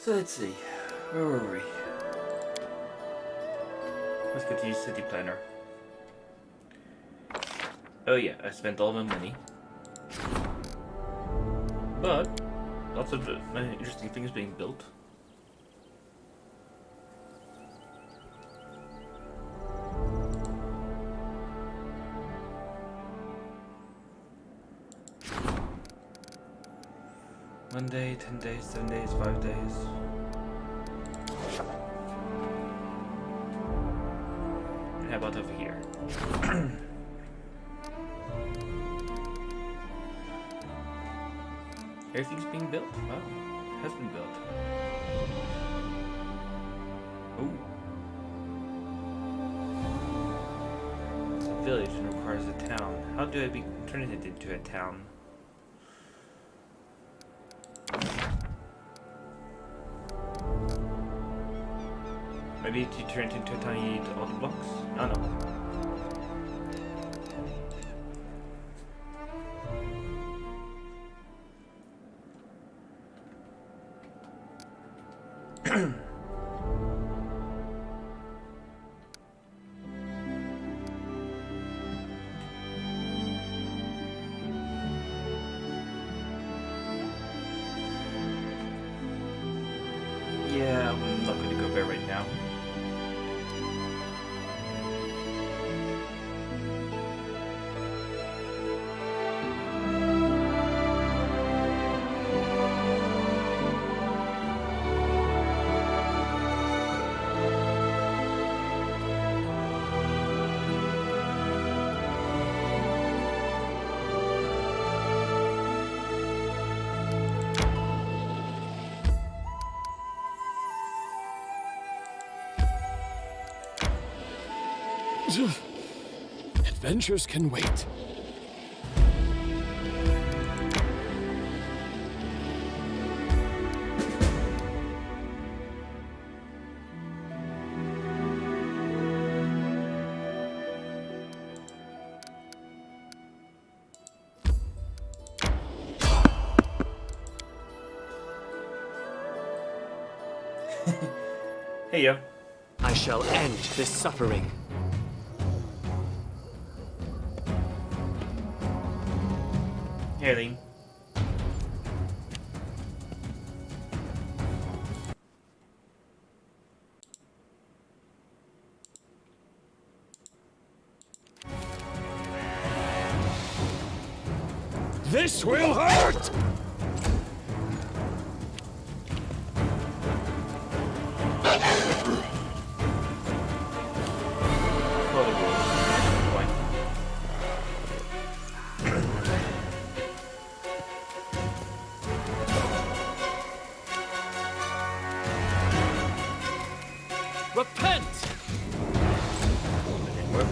So let's see, where were we? Let's go to use City Planner. Oh yeah, I spent all my money. But, lots of interesting things being built. One day, 10 days, 7 days, 5 days. And how about over here? Everything's being built? Wow, it has been built. Ooh. A village requires a town. How do I turn it into a town? Maybe to turn it into a town you need all the blocks? Oh no. Yeah, I'm not going to go there right now. Adventures can wait. Hey yo. I shall end this suffering. Hey Arlene. This will hurt! Repent! That didn't work.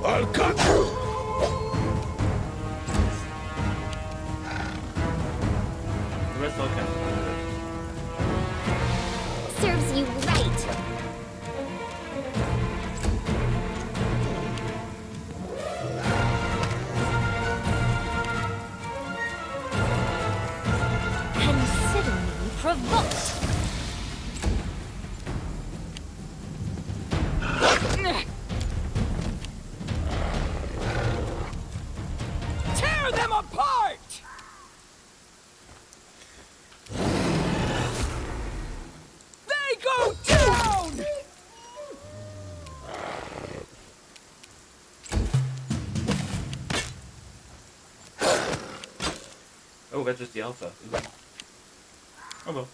I'll cut you! The rest all counts. Serves you right. Consider me provoked. Tear them apart! They go down! Oh, that's just the alpha. Oh well.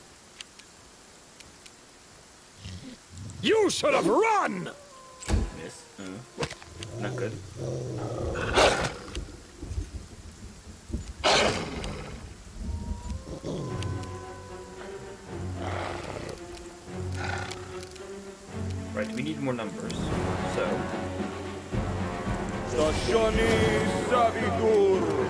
You should have run! Miss. Not good. Right, we need more numbers. So. Stationi Savitur!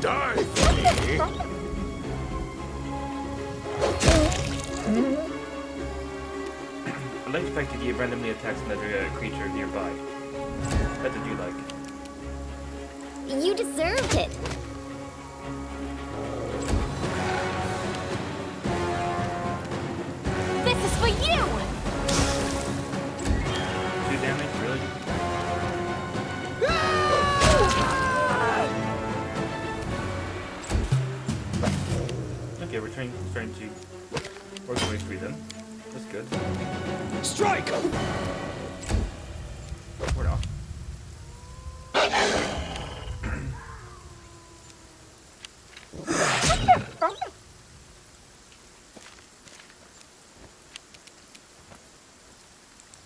Die for me. I like the fact that he randomly attacks another creature nearby. That did you like? You deserved it. 2 damage, really? Okay, we're starting to work our way through them. That's good. Strike! We're off.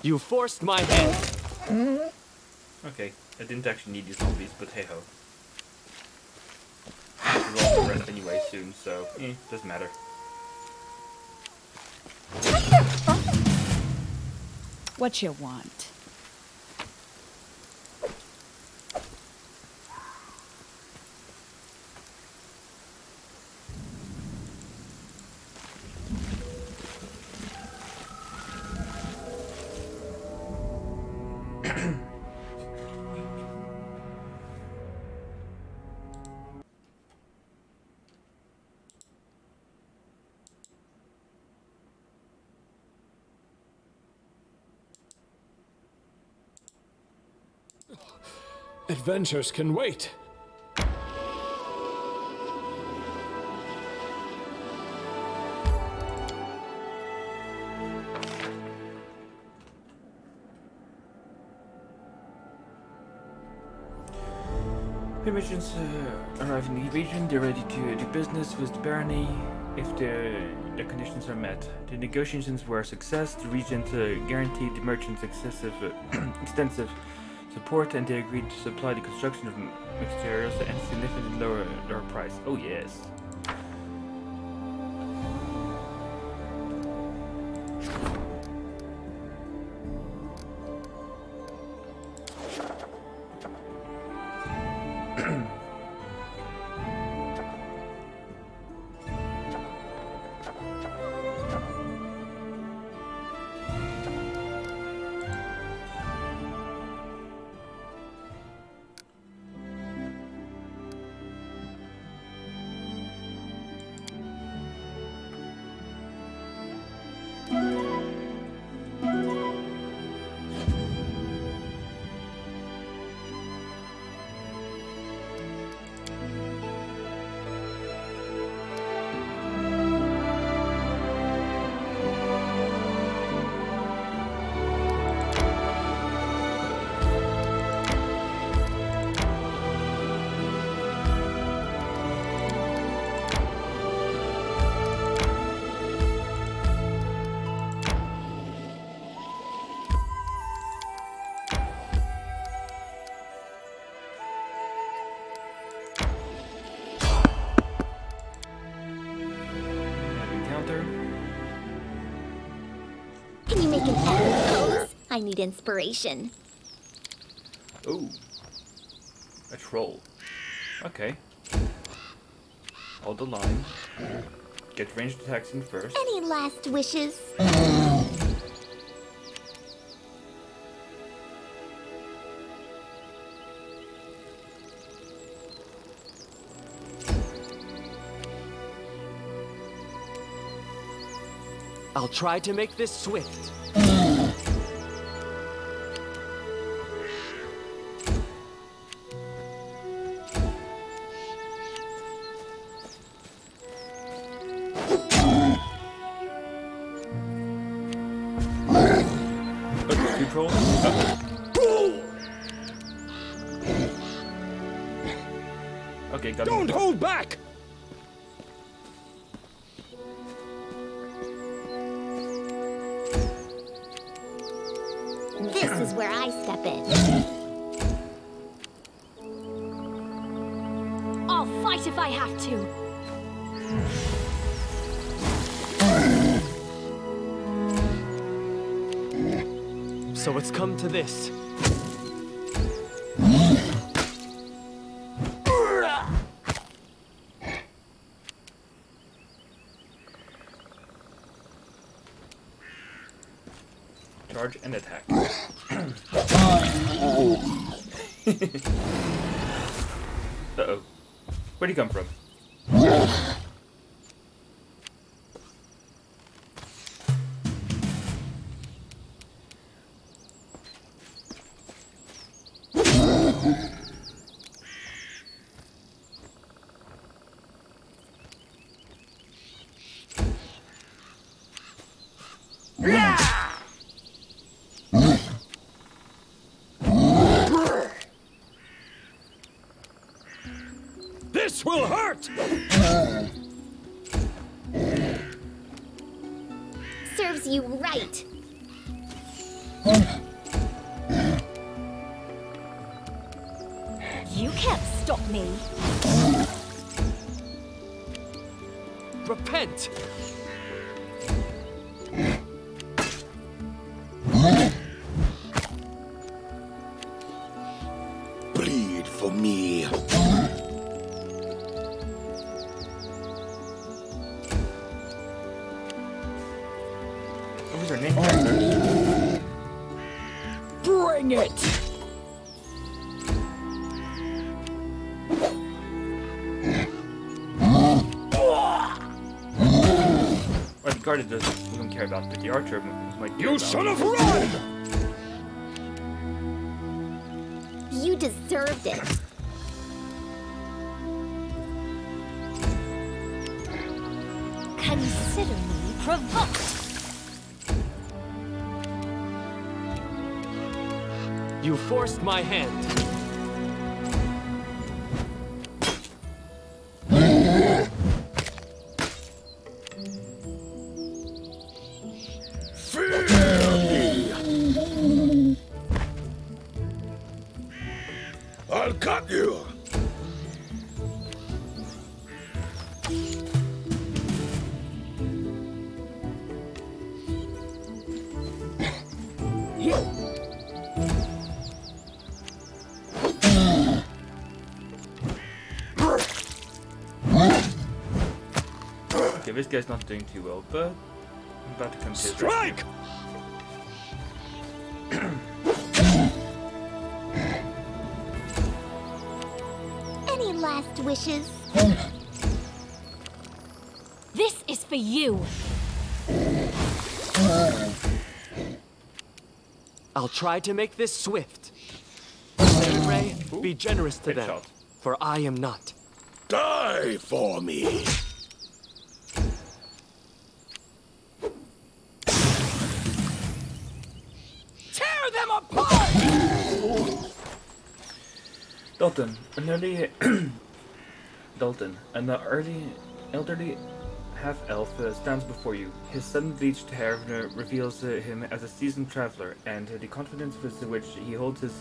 You forced my hand. Okay, I didn't actually need these zombies, but hey ho. We're all gonna rest anyway soon, so doesn't matter. What you want? Adventures can wait. Missions arrive in the region. They're ready to do business with the barony if the conditions are met. The negotiations were a success. The regent guaranteed the merchants extensive support, and they agreed to supply the construction of materials at a significantly lower price. Oh yes. Can you make an epic pose? I need inspiration. Oh, a troll. Okay. Hold the line. Get ranged attacks in first. Any last wishes? I'll try to make this swift. Okay, 2 trolls. Okay, got Don't hold back! This is where I step in. I'll fight if I have to. So it's come to this. charge and attack. Uh-oh. Where'd he come from? This will hurt! Serves you right. You can't stop me. Repent! Bleed for me. What was her name? Character? Bring it! Or the guard doesn't care about, but the archer might care You about. son of run! You deserved it. Consider me provoked. You forced my hand. I'll cut you. Okay, this guy's not doing too well, but I'm about to come to his Strike! Any last wishes? This is for you. I'll try to make this swift. Ray, be generous to them, Headshot. for I am not. Die for me. Tear them apart! Dalton, an elderly half-elf stands before you. His sudden bleached hair reveals him as a seasoned traveler, and the confidence with which he holds his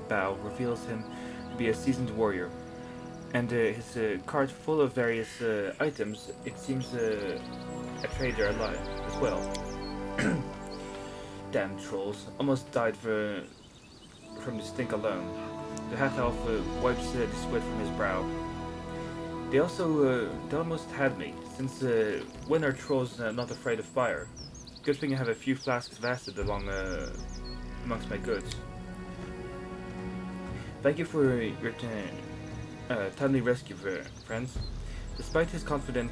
bow reveals him to be a seasoned warrior. And his cart full of various items, it seems a trader alive as well. Damn trolls, almost died from the stink alone. The half-elf wipes the sweat from his brow. They almost had me, since when are trolls not afraid of fire? Good thing I have a few flasks of acid amongst my goods. Thank you for your timely rescue, friends. Despite his confident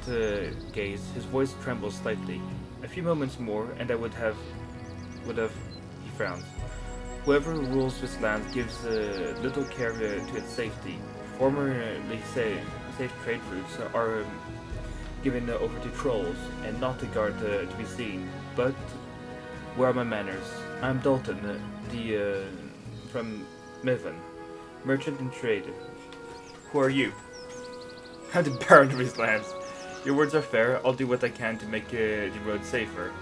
gaze, his voice trembles slightly. A few moments more, and I would have, he frowns. Whoever rules this land gives little care to its safety. Formerly safe trade routes are given over to trolls, and not to guard to be seen. But where are my manners? I'm Dalton, from Mivan, merchant and trade. Who are you? I'm the Baron of his lands. Your words are fair. I'll do what I can to make the road safer.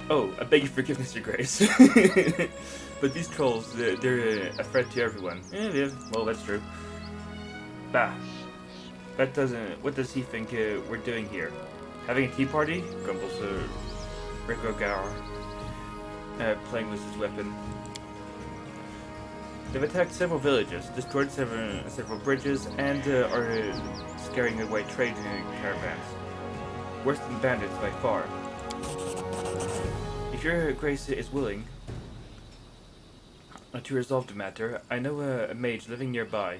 Oh, I beg your forgiveness, Your Grace. But these trolls, they're a threat to everyone. Yeah, well, that's true. Bah. That doesn't... What does he think we're doing here? Having a tea party? Grumbles Ricogar, playing with his weapon. They've attacked several villages, destroyed several bridges, and are scaring away trade caravans. Worse than bandits by far. If your grace is willing to resolve the matter, I know a mage living nearby.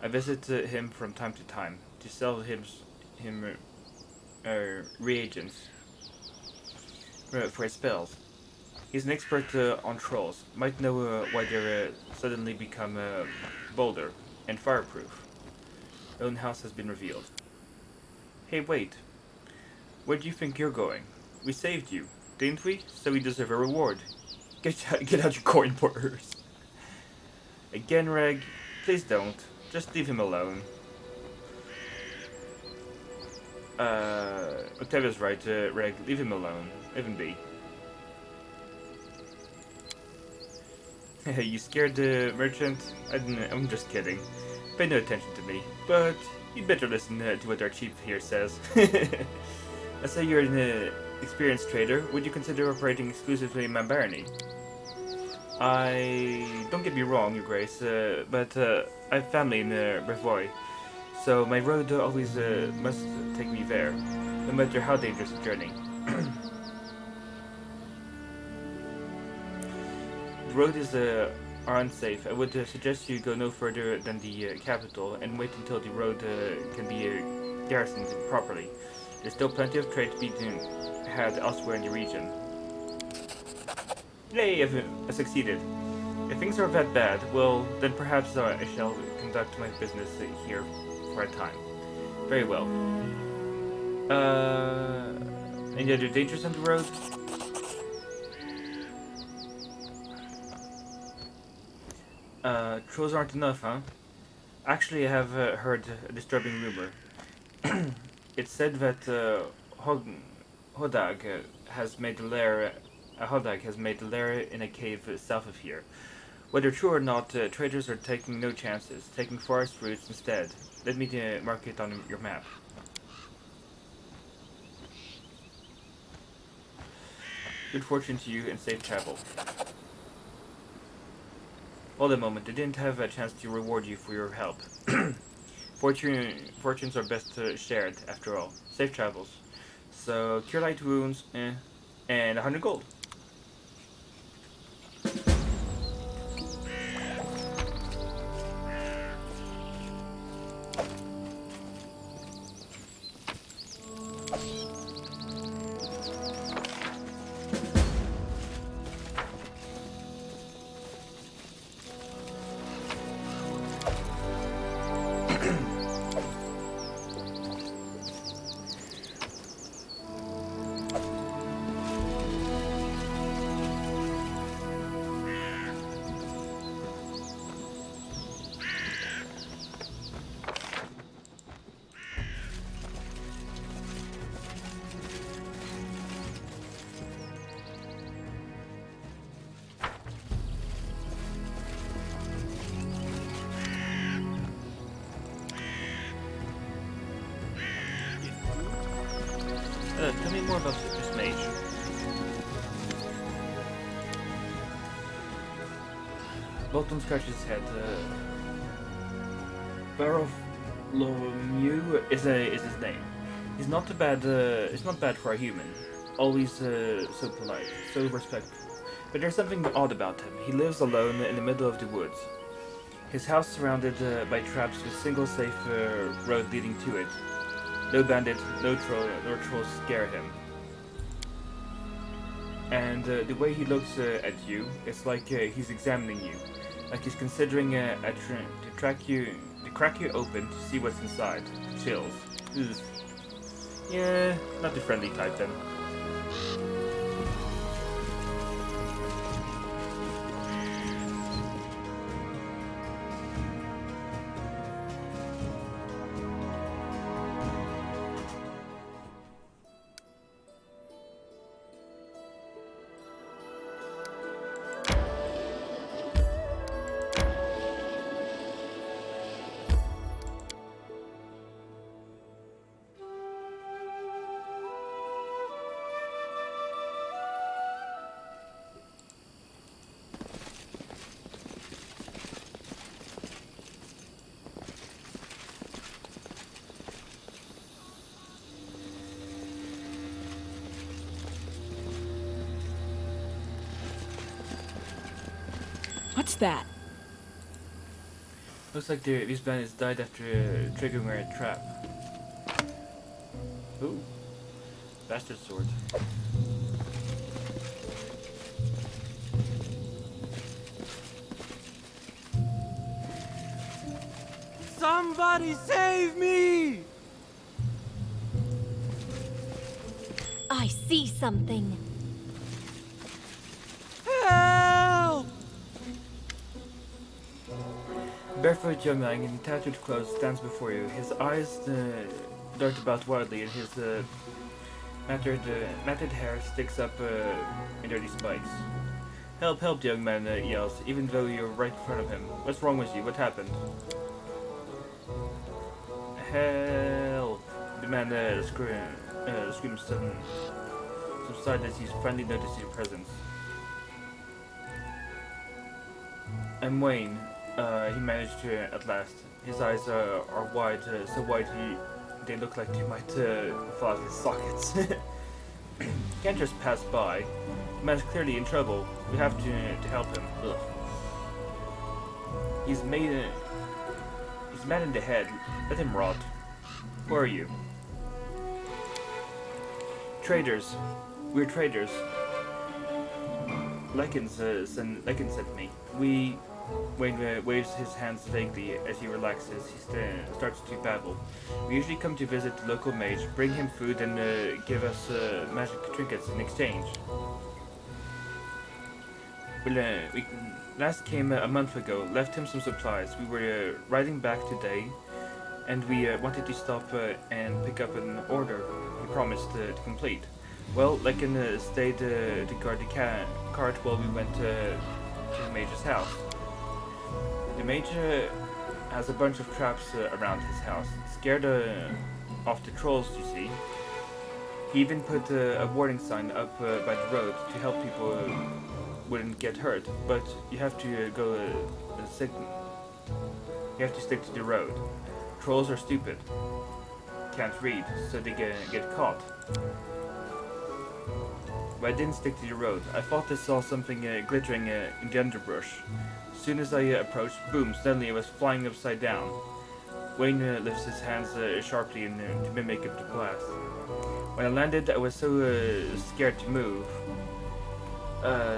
I visit him from time to time to sell him reagents for his spells. He's an expert on trolls. Might know why they're suddenly become bolder and fireproof. Your own house has been revealed. Hey, wait. Where do you think you're going? We saved you, didn't we? So we deserve a reward. Get out your coin purse. Again, Reg. Please don't. Just leave him alone. Octavia's right, Reg. Leave him alone. Leave him be. You scared the merchant? I'm just kidding. Pay no attention to me. But you'd better listen to what our chief here says. I say you're an experienced trader. Would you consider operating exclusively in my barony? Don't get me wrong, Your Grace, but I have family in Brevoy, so my road always must take me there, no matter how dangerous the journey. The roads are unsafe. I would suggest you go no further than the capital and wait until the road can be garrisoned properly. There's still plenty of trade to be had elsewhere in the region. Yay, I succeeded. If things are that bad, well, then perhaps I shall conduct my business here for a time. Very well. Any other dangers on the road? Trolls aren't enough, huh? Actually, I have heard a disturbing rumor. It's said that Hodag has made a lair in a cave south of here. Whether true or not, traders are taking no chances, taking forest routes instead. Let me mark it on your map. Good fortune to you and safe travel. Hold a moment, I didn't have a chance to reward you for your help. Fortunes are best shared, after all. Safe travels. So, cure light wounds, and 100 gold. Tell me more about this mage. Bolton scratches his head. Bartholomew is his name. He's not bad. It's not bad for a human. Always so polite, so respectful. But there's something odd about him. He lives alone in the middle of the woods. His house surrounded by traps with single safe road leading to it. No bandit, no trolls scare him. And the way he looks at you, it's like he's examining you, like he's considering to crack you open to see what's inside. Chills. Ugh. Yeah, not the friendly type then. What's that? Looks like these bandits died after triggering a trap. Ooh. Bastard sword. Somebody save me! I see something. Help! Barefoot young man in tattooed clothes stands before you. His eyes dart about wildly, and his matted hair sticks up in dirty spikes. Help, help, the young man yells, even though you're right in front of him. What's wrong with you? What happened? Help! The man screams subside as he finally notices your presence. I'm Wayne. He managed to at last. His eyes are wide, so wide they look like they might fall out of his sockets. Can't just pass by. The man's clearly in trouble. We have to help him. Ugh. He's mad in the head. Let him rot. Who are you? Traders. We're traders. Lekins sent me. Wayne waves his hands vaguely as he relaxes. He starts to babble. We usually come to visit the local mage, bring him food, and give us magic trinkets in exchange. We last came a month ago, left him some supplies. We were riding back today, and we wanted to stop and pick up an order he promised to complete. Well, Lekin stayed to guard the cart while we went to the mage's house. The mage has a bunch of traps around his house, scared off the trolls, you see. He even put a warning sign up by the road to help people wouldn't get hurt, but you have to you have to stick to the road. Trolls are stupid, can't read, so they get caught. But I didn't stick to the road. I thought I saw something glittering in the underbrush. As soon as I approached, boom, suddenly it was flying upside down. Wayne lifts his hands sharply to mimic the blast. When I landed, I was so scared to move.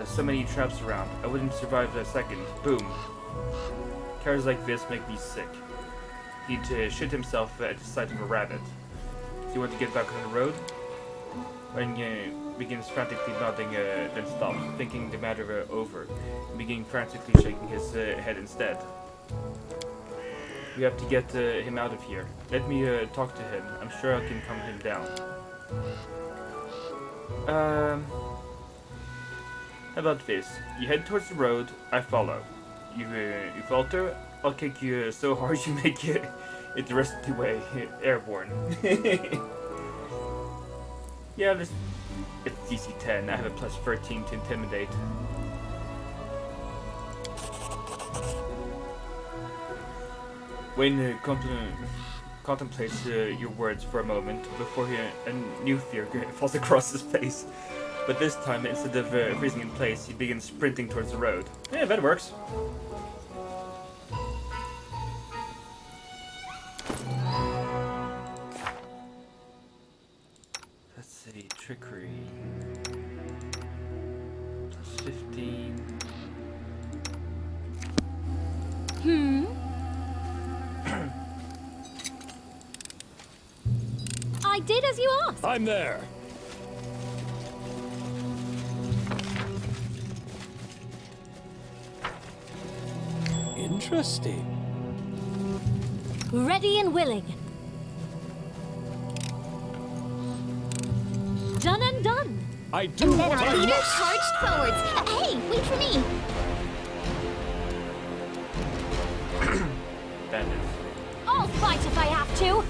So many traps around. I wouldn't survive a second. Boom. Cars like this make me sick. He'd shit himself at the sight of a rabbit. Do you want to get back on the road? Wayne begins frantically nodding, then stops, thinking the matter over, and begin frantically shaking his head instead. We have to get him out of here. Let me talk to him. I'm sure I can calm him down. How about this? You head towards the road, I follow. You falter, I'll kick you so hard you make it the rest of the way airborne. Yeah, it's DC 10. I have a plus 13 to intimidate. Wayne contemplates your words for a moment before a new fear falls across his face. But this time, instead of freezing in place, he begins sprinting towards the road. Yeah, that works. Let's see, trickery. Plus 15. I did as you asked. I'm there. Interesting. Ready and willing. Done and done. I do Then what our I leader must. charged forwards. Hey, wait for me. Bandits. I'll fight if I have to.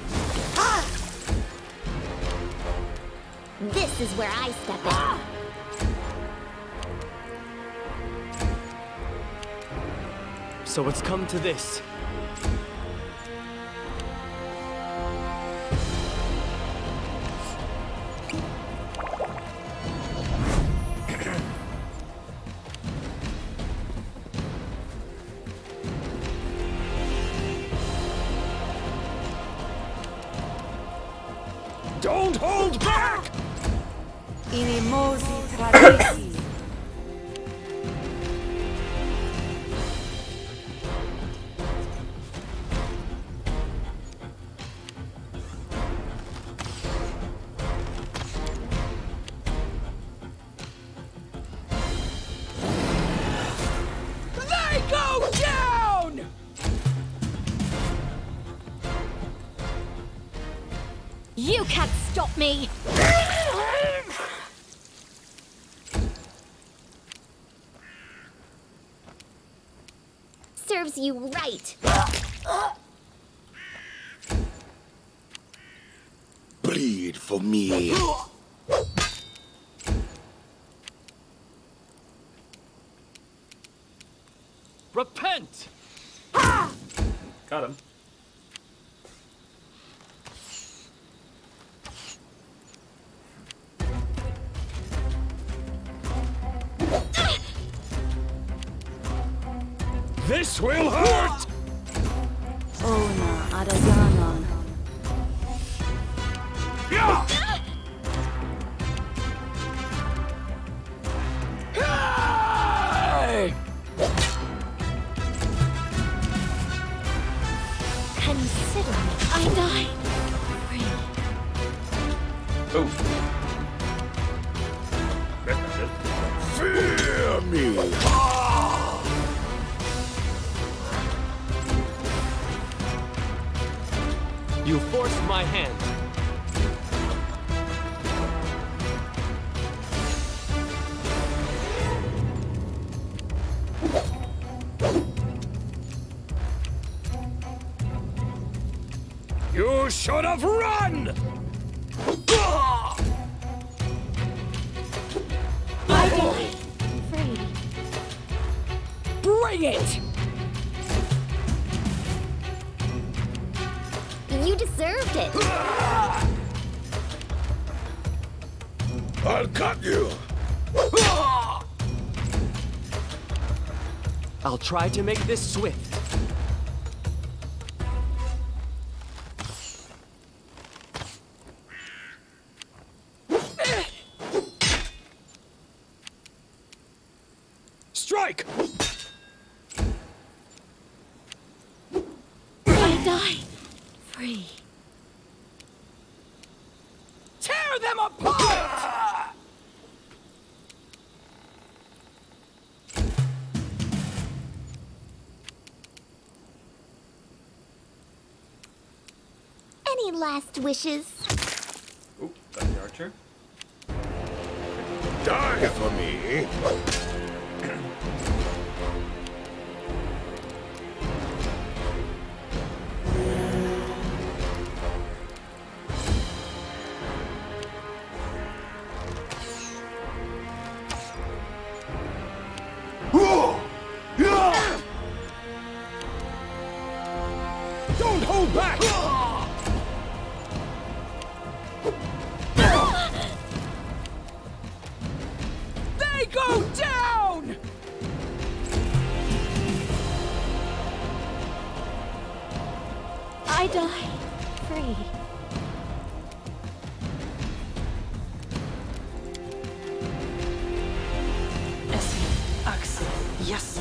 This is where I step in. So it's come to this. Inimosi tradisi. They go down! You can't stop me! Serves you right. Bleed for me. Repent! Got him. This will hurt! Ona adaganon. Hey! Consider me. I die. Oh. That's it. Fear me. You forced my hand. You should have run! I die. Free. Bring it! You deserved it. I'll cut you. I'll try to make this swift. Strike! I die. Free. Tear them apart! Any last wishes? Oh, got the archer. Die for me. Don't hold back! They go down! I die. Free. Axel. Yes.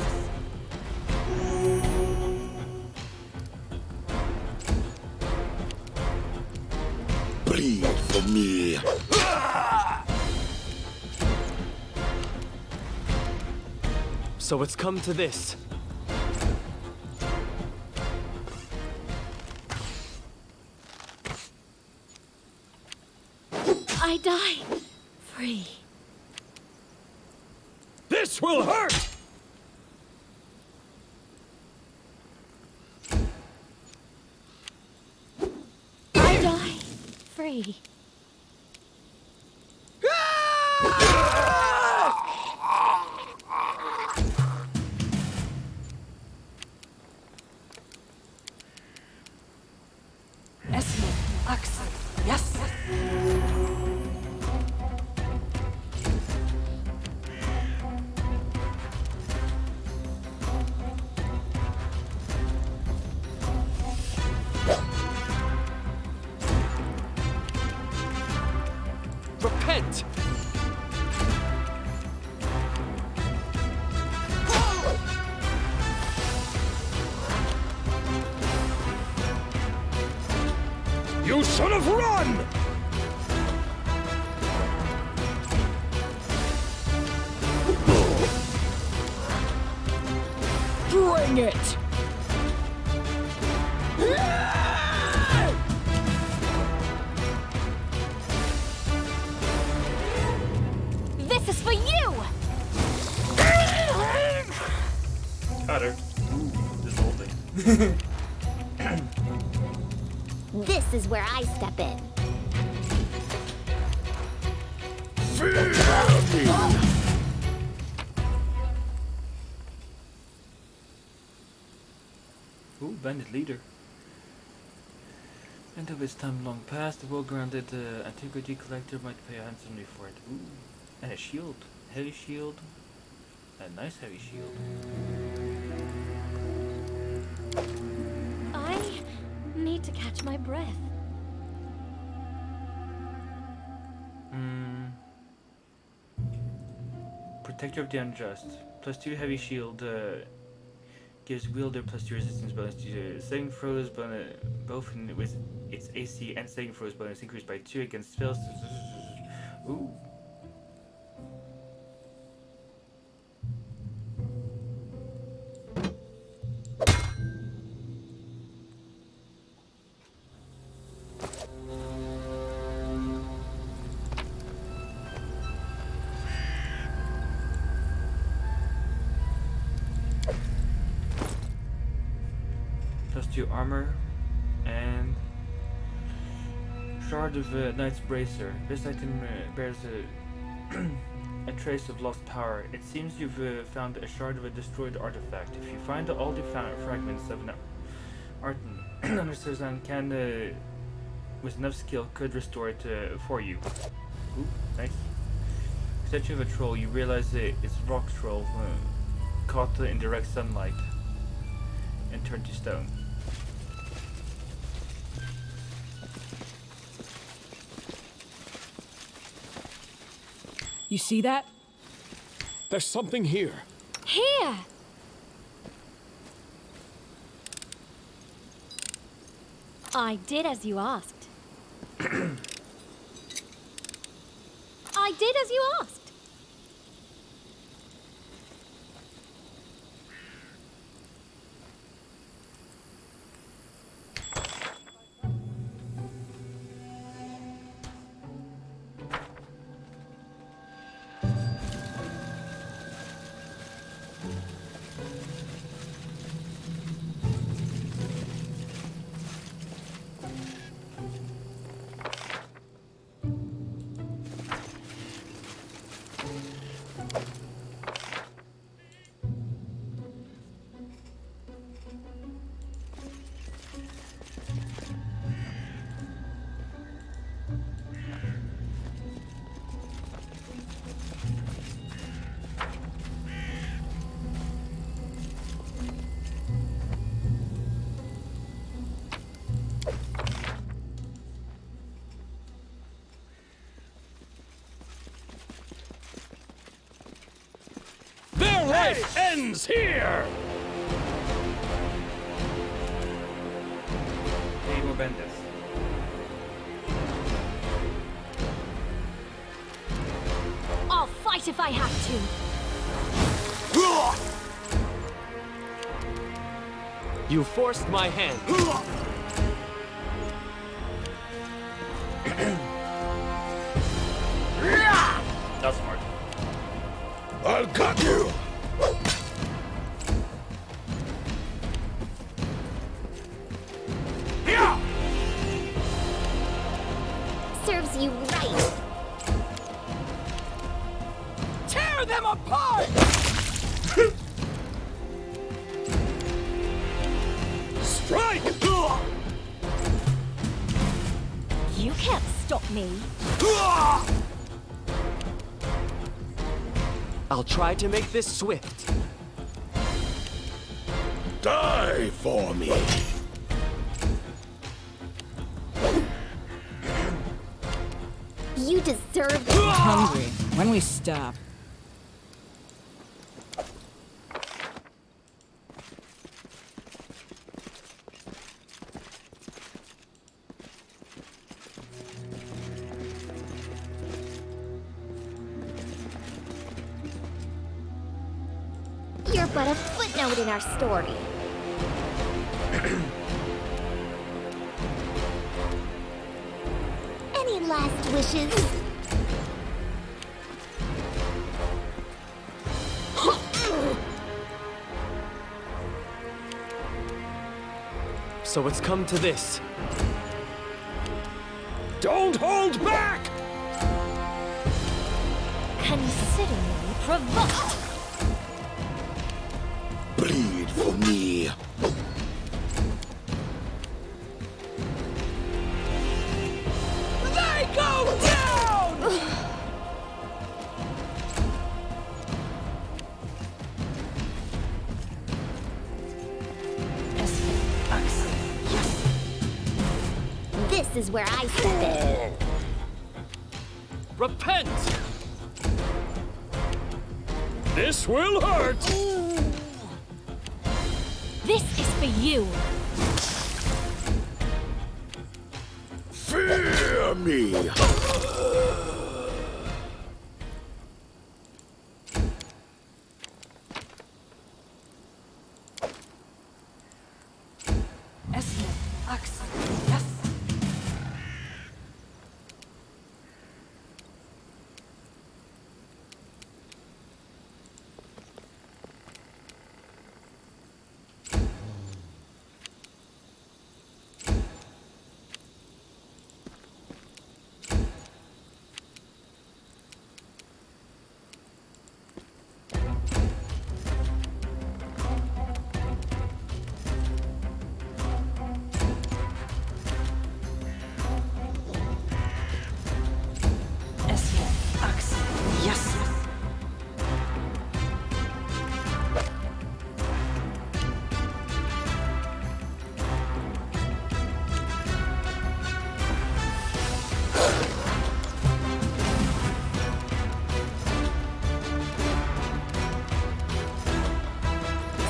Bleed for me. So it's come to this. I die. Free. This will hurt! I die. Free. Esme. Axel. Yes. Repent! should have run! Bring it! This is for you! Cutter. This whole thing. This is where I step in. Fear me! Ooh, bandit leader. And of its time long past, the well-grounded antiquity collector might pay handsomely for it. Ooh, and a shield. Heavy shield. A nice heavy shield. I need to catch my breath. Protector of the unjust. +2 heavy shield gives wielder +2 resistance bonus to saving throws, both with its AC and saving throws bonus increased by 2 against spells. Ooh. +2 armor and shard of Knight's Bracer. This item bears a trace of lost power. It seems you've found a shard of a destroyed artifact. If you find all the fragments of an artisan can, with enough skill, could restore it for you. Ooh, nice. Statue of a troll. You realize it's rock troll caught in direct sunlight and turned to stone. You see that? There's something here. Here! I did as you asked. I did as you asked. Their life ends here! Need more bandits. I'll fight if I have to. You forced my hand. That's smart. I'll cut you! Serves you right. Tear them apart! Strike! You can't stop me. I'll try to make this swift. Die for me! You deserve it. Hungry. When we stop. You're but a footnote in our story. Any last wishes? So it's come to this. Don't hold back! Consider me provoked. Bleed for me. They go down! This is where I step in. Repent! This will hurt! This is for you. Fear me.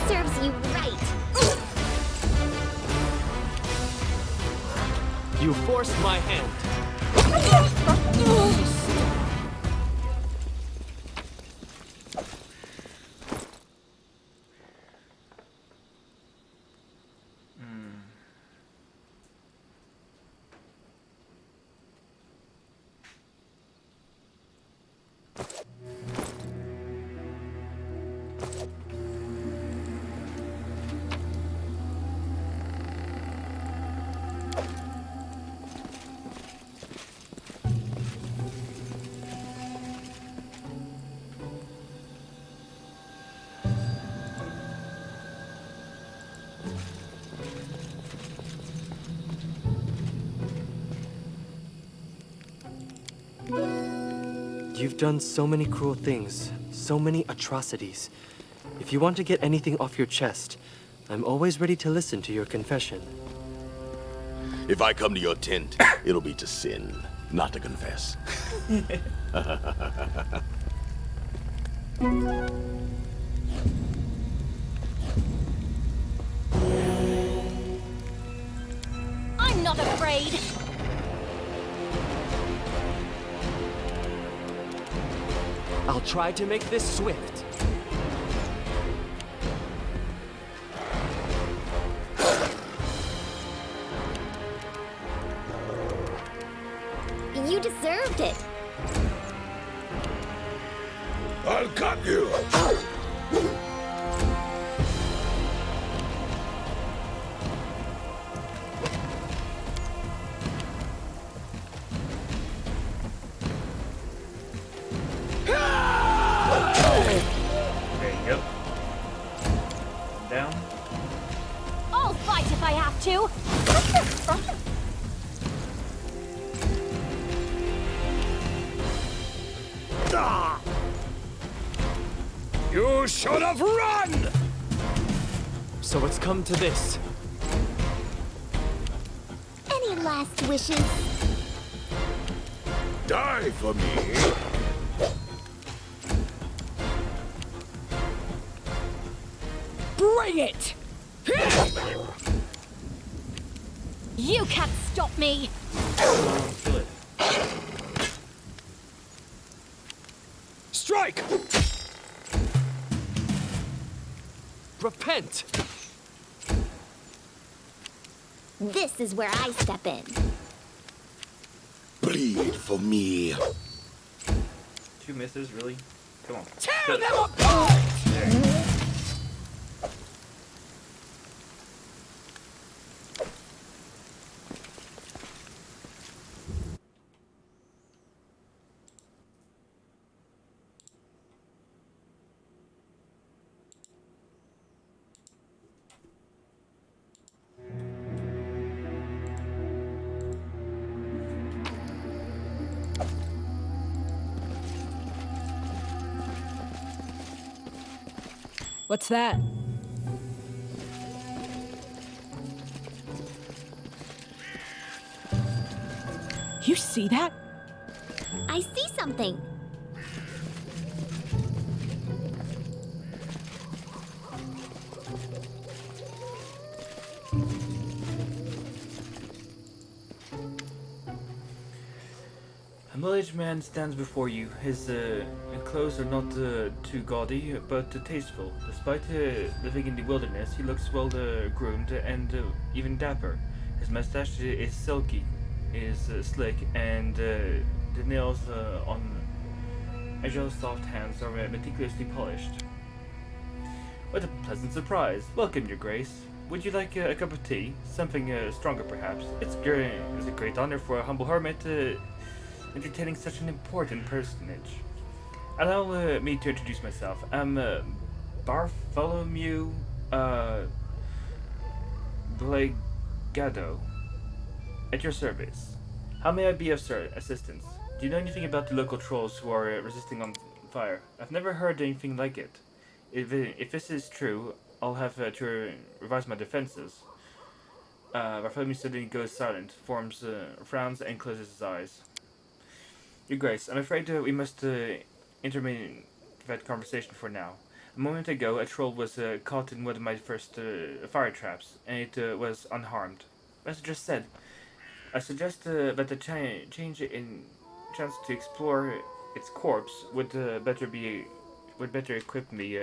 Serves you right. You forced my hand. You've done so many cruel things, so many atrocities. If you want to get anything off your chest, I'm always ready to listen to your confession. If I come to your tent, it'll be to sin, not to confess. I'm not afraid. I'll try to make this swift. You deserved it. I'll cut you. There you go. Down. I'll fight if I have to. You should have run! So it's come to this. Any last wishes? Die for me. Bring it! You can't stop me. Kill it. Strike! Repent! This is where I step in. Bleed for me. 2 misses, really? Come on. Tear them apart! There. What's that? You see that? I see something. A middle-aged man stands before you. His clothes are not too gaudy, but tasteful. Despite living in the wilderness, he looks well groomed and even dapper. His mustache is silky, is slick, and the nails on agile, soft hands are meticulously polished. What a pleasant surprise! Welcome, Your Grace. Would you like a cup of tea? Something stronger, perhaps? It's a great honor for a humble hermit entertaining such an important personage. Allow me to introduce myself. I'm Bartholomew Blegado, at your service. How may I be of assistance? Do you know anything about the local trolls who are resisting on fire? I've never heard anything like it. If this is true, I'll have to revise my defenses. Bartholomew suddenly goes silent, frowns, and closes his eyes. Your Grace, I'm afraid we must intermediate that conversation for now. A moment ago, a troll was caught in one of my first fire traps, and it was unharmed. As I just said, I suggest that the change in chance to explore its corpse would better equip me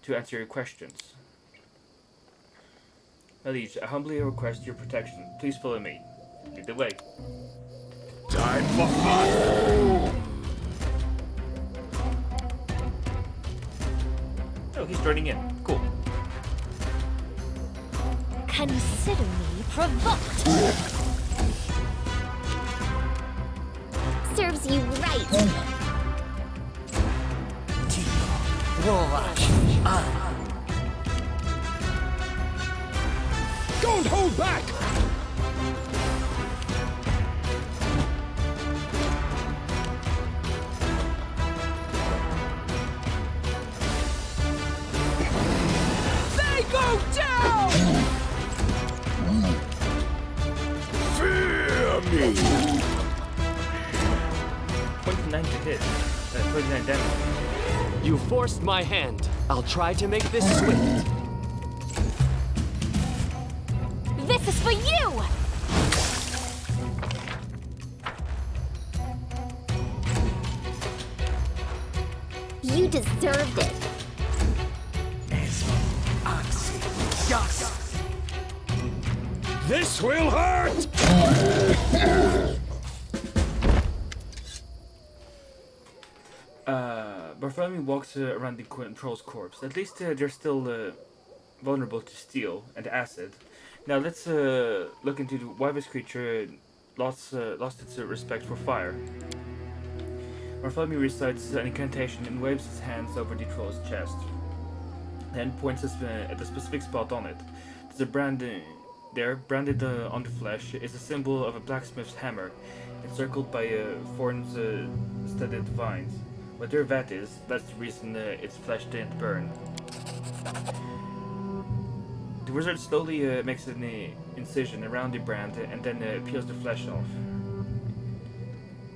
to answer your questions. My liege, I humbly request your protection. Please follow me. Lead the way. Time for fun! Oh, he's joining in. Cool. Consider me provoked. Serves you right. Don't hold back! They go down! Fear me! 29 to hit. 29 damage. You forced my hand. I'll try to make this swift. This is for you! You deserved it. This will hurt! Bartholomew walks around the troll's corpse. At least they're still vulnerable to steel and acid. Now let's look into why this creature lost its respect for fire. Bartholomew recites an incantation and waves his hands over the troll's chest. Then points at the specific spot on it. There's a brand there, branded on the flesh, is a symbol of a blacksmith's hammer, encircled by thorns-studded vines. Whatever that is, that's the reason its flesh didn't burn. The wizard slowly makes an incision around the brand and then peels the flesh off,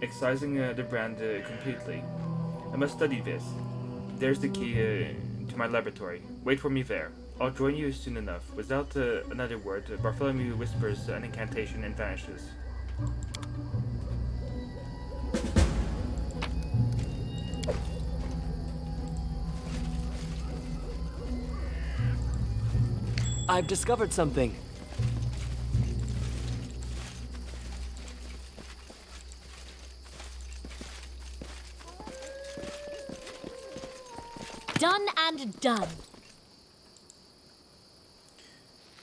excising the brand completely. I must study this. There's the key to my laboratory. Wait for me there. I'll join you soon enough. Without another word, Bartholomew whispers an incantation and vanishes. I've discovered something. Done and done.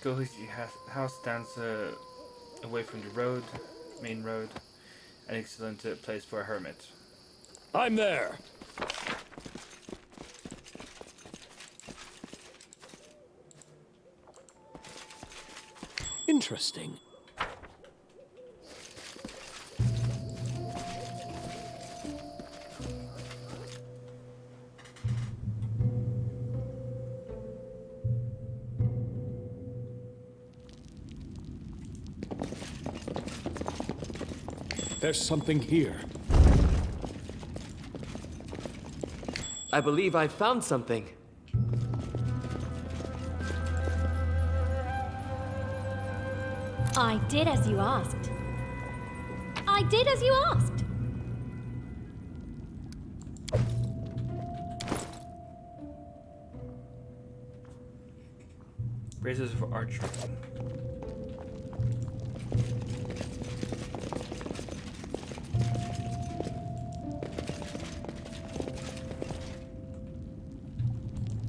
Gohi's house stands away from the road, main road, an excellent place for a hermit. I'm there. Interesting. There's something here. I believe I found something. I did as you asked. I did as you asked. Braces for archery.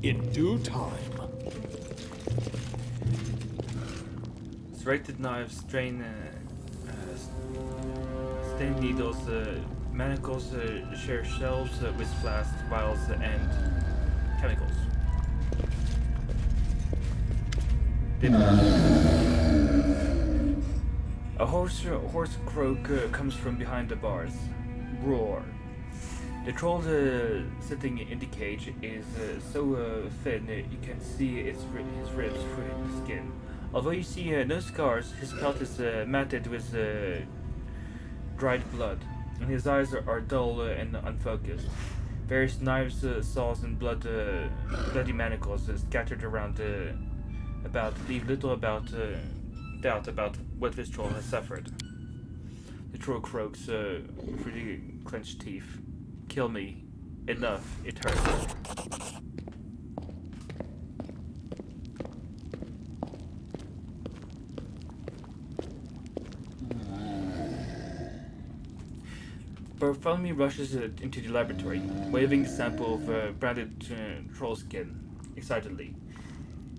In due time. Serrated knives, strain needles, manacles, share shelves with flasks, vials, and chemicals. A hoarse croak comes from behind the bars. Roar. The troll sitting in the cage is so thin you can see his ribs through his skin. Although you see no scars, his pelt is matted with dried blood, and his eyes are dull and unfocused. Various knives, saws, and bloody manacles scattered around leave little doubt about what this troll has suffered. The troll croaks through the clenched teeth. Kill me. Enough. It hurts. Bartholomew rushes into the laboratory, waving a sample of branded troll skin, excitedly.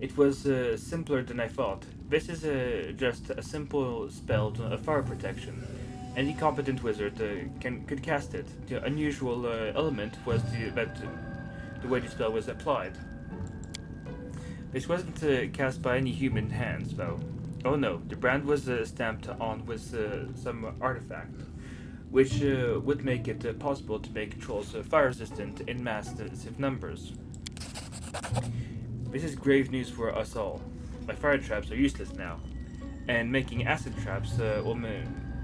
It was simpler than I thought. This is just a simple spell of fire protection. Any competent wizard could cast it. The unusual element was the way the spell was applied. This wasn't cast by any human hands, though. Oh no, the brand was stamped on with some artifact, which would make it possible to make trolls fire resistant in massive numbers. This is grave news for us all. My fire traps are useless now, and making acid traps will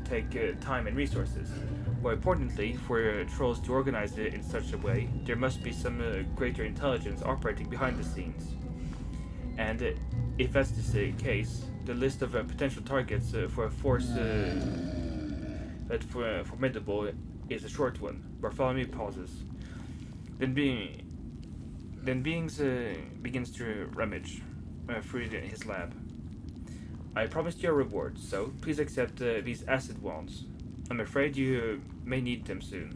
take time and resources. More importantly, for trolls to organize it in such a way, there must be some greater intelligence operating behind the scenes. And if that's the case, the list of potential targets for a force that's formidable is a short one. Bartholomew pauses. Then Beings begins to rummage through his lab. I promised you a reward, so please accept these acid wands. I'm afraid you may need them soon.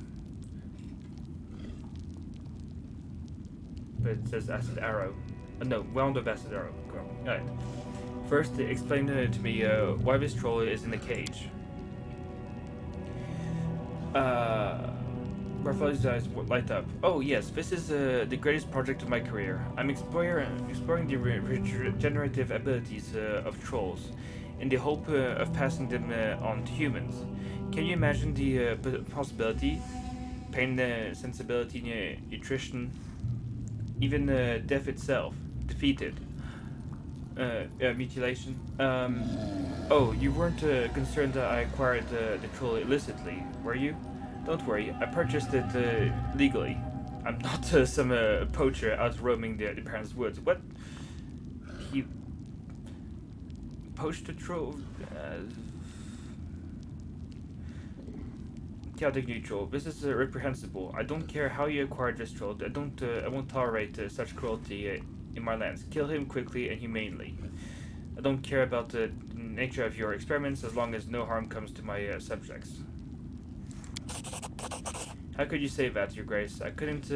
But it says acid arrow. No, wand of acid arrow. Alright. First, explain to me why this troll is in a cage. Bartholomew's eyes light up. Oh yes, this is the greatest project of my career. I'm exploring the regenerative abilities of trolls, in the hope of passing them on to humans. Can you imagine the possibility? Pain, sensibility, nutrition, even death itself, defeated. Mutilation. Oh, you weren't concerned that I acquired the troll illicitly, were you? Don't worry, I purchased it legally. I'm not some poacher out roaming the Baron's woods. What? He poached a troll? Chaotic neutral. This is reprehensible. I don't care how you acquired this troll. I won't tolerate such cruelty in my lands. Kill him quickly and humanely. I don't care about the nature of your experiments as long as no harm comes to my subjects. How could you say that, Your Grace? I couldn't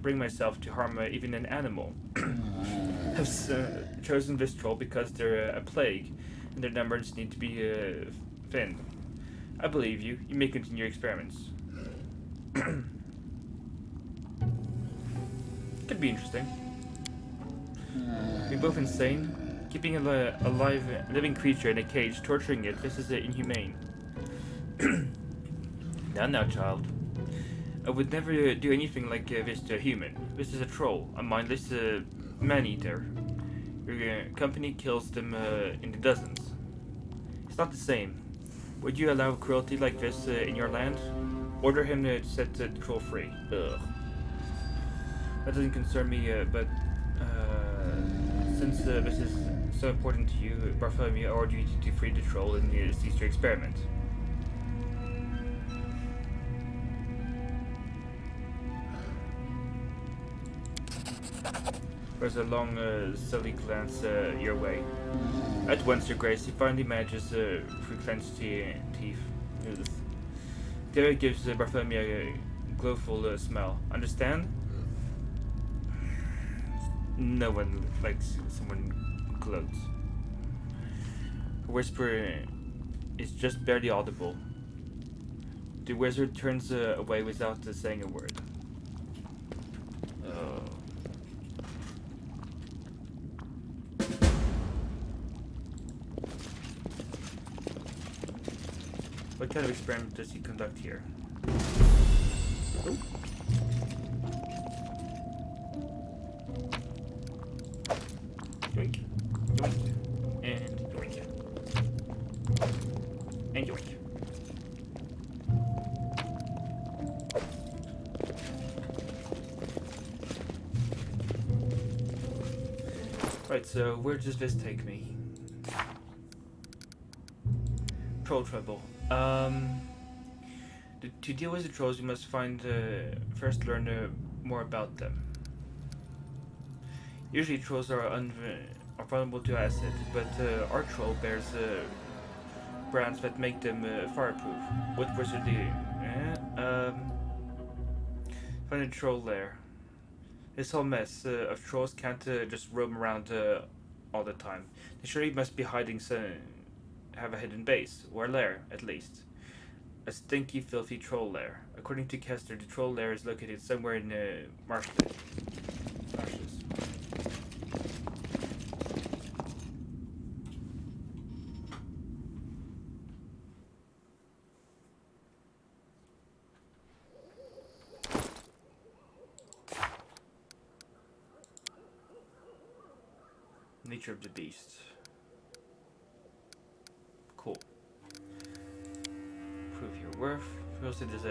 bring myself to harm even an animal. I've chosen this troll because they're a plague, and their numbers need to be thinned. I believe you. You may continue your experiments. Could be interesting. We're both insane. Keeping a living creature in a cage, torturing it, this is inhumane. Now, child. I would never do anything like this to a human. This is a troll, a mindless man-eater. Your company kills them in the dozens. It's not the same. Would you allow cruelty like this in your land? Order him to set the troll free. Ugh. That doesn't concern me, but since this is so important to you, Bartholomew, I order you to free the troll and cease your experiment. There's a long, silly glance your way. At once, Your Grace, he finally manages through clenched teeth. The other gives Bartholomew a glowful smell. Understand? No one likes someone gloats. Her whisper is just barely audible. The wizard turns away without saying a word. What kind of experiment does he conduct here? Oh. Yoink. Yoink. And yoink. And yoink. Right, so where does this take me? Troll trouble. To deal with the trolls, you must first learn more about them. Usually trolls are vulnerable to acid, but our troll bears brands that make them fireproof. What wizard do you? Find a troll lair. This whole mess of trolls can't just roam around all the time. They surely must be hiding have a hidden base, or a lair, at least. A stinky, filthy troll lair. According to Kester, the troll lair is located somewhere in marshes. Nature of the beast. Cool. Prove your worth. Mostly there's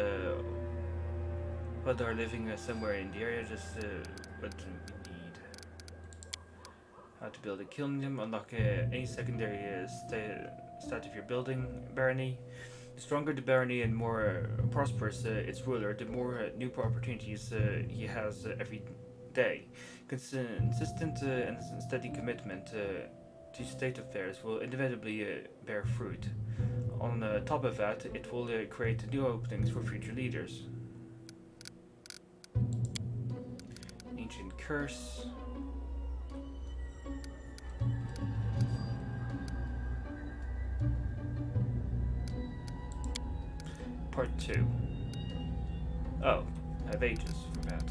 what are living somewhere in the area, just what we need. How to build a kingdom, unlock any secondary stat of your building, barony. The stronger the barony and more prosperous its ruler, the more new opportunities he has every day. Consistent and steady commitment to state affairs will inevitably bear fruit. On top of that, it will create new openings for future leaders. Ancient curse. Part 2. Oh, I have ages for that.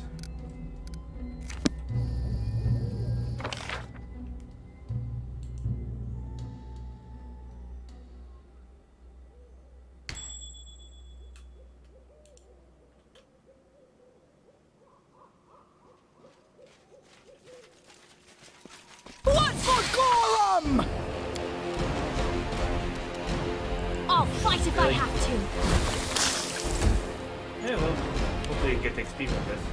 I'll fight if I have to. Yeah, well, hopefully you get XP from this.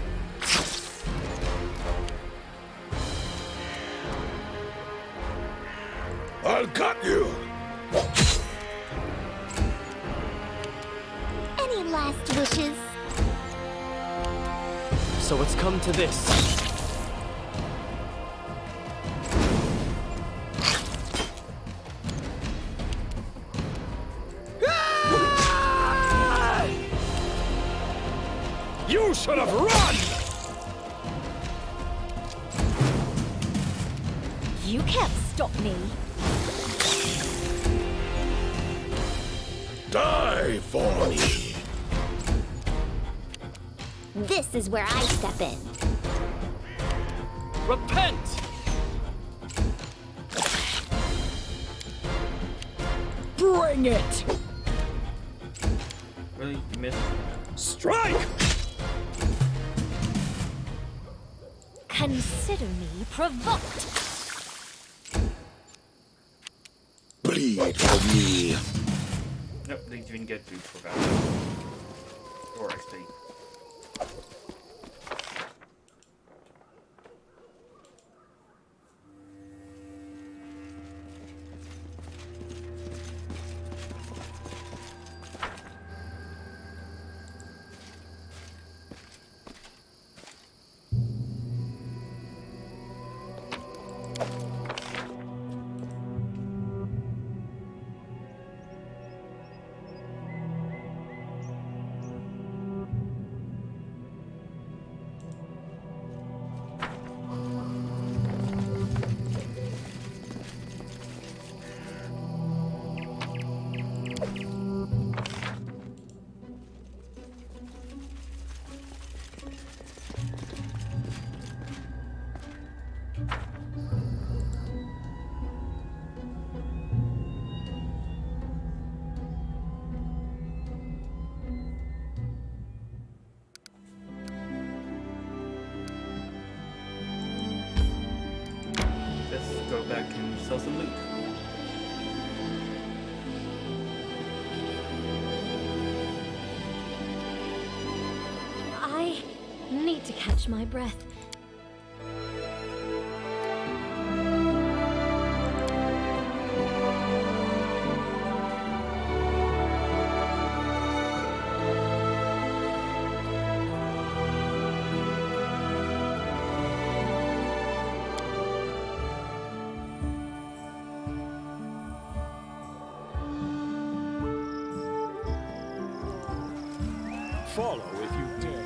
I'll cut you! Any last wishes? So it's come to this. You can't stop me. Die for me. This is where I step in. Repent! Bring it! Really? You missed? Strike! Consider me provoked. Bleed for me. Nope, they didn't get food for that. Or XP. Let's go back and sell some loot. I need to catch my breath. Follow if you dare.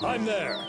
I'm there.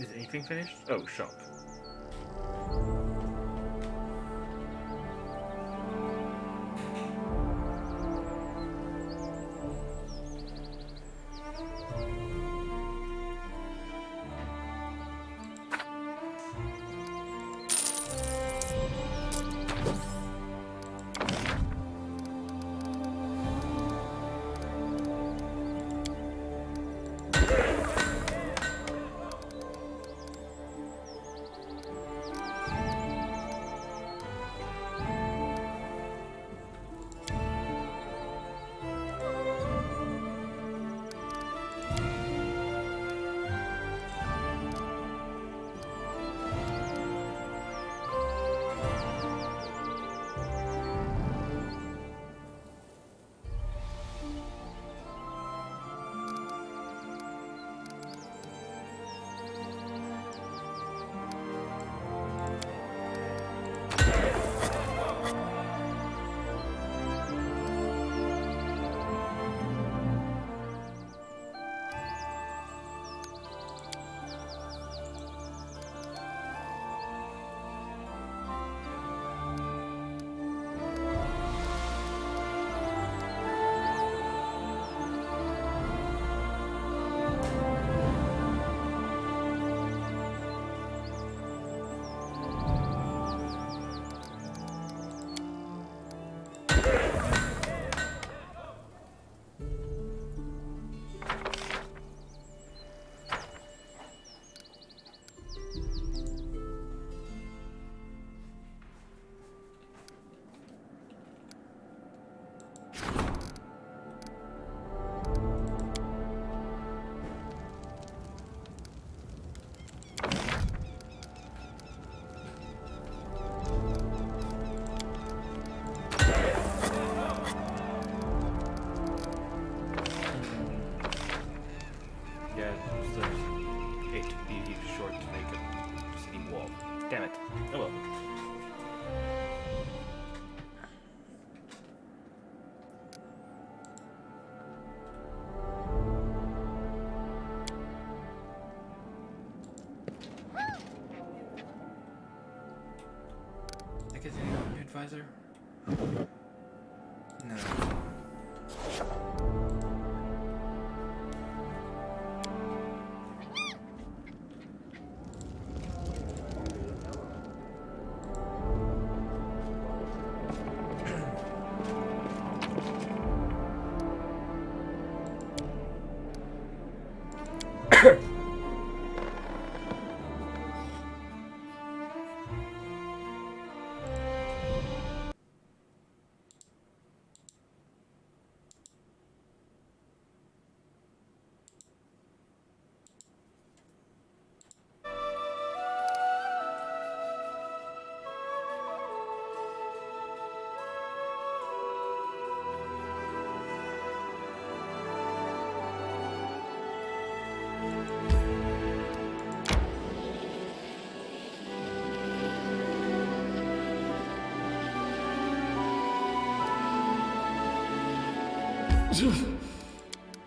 Is anything finished? Oh, shop. Damn it. Oh well. get any new advisor? No.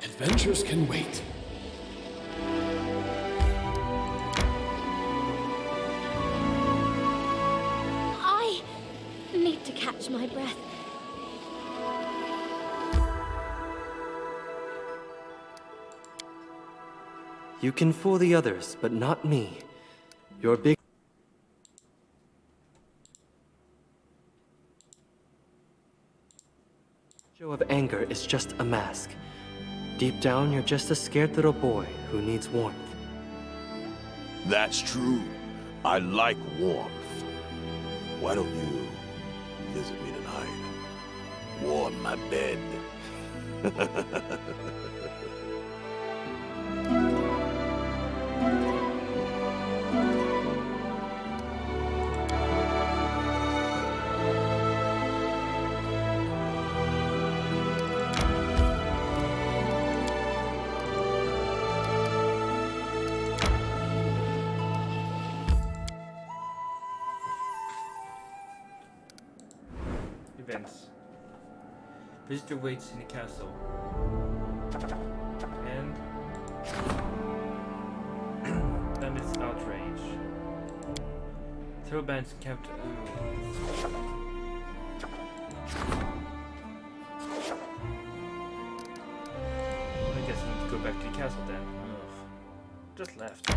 Adventures can wait. I need to catch my breath. You can fool the others, but not me. Your big show of anger is just a mask. Deep down, you're just a scared little boy who needs warmth. That's true. I like warmth. Why don't you visit me tonight? Warm my bed. Events. Visitor waits in the castle. And bandits outrage. Throw bands kept. I guess I need to go back to the castle then. Ugh. Just left.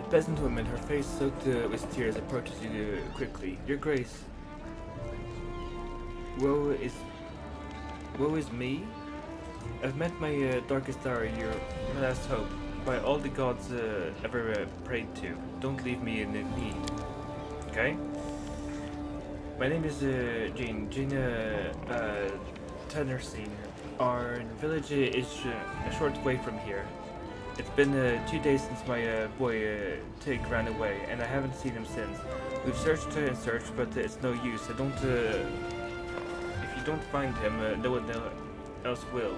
Peasant woman, her face soaked with tears, approaches you quickly. Your Grace. Woe is me? I've met my darkest hour, your last hope. By all the gods ever prayed to. Don't leave me in need. Okay? My name is Jane Tannerstein. Our village is a short way from here. It's been 2 days since my boy Tig ran away, and I haven't seen him since. We've searched and searched, but it's no use. If you don't find him, no one else will.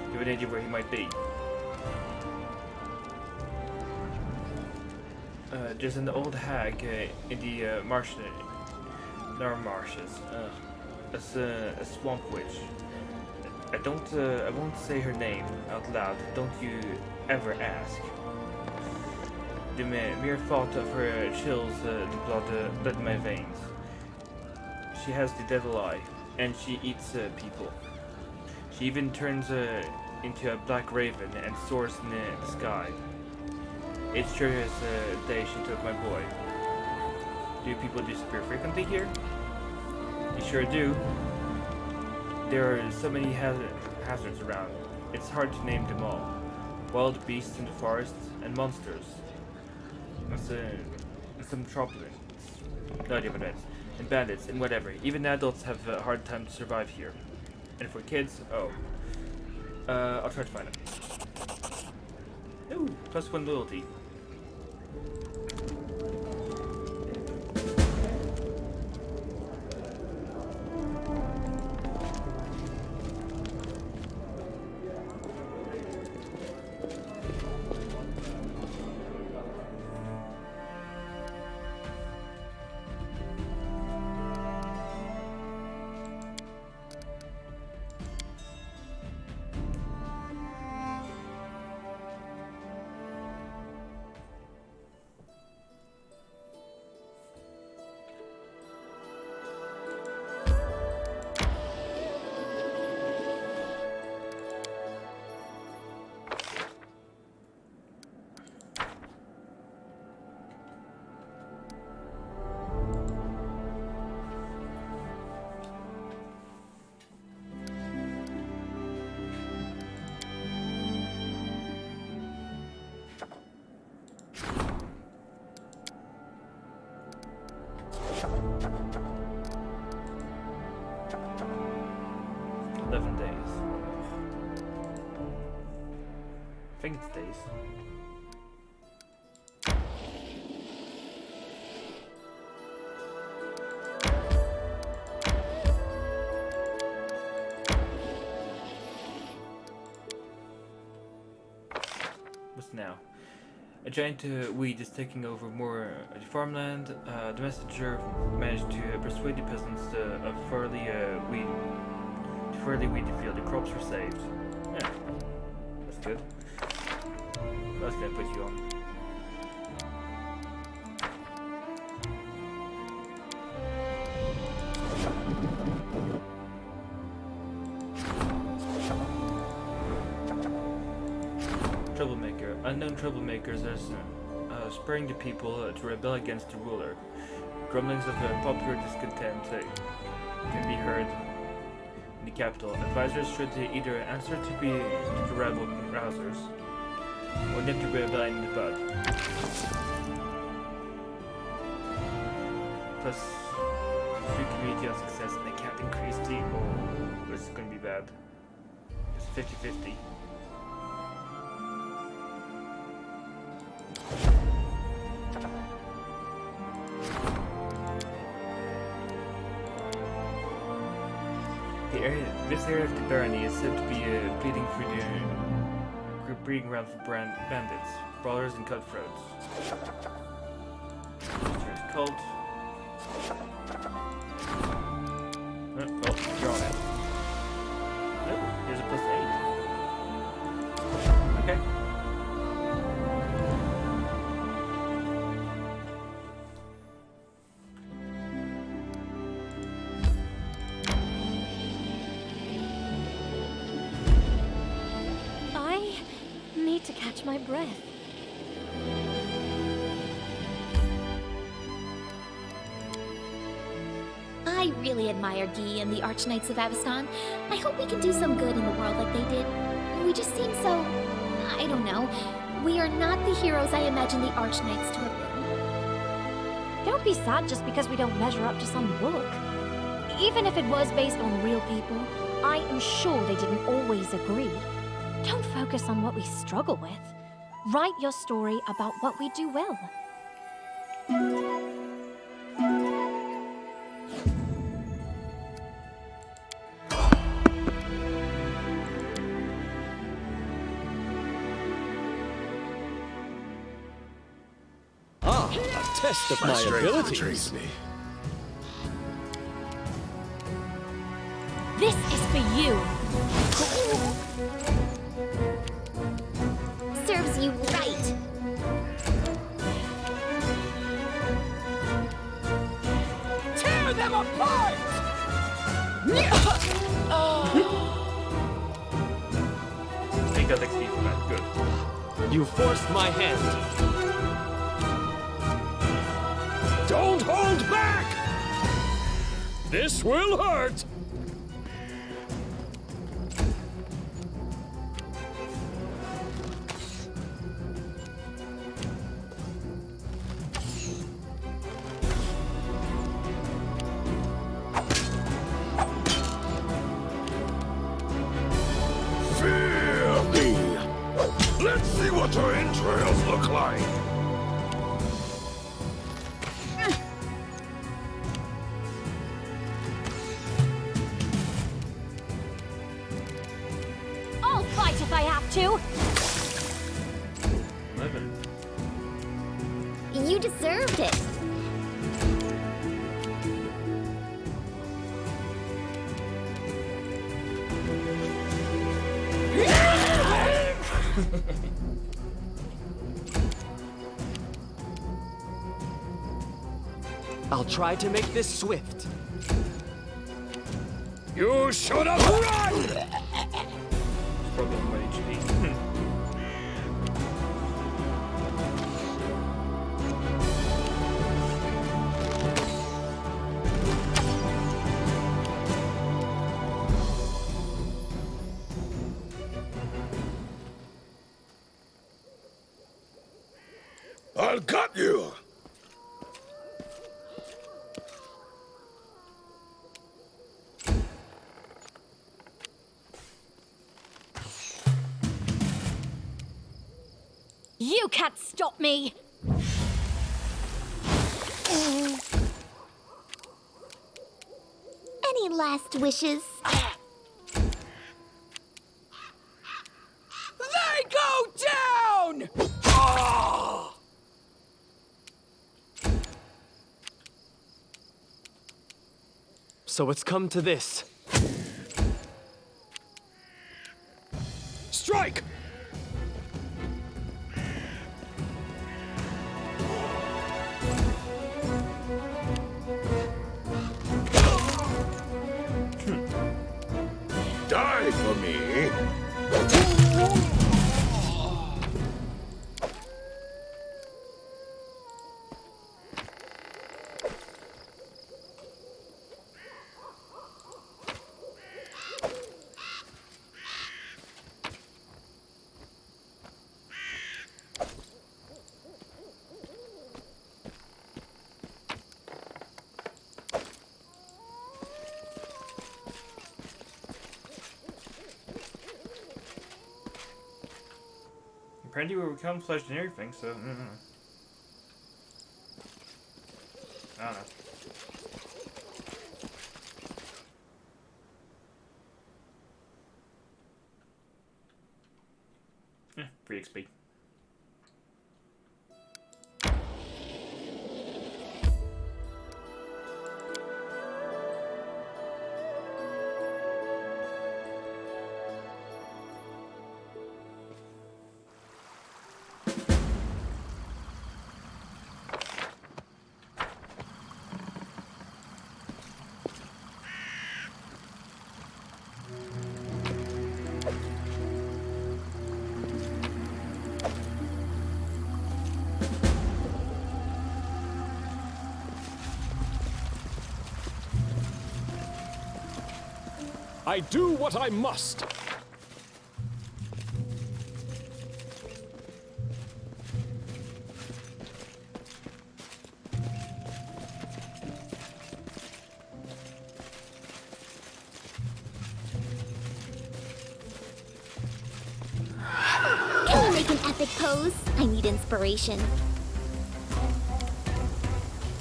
You have an idea where he might be? There's an old hag in the marshes. A swamp witch. I won't say her name out loud. Don't you ever ask. The mere thought of her chills the blood in my veins. She has the devil eye, and she eats people. She even turns into a black raven and soars in the sky. It's sure as the day she took my boy. Do people disappear frequently here? You sure do. There are so many hazards around. It's hard to name them all. Wild beasts in the forest and monsters. And some troubling. No idea what that is. And bandits and whatever. Even adults have a hard time to survive here. And for kids, I'll try to find them. Ooh, +1 loyalty. 7 days. I think it's days. What's now? A giant weed is taking over more of the farmland. The messenger managed to persuade the peasants of further weed the field. The crops were saved. Yeah, that's good. What else can I put you on? Troublemaker. Unknown troublemakers are spurring the people to rebel against the ruler. Grumblings of popular discontent can be heard in the capital. Advisors should either answer to the rebel rousers or nip the rebellion in the bud. Plus 3 community on success, and they can't increase the. Oh, this is going to be bad. It's 50-50. This area of the barony is said to be bleeding for the breeding ground for bandits, brawlers, and cutthroats. There's cult. Oh, you're on it. Oh, here's a +8. Okay. To catch my breath. I really admire Guy and the Archknights of Aveston. I hope we can do some good in the world like they did. We just seem so... I don't know. We are not the heroes I imagined the Archknights to have been. Don't be sad just because we don't measure up to some book. Even if it was based on real people, I am sure they didn't always agree. Don't focus on what we struggle with. Write your story about what we do well. A test of my abilities. This is for you. Serves you right. Tear them apart! He got XP from that. Good. You forced my hand. Don't hold back! This will hurt! Fear me! Let's see what your entrails look like! I'll fight if I have to. 11. You deserved it. I'll try to make this swift. You should have run! Probably on my HP. I'll cut you! You can't stop me! Any last wishes? They go down! So it's come to this. Strike! Die for me. Apparently we were camouflaged and everything, so I don't know. Free XP. I do what I must. Can you make an epic pose? I need inspiration.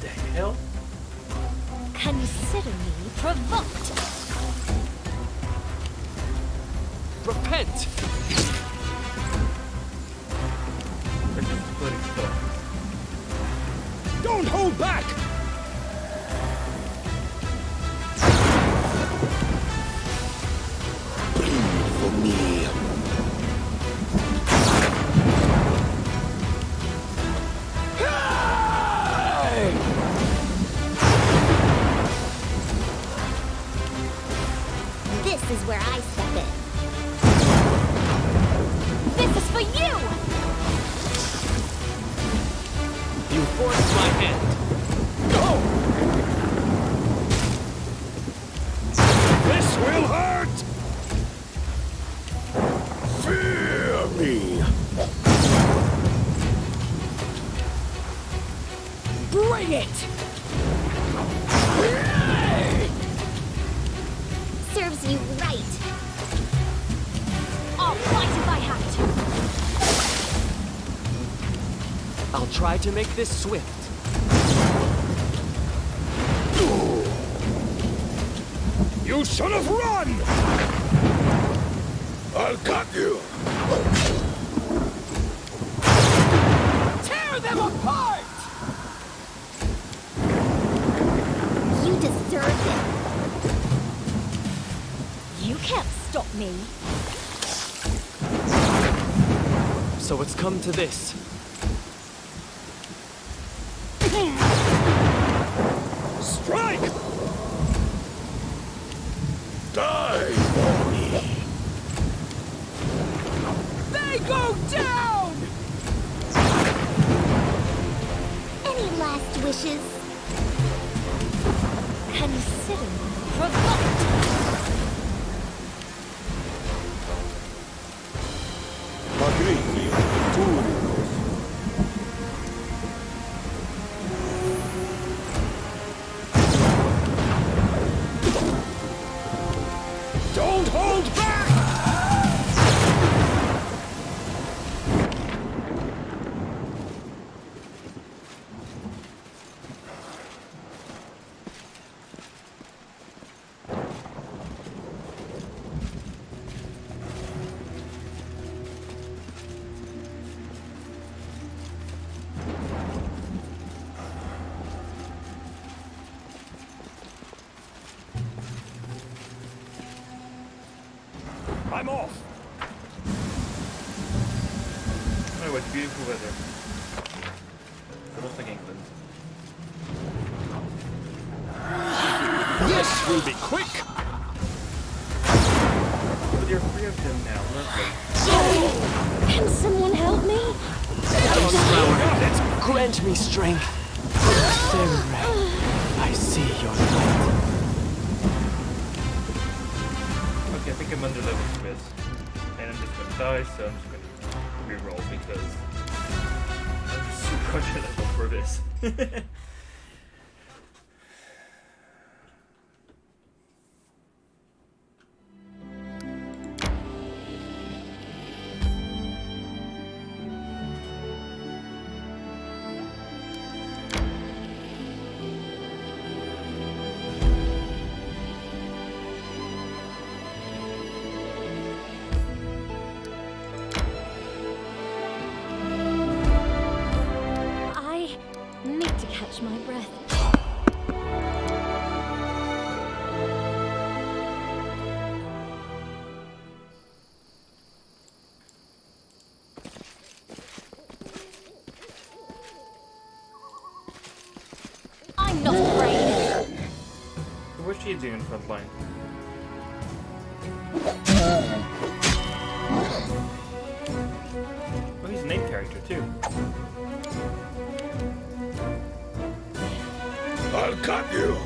The hell? Consider me provoked. Repent! They're just splitting stuff. Don't hold back! Bleed for me. This is where I step in. This is for you! You forced my hand. Go! This will hurt! Fear me. Bring it! Serves you right. I'll fight if I have to. I'll try to make this swift. You should have run! I'll cut you. Tear them apart! You deserve it. You can't stop me. So it's come to this. Strike! Die for me. They go down! Any last wishes? Consider me provoked. Magrini, Turios. Don't hold back! I'm off! Oh, what beautiful weather. Almost like England. This will be quick! But you're free of them now, lovely. Can someone help me? Grant me strength. Fairy Ray, I see your light. Okay, I think I'm under level for this. And I'm just gonna die, so I'm just gonna reroll because I'm super under level for this. I need to catch my breath. I'm not afraid. What's she doing in front line? Oh, he's a main character too. I'll cut you!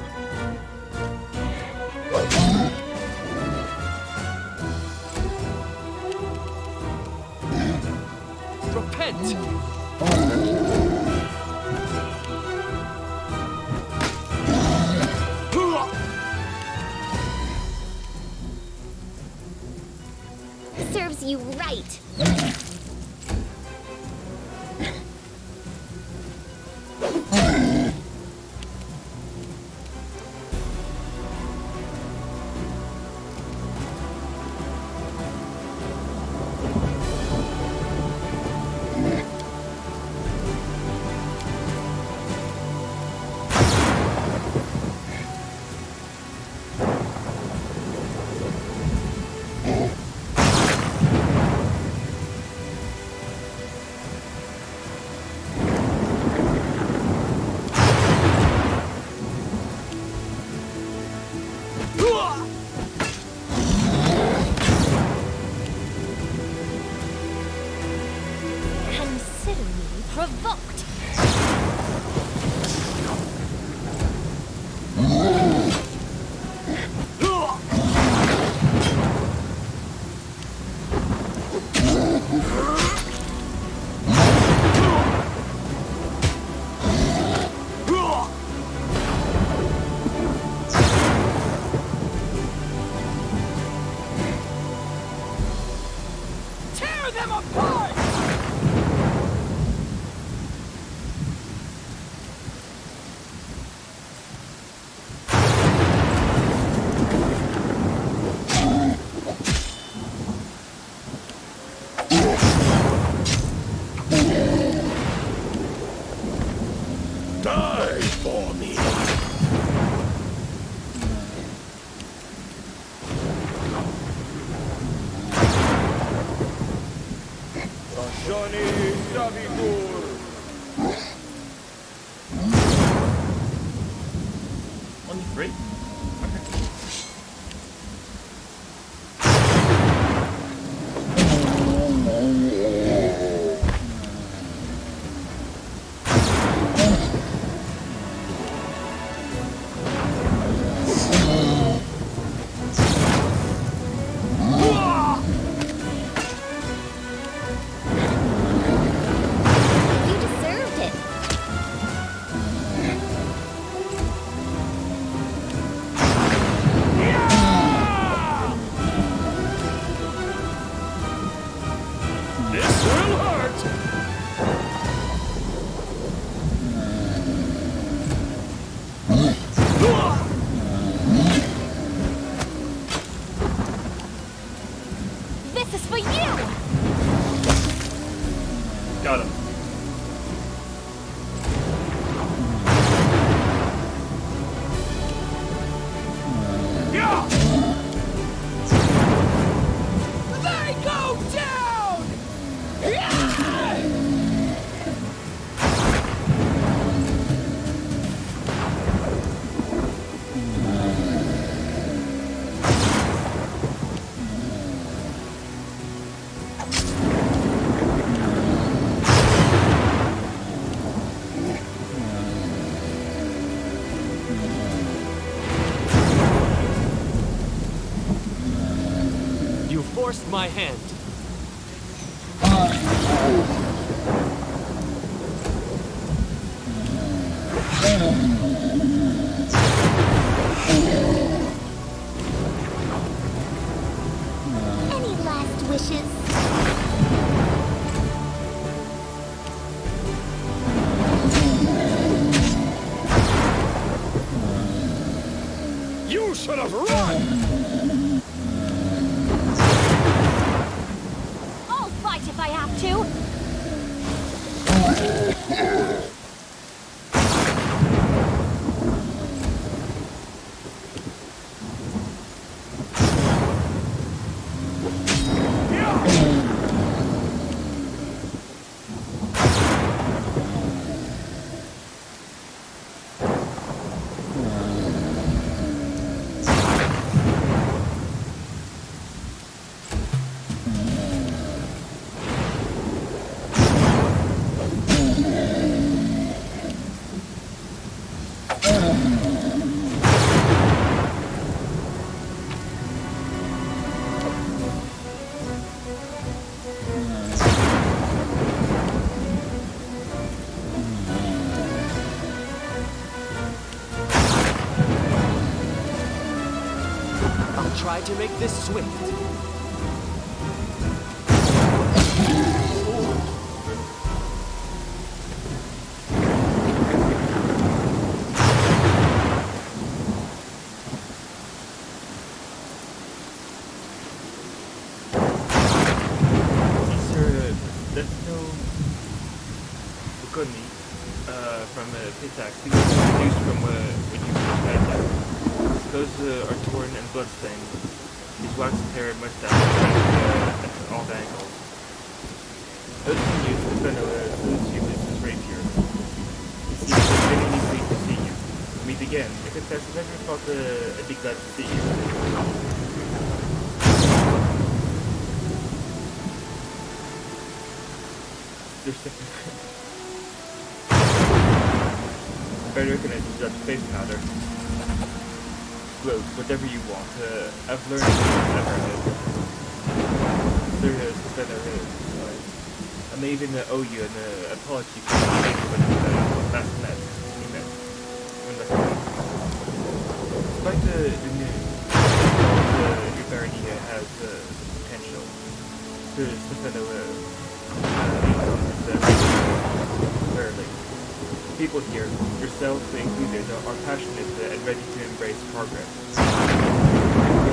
Repent! Serves you right. Consider me provoked. Tear them apart! Die for me! Johnny Davidur! Only 3? Okay. You deserved it. This will hurt! This is for you! Got him. Yeah! forced my hand. Any last wishes? You should have run! I'll fight if I have to. I'll try to make this swift. Sir, that's no Bukoni from Pitax. He was introduced from when you first met him. His clothes are torn and bloodstained. His waxed hair and mustache are at all angles. Noticing you, the fellow salutes you with his rapier. He seems genuinely pleased to see you. Meet again. I confess I've never thought I'd be glad to see you. There's something. I recognize that face powder. Gloat, whatever you want. I've learned never it. There is the feather is. I may even owe you an apology for the mistake when last met. We met. When last met. Despite the news, your barony has potential. There's the feather rarely. People here, yourself included, are passionate and ready to embrace progress. The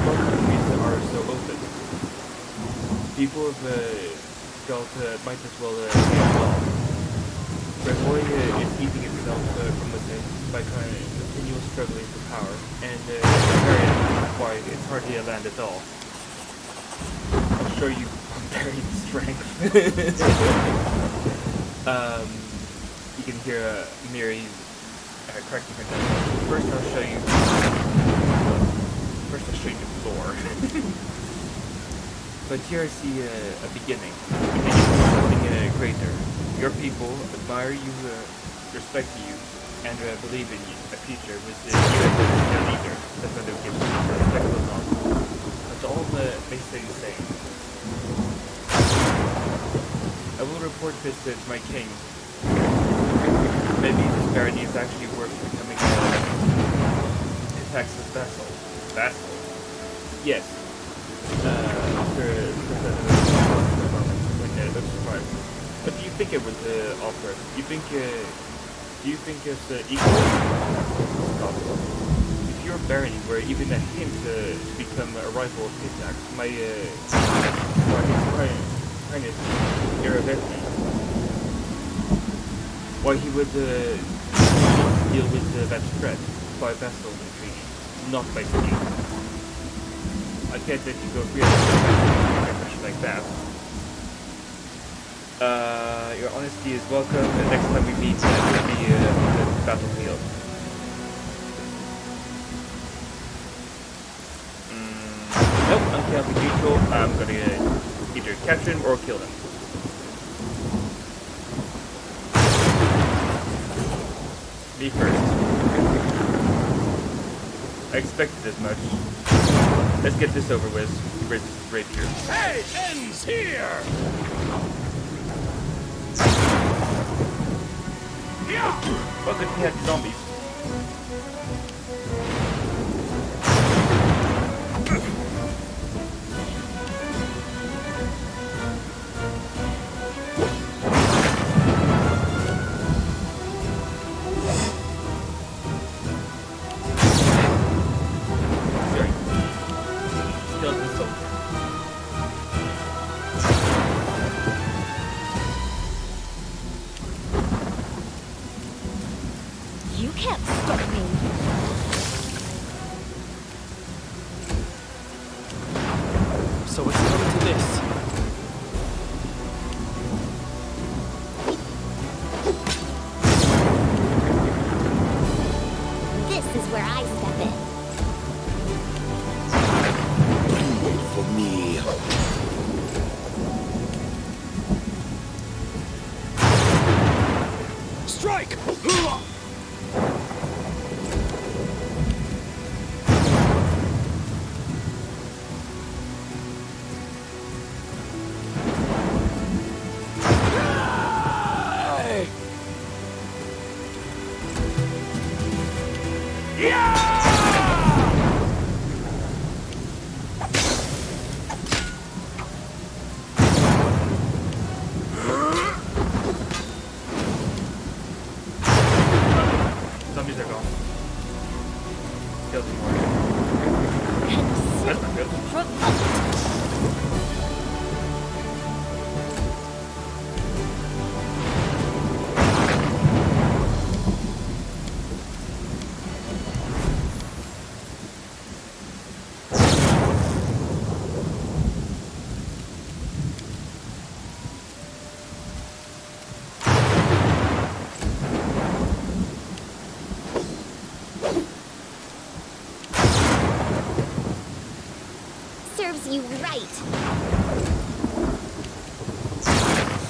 countries are so open. People of Galt might as well get involved. Brevoy is eating itself from within by continual struggling for power, and why it's hardly a land at all. I'll show you barbarian strength. You can hear Miri correcting her nose. First I'll show you the floor. But here I see a beginning. Something greater. Your people admire you, respect you, and believe in you. A future with you as their leader. That's what they'll give you. Respect goes on. That's all they stay the same. I will report this to my king. Maybe this barony is actually worth becoming Pitax's vassal. Vassal? Yes. When looks surprised. What do you think it would offer? Do you think it's equal? Possible. If your barony were even a hint to become a rival of Pitax, my Highness Iravetti, why he would deal with that threat by vassal intrigue, not by scheme. I can't let you go free of a question like that. Your honesty is welcome. The next time we meet, will be on the battlefield. Nope, I'm counting neutral. I'm gonna either capture him or kill him. Me first. I expected as much. Let's get this over with. Right here. Hey, ends here! Well, good thing we had zombies. Sorry. Skeleton soldier. You can't stop me. So it's come to this. This is where I step in. Wait for me. Strike! Hey! Zombies are gone. Killed some more. That's not good. Provoked. Serves you right.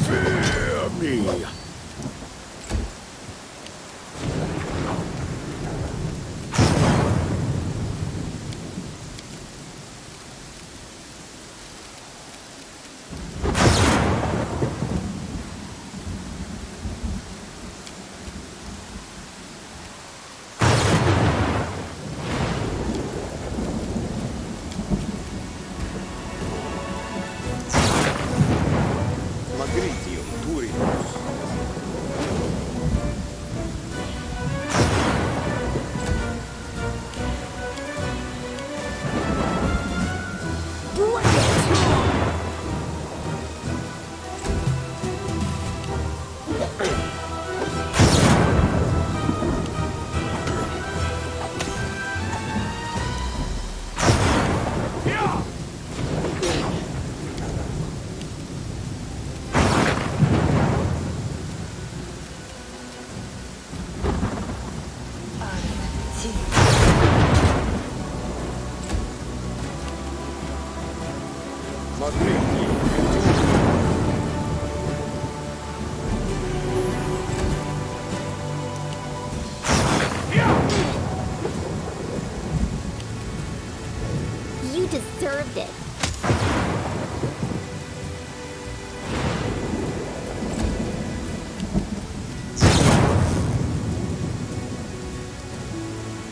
Fear me. Magritium Turimus. Bring it! You deserved it.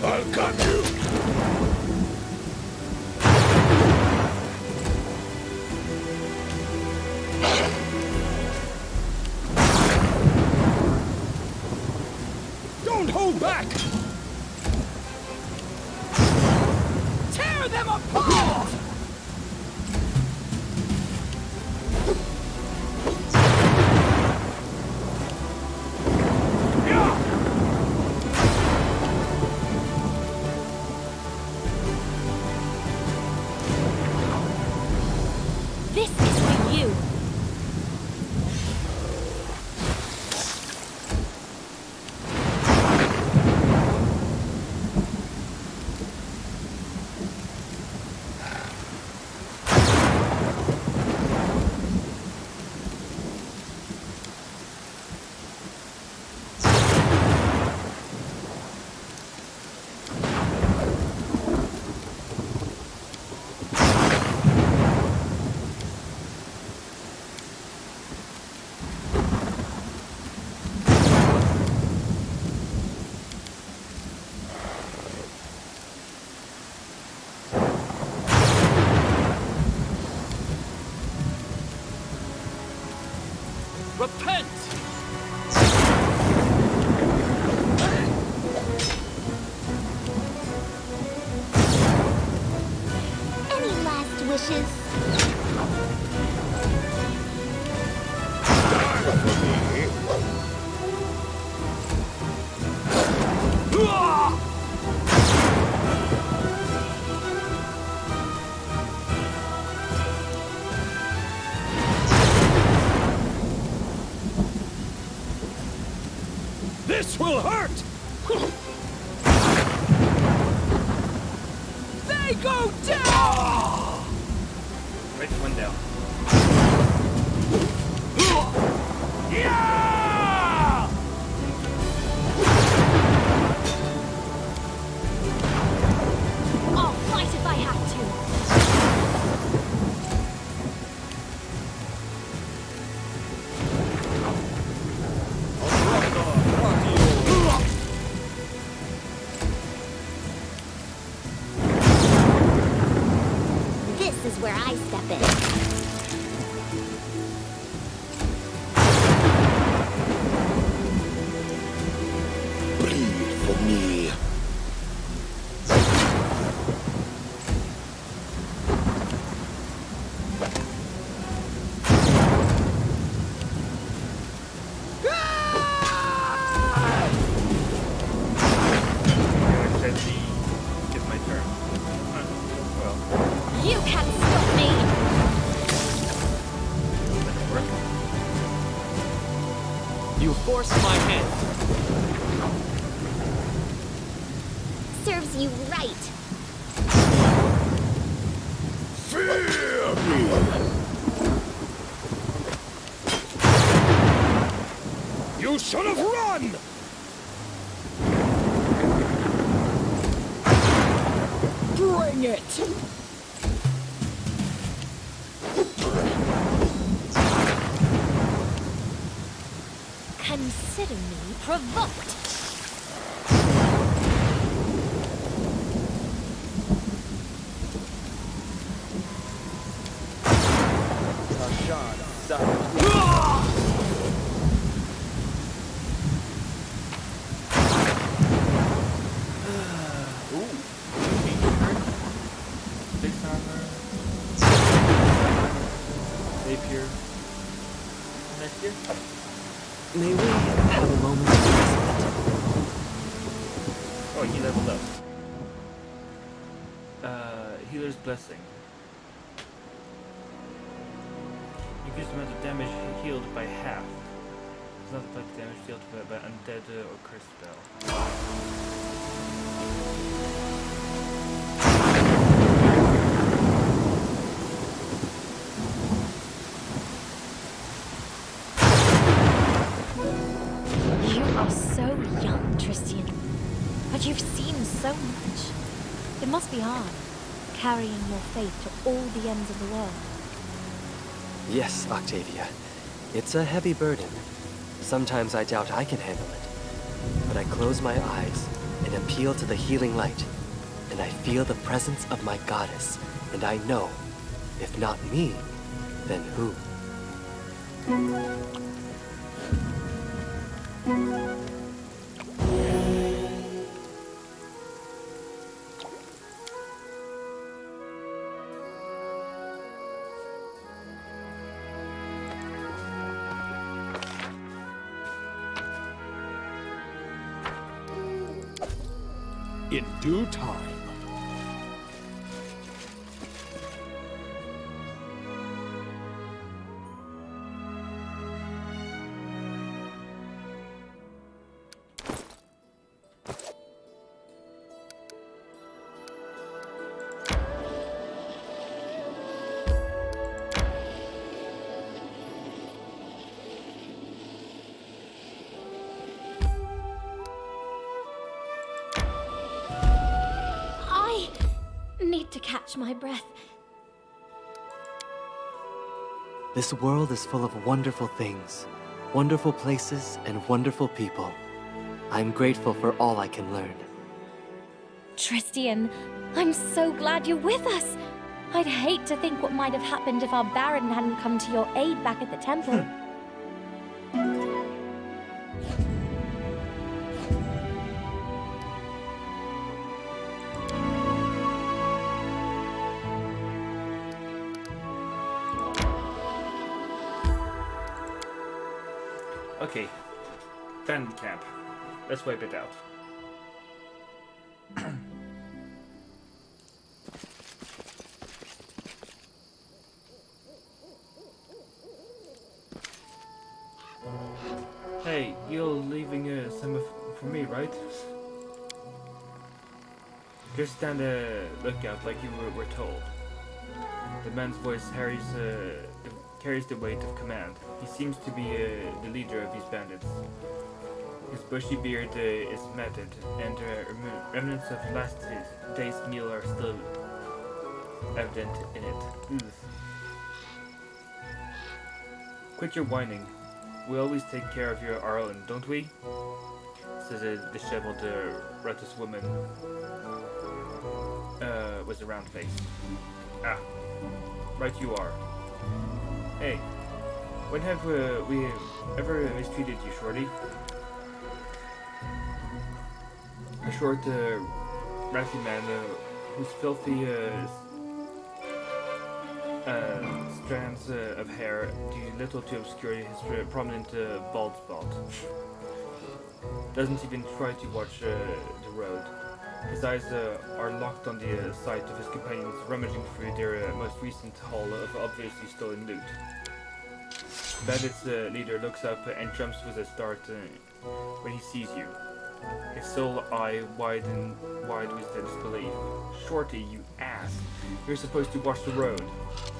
I'll cut you. Don't hold back! Tear them apart! This is for you. Repent! Any last wishes? This will hurt! They go down! Right, one down. Yeah! I'll fight if I have to. This is where I step in. Bleed for me. It's my turn. Well, You can't stop me! that's working. You forced my hand. Serves you right. Fear me. You should have run! Bring it! Consider me provoked. Six armor. Rapier. Next year? May we have a moment of respite? Oh, he leveled up. Healer's Blessing. Increase the amount of damage healed by half. Does not affect damage dealt by undead or cursed spell. You are so young, Tristian. But you've seen so much. It must be hard, carrying your faith to all the ends of the world. Yes, Octavia. It's a heavy burden. Sometimes I doubt I can handle it. But I close my eyes and appeal to the healing light. And I feel the presence of my goddess. And I know, if not me, then who? In due time. I need to catch my breath. This world is full of wonderful things, wonderful places, and wonderful people. I'm grateful for all I can learn. Tristian, I'm so glad you're with us. I'd hate to think what might have happened if our Baron hadn't come to your aid back at the temple. Okay. Bandit camp. Let's wipe it out. Hey, you're leaving some for me, right? Just stand a lookout like you were told. The man's voice carries the weight of command. He seems to be the leader of these bandits. His bushy beard is matted, and remnants of last day's meal are still evident in it. Ugh. Quit your whining. We always take care of our own, don't we? Says a disheveled, ruthless woman with a round face. Ah, right you are. Hey, when have we ever mistreated you, Shorty? A short, ratty man whose filthy strands of hair do little to obscure his prominent bald spot. Doesn't even try to watch the road. His eyes are locked on the sight of his companions rummaging through their most recent haul of obviously stolen loot. Bandit's leader looks up and jumps with a start when he sees you. His sole eye wide with disbelief. Shorty, you ass! You're supposed to watch the road.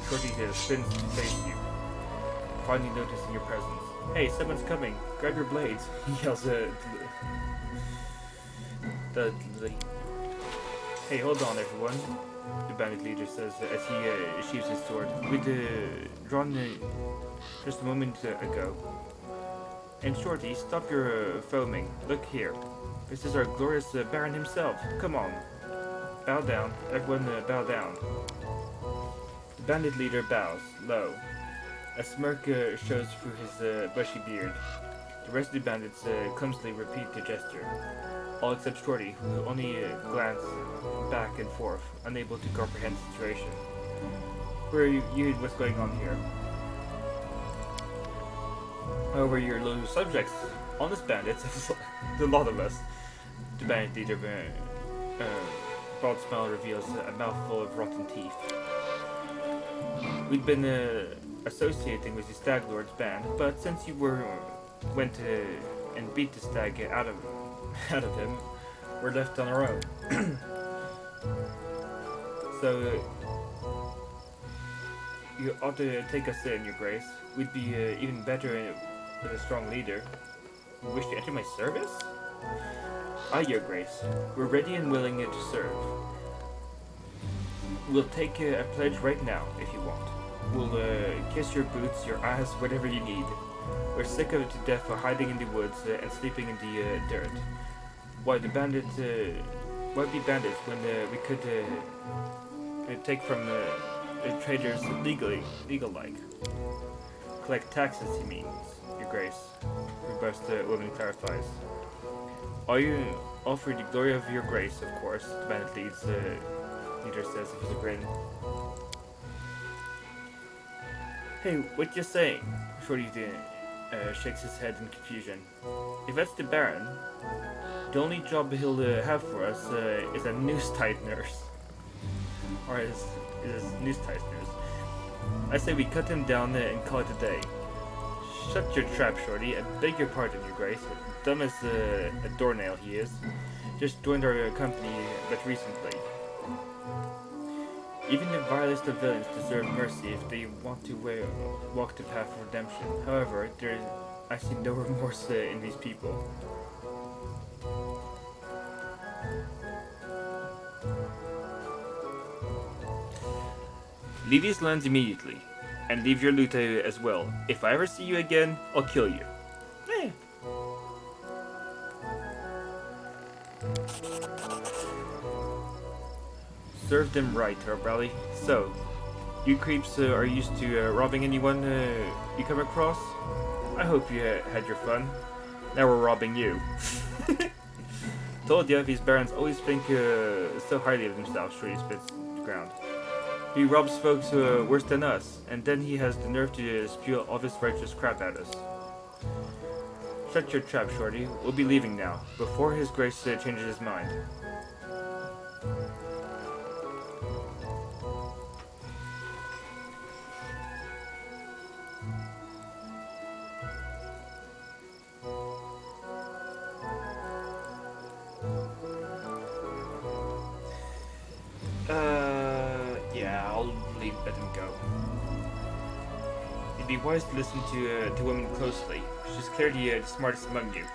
Shorty spins to face you, finally noticing your presence. Hey, someone's coming! Grab your blades! He yells at the Hey, hold on, everyone! The bandit leader says as he sheaves his sword. We'd drawn just a moment ago. And Shorty, stop your foaming. Look here. This is our glorious Baron himself. Come on. Bow down. Everyone bow down. The bandit leader bows, low. A smirk shows through his bushy beard. The rest of the bandits clumsily repeat the gesture. All except Shorty, who only glances back and forth, unable to comprehend the situation. Where are you what's going on here? However, your loyal subjects, honest bandits, there's a lot of us. The bandit leader, broad smile reveals a mouthful of rotten teeth. We'd been associating with the Stag Lord's band, but since you went and beat the stag out of him, we're left on our own. So you ought to take us in, Your Grace. We'd be even better with a strong leader. You wish to enter my service? Aye, Your Grace. We're ready and willing to serve. We'll take a pledge right now, if you want. We'll kiss your boots, your ass, whatever you need. We're sick of it to death for hiding in the woods and sleeping in the dirt. Why be bandits when we could take from traders legal-like? Collect taxes, he means, Your Grace. Robust woman clarifies. All for the glory of Your Grace, of course, the bandit leader says with a grin. Hey, what you saying? Shorty shakes his head in confusion. If that's the Baron, the only job he'll have for us is a news nurse. Or is news nurse. I say we cut him down and call it a day. Shut your trap, Shorty. I beg your pardon, Your Grace. Dumb as a doornail he is. Just joined our company but recently. Even the vilest of villains deserve mercy if they want to walk the path of redemption. However, I see no remorse in these people. Leave these lands immediately, and leave your loot as well. If I ever see you again, I'll kill you. Serve them right, Rally. So, you creeps are used to robbing anyone you come across? I hope you had your fun. Now we're robbing you. Told ya, these barons always think so highly of themselves, Shorty spits the ground. He robs folks worse than us, and then he has the nerve to spew all this righteous crap at us. Set your trap, Shorty. We'll be leaving now, before His Grace changes his mind. Yeah, I'll let him go. It'd be wise to listen to women closely. She's clearly the smartest among you.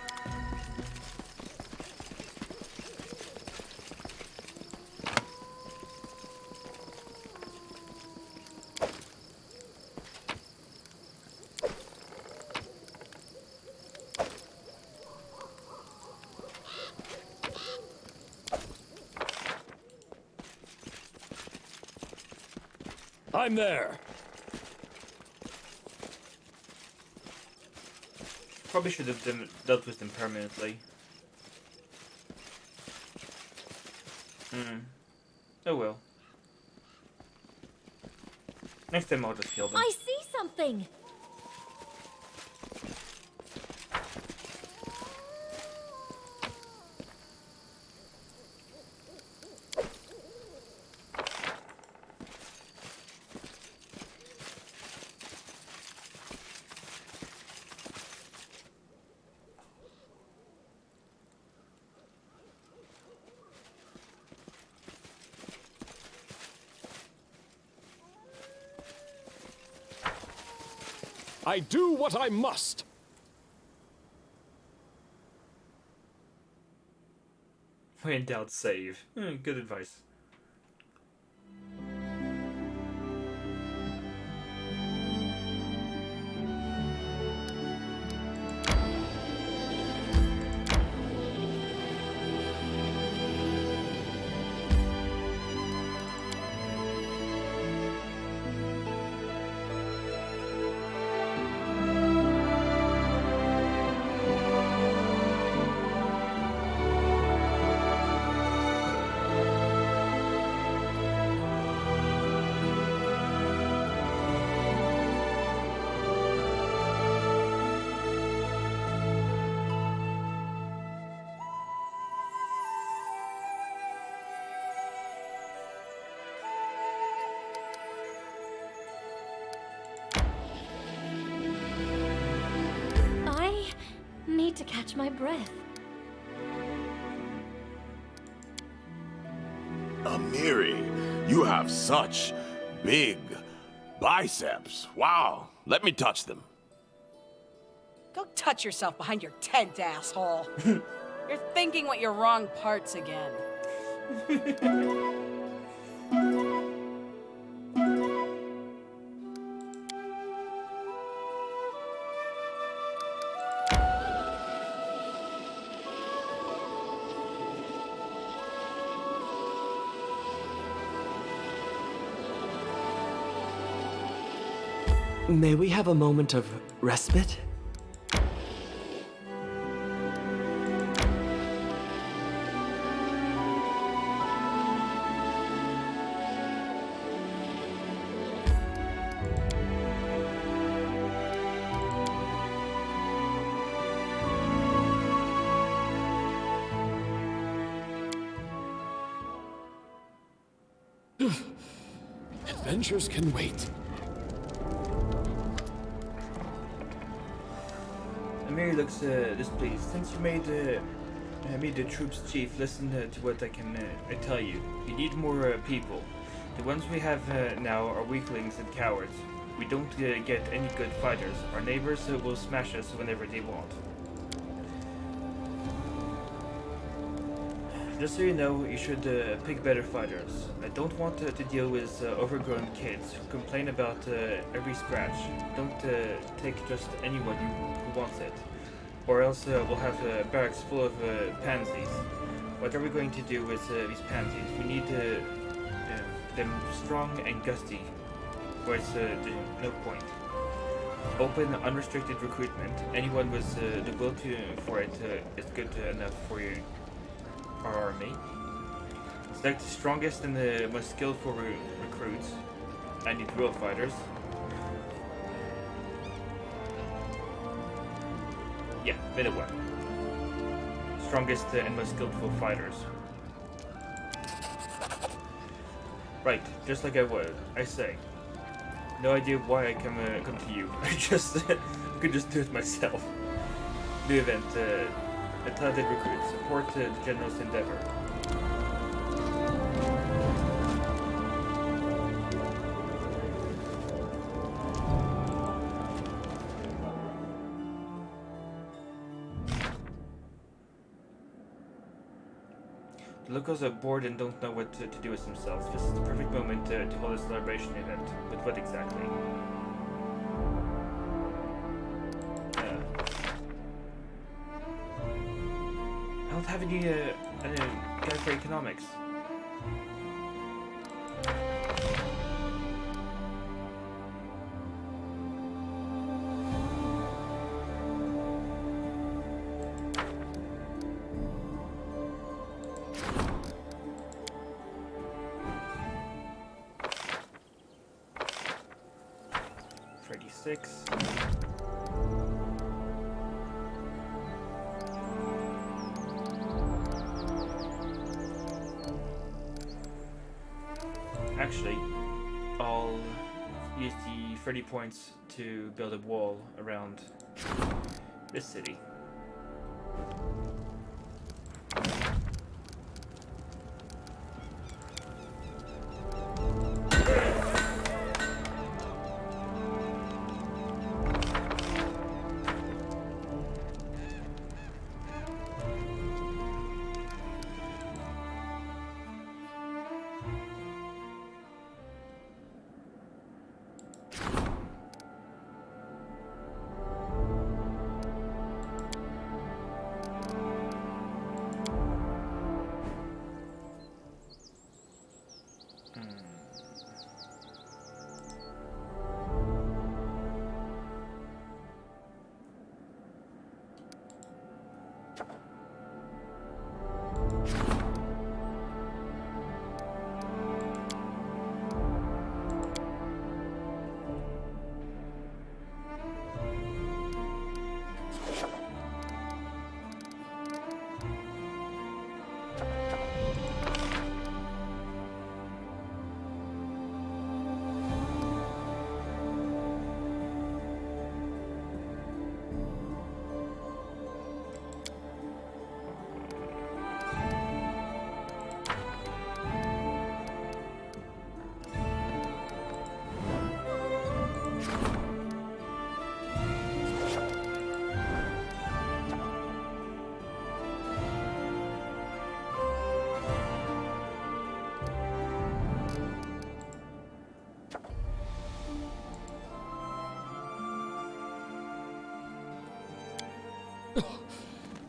I'm there. Probably should have dealt with them permanently. Oh well. Next time I'll just kill them. I see something! I do what I must. When in doubt, save. Good advice. Need to catch my breath. Amiri, you have such big biceps. Wow. Let me touch them. Go touch yourself behind your tent, asshole. You're thinking what your wrong parts again. May we have a moment of respite? Adventures can wait. Amiri looks displeased. Since you made me the troops chief, listen to what I can tell you. You need more people. The ones we have now are weaklings and cowards. We don't get any good fighters. Our neighbors will smash us whenever they want. Just so you know, you should pick better fighters. I don't want to deal with overgrown kids who complain about every scratch. Don't take just anyone who wants it. Or else we'll have barracks full of pansies. What are we going to do with these pansies? We need them strong and gusty. Or it's no point. Open unrestricted recruitment. Anyone with the will for it is good enough for you. Our army. Select the strongest and the most skillful recruits. I need real fighters. Yeah, middle one. Strongest and most skillful fighters. Right, just like I say. No idea why I come to you. I could just do it myself. New event, a talented recruit. Support the general's endeavor. The locals are bored and don't know what to do with themselves. This is the perfect moment to hold a celebration event. But what exactly? I don't have any guy for economics. Six. Actually, I'll use the 30 points to build a wall around this city.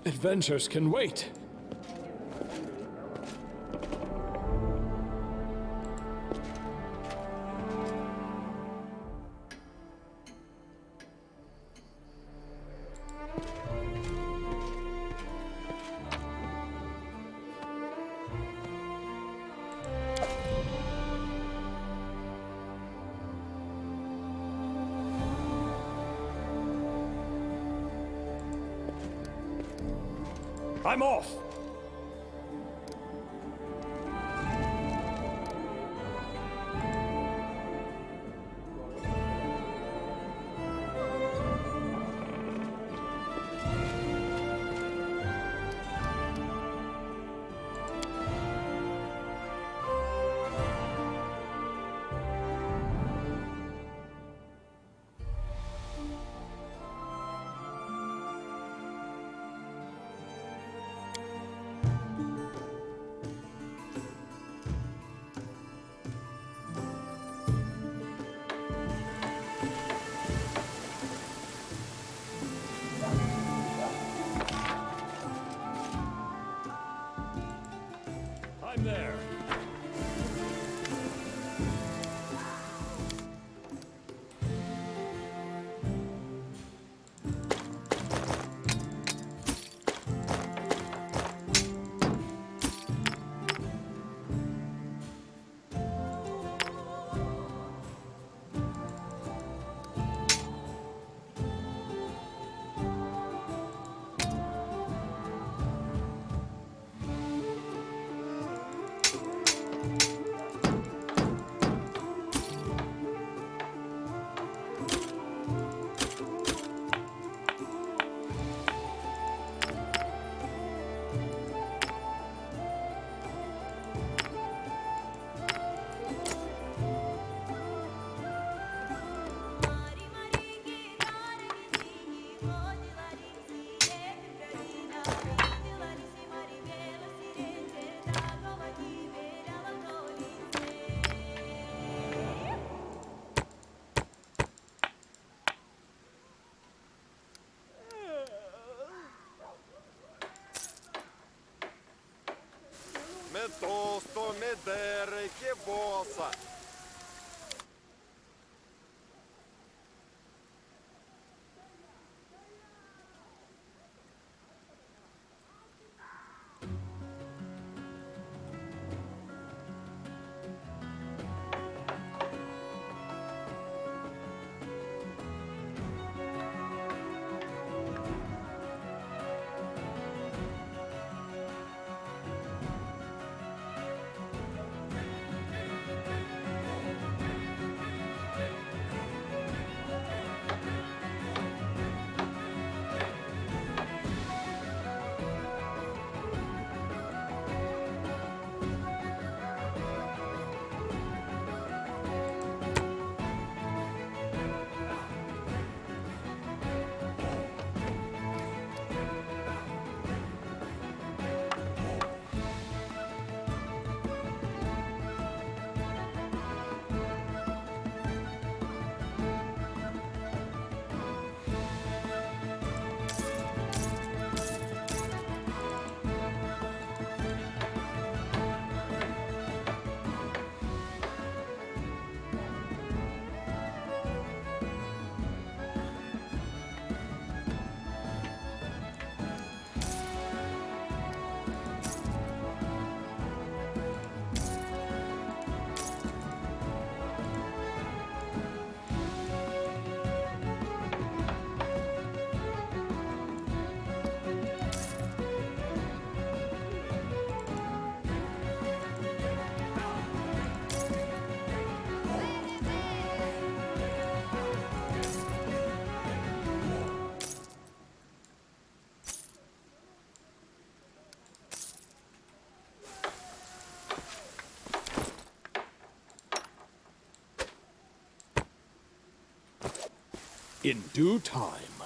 Adventures can wait. I'm off! tosto medere che vosa. In due time.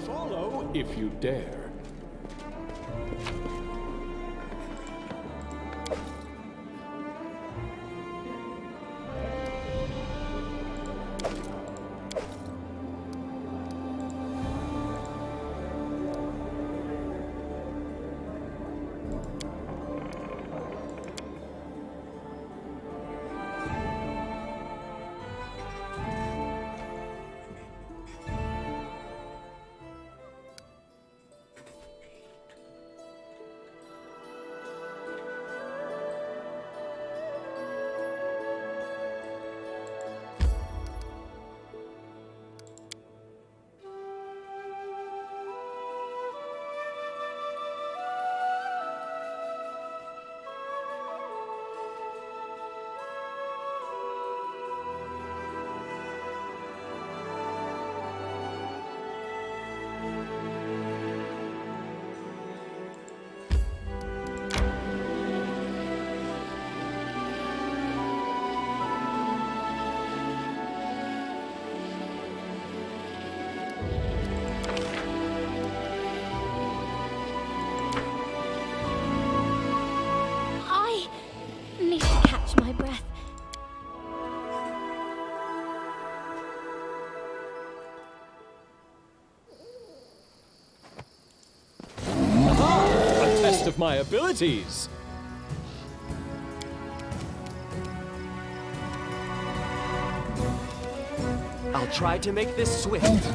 Follow if you dare. I need to catch my breath. A test of my abilities. I'll try to make this swift.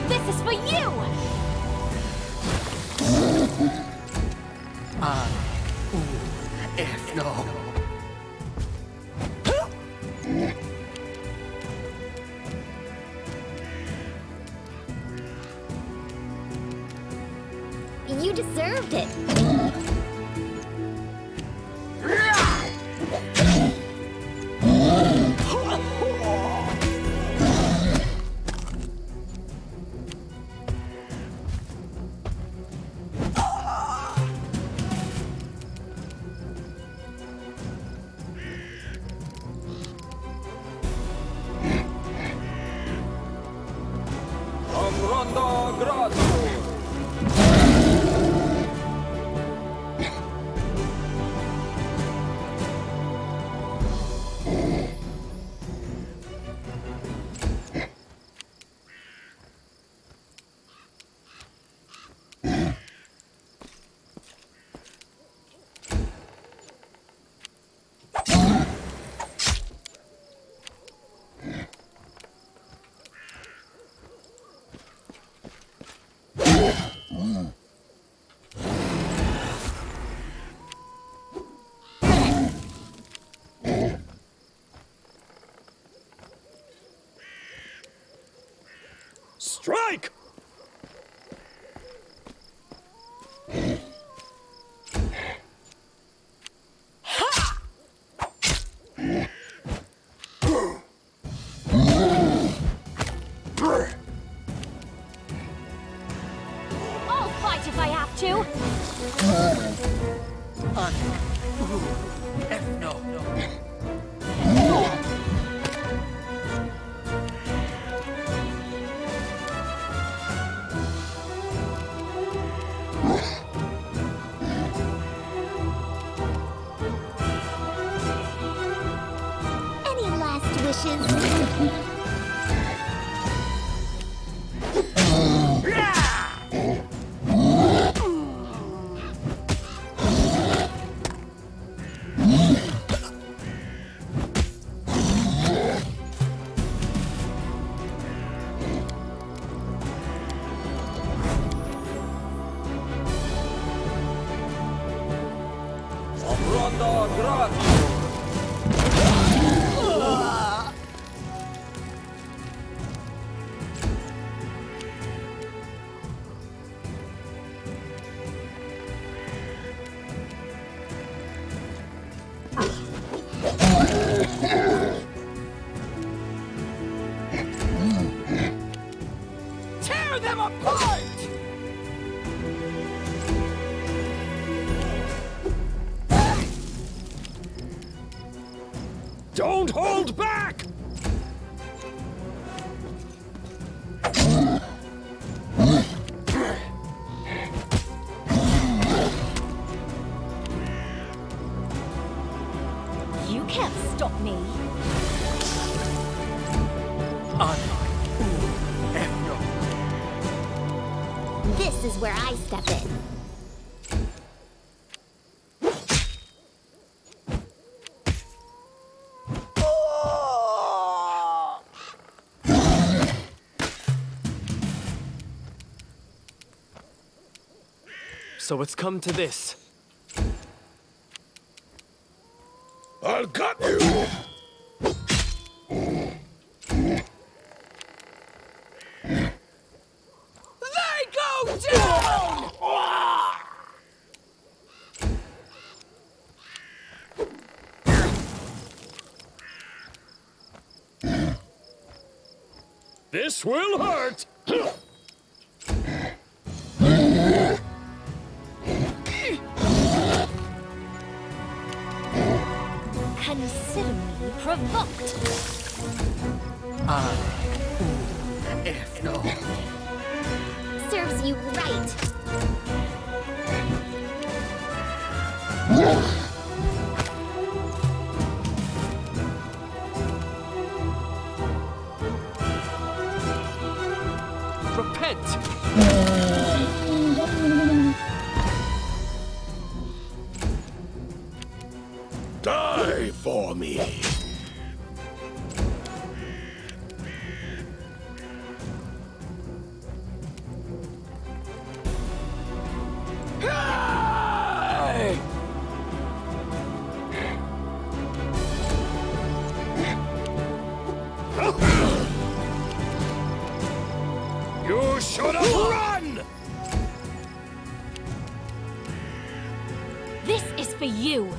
This is for you! You deserved it. Rondo Grotto! Strike! I'll fight if I have to! Any last wishes? Tear them apart! Don't hold back! You can't stop me. This is where I step in. So it's come to this. I'll cut you! They go down! This will hurt! Consider me provoked. Serves you right. Repent! Die for me! You should have run! This is for you.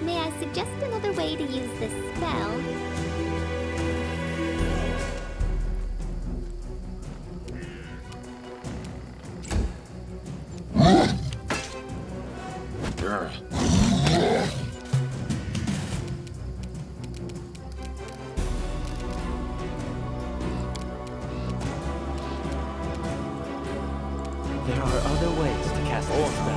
May I suggest another way to use this spell? There are other ways to cast this spell.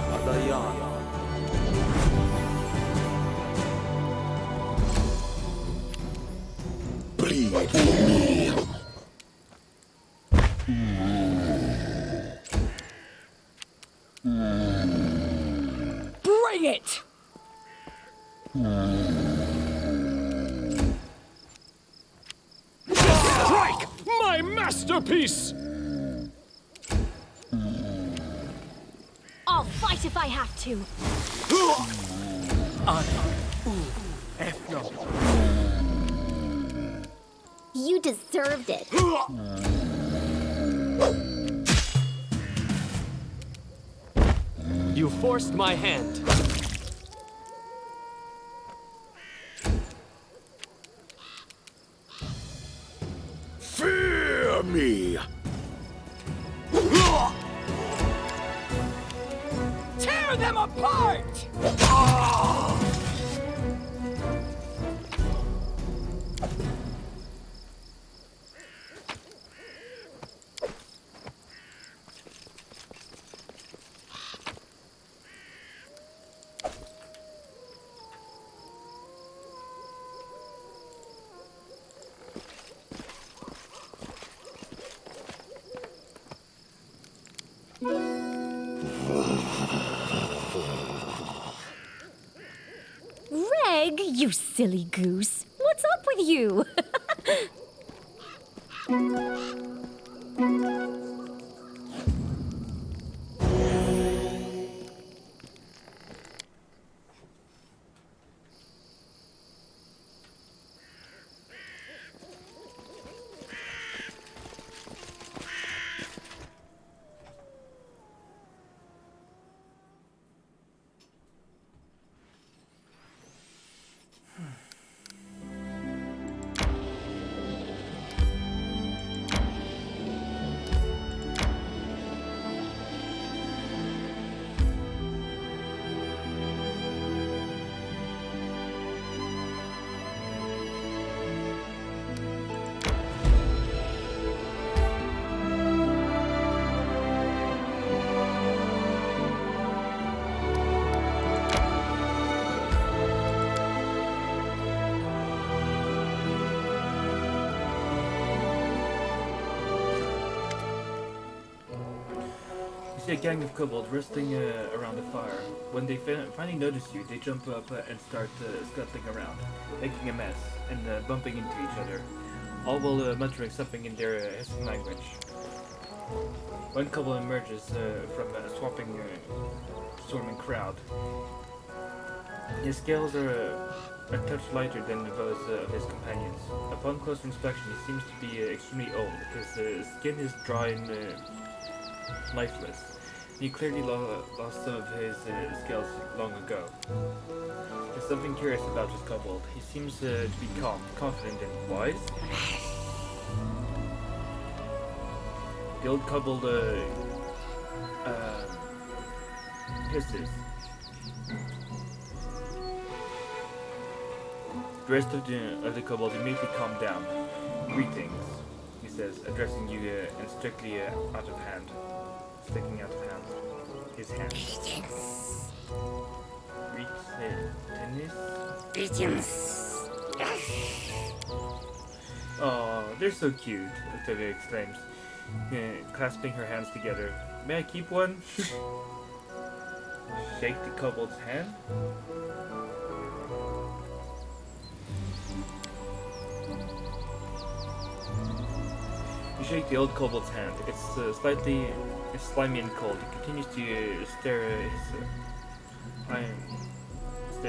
Bleed for me! Bring it! Strike! My masterpiece! I'll fight if I have to. You deserved it. You forced my hand. Fear me! Tear them apart! Reg, you silly goose. What's up with you? see a gang of kobolds resting around a fire. When they finally notice you, they jump up and start scuttling around, making a mess and bumping into each other, all while muttering something in their hissing language. One kobold emerges from a swarming crowd. His scales are a touch lighter than those of his companions. Upon closer inspection, he seems to be extremely old. His skin is dry and lifeless. He clearly lost some of his scales long ago. There's something curious about this kobold. He seems to be calm, confident, and wise. The old kobold hisses. The rest of the kobolds immediately calm down. Greetings, he says, addressing you and strictly out of hand. Sticking out of hand. His hand. Greetings. Oh, they're so cute, Octavia exclaims, clasping her hands together. May I keep one? Shake the kobold's hand? You shake the old kobold's hand. It's slimy and cold. He continues to stare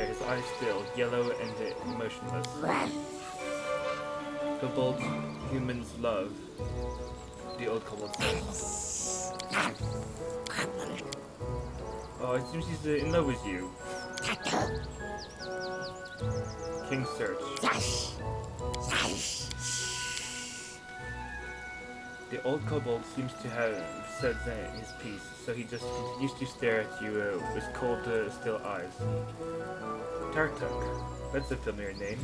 his eyes still, yellow and emotionless. Kobolds, humans love. The old kobold says. Oh, it seems he's in love with you. King search. The old kobold seems to have said his piece, so he just continues to stare at you with cold, still eyes. Tartuk, that's a familiar name.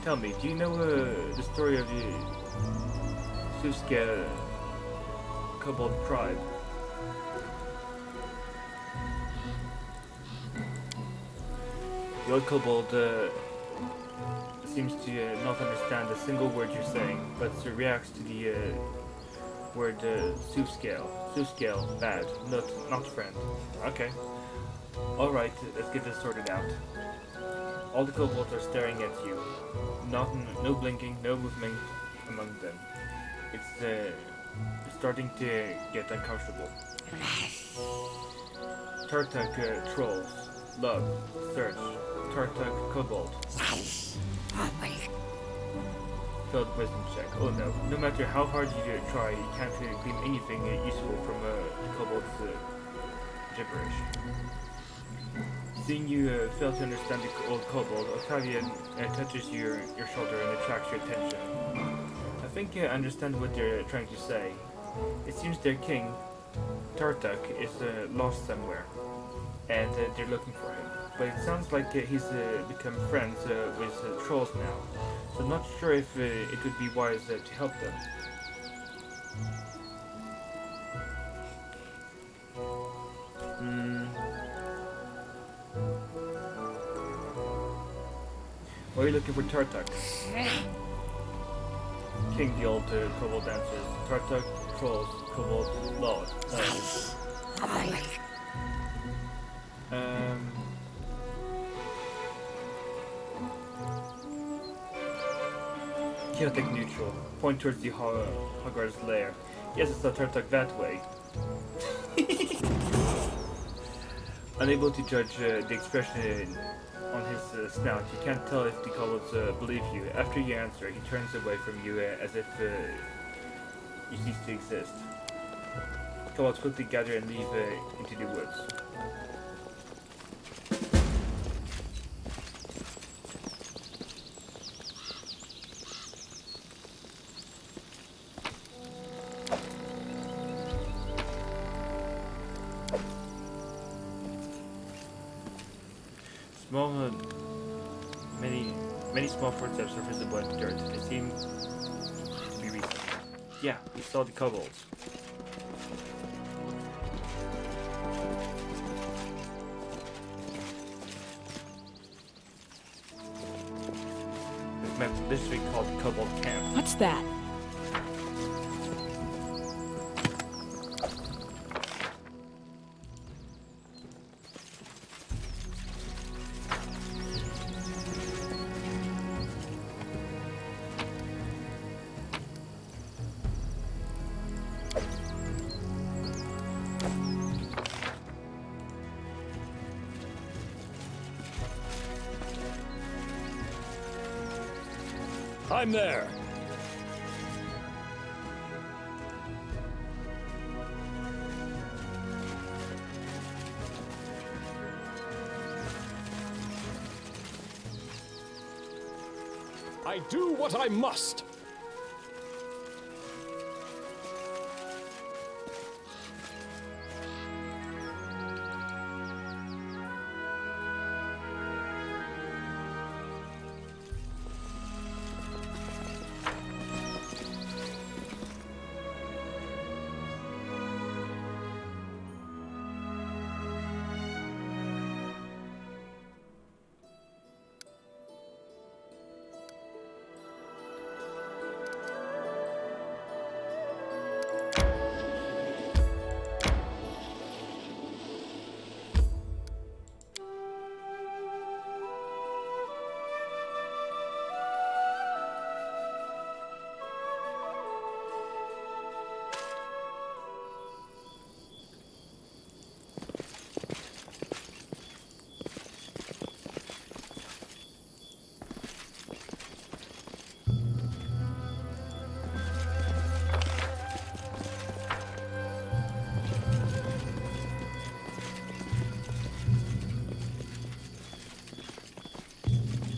Tell me, do you know the story of the Suvska kobold tribe? The old kobold seems to not understand a single word you're saying, but reacts to the word Suvscale. Suvscale, bad, not friend. Okay. Alright, let's get this sorted out. All the kobolds are staring at you. No blinking, no movement among them. It's starting to get uncomfortable. Tartuk trolls. Love. Search. Tartuk kobold. Failed wisdom check. Oh no. No matter how hard you try, you can't glean anything useful from the kobold's gibberish. Seeing you fail to understand the old kobold, Octavia touches your shoulder and attracts your attention. I think I understand what they're trying to say. It seems their king, Tartuk, is lost somewhere, and they're looking for him. But it sounds like he's become friends with trolls now, so I'm not sure if it would be wise to help them. Why are you looking for Tartuk? King, the old kobold answers. Tartuk, trolls, kobold, lord. Chaotic neutral. Point towards the Hogarth's lair. Yes, it's a Tartuk that way. Unable to judge the expression on his snout, you can't tell if the kobolds believe you. After you answer, he turns away from you as if you cease to exist. Kobolds quickly gather and leave into the woods. Many small footsteps are visible in the dirt. They seem to be recent. Yeah, we saw the kobolds. This map is literally called Kobold Camp. What's that? I'm there. I do what I must.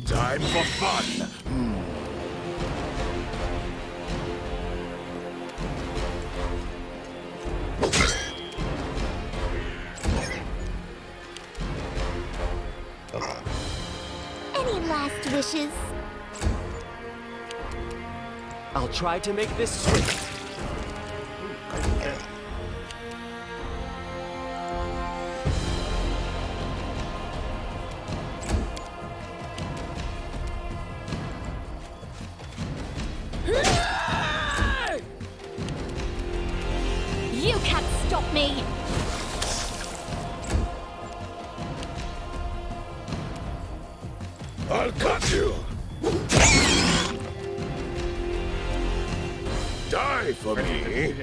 Time for fun. Any last wishes? I'll try to make this swift. You can't stop me! I'll cut you. Die for me.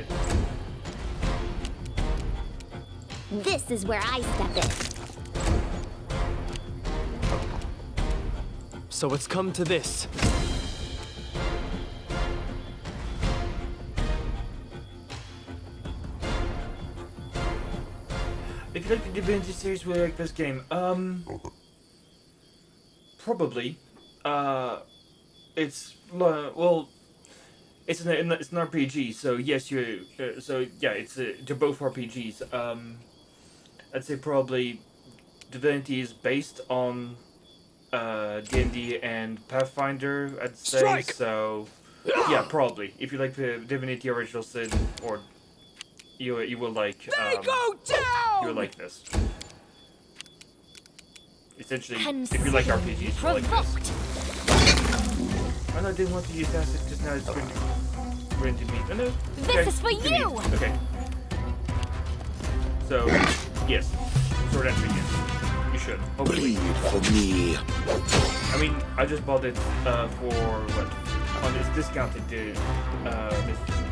This is where I step in. So it's come to this. If you like the Divinity series, will you like this game? Probably. Well, it's an RPG, so yes, they're both RPGs. I'd say probably Divinity is based on D&D and Pathfinder, I'd say. Strike! So yeah, probably. If you like the Divinity Original Sin, or you will like Go down! you will like this. Essentially, if Consider you like RPGs, you will like provoked. this. Oh no, I didn't want to use acid just now. It's going to me. Oh no. This is for give me- you! Okay. So, yes. Sword entry, yes. You should. Hopefully. Bleed for me. I mean, I just bought it for what? On it's discounted.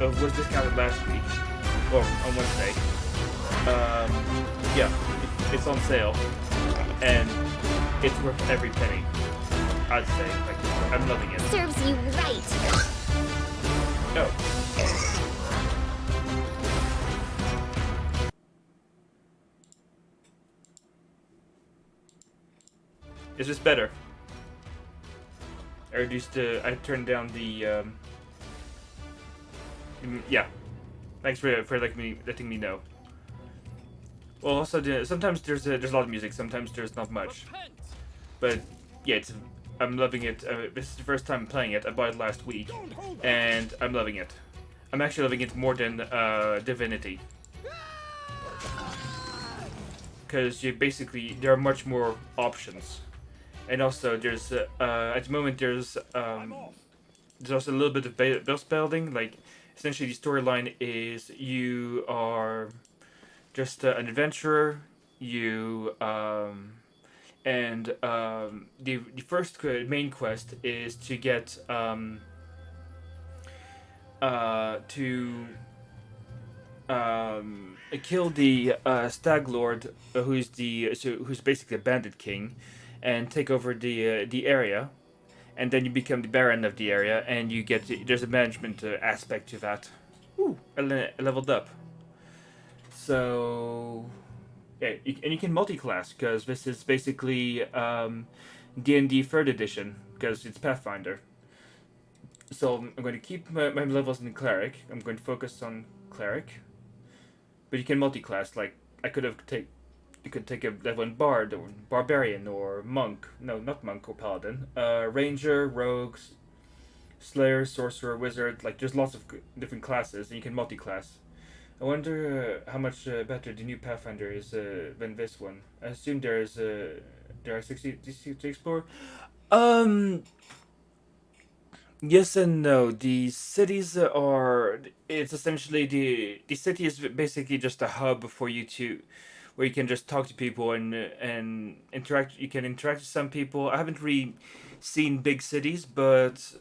Was discounted last week, or on Wednesday. Yeah, it's on sale, and it's worth every penny. I'd say. Like, I'm loving it. Serves you right. Oh. Is this better? I reduced I turned down the yeah. Thanks for letting me know. Well, also sometimes there's a lot of music, sometimes there's not much. But yeah, I'm loving it. This is the first time playing it. I bought it last week, and I'm loving it. I'm actually loving it more than Divinity. Because there are much more options. And also, there's at the moment there's also a little bit of build building. Like, essentially, the storyline is you are just an adventurer. You the first main quest is to get kill the Stag Lord, who's basically a bandit king, and take over the area. and then you become the Baron of the area, and you get there's a management aspect to that. Ooh, I leveled up. So yeah, and you can multi-class because this is basically D&D Third Edition because it's Pathfinder. So I'm going to keep my levels in cleric. I'm going to focus on cleric, but you can multi-class. Like I could have take, you could take a level in bard or barbarian or monk. No, not monk or paladin. Ranger, rogues, slayer, sorcerer, wizard. Like there's lots of different classes, and you can multi-class. I wonder how much better the new Pathfinder is than this one. I assume there are 60 to explore. Um, Yes and no. The cities are. It's essentially the city is basically just a hub for you to, where you can just talk to people and interact. You can interact with some people. I haven't really seen big cities, but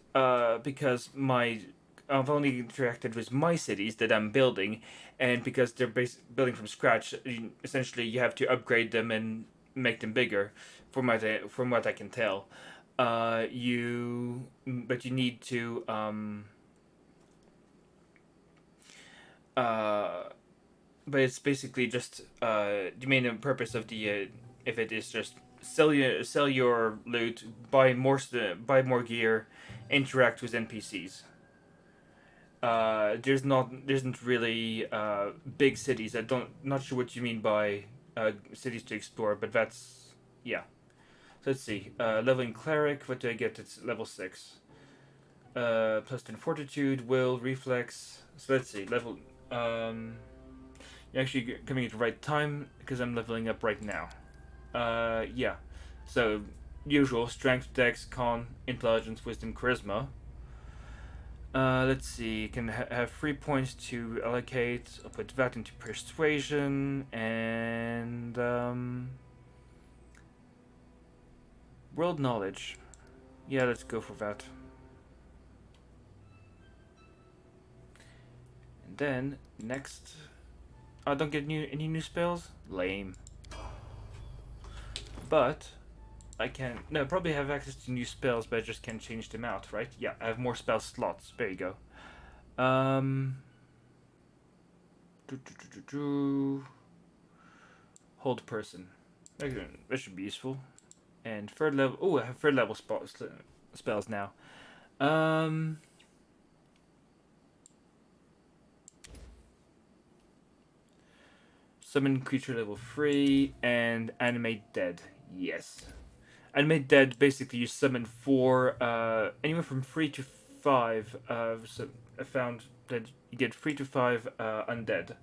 because my I've only interacted with my cities that I'm building, and because they're building from scratch, essentially you have to upgrade them and make them bigger, from what I can tell. But you need to uh but it's basically just the main purpose of the if it is just sell your loot, buy more gear, interact with NPCs. There isn't really big cities. I don't not sure what you mean by cities to explore, but that's yeah. So let's see. Leveling cleric. What do I get? It's level 6. Plus 10 fortitude, will, reflex. So let's see. You're actually coming at the right time because I'm leveling up right now. Yeah. So usual strength, dex, con, intelligence, wisdom, charisma. Let's see. You can have 3 points to allocate. I'll put that into persuasion and world knowledge. Yeah, let's go for that. And then next, I don't get any new spells. Lame. But I can probably have access to new spells, but I just can't change them out, right? Yeah, I have more spell slots. There you go. Hold person. That should be useful. And third level. Oh, I have third level spells now. Summon creature level 3 and animate dead. Yes. Animate dead, basically you summon 4, anywhere from 3 to 5. So I found that you get 3 to 5 undead.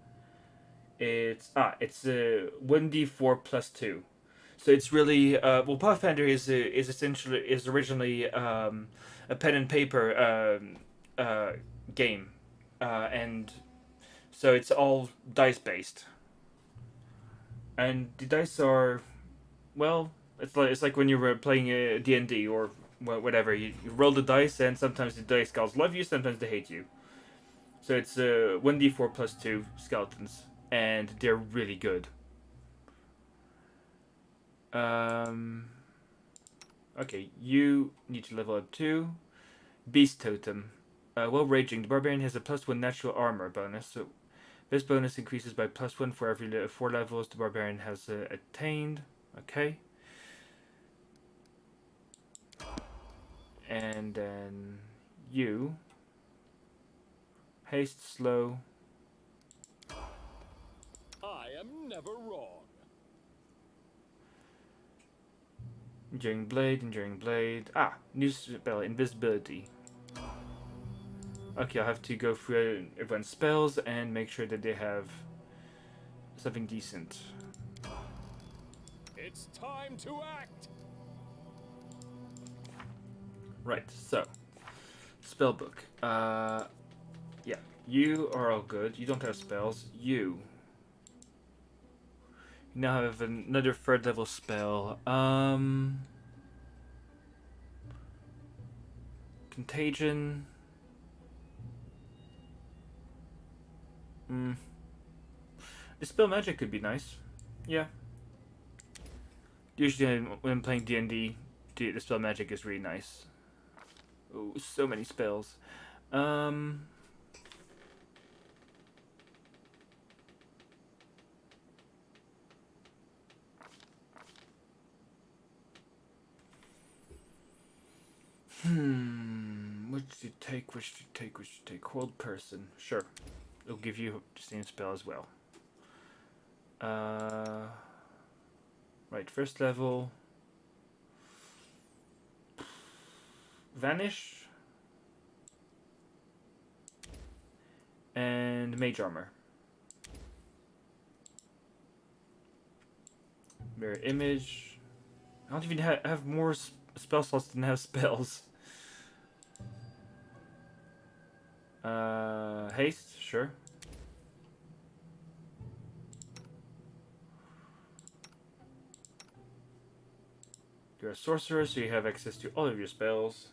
It's 1d4 plus 2. So it's really Pathfinder is originally a pen and paper game, and so it's all dice based, and the dice are, well, it's like when you were playing D&D or whatever. You roll the dice, and sometimes the dice gods love you, sometimes they hate you. So it's 1d4 plus 2 skeletons, and they're really good. Okay, you need to level up too. Beast Totem. While raging, the barbarian has a +1 natural armor bonus. So this bonus increases by +1 for every 4 levels the barbarian has attained. Okay. And then you. Haste, slow. I am never wrong. Enduring blade. New spell, invisibility. Okay, I'll have to go through everyone's spells and make sure that they have something decent. It's time to act. Right, so spellbook. Yeah, you are all good. You don't have spells. You now have another 3rd level spell. Contagion. Dispel magic could be nice. Yeah. Usually when I'm playing D&D, Dispel magic is really nice. Oh, so many spells. What should you take? What should you take? What should you take? Hold person. Sure. It'll give you the same spell as well. Right, first level. Vanish. And Mage Armor. Mirror Image. I don't even have more spell slots than have spells. Haste, sure. You're a sorcerer, so you have access to all of your spells.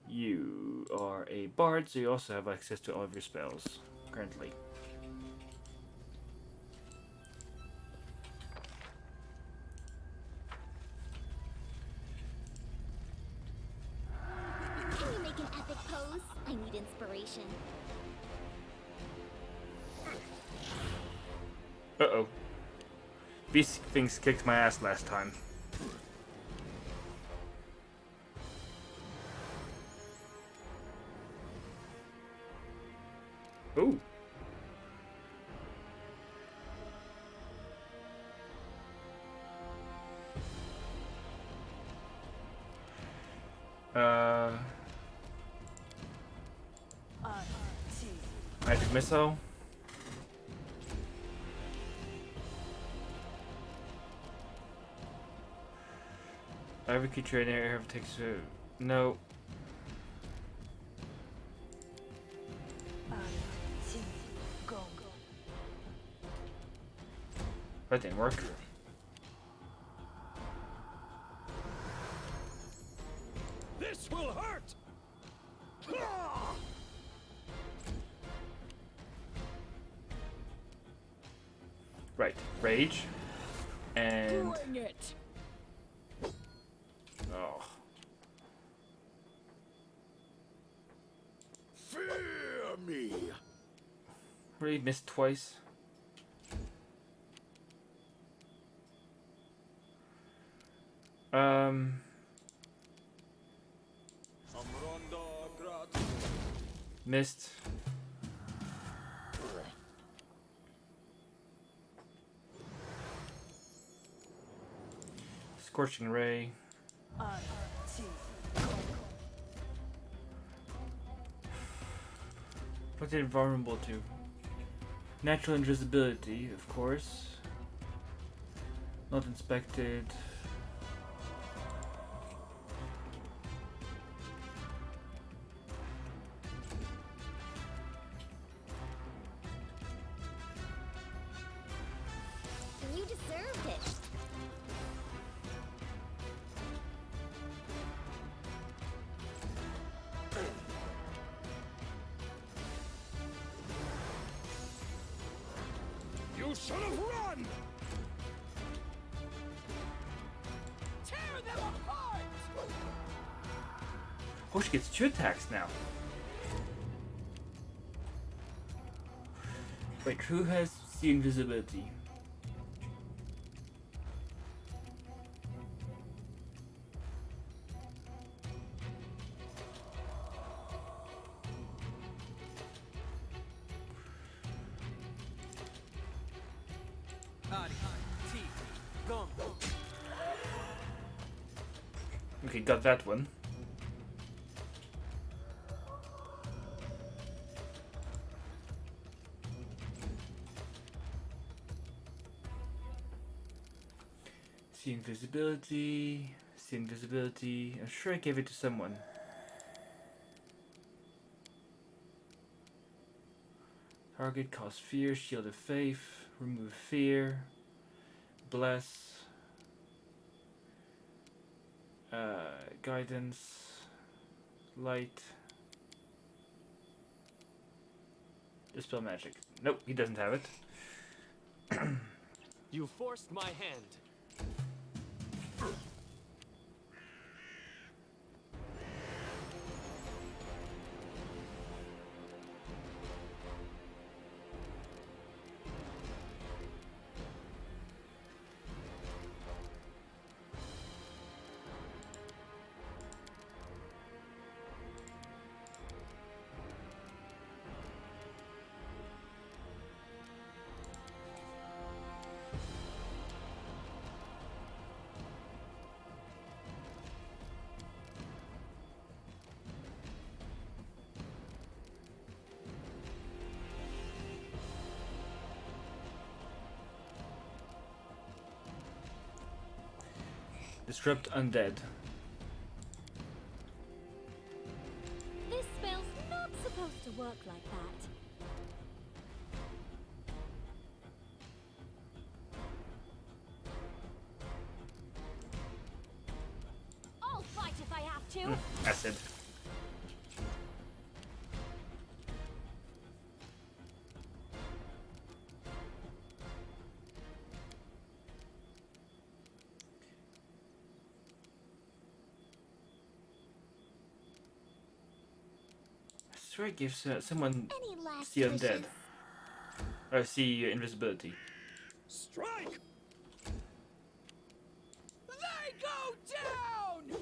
You are a bard, so you also have access to all of your spells, currently. Can you make an epic pose? I need inspiration. Uh-oh. These things kicked my ass last time. Ooh. Magic missile. Every creature in the area takes a... No. That didn't work. This will hurt! Right, rage. And... Bring it! Oh. Fear me. Really missed twice. Missed. Scorching Ray. What's it vulnerable to? Natural invisibility, of course. Not inspected. You deserved it. You should have run! Tear them apart! Oh, she gets 2 attacks now. Wait, who has the invisibility? Okay, got that one. See invisibility. See invisibility. I'm sure I gave it to someone. Target, cause fear, shield of faith, remove fear, bless, guidance, light, dispel magic. Nope, he doesn't have it. You forced my hand. Disrupt undead. This spell's not supposed to work like that. I'll fight if I have to. Acid. I swear it gives someone Any last see wishes? undead. Or see invisibility. Strike! They go down!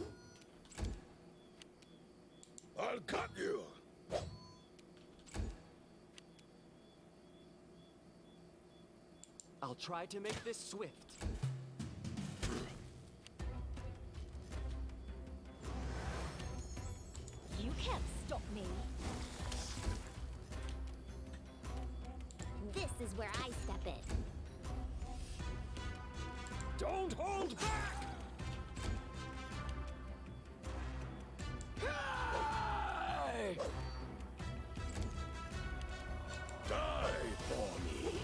I'll cut you. I'll try to make this swift. You can't stop me. This is where I step in. Don't hold back! Die for me.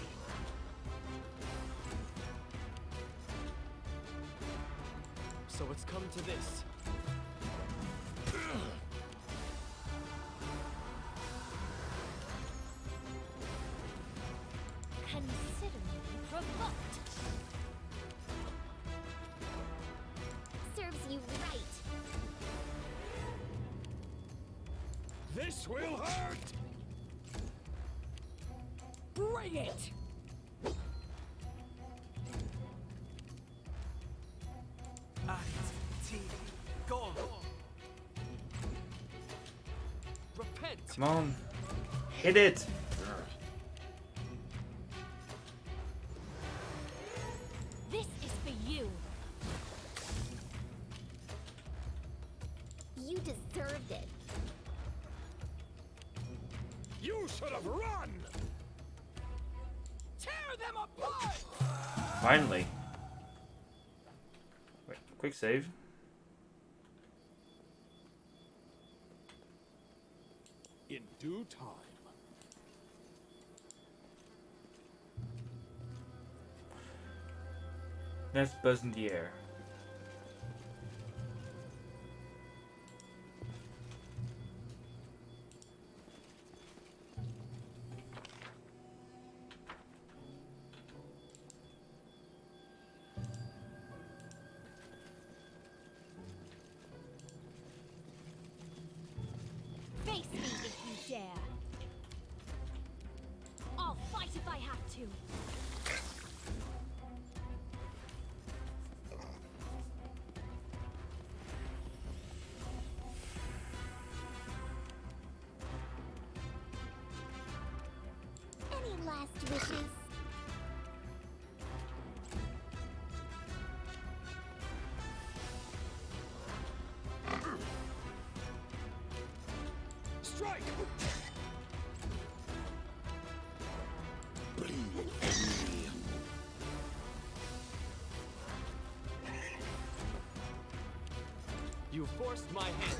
So it's come to this. Consider me provoked. Serves you right. This will hurt! Bring it! Repent! Come on. Hit it! This is for you. You deserved it. You should have run! Tear them apart! Finally. Wait, quick save. In due time. Let's buzz in the air. Face me if you dare. I'll fight if I have to. Any last wishes? Strike! You forced my hand.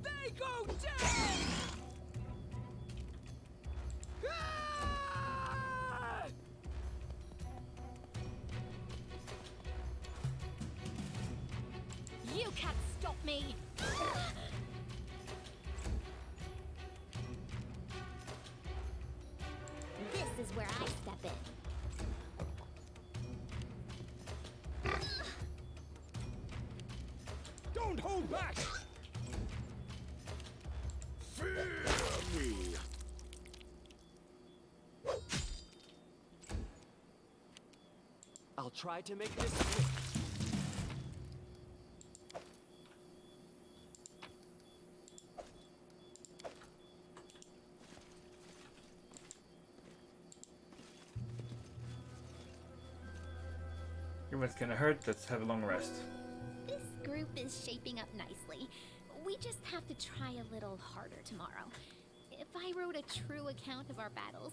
They go down! Ah! You can't stop me. This is where I step in. Don't hold back! Fear me. I'll try to make this swift. Everyone's gonna hurt. Let's have a long rest. This group is shaping up nicely. We just have to try a little harder tomorrow. I wrote a true account of our battles,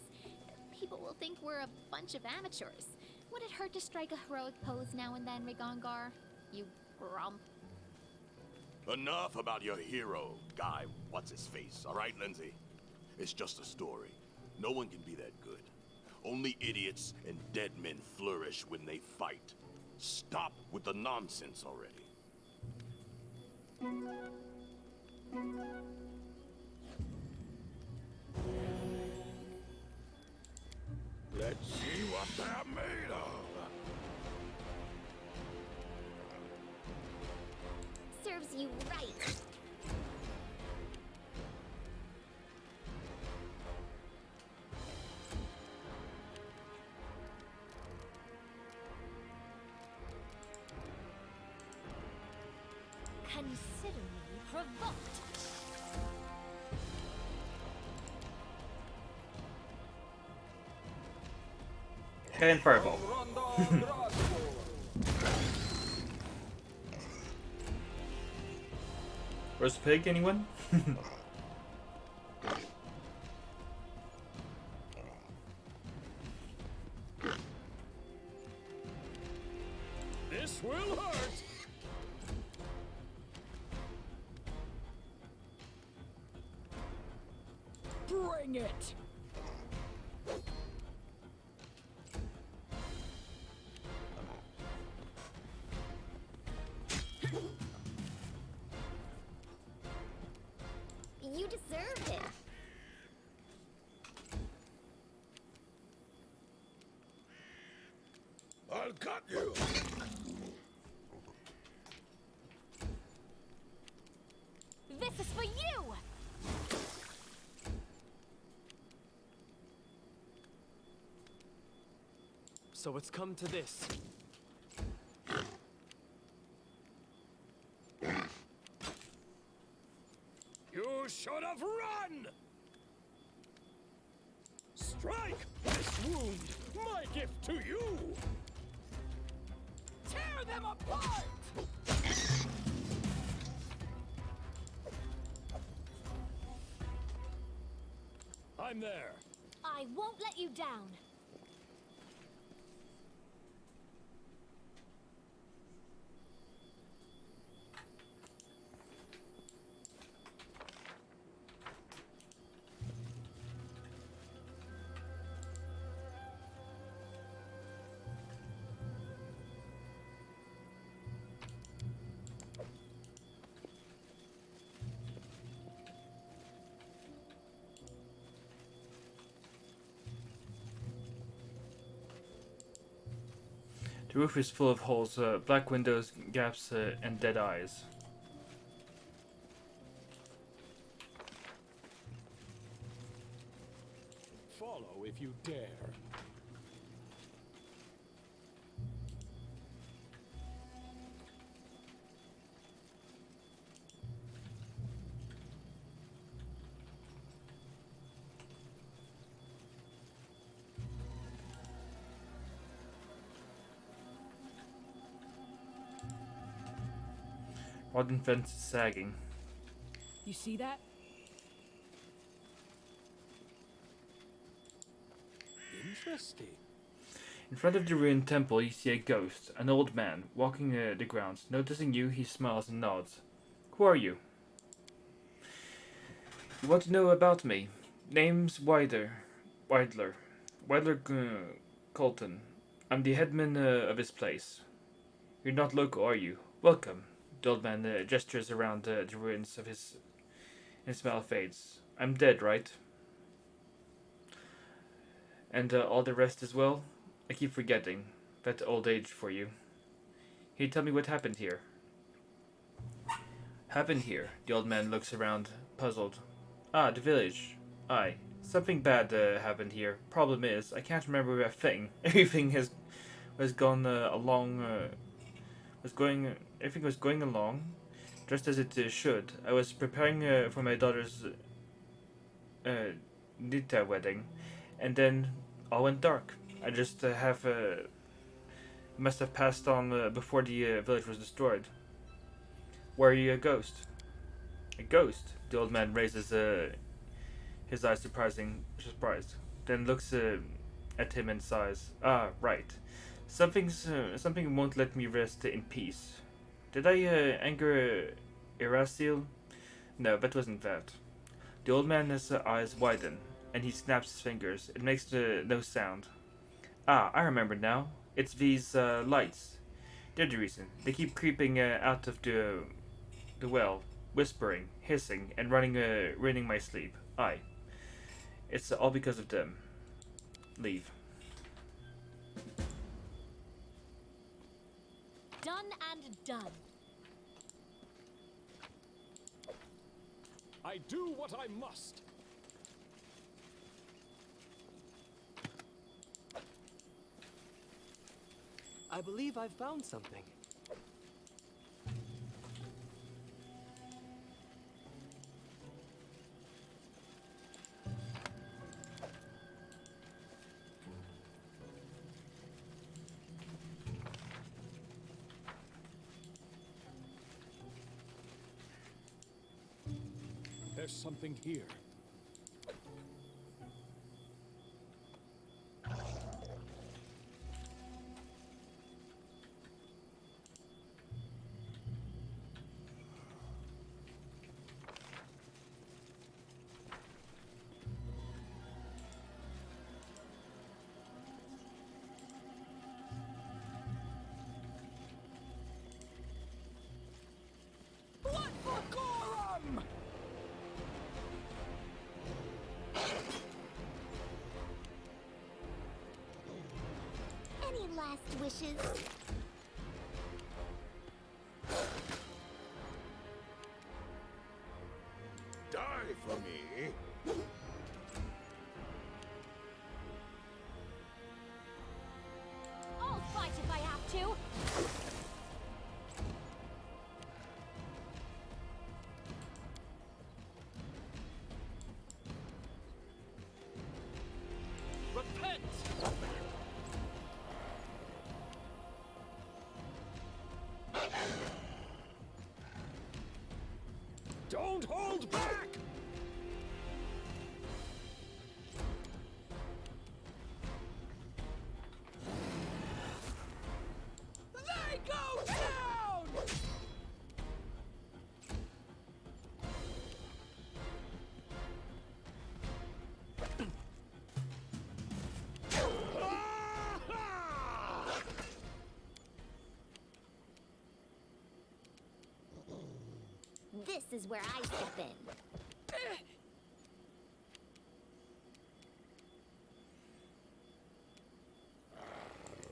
people will think we're a bunch of amateurs. Would it hurt to strike a heroic pose now and then, Rigongar? You grump. Enough about your hero, guy, what's-his-face, all right, Lindsay? It's just a story. No one can be that good. Only idiots and dead men flourish when they fight. Stop with the nonsense already. Let's see what they're made of. Serves you right. Consider me provoked. And fireball. Roast pig, anyone? This will hurt. Bring it! You deserved it. I'll cut you. This is for you! So it's come to this. You should have run! Strike! This wound, my gift to you! Tear them apart! I'm there. I won't let you down. The roof is full of holes, black windows, gaps, and dead eyes. Follow if you dare. Rotten fence is sagging. You see that? Interesting. In front of the ruined temple, you see a ghost, an old man, walking the grounds. Noticing you, he smiles and nods. Who are you? You want to know about me? Name's Widler Colton. I'm the headman of this place. You're not local, are you? Welcome. The old man gestures around the ruins of his smile fades. I'm dead, right? And all the rest as well? I keep forgetting. That's old age for you. Can you tell me what happened here? Happened here? The old man looks around, puzzled. Ah, the village. Aye. Something bad happened here. Problem is, I can't remember a thing. Everything was gone along... Everything was going along just as it should. I was preparing for my daughter's Nita wedding, and then all went dark. I just must have passed on before the village was destroyed. Were you a ghost? A ghost? The old man raises his eyes surprised. Then looks at him and sighs. Ah, right. Something won't let me rest in peace. Did I anger Erasiel? No, that wasn't that. The old man's eyes widen, and he snaps his fingers. It makes no sound. Ah, I remember now. It's these lights. They're the reason. They keep creeping out of the well, whispering, hissing, and ruining my sleep. Aye. It's all because of them. Leave. Done and done. I do what I must. I believe I've found something. There's something here. What for Gorum? Any last wishes? Die for me. I'll fight if I have to. Repent! Don't hold back! They go down! This is where I step in.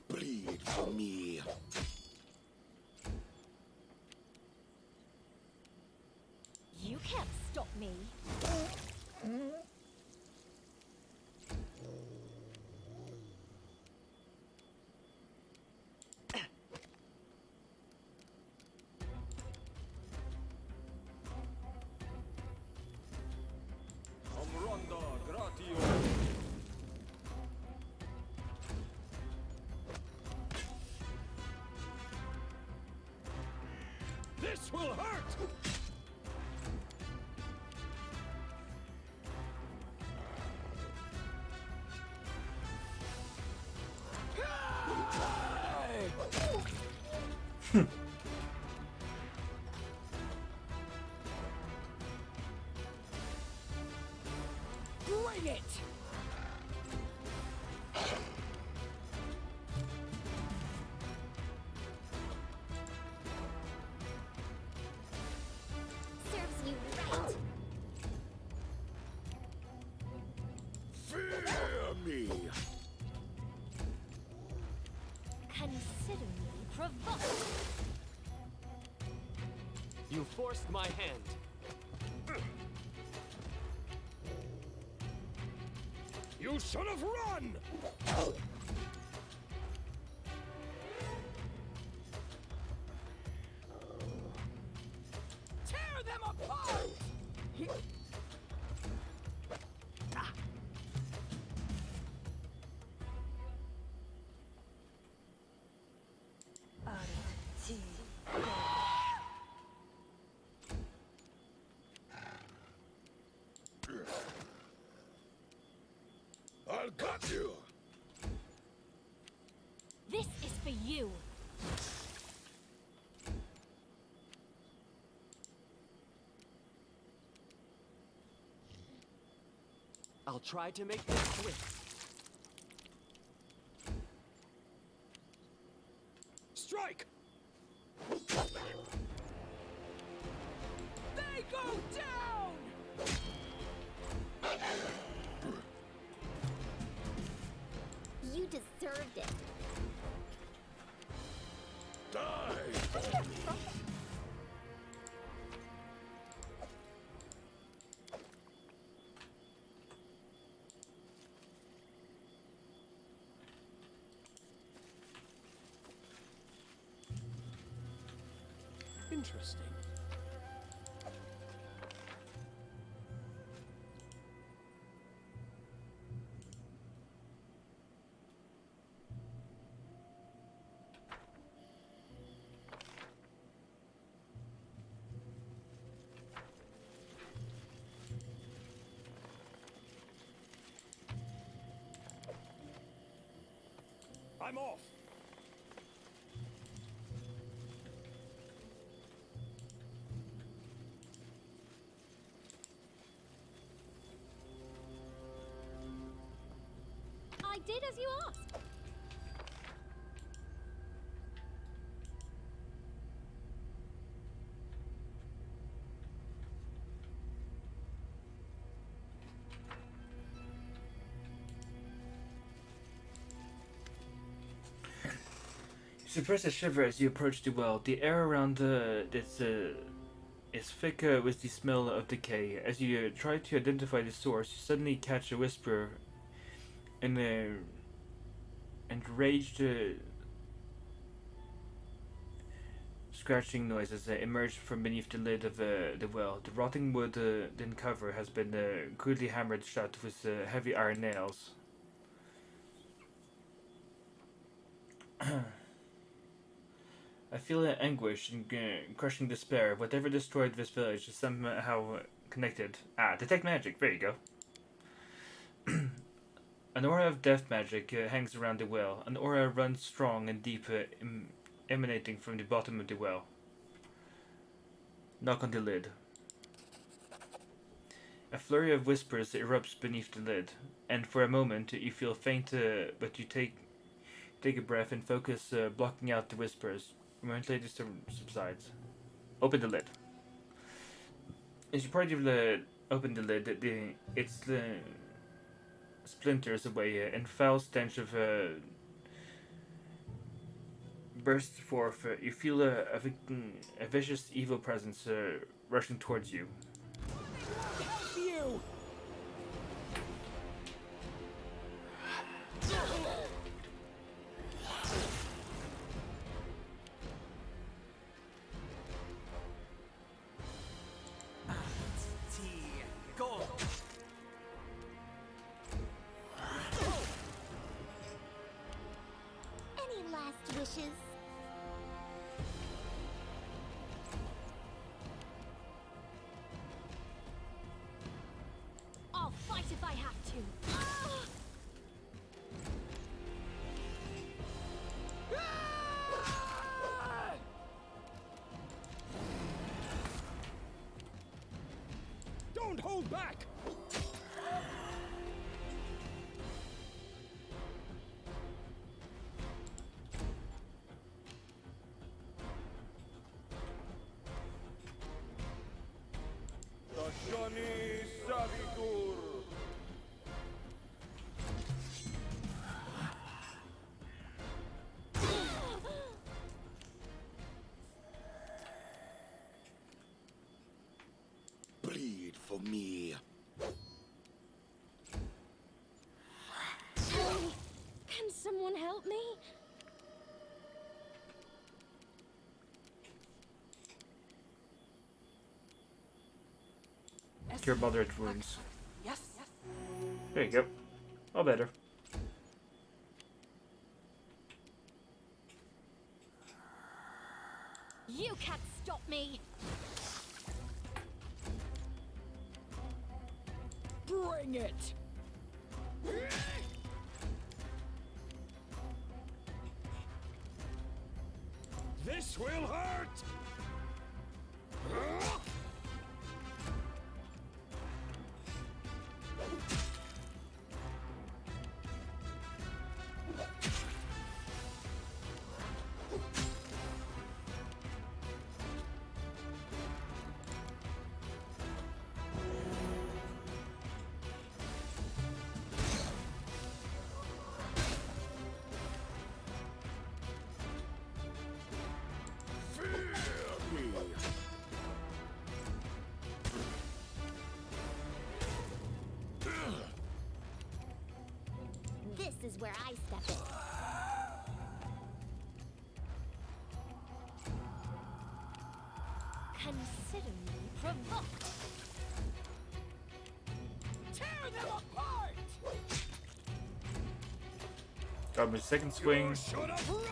Bleed for me. You can't stop me. Amronda Gratio. This will hurt! Bring it! Serves you right. Fear me. Consider me provoked. You forced my hand. You should have run! Tear them apart! I'll try to make this quick. Strike! They go down! You deserved it. Die for me. Interesting. I'm off. I did as you asked. You suppress a shiver as you approach the well. The air around is thick with the smell of decay. As you try to identify the source, you suddenly catch a whisper and enraged scratching noises emerge from beneath the lid of the well. The rotting wood then cover has been crudely hammered shut with heavy iron nails. I feel anguish and crushing despair. Whatever destroyed this village is somehow connected. Detect magic. There you go. An aura of death magic hangs around the well. An aura runs strong and deep, emanating from the bottom of the well. Knock on the lid. A flurry of whispers erupts beneath the lid, and for a moment you feel faint, but you take a breath and focus, blocking out the whispers. A moment later subsides. Open the lid. As you partly open the lid, it splinters away, and foul stench of bursts forth. You feel a vicious, evil presence rushing towards you. You! Go! Any last wishes? I'll fight if I have to. Don't hold back! Tashani Savitur. Bleed for me. Can someone help me? Cure moderate wounds. Yes. There you go. All better. You can't stop me. Bring it! This will hurt! where I step in. Consider me provoked. Tear them apart! Got my second swing. Should have run!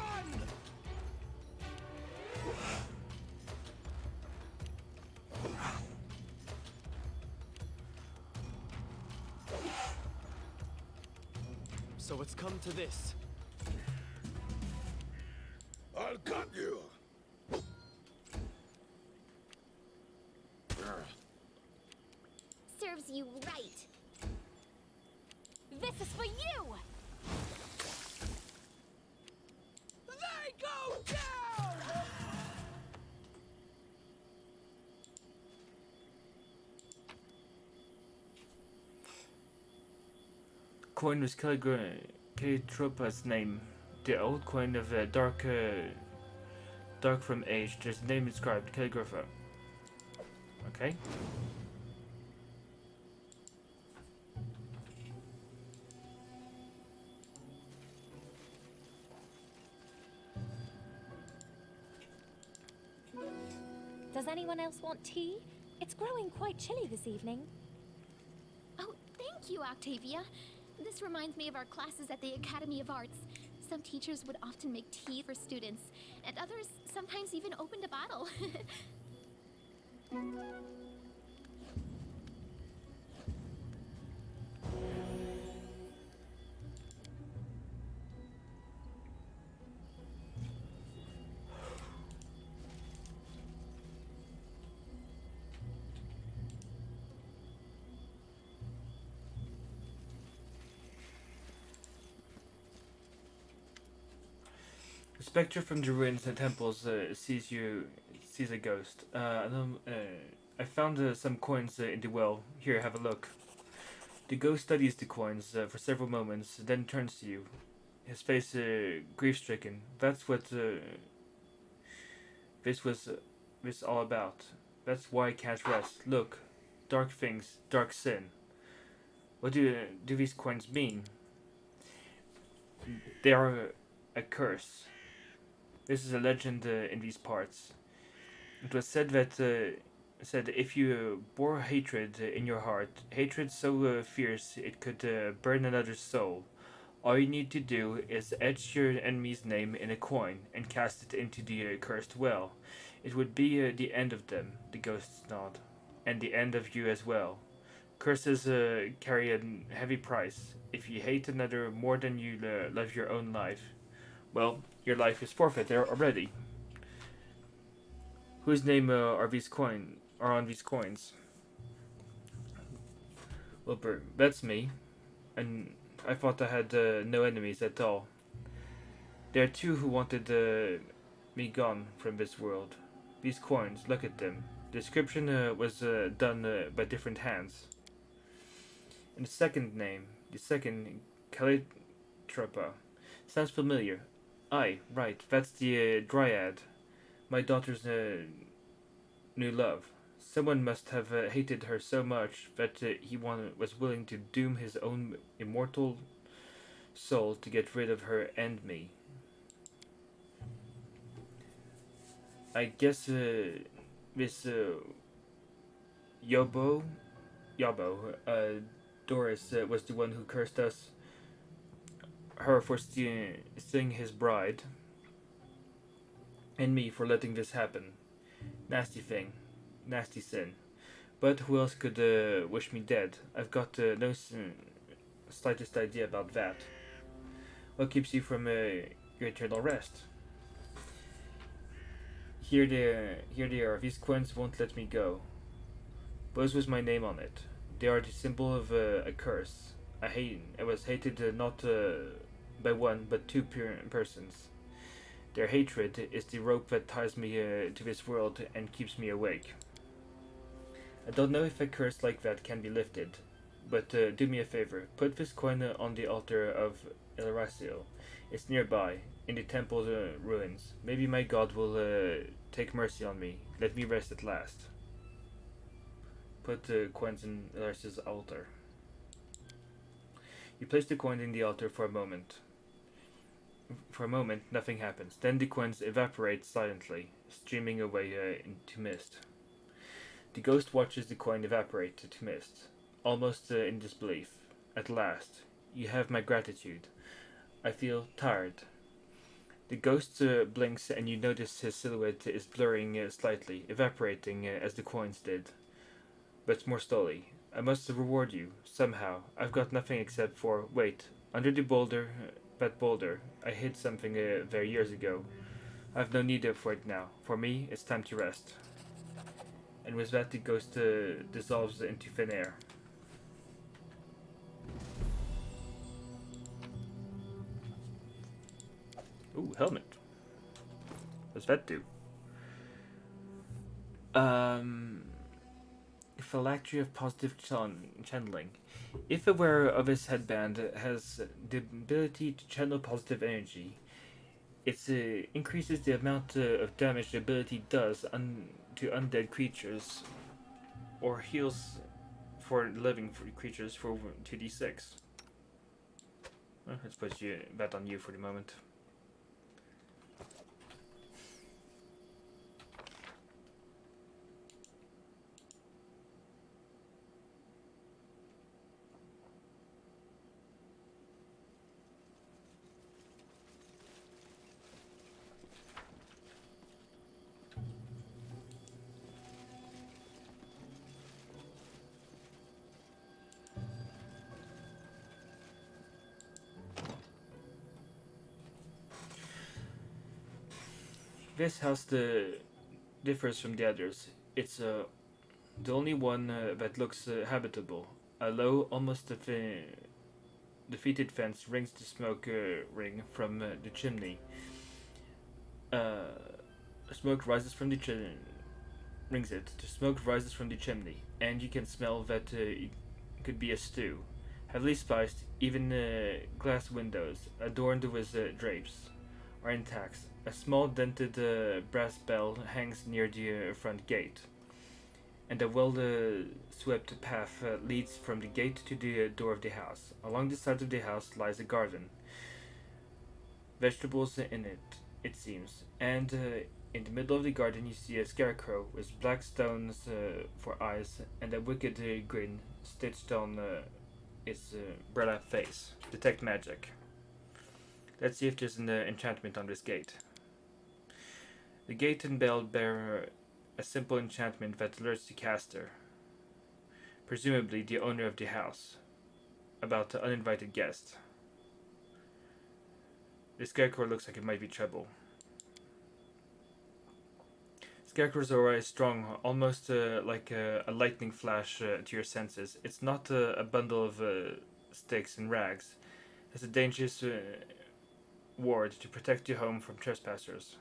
So it's come to this. I'll cut you! Serves you right. This is for you! They go down! Coin was Calitropa's name. The old coin of dark from age. There's a name inscribed, Calligrapha. Okay. Does anyone else want tea? It's growing quite chilly this evening. Oh, thank you, Octavia. This reminds me of our classes at the Academy of Arts. Some teachers would often make tea for students, and others sometimes even opened a bottle. The spectre from the ruins and temples sees a ghost. I found some coins in the well. Here, have a look. The ghost studies the coins for several moments, then turns to you. His face grief-stricken. That's what this all about. That's why I can't rest. Look, dark things, dark sin. What do these coins mean? They are a curse. This is a legend in these parts. It was said that if you bore hatred in your heart, hatred so fierce it could burn another's soul, all you need to do is etch your enemy's name in a coin and cast it into the cursed well. It would be the end of them, the ghosts nod, and the end of you as well. Curses carry a heavy price. If you hate another more than you love your own life, well, your life is forfeit there already. Whose name are on these coins? Wilbur, that's me. And I thought I had no enemies at all. There are two who wanted me gone from this world. These coins, look at them. The description was done by different hands. And the second Calitropa, sounds familiar. Aye, right, that's the Dryad, my daughter's new love. Someone must have hated her so much that he was willing to doom his own immortal soul to get rid of her and me. I guess this Yabo, Doris was the one who cursed us. Her for stealing his bride, and me for letting this happen. Nasty thing, nasty sin. But who else could wish me dead? I've got no slightest idea about that. What keeps you from your eternal rest? Here they are. These coins won't let me go. Buzz was my name on it. They are the symbol of a curse. I was hated not by one but two persons. Their hatred is the rope that ties me to this world and keeps me awake. I don't know if a curse like that can be lifted, but do me a favor. Put this coin on the altar of El Racio. It's nearby, in the temple ruins. Maybe my god will take mercy on me. Let me rest at last. Put coins in El Racio's altar. You place the coin in the altar for a moment. For a moment, nothing happens. Then the coins evaporate silently, streaming away into mist. The ghost watches the coin evaporate to mist, almost in disbelief. At last, you have my gratitude. I feel tired. The ghost blinks and you notice his silhouette is blurring slightly, evaporating as the coins did, but more slowly. I must reward you, somehow. I've got nothing except for... Wait, under the boulder, that boulder, I hid something there years ago. I've no need for it now. For me, it's time to rest. And with that, the ghost dissolves into thin air. Ooh, helmet. What's that do? Phylactery of positive channeling. If a wearer of this headband has the ability to channel positive energy, it increases the amount of damage the ability does to undead creatures, or heals for living creatures for 2d6. Well, let's put that on you for the moment. This house differs from the others. It's the only one that looks habitable. A low, almost defeated fence rings the smoke ring from the chimney. Smoke rises from the rings it. The smoke rises from the chimney, and you can smell that it could be a stew. Heavily spiced, even glass windows, adorned with drapes, are intact. A small dented brass bell hangs near the front gate, and a well-swept path leads from the gate to the door of the house. Along the side of the house lies a garden. Vegetables in it, it seems, and in the middle of the garden you see a scarecrow with black stones for eyes and a wicked grin stitched on its burlap face. Detect magic. Let's see if there's an enchantment on this gate. The gate and bell bear a simple enchantment that alerts the caster, presumably the owner of the house, about the uninvited guest. The scarecrow looks like it might be trouble. Scarecrows are always strong, almost like a lightning flash to your senses. It's not a bundle of sticks and rags. It's a dangerous ward to protect your home from trespassers.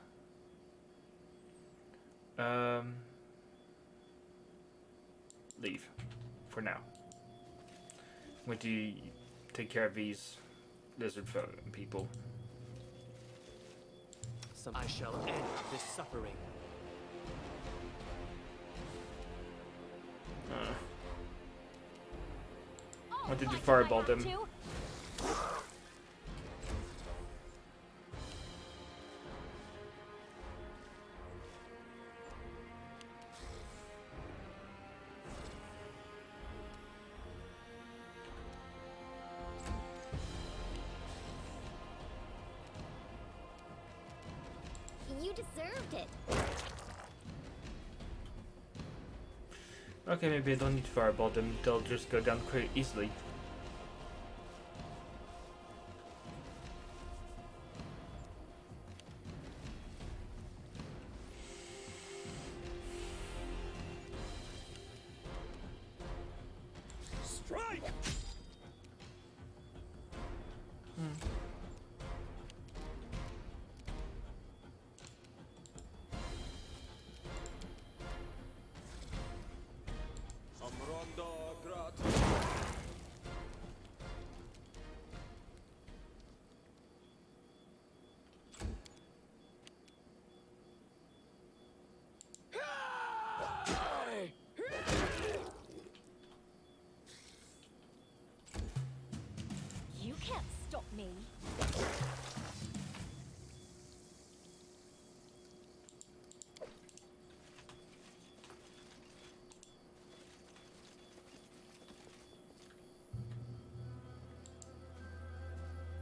Leave. For now. I'm going to take care of these lizard people. I shall end this suffering. I wanted to fireball them. You deserved it. Okay, maybe I don't need to fireball them. They'll just go down quite easily. Strike! Amrondo Grat. me.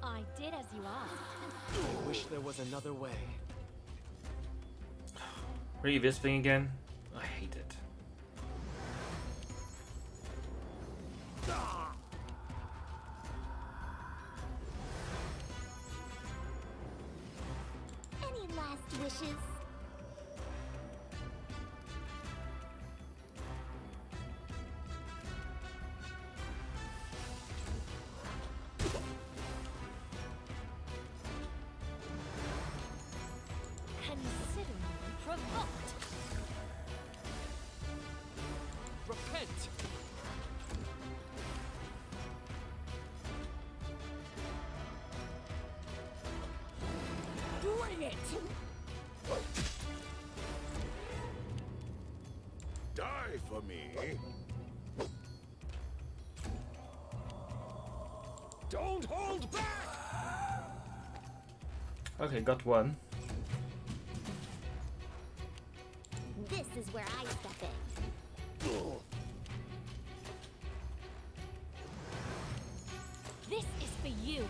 I did as you asked. I wish there was another way. Are you this thing again? I hate it. Any last wishes? Consider me provoked. Repent! Bring it! Die for me. Don't hold back! Okay, got one. This is where I step in. This is for you.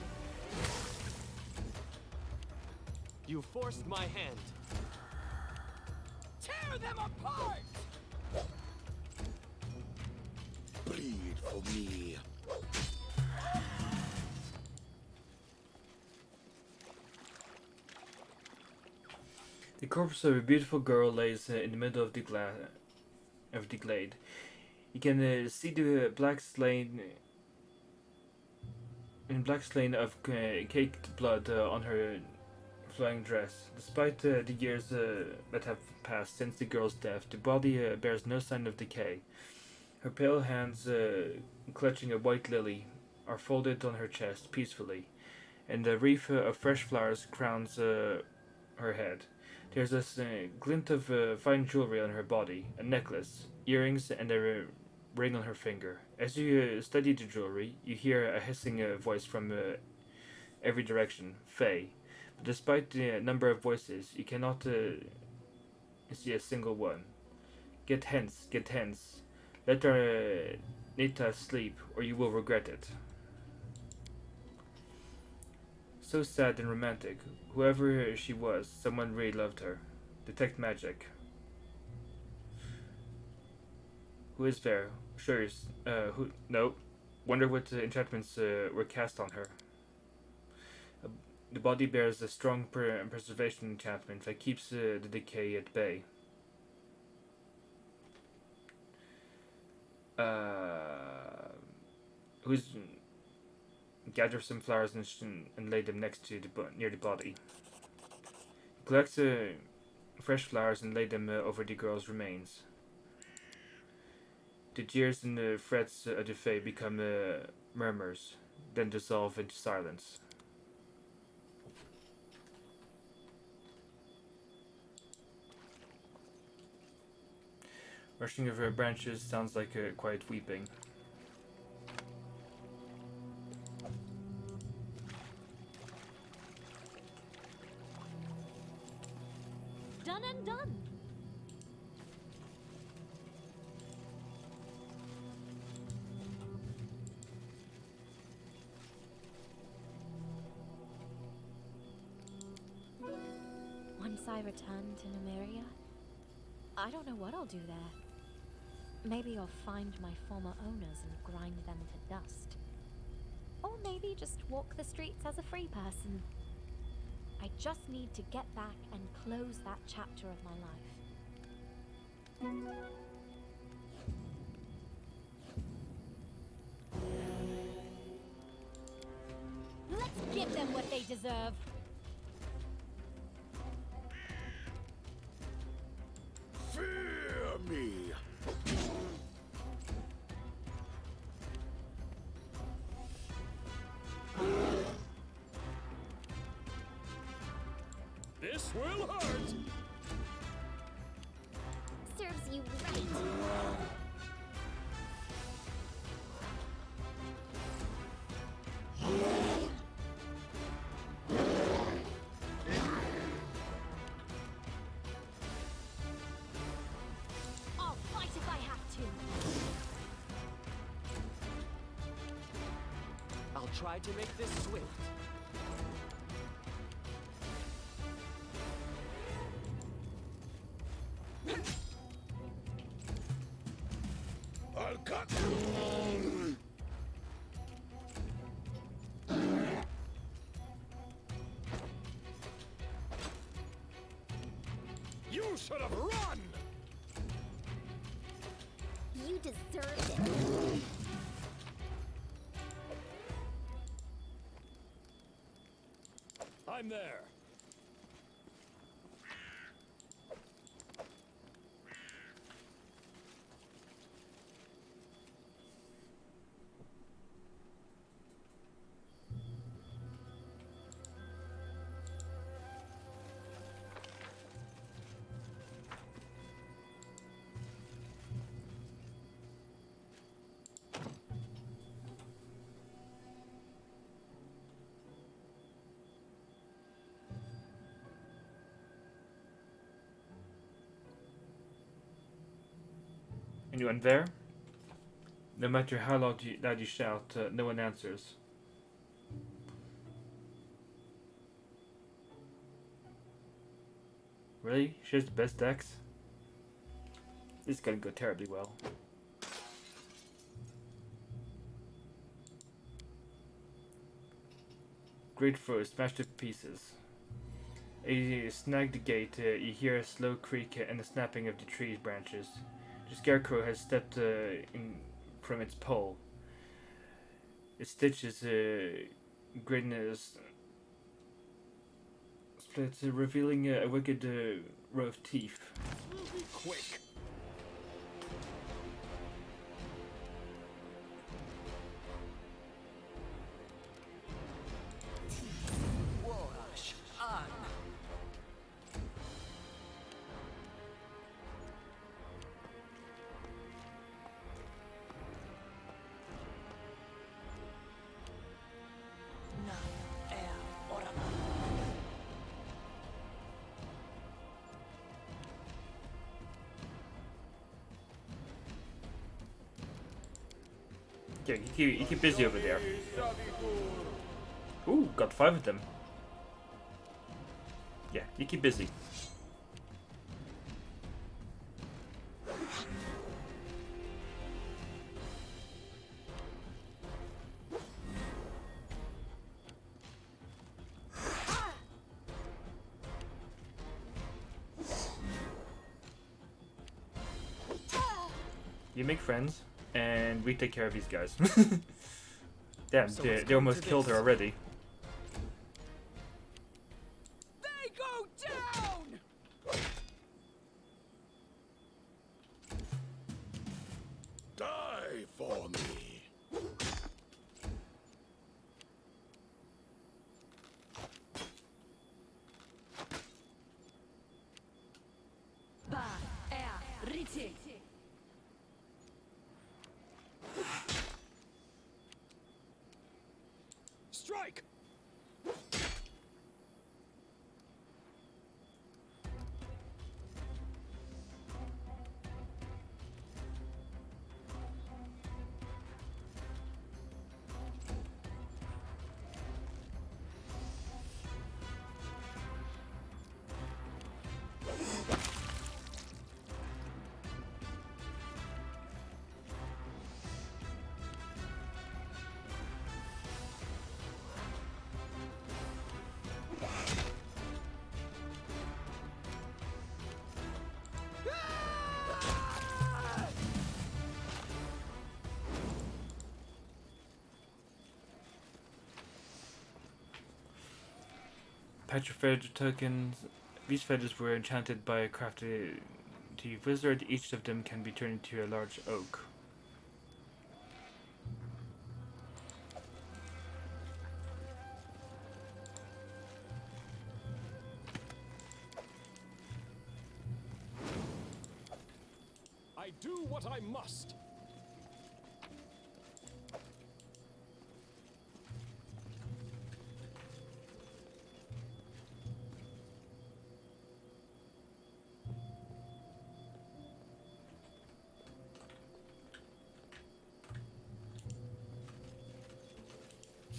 You forced my hand. Tear them apart! Bleed for me. The corpse of a beautiful girl lays in the middle of the glade. You can see the black stain of caked blood on her flowing dress. Despite the years that have passed since the girl's death, the body bears no sign of decay. Her pale hands, clutching a white lily, are folded on her chest peacefully, and a wreath of fresh flowers crowns her head. There's a glint of fine jewelry on her body, a necklace, earrings, and a ring on her finger. As you study the jewelry, you hear a hissing voice from every direction, Faye. But despite the number of voices, you cannot see a single one. Get hence, get hence. Let our Nita sleep, or you will regret it. So sad and romantic. Whoever she was, someone really loved her. Detect magic. Who is there? Sure. Who? No. Wonder what enchantments were cast on her. The body bears a strong preservation enchantment that keeps the decay at bay. Who's gather some flowers and lay them next to near the body. Collect fresh flowers and lay them over the girl's remains. The jeers and the threats of the Fae become murmurs, then dissolve into silence. Rushing of her branches sounds like a quiet weeping. Done and done. Once I return to Numeria, I don't know what I'll do there. Maybe I'll find my former owners and grind them to dust. Or maybe just walk the streets as a free person. I just need to get back and close that chapter of my life. Let's give them what they deserve. Fear me. This will hurt! Serves you right. try to make this swift. I'll cut you! You should have run! You deserved it. I'm there. Anyone there? No matter how loud you shout, no one answers. Really? She has the best decks? This is gonna go terribly well. Great throw, smashed to pieces. You snag the gate, you hear a slow creak and the snapping of the tree branches. The scarecrow has stepped in from its pole. Its stitches grin splits, revealing a wicked row of teeth. Quick! Wash on. Yeah, you keep busy over there. Ooh, got 5 of them. Yeah, you keep busy. You make friends, and we take care of these guys. Damn, So they it's come almost to killed her this. already. They go down! Die for me! Strike! Petrified tokens. These feathers were enchanted by a crafty wizard. Each of them can be turned into a large oak. I do what I must.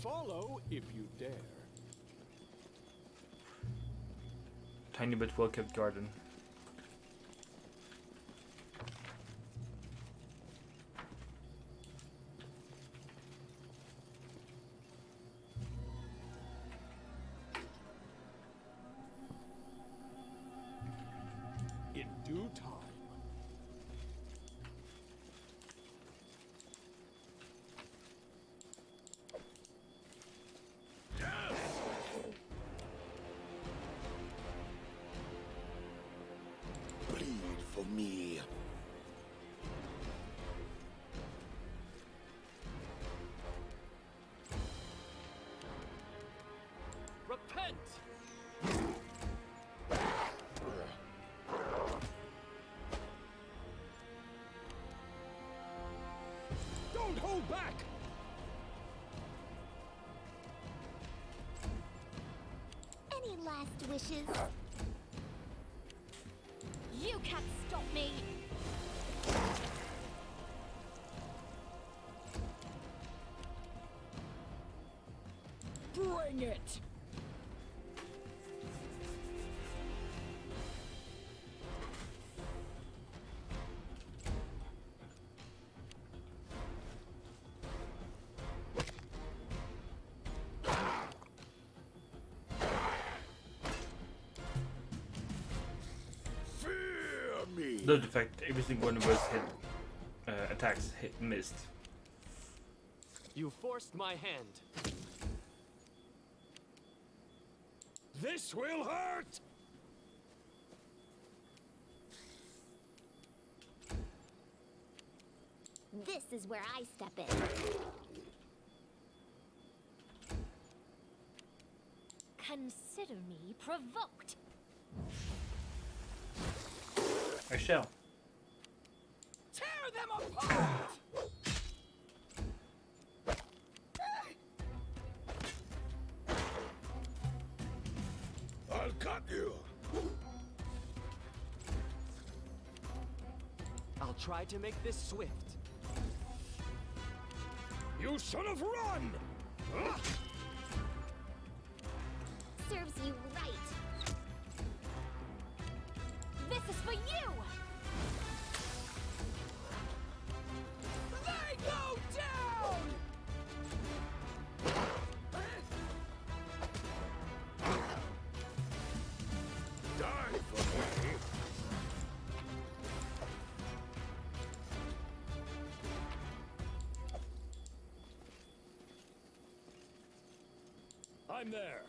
Follow if you dare. Tiny but well-kept garden. In due time. Bleed for me. Repent! Don't hold back! Any last wishes? You can't stop me! Bring it! Fear me. Note the fact every single one of us hit attacks missed. You forced my hand. This will hurt! This is where I step in. Consider me provoked. I shall. Tear them apart! I'll cut you. I'll try to make this swift. You should have run! Serves you right. This is for you! They go down! Die for me. I'm there.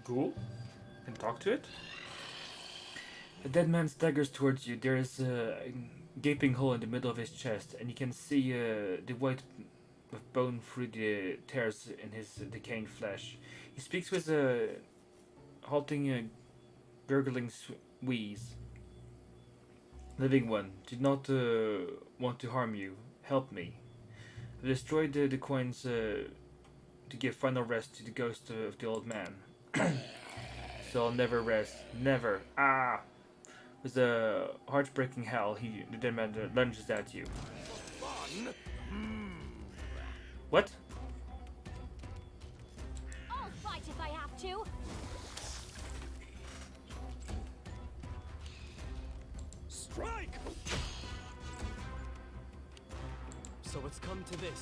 Ghoul? Can talk to it? The dead man staggers towards you. There is a gaping hole in the middle of his chest, and you can see the white of bone through the tears in his decaying flesh. He speaks with a halting, gurgling wheeze. Living one, did not want to harm you. Help me. I destroyed the coins to give final rest to the ghost of the old man. So I'll never rest. Never. Ah! With a heartbreaking howl, the dead man lunges at you. Fun. What? I'll fight if I have to! Strike! So it's come to this.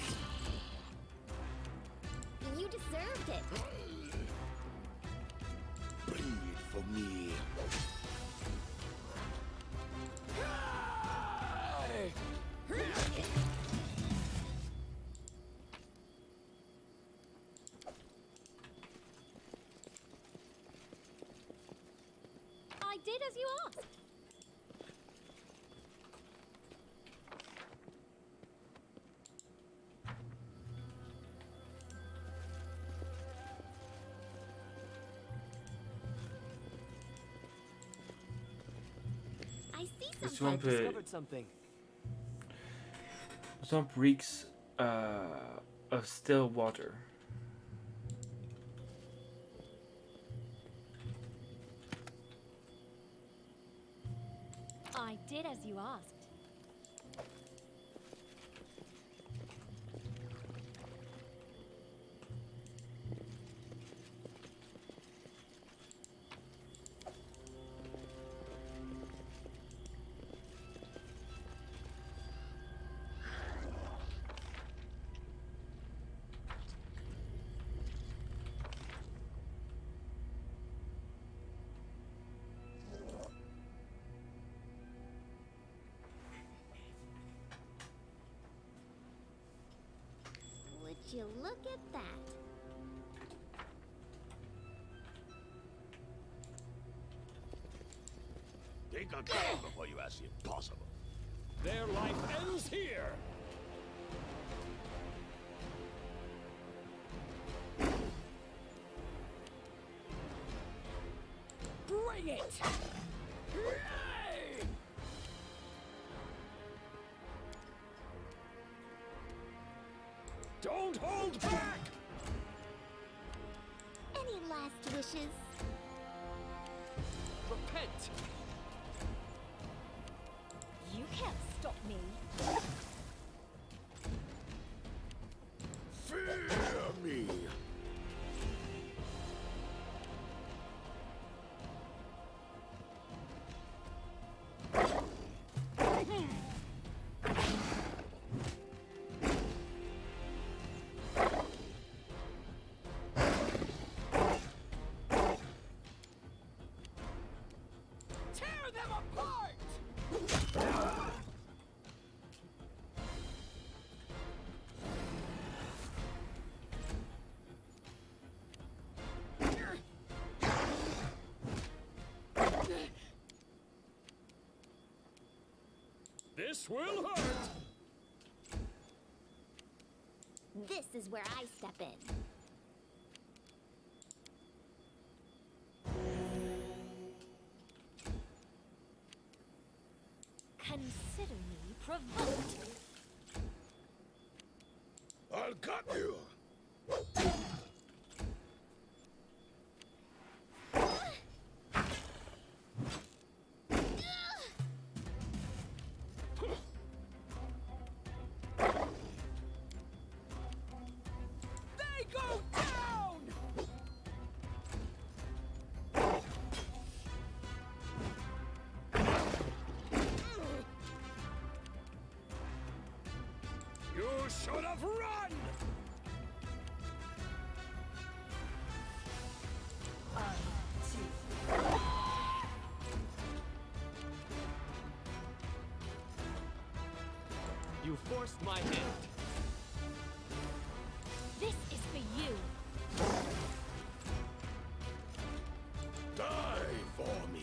You deserved it. Bleed for me. I did as you asked. The swamp, I've discovered something. the swamp reeks of still water. I did as you asked. Would you look at that? Think again before you ask the impossible. Their life ends here! Bring it! Don't hold back! Any last wishes? Repent! You can't stop me. Fear me! Tear them apart! This will hurt! This is where I step in. Consider me provoked. I'll cut you! They go down! You should have run! You forced my hand. This is for you. Die for me!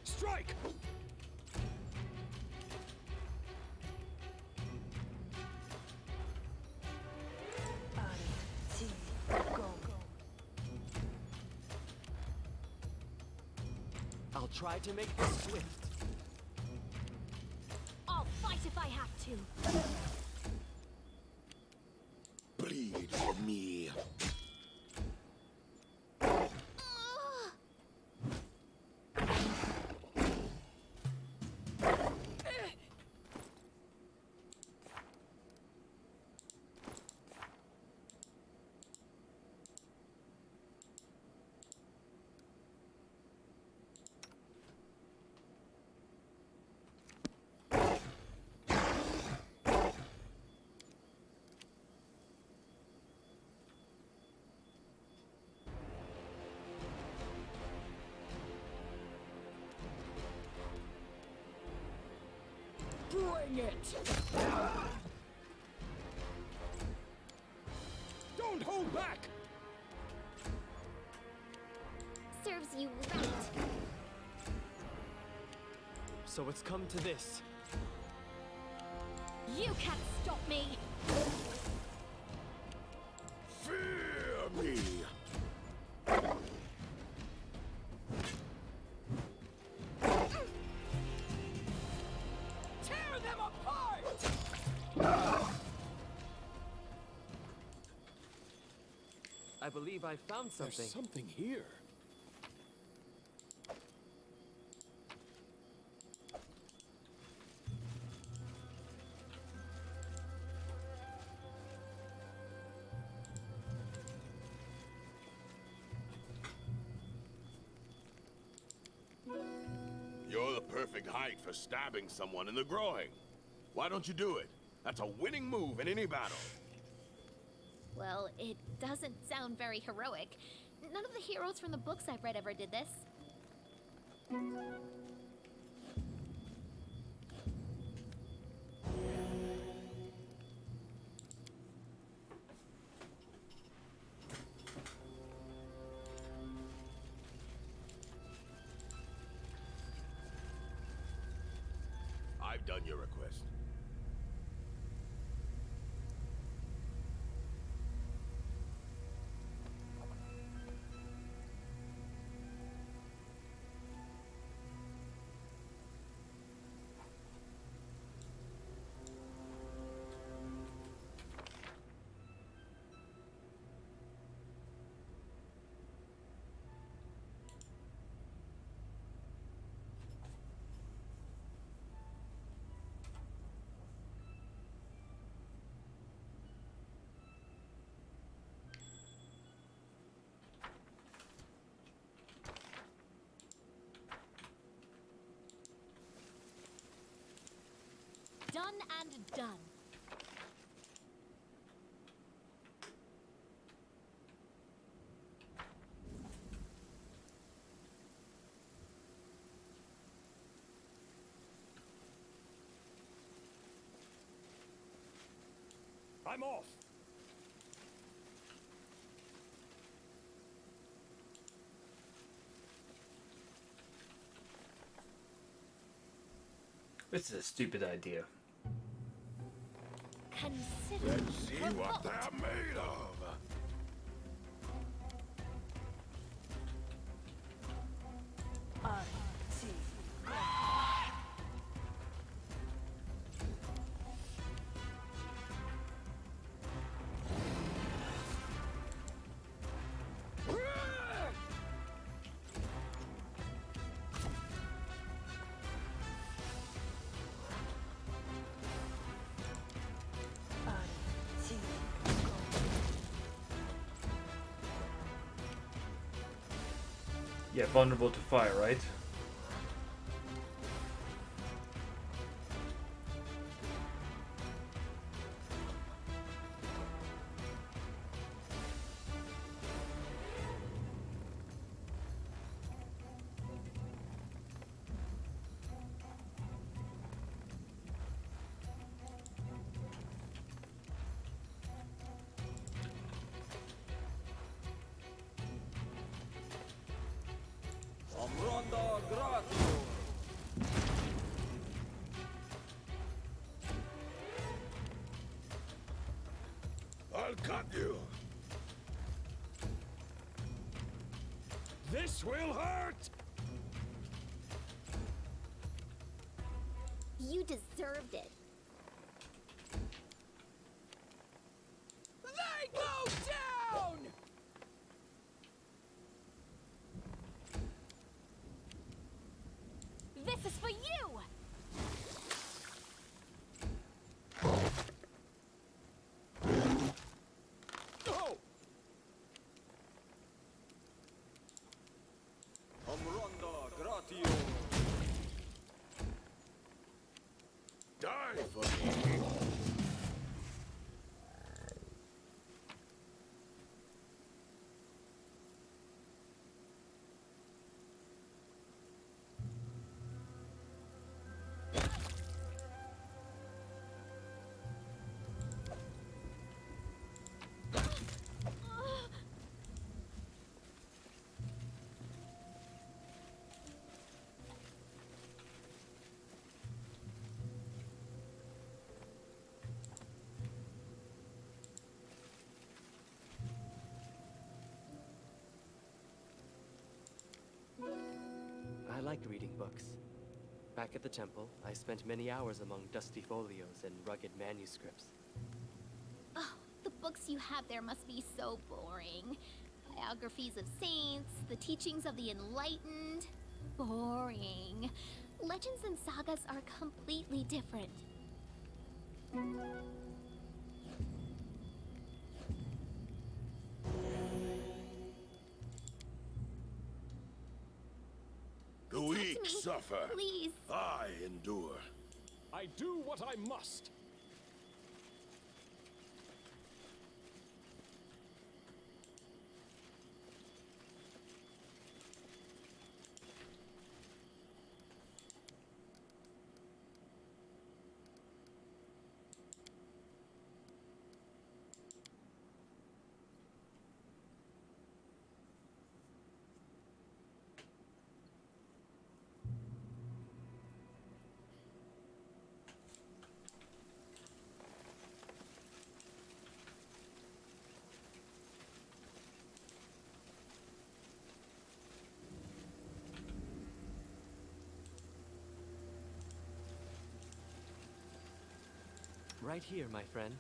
Strike! I'll try to make this swift. I'll fight if I have to. Bleed for me! Bring it! Don't hold back! you right. So it's come to this. You can't stop me! Fear me! Tear them apart! I believe I found something. There's something here. You're the perfect height for stabbing someone in the groin. Why don't you do it? That's a winning move in any battle. Well, it doesn't sound very heroic. None of the heroes from the books I've read ever did this. I've done your request. Done and done. I'm off. This is a stupid idea. Consider Let's see what they're made of. Yeah, vulnerable to fire, right? Omronda Gratio. I'll cut you. This will hurt! You deserved it. They go down! this is for you! Go! Omronda Gratio. Die for me. like reading books. Back at the temple, I spent many hours among dusty folios and rugged manuscripts. Oh, the books you have there must be so boring. Biographies of saints, the teachings of the enlightened. Boring. Legends and sagas are completely different. The weak me, suffer. please. I endure. I do what I must. Right here, my friend.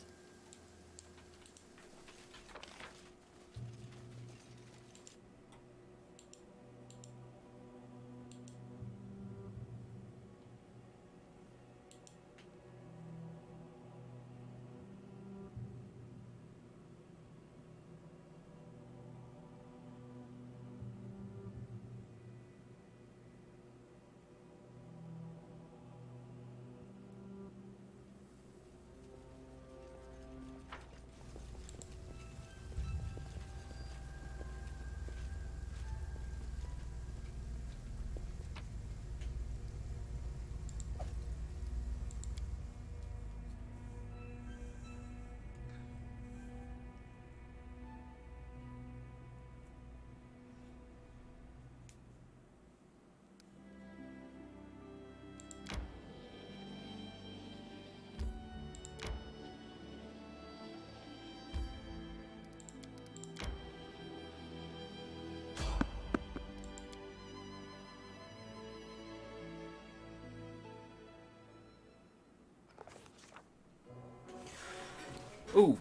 Ooh.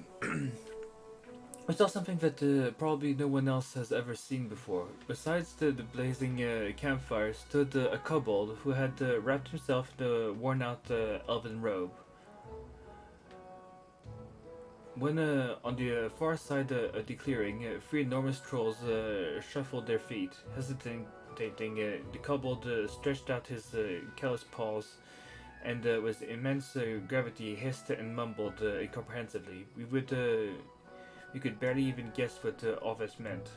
I saw something that probably no one else has ever seen before. Besides the blazing campfire stood a kobold who had wrapped himself in a worn-out elven robe. When on the far side of the clearing, three enormous trolls shuffled their feet, hesitating. The kobold stretched out his callous paws and with immense gravity hissed and mumbled incomprehensibly. We could barely even guess what all this meant.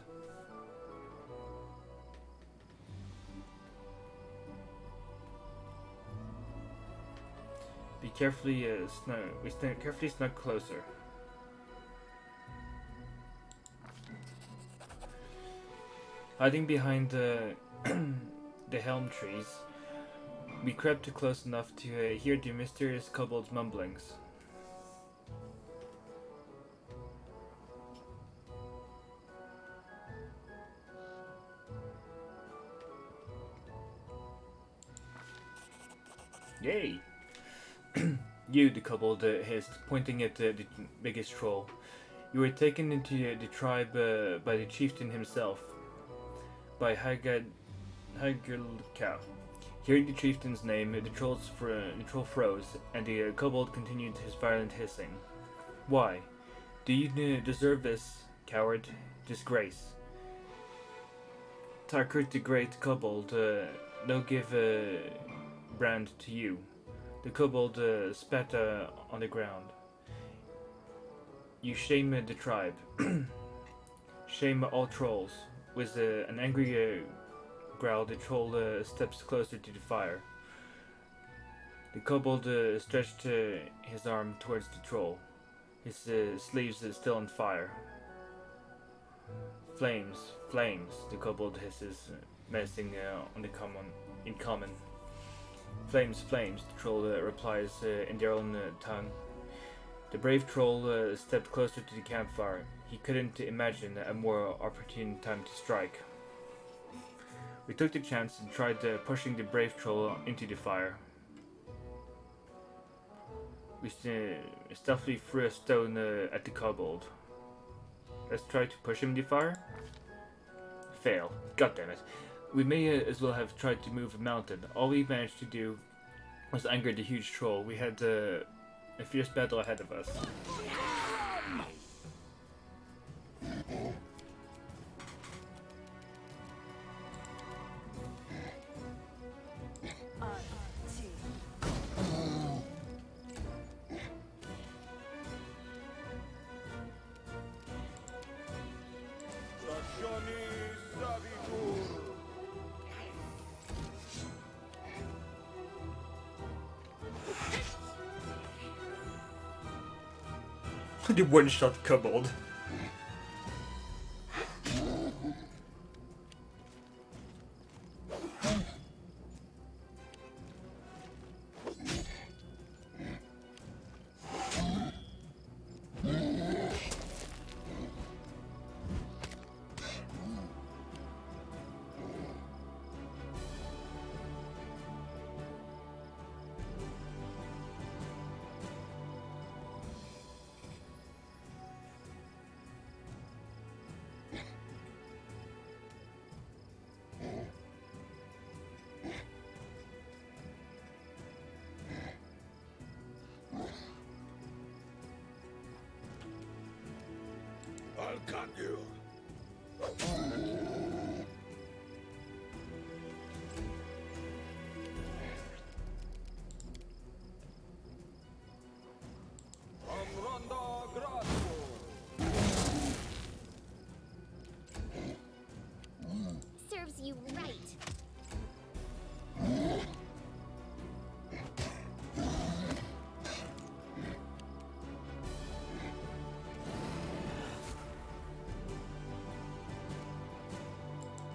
We carefully snuck closer. Hiding behind the helm trees, we crept close enough to hear the mysterious kobold's mumblings. Yay! You, the kobold hissed, pointing at the biggest troll. You were taken into the tribe by the chieftain himself, by Hagalka. Hearing the chieftain's name, the troll froze, and the kobold continued his violent hissing. Why? Do you deserve this, coward? Disgrace. Tarkurt the great kobold, no give brand to you. The kobold spat on the ground. You shame the tribe. Shame all trolls. With an angry growl, the troll steps closer to the fire. The kobold stretched his arm towards the troll. His sleeves still on fire. Flames, flames, the kobold hisses, menacing in common. Flames, flames, the troll replies in their own tongue. The brave troll stepped closer to the campfire. He couldn't imagine a more opportune time to strike. We took the chance and tried pushing the brave troll into the fire. We stealthily threw a stone at the kobold. Let's try to push him in the fire. Fail. God damn it. We may as well have tried to move a mountain. All we managed to do was anger the huge troll. We had a fierce battle ahead of us. The one-shot kobold. I'll cut you. Amranda Gratio. Serves you right.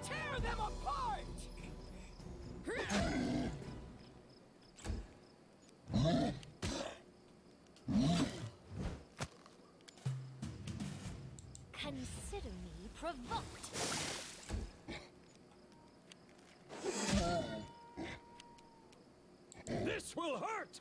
Tear them apart! Consider me provoked. This will hurt!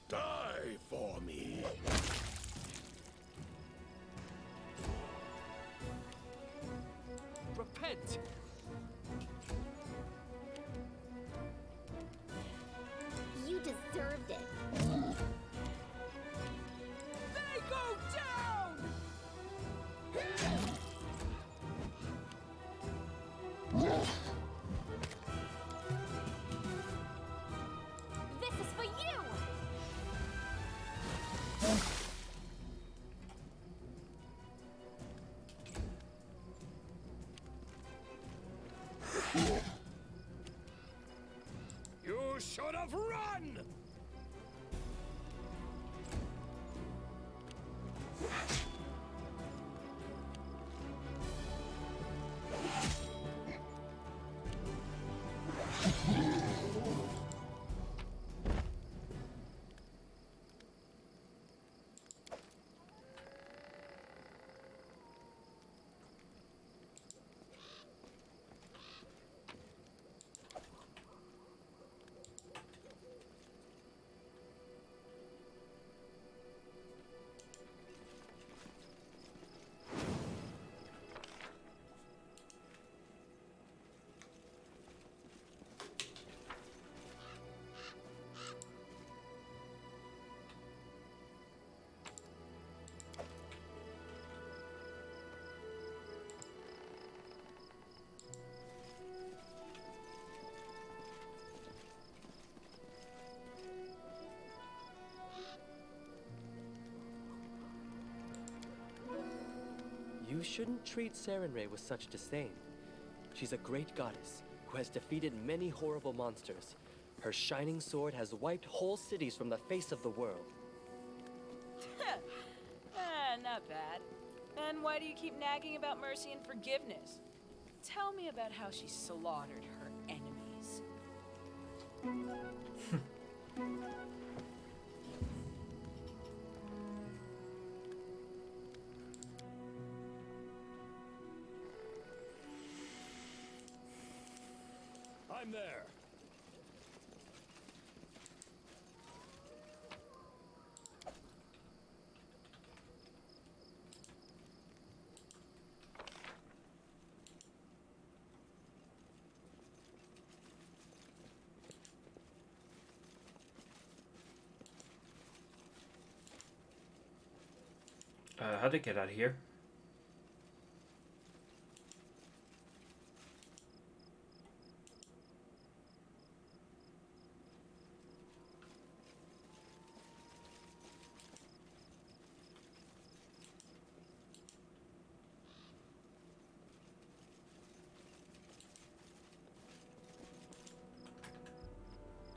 Die for me. Repent! You deserved it. They go down! This is for you! You should have run! You shouldn't treat Sarenrae with such disdain. She's a great goddess who has defeated many horrible monsters, Her shining sword has wiped whole cities from the face of the world. Not bad. And why do you keep nagging about mercy and forgiveness? Tell me about how she slaughtered her enemies. I'm there. How'd I get out of here?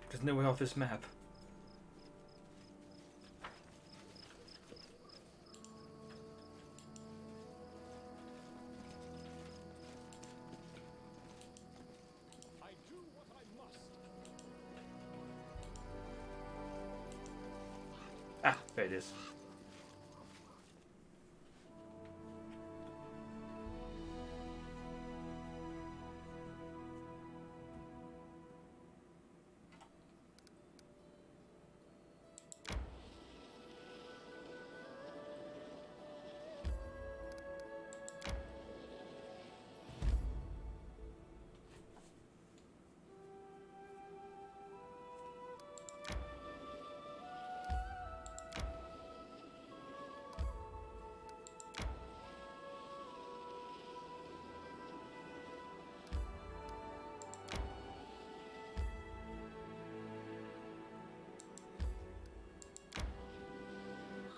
There's no way off this map. I do what I must. Ah, there it is.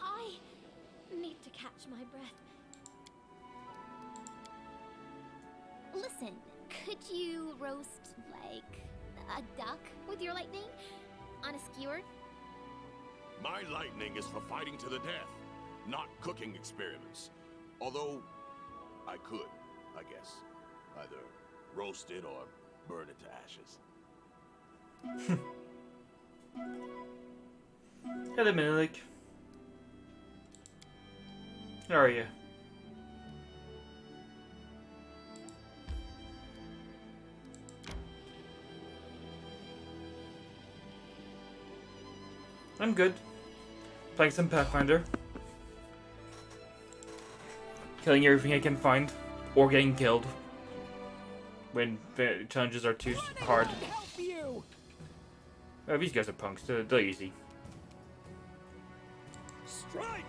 I need to catch my breath. Listen, could you roast, like, a duck with your lightning? On a skewer? My lightning is for fighting to the death, not cooking experiments. Although, I could, I guess. Either roast it or burn it to ashes. Hello, Menelik. How are you? I'm good. Playing some Pathfinder. Killing everything I can find. Or getting killed. When the challenges are too hard. Oh, these guys are punks. They're easy. Strike!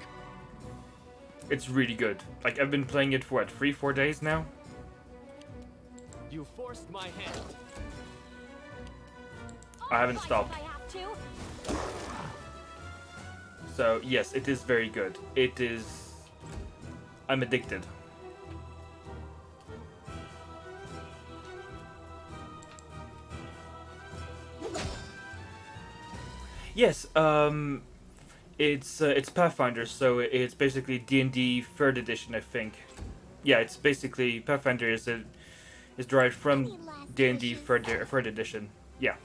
It's really good. Like, I've been playing it for, what, 3-4 days now? You forced my hand. I haven't stopped. I have to. So, yes, it is very good. It is... I'm addicted. Yes, it's Pathfinder, so it's basically D&D 3rd edition, I think. Yeah, it's basically Pathfinder is derived from D&D 3rd edition. Yeah.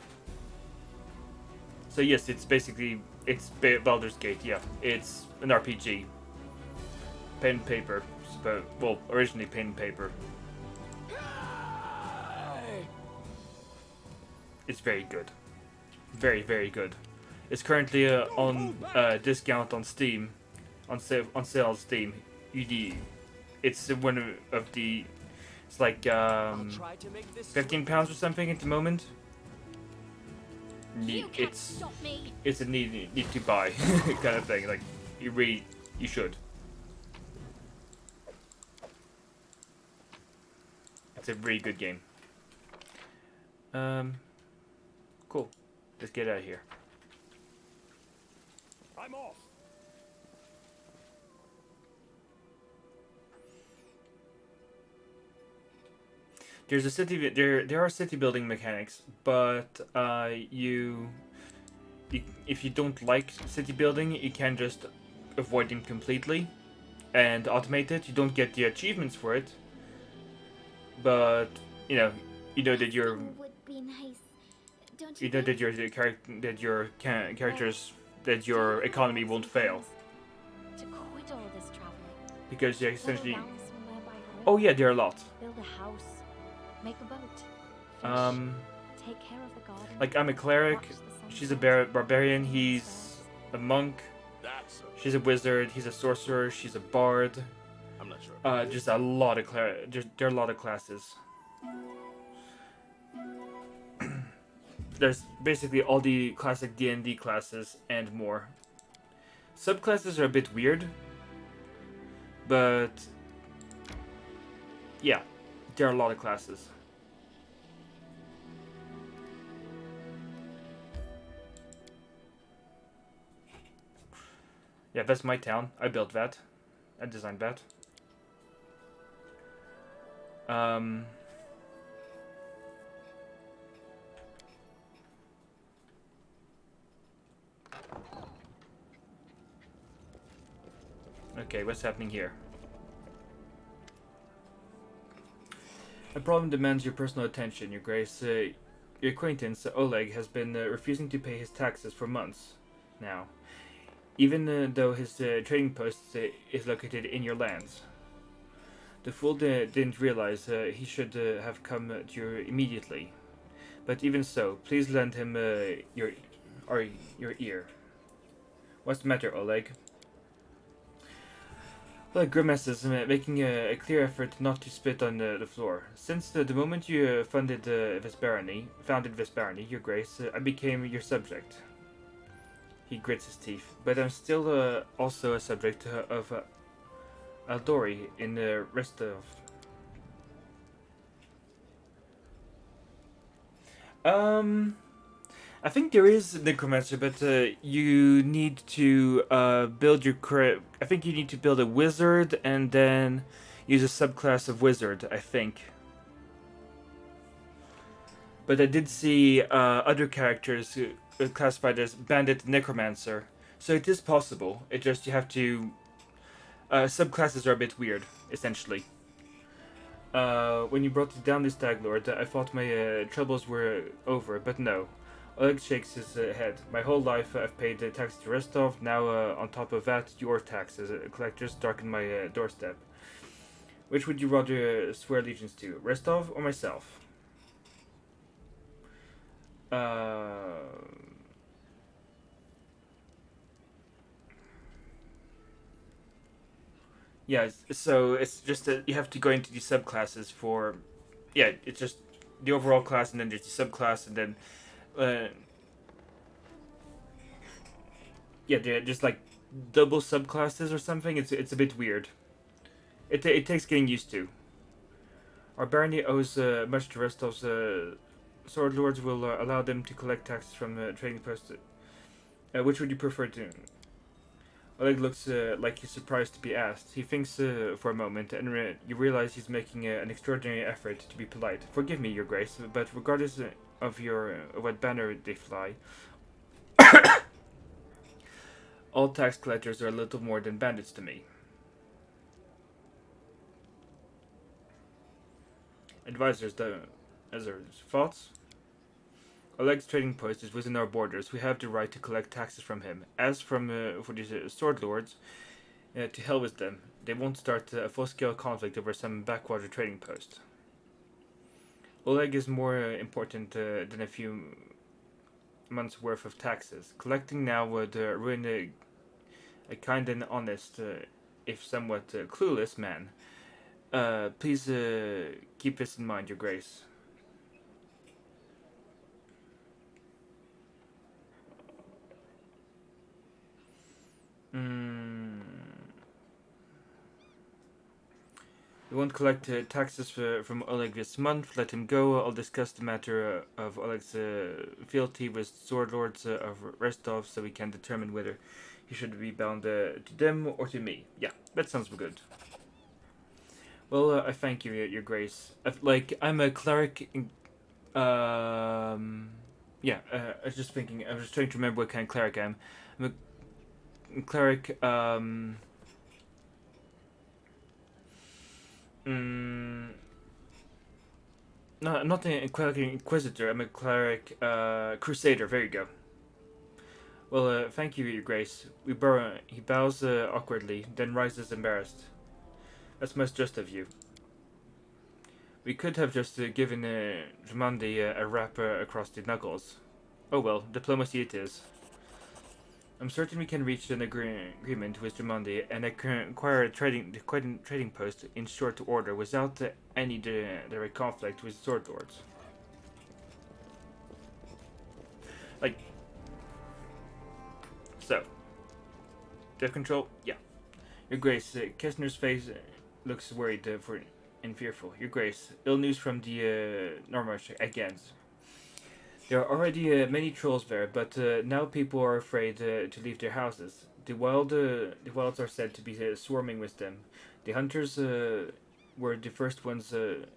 So yes, it's basically Baldur's Gate. Yeah, it's an RPG. Pen and paper, well, originally pen and paper. It's very good, very very good. It's currently on discount on Steam, on sale on Steam. It's one of the, it's like I'll try to make this £15 or something at the moment. You can't stop me. It's a need to buy kind of thing. Like you should. It's a really good game. Cool. Let's get out of here. I'm off. There's a city. There are city building mechanics, but if you don't like city building, you can just avoid them completely and automate it. You don't get the achievements for it, but you know, you know that your Would be nice. Don't you you know think? that your characters that your economy won't fail To quit all this traveling. because you Settle essentially. down somewhere by the river. Oh yeah, there are a lot. Build a house. Make a boat. Fish. Um, Take care of the garden. like I'm a cleric. Watch the She's a sunset, barbarian. sing He's birds. a monk. That's She's a wizard. He's a sorcerer. She's a bard. I'm not sure. Just a lot of there are a lot of classes. There's basically all the classic D&D classes and more. Subclasses are a bit weird, but yeah, there are a lot of classes. Yeah, that's my town. I built that. I designed that. Okay, what's happening here? A problem demands your personal attention, Your Grace. Your acquaintance, Oleg, has been refusing to pay his taxes for months now, even though his trading post is located in your lands. The fool didn't realize he should have come to you immediately. But even so, please lend him your ear. What's the matter, Oleg? Well, grimaces, making a clear effort not to spit on the floor. Since the moment you founded Vesperani, Your Grace, I became your subject. He grits his teeth. But I'm still also a subject of Aldori in the rest of. I think there is necromancer, but you need to build your I think you need to build a wizard and then use a subclass of wizard, I think. But I did see other characters classified as bandit necromancer, so it is possible. It just you have to. Subclasses are a bit weird, essentially. When you brought down this Stag Lord, I thought my troubles were over, but no. Oleg shakes his head. My whole life I've paid taxes to Rostov. Now, on top of that, your taxes. Collectors darken my doorstep. Which would you rather swear allegiance to, Rostov or myself? Yeah, so it's just that you have to go into the subclasses for. Yeah, it's just the overall class, and then there's the subclass, and then. Yeah, they're just like double subclasses or something. It's a bit weird. It takes getting used to. Our barony owes much to Rostov's sword lords will allow them to collect taxes from trading posts. Which would you prefer to? Oleg looks like he's surprised to be asked. He thinks for a moment, and you realize he's making an extraordinary effort to be polite. Forgive me, Your Grace, but regardless of what banner they fly, all tax collectors are a little more than bandits to me. Advisors, thoughts? Oleg's trading post is within our borders. We have the right to collect taxes from him. As for these sword lords, to hell with them. They won't start a full-scale conflict over some backwater trading post. Oleg is more important than a few months' worth of taxes. Collecting now would ruin a kind and honest, if somewhat clueless man. Please keep this in mind, Your Grace. We won't collect taxes from Oleg this month. Let him go. I'll discuss the matter of Oleg's fealty with sword lords of Rostov, so we can determine whether he should be bound to them or to me. Yeah, that sounds good. Well, I thank you, Your Grace. Like, I'm a cleric. Yeah. I was just thinking. I was trying to remember what kind of cleric I am. I'm a cleric. Mm, no, I'm not a cleric inquisitor. I'm a cleric crusader. There you go. Well, thank you, Your Grace. He bows awkwardly, then rises embarrassed. That's most just of you. We could have just given Jamandi a rap across the knuckles. Oh well, diplomacy it is. I'm certain we can reach an agreement with Jamandi and acquire a trading post in short order without any direct conflict with sword lords. Like, so. Death control? Yeah. Your Grace, Kessner's face looks worried and fearful. Your Grace, ill news from the Normarch again. There are already many trolls there, but now people are afraid to leave their houses. The wilds are said to be swarming with them. The hunters were the first ones to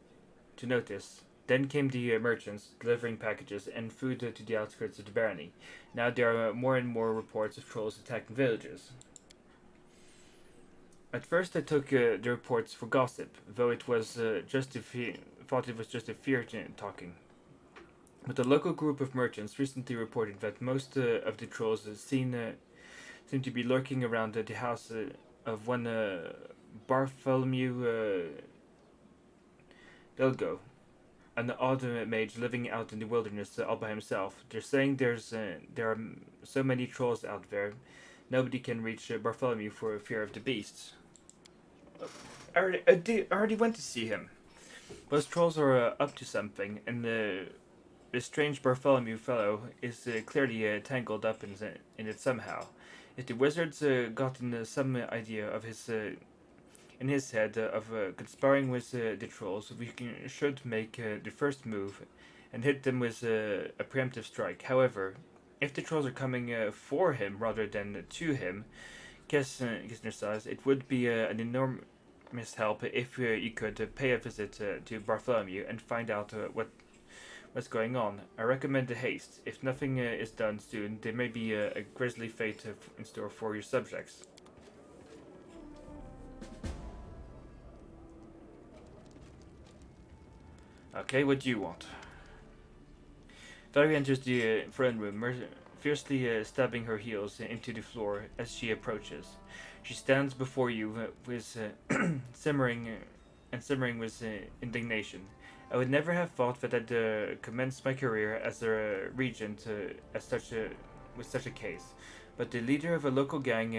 notice. Then came the merchants delivering packages and food to the outskirts of the barony. Now there are more and more reports of trolls attacking villages. At first, I took the reports for gossip, though it was thought it was just a fear talking. But a local group of merchants recently reported that most of the trolls seem to be lurking around the house of one Bartholomew Delgo, an odd mage living out in the wilderness all by himself. They're saying there are so many trolls out there, nobody can reach Bartholomew for fear of the beasts. I already went to see him. Those trolls are up to something, and this strange Bartholomew fellow is clearly tangled up in it somehow. If the wizards gotten some idea of his in his head of conspiring with the trolls, should make the first move and hit them with a preemptive strike. However, if the trolls are coming for him rather than to him, Kessner says it would be an enormous help if you could pay a visit to Bartholomew and find out what's going on. I recommend the haste. If nothing is done soon, there may be a grisly fate in store for your subjects. Okay, what do you want? Valerie enters the throne room, fiercely stabbing her heels into the floor as she approaches. She stands before you with simmering with indignation. I would never have thought that I'd commence my career as a regent with such a case, but the leader of a local gang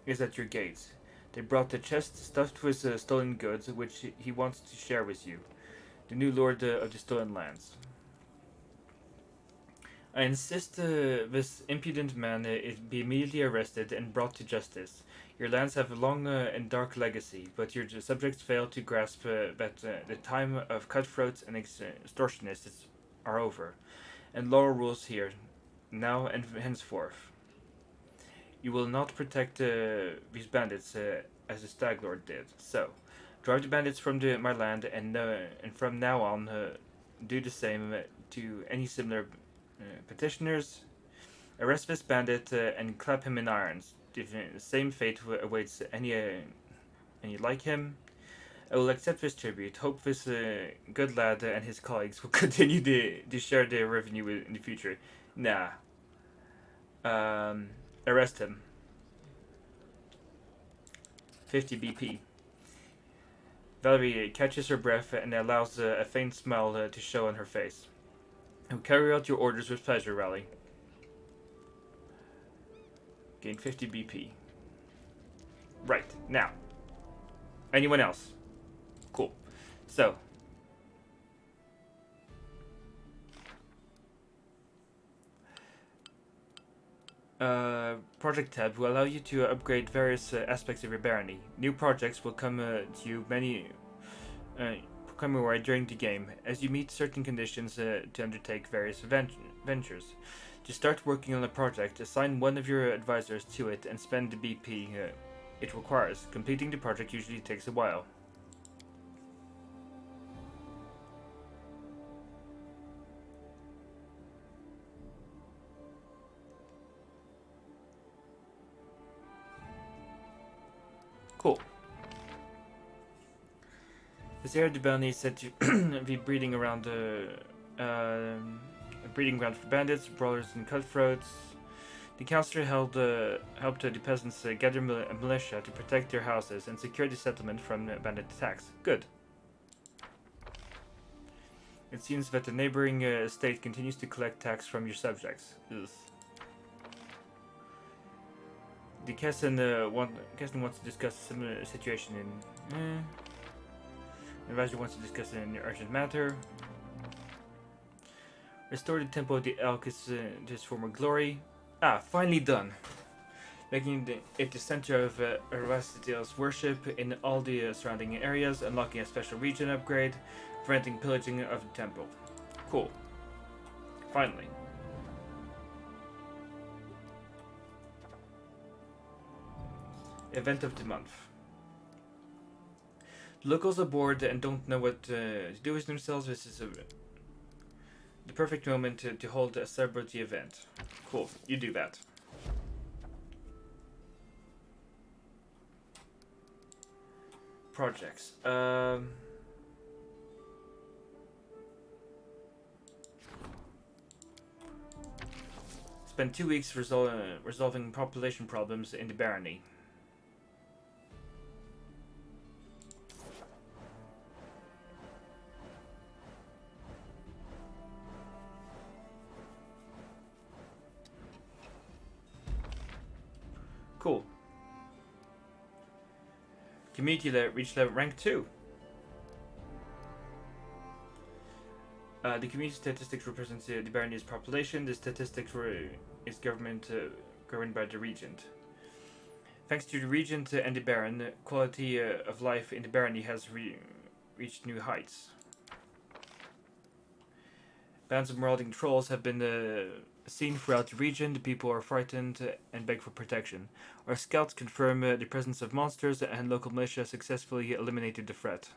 is at your gates. They brought a chest stuffed with stolen goods, which he wants to share with you, the new lord of the stolen lands. I insist this impudent man be immediately arrested and brought to justice. Your lands have a long and dark legacy, but your subjects fail to grasp that the time of cutthroats and extortionists are over, and law rules here, now and henceforth. You will not protect these bandits as the Stag Lord did. So, drive the bandits from my land, and from now on, do the same to any similar petitioners. Arrest this bandit and clap him in irons. The same fate awaits any like him. I will accept this tribute. Hope this good lad and his colleagues will continue to share their revenue in the future. Nah. Arrest him. 50 BP. Valerie catches her breath and allows a faint smile to show on her face. I will carry out your orders with pleasure, Raleigh. Gain 50 BP. Right, now. Anyone else? Cool. So. Project tab will allow you to upgrade various aspects of your barony. New projects will come to you come your way during the game, as you meet certain conditions to undertake various ventures. To start working on a project, assign one of your advisors to it and spend the BP it requires. Completing the project usually takes a while. Cool. This area of the bounty is said to be breeding around a breeding ground for bandits, brawlers, and cutthroats. The councillor helped the peasants gather a militia to protect their houses and secure the settlement from bandit attacks. Good. It seems that the neighboring state continues to collect tax from your subjects. Ugh. The Kesson wants to discuss a similar situation in... Advisor wants to discuss an urgent matter. Restore the Temple of the Elk to its former glory. Ah, finally done. Making it the center of Erasitiel's worship in all the surrounding areas, unlocking a special region upgrade, preventing pillaging of the temple. Cool. Finally. Event of the month. The locals are bored and don't know what to do with themselves. This is the perfect moment to hold a celebrity event. Cool, you do that. Projects. Spend 2 weeks resolving population problems in the barony. Cool. Community reached rank 2. The community statistics represents the barony's population. The statistics is government governed by the regent. Thanks to the regent and the baron, the quality of life in the barony has reached new heights. Bands of marauding trolls have been seen throughout the region. The people are frightened and beg for protection. Our scouts confirm the presence of monsters, and local militia successfully eliminated the threat.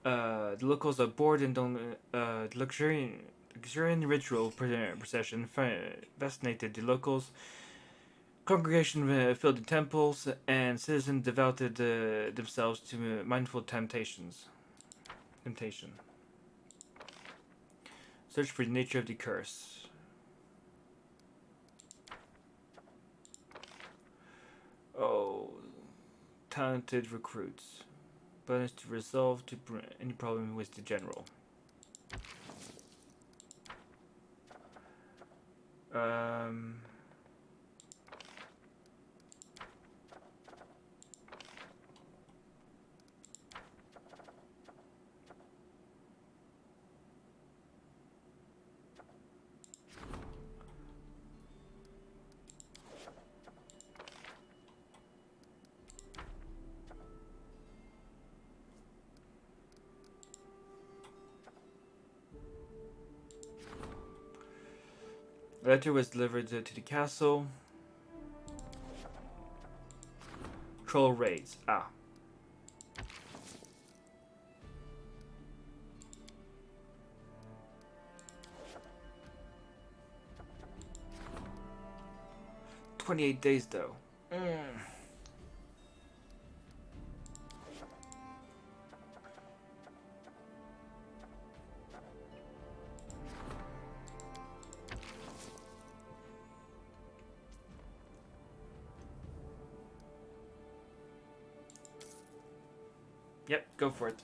The locals are bored and don't. The luxuriant ritual procession fascinated the locals. Congregation filled the temples, and citizens devoted themselves to mindful temptation. Search for the nature of the curse. Oh, talented recruits. Bonus to resolve any problem with the general. A letter was delivered to the castle. Troll raids. Ah. "28 days though. Yep, go for it.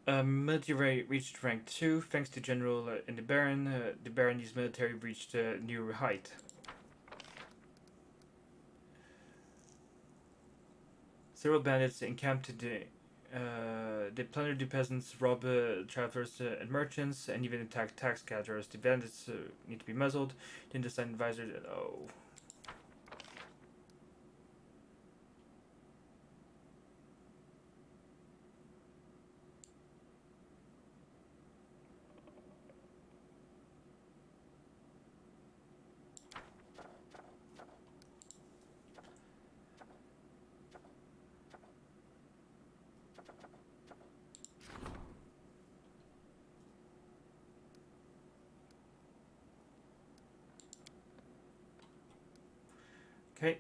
Military reached rank 2 thanks to General and the Baron. The Barony's military reached a new height. Several bandits encamped they plundered the peasants, robbed travelers and merchants, and even attacked tax gatherers. The bandits need to be muzzled. Then the sign advisor. Oh. Okay.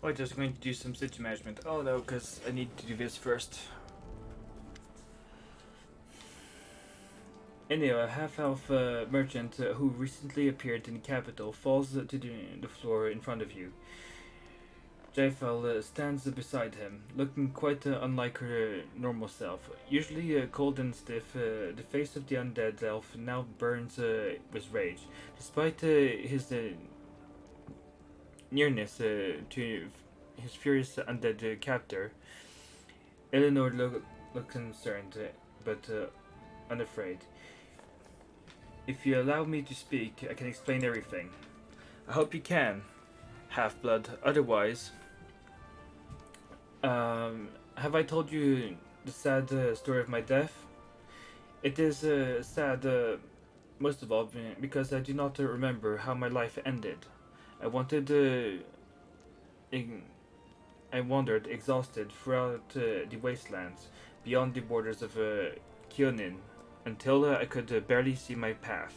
Oh, just going to do some city management. Oh no, because I need to do this first. Anyway, a half-elf merchant who recently appeared in the capital falls to the floor in front of you. Jaifel stands beside him, looking quite unlike her normal self. Usually cold and stiff, the face of the undead elf now burns with rage. Despite his nearness to his furious undead captor, Eleanor looked concerned, but unafraid. If you allow me to speak, I can explain everything. I hope you can, half-blood. Otherwise, have I told you the sad story of my death? It is sad, most of all, because I do not remember how my life ended. I wanted, I wandered exhausted throughout the wastelands, beyond the borders of Kyonin, until I could barely see my path.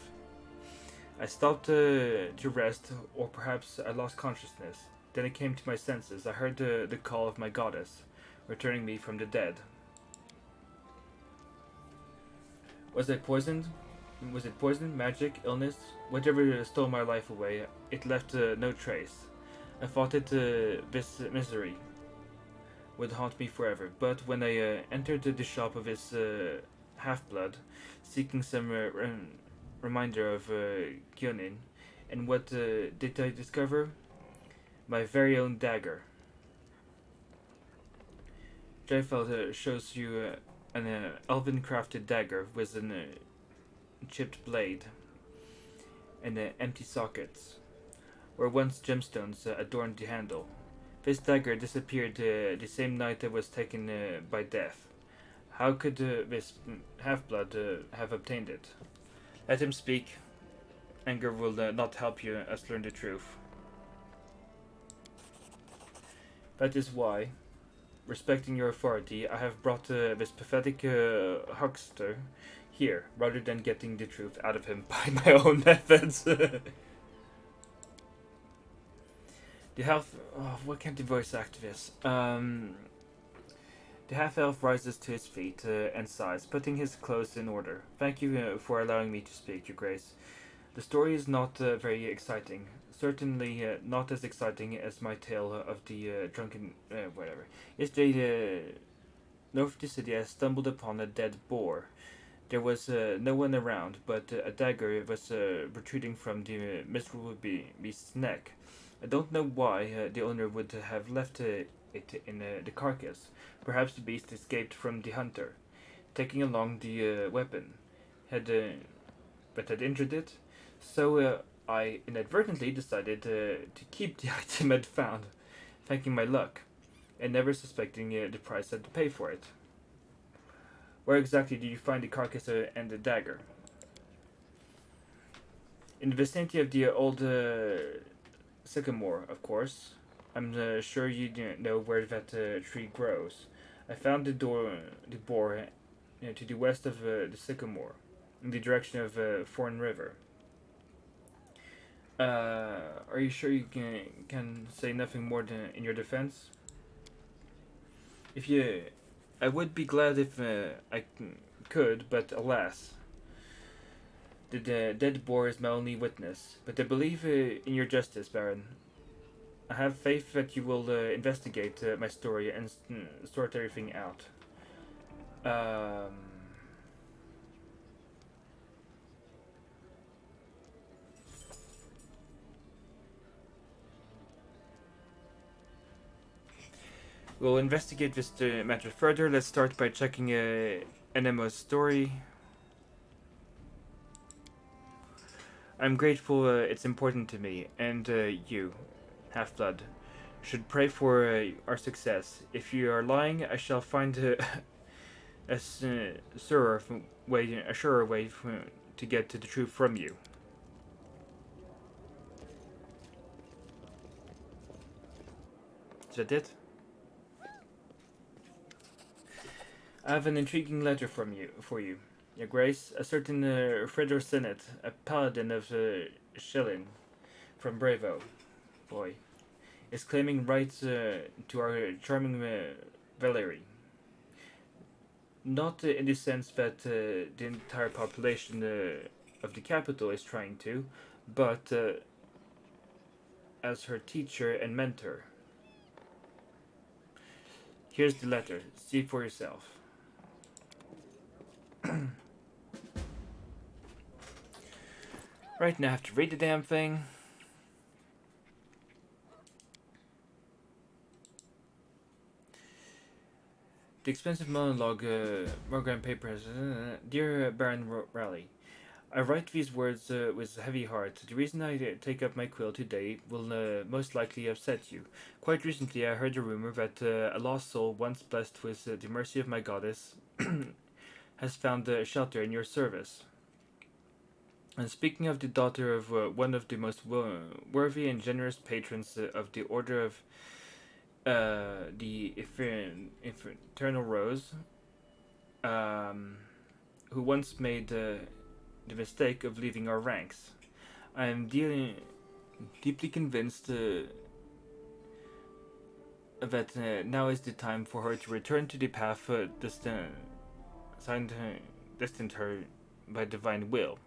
I stopped to rest, or perhaps I lost consciousness. Then I came to my senses. I heard the call of my goddess, returning me from the dead. Was I poisoned? Was it poison, magic, illness? Whatever stole my life away, it left no trace. I thought this misery would haunt me forever. But when I entered the shop of his half-blood, seeking some reminder of Kyonin, and what did I discover? My very own dagger. Jaifel shows you an elven-crafted dagger with a chipped blade and empty sockets, where once gemstones adorned the handle. This dagger disappeared the same night it was taken by death. How could this half-blood have obtained it? Let him speak. Anger will not help you us learn the truth. That is why, respecting your authority, I have brought this pathetic huckster here, rather than getting the truth out of him by my own methods. The half... Oh, why can't the voice act this? The half-elf rises to his feet and sighs, putting his clothes in order. Thank you for allowing me to speak, Your Grace. The story is not very exciting. Certainly not as exciting as my tale of the drunken... whatever. Yesterday, north of the city, I stumbled upon a dead boar. There was no one around, but a dagger was protruding from the miserable beast's neck. I don't know why the owner would have left it in the carcass. Perhaps the beast escaped from the hunter, taking along the weapon. Had injured it. So I inadvertently decided to keep the item I'd found, thanking my luck, and never suspecting the price I had to pay for it. Where exactly did you find the carcass and the dagger? In the vicinity of the old sycamore, of course. I'm sure you know where that tree grows. I found the boar to the west of the sycamore, in the direction of Thorn River. Are you sure you can say nothing more in your defense? If you, I would be glad if could, but alas, the dead boar is my only witness. But I believe in your justice, Baron. I have faith that you will investigate my story and sort everything out. Um, we'll investigate this matter further. Let's start by checking Enemo's story. I'm grateful it's important to me, and you, Half-Blood, should pray for our success. If you are lying, I shall find a surer way to get to the truth from you. Is that it? I have an intriguing letter for you, Your Grace. A certain Fredor Sinnett, a paladin of Schilling, from Bravo, boy, is claiming rights to our charming Valerie. Not in the sense that the entire population of the capital is trying to, but as her teacher and mentor. Here's the letter. See for yourself. Right now, I have to read the damn thing. The expensive monologue, Morgan paper has. Dear Baron Raleigh, I write these words with a heavy heart. The reason I take up my quill today will most likely upset you. Quite recently, I heard a rumor that a lost soul, once blessed with the mercy of my goddess, has found shelter in your service. And speaking of the daughter of one of the most worthy and generous patrons of the Order of the Eternal Rose, who once made the mistake of leaving our ranks, I am deeply convinced that now is the time for her to return to the path destined her by divine will.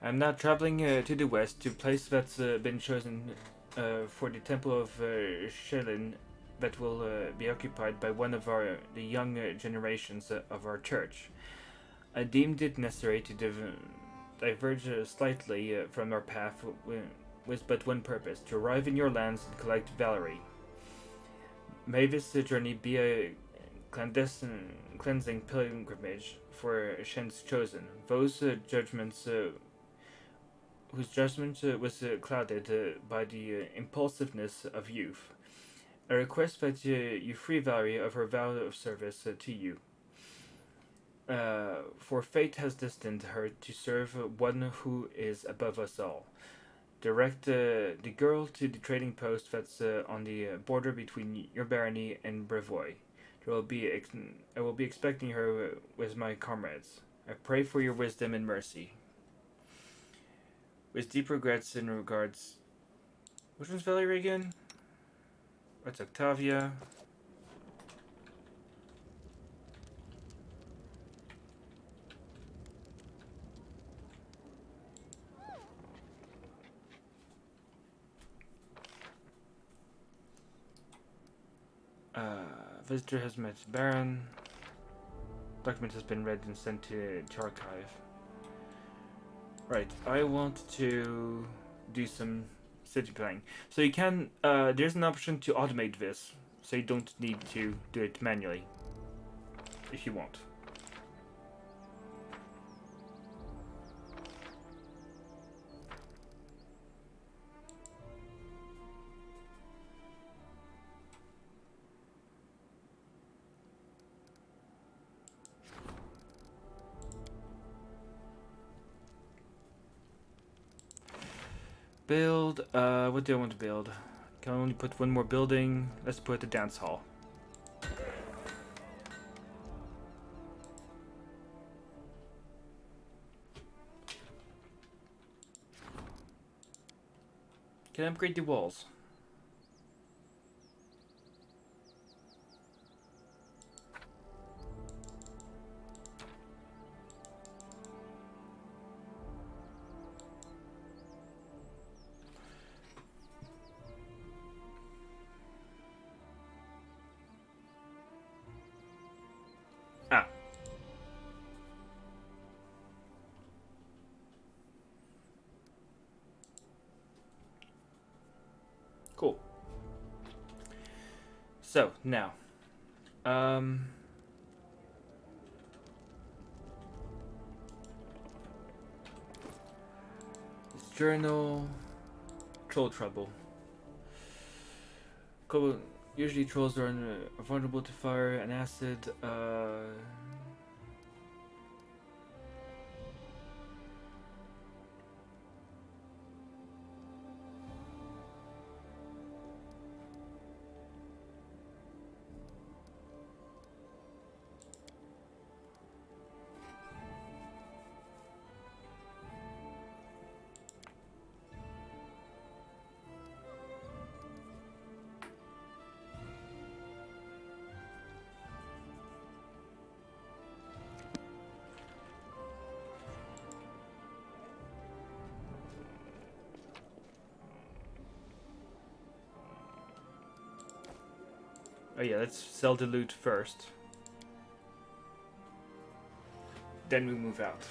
I am now traveling to the west, to a place that's been chosen for the temple of Shelin, that will be occupied by one of the young generations of our church. I deemed it necessary to diverge slightly from our path with but one purpose: to arrive in your lands and collect Valerie. May this journey be a cleansing pilgrimage for Shen's chosen, those judgments whose judgment was clouded by the impulsiveness of youth. I request that you free Valerie of her vow of service to you. For fate has destined her to serve one who is above us all. Direct the girl to the trading post that's on the border between your barony and Brevoy. I will be expecting her with my comrades. I pray for your wisdom and mercy. With deep regrets and regards. Which one's Valerie again? That's Octavia. Visitor has met Baron. Document has been read and sent to archive. Right, I want to do some city planning. So you can, there's an option to automate this, so you don't need to do it manually, if you want. Build, what do I want to build? Can only put one more building. Let's put the dance hall. Can I upgrade the walls? Ah. Cool. So, now. This journal. Troll trouble. Usually trolls are vulnerable to fire and acid. Oh yeah, let's sell the loot first. Then we move out.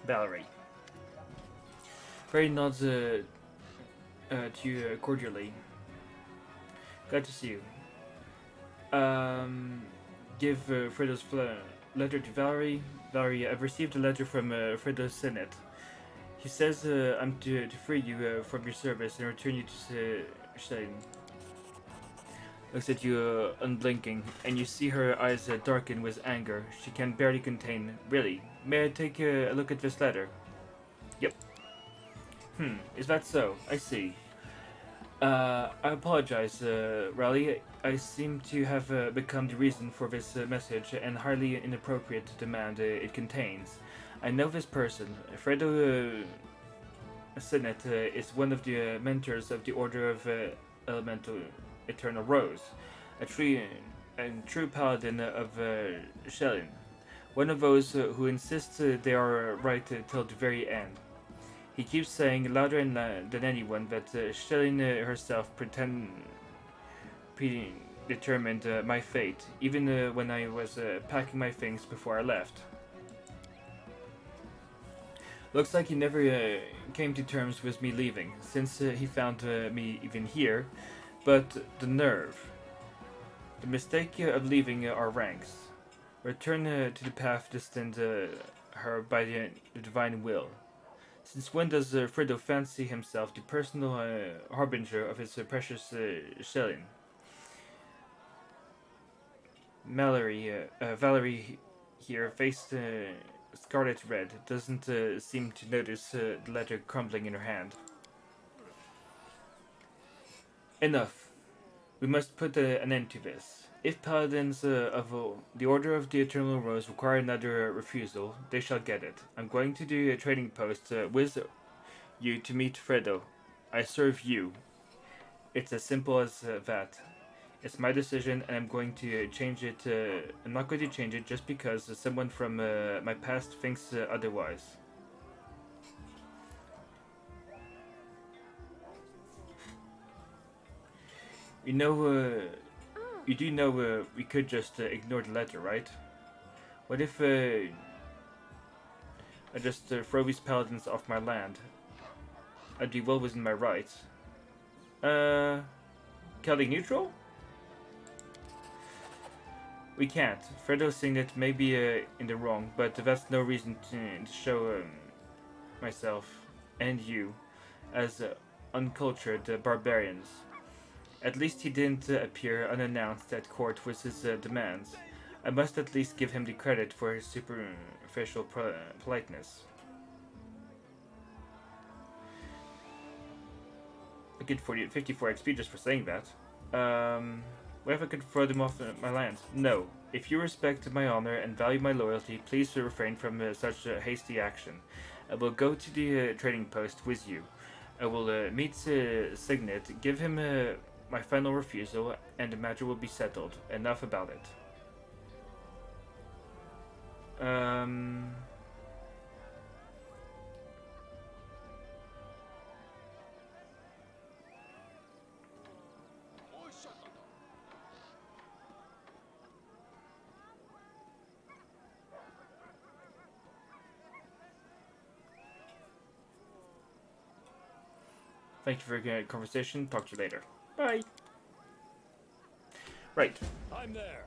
Valerie. Barry nods to you cordially. Glad to see you. Give Fredo's letter to Valerie. Valerie, I've received a letter from Fredo's Senate. He says I'm to free you from your service and return you to Shane. Looks at you unblinking, and you see her eyes darken with anger. She can barely contain. Really? May I take a look at this letter? Yep. Is that so? I see. I apologize, Raleigh. I seem to have become the reason for this message and highly inappropriate demand it contains. I know this person. Fredo Sinet is one of the mentors of the Order of Elemental Eternal Rose, a true paladin of Shellin. One of those who insists they are right till the very end. He keeps saying louder than anyone that Shellin herself predetermined my fate, even when I was packing my things before I left. Looks like he never came to terms with me leaving, since he found me even here, but the nerve. The mistake of leaving our ranks. Return to the path destined her by the divine will. Since when does Fredo fancy himself the personal harbinger of his precious Shellin? Valerie here, faced scarlet red, doesn't seem to notice the letter crumbling in her hand. Enough. We must put an end to this. If paladins of the Order of the Eternal Rose require another refusal, they shall get it. I'm going to do a trading post with you to meet Fredo. I serve you. It's as simple as that. It's my decision, and I'm going to change it. I'm not going to change it just because someone from my past thinks otherwise. You know, you do know we could just ignore the letter, right? What if I just throw these paladins off my land? I'd be well within my rights. Celtic neutral? We can't. Fredo's signet may be in the wrong, but that's no reason to show myself and you as uncultured barbarians. At least he didn't appear unannounced at court with his demands. I must at least give him the credit for his superficial politeness. I get 54 XP just for saying that. What if I could throw them off my land? No. If you respect my honor and value my loyalty, please refrain from such hasty action. I will go to the trading post with you. I will meet Signet, give him my final refusal, and the matter will be settled. Enough about it. Thank you for your conversation. Talk to you later. Bye. Right. I'm there.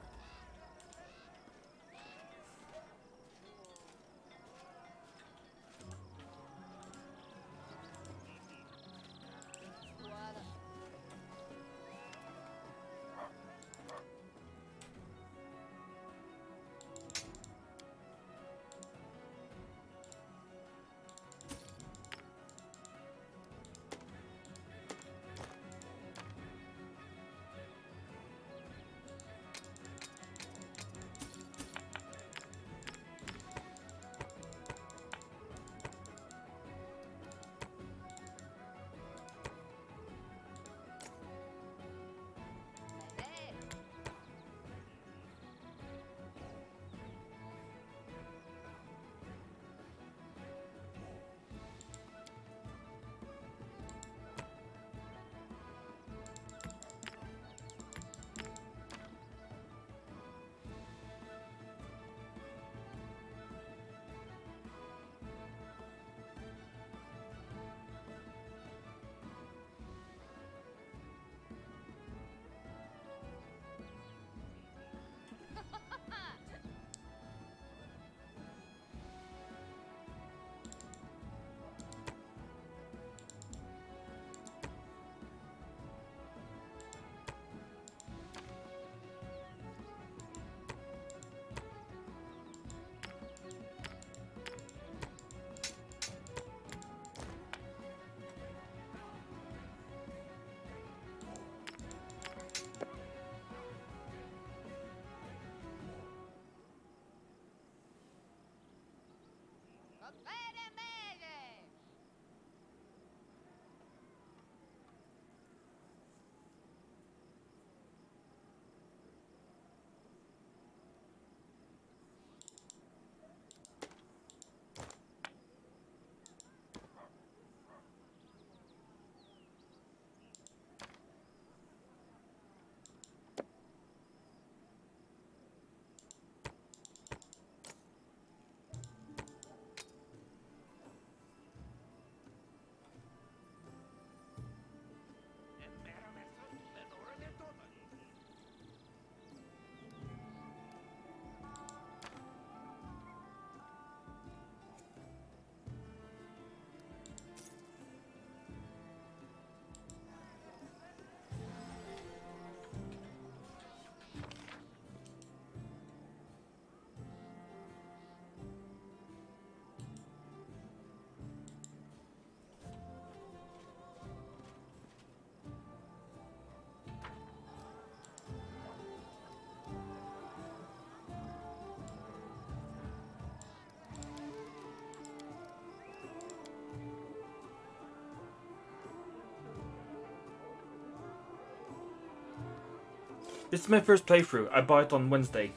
This is my first playthrough. I bought it on Wednesday.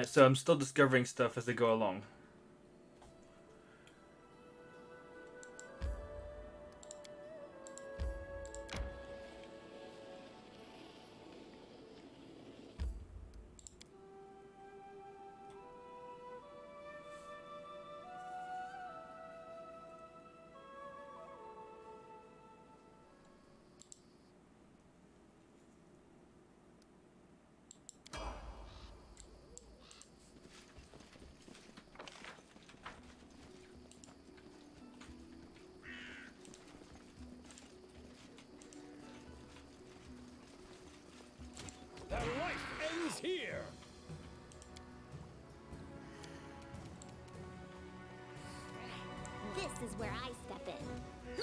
So I'm still discovering stuff as I go along. here! This is where I step in.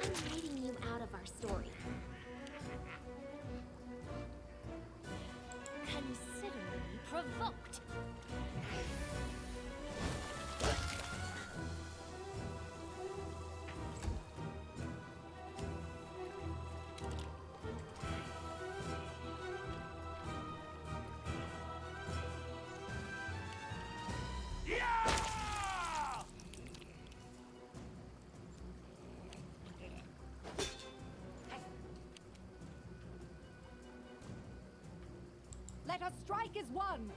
I'm writing you out of our story. Consider me provoked. Let us strike as one!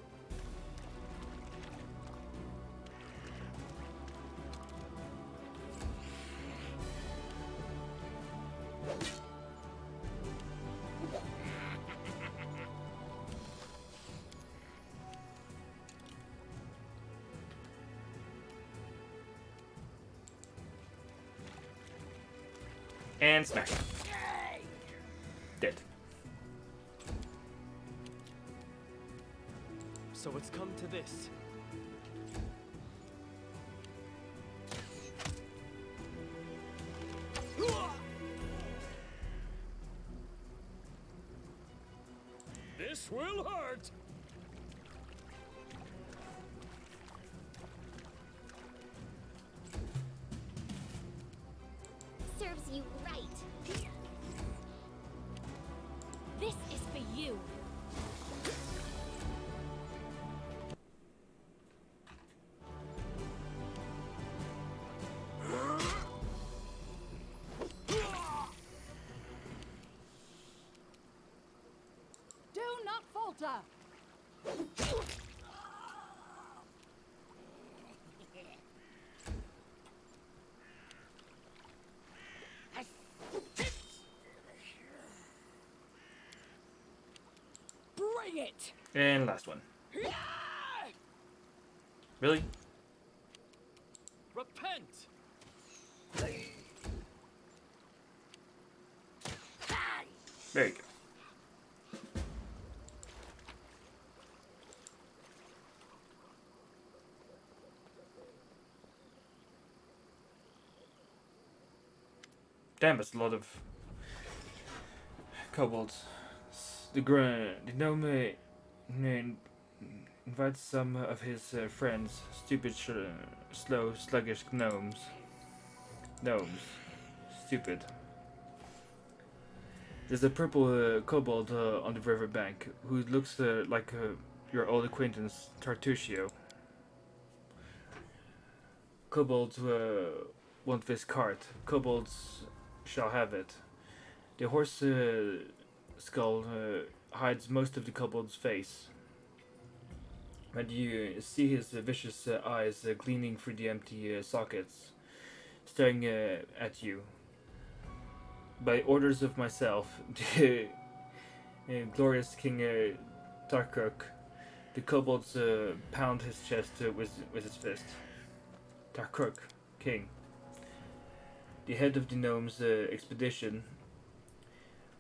And smash. Dead. So it's come to this. This will hurt! Serves you right. This is for you. Do not falter! Bring it! And last one. Really? Repent! There you go. Damn, that's a lot of kobolds. The gnome invites some of his friends, stupid, slow, sluggish gnomes. Gnomes. Stupid. There's a purple kobold on the river bank who looks like your old acquaintance Tartusio. Kobolds want this cart. Kobolds shall have it. The horse skull hides most of the kobold's face. And you see his vicious eyes gleaming through the empty sockets, staring at you. By orders of myself, the glorious King Tarkuk, the kobolds pound his chest with his fist. Tarkuk, king. The head of the gnome's expedition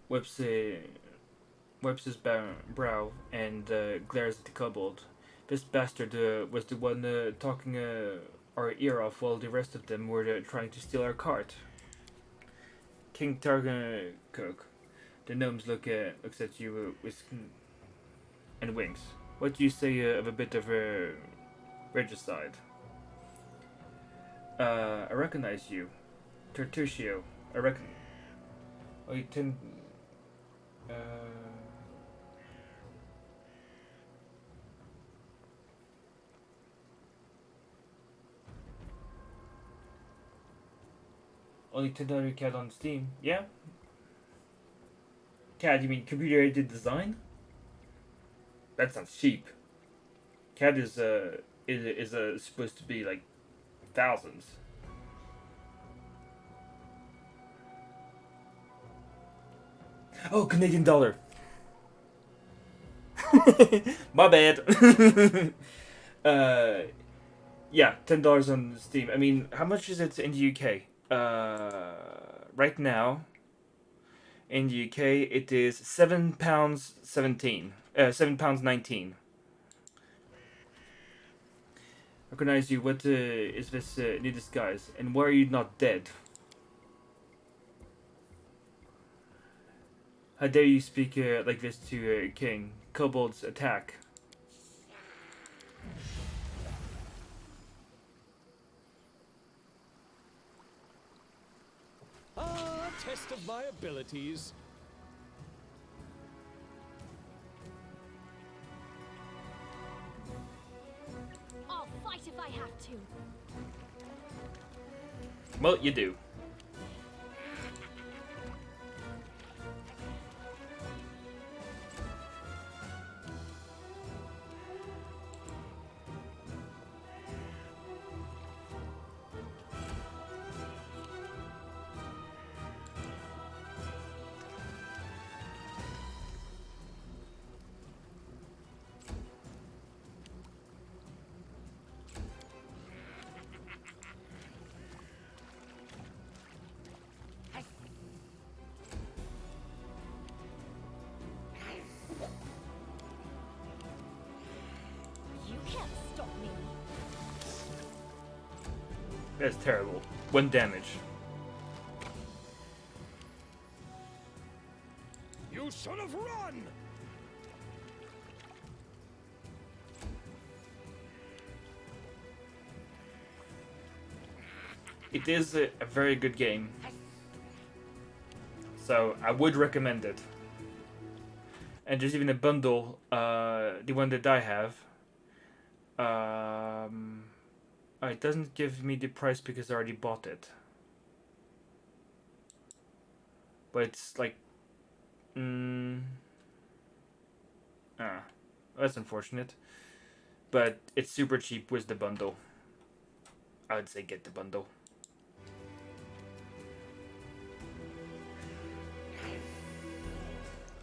wipes his brow and glares at the kobold. This bastard was the one talking our ear off while the rest of them were trying to steal our cart. King Tarkuk, the gnomes looks at you with and winks. What do you say of a bit of regicide? I recognize you. Tertutio. I reckon. Oh, you tend. Only $10 CAD on Steam. Yeah? CAD, you mean computer aided design? That sounds cheap. CAD is supposed to be like thousands. Oh, Canadian dollar. My bad. Yeah, $10 on Steam. I mean, how much is it in the UK? Right now, in the UK, it is £7.17. £7.19. Recognize you. What is this new disguise? And why are you not dead? How dare you speak like this to a king? Kobolds attack. Ah, test of my abilities. I'll fight if I have to. Well, you do. You can't stop me. That's terrible. 1 damage. You should have run! It is a very good game. So, I would recommend it. And there's even a bundle, the one that I have. It doesn't give me the price because I already bought it. But it's like... that's unfortunate. But it's super cheap with the bundle. I would say get the bundle.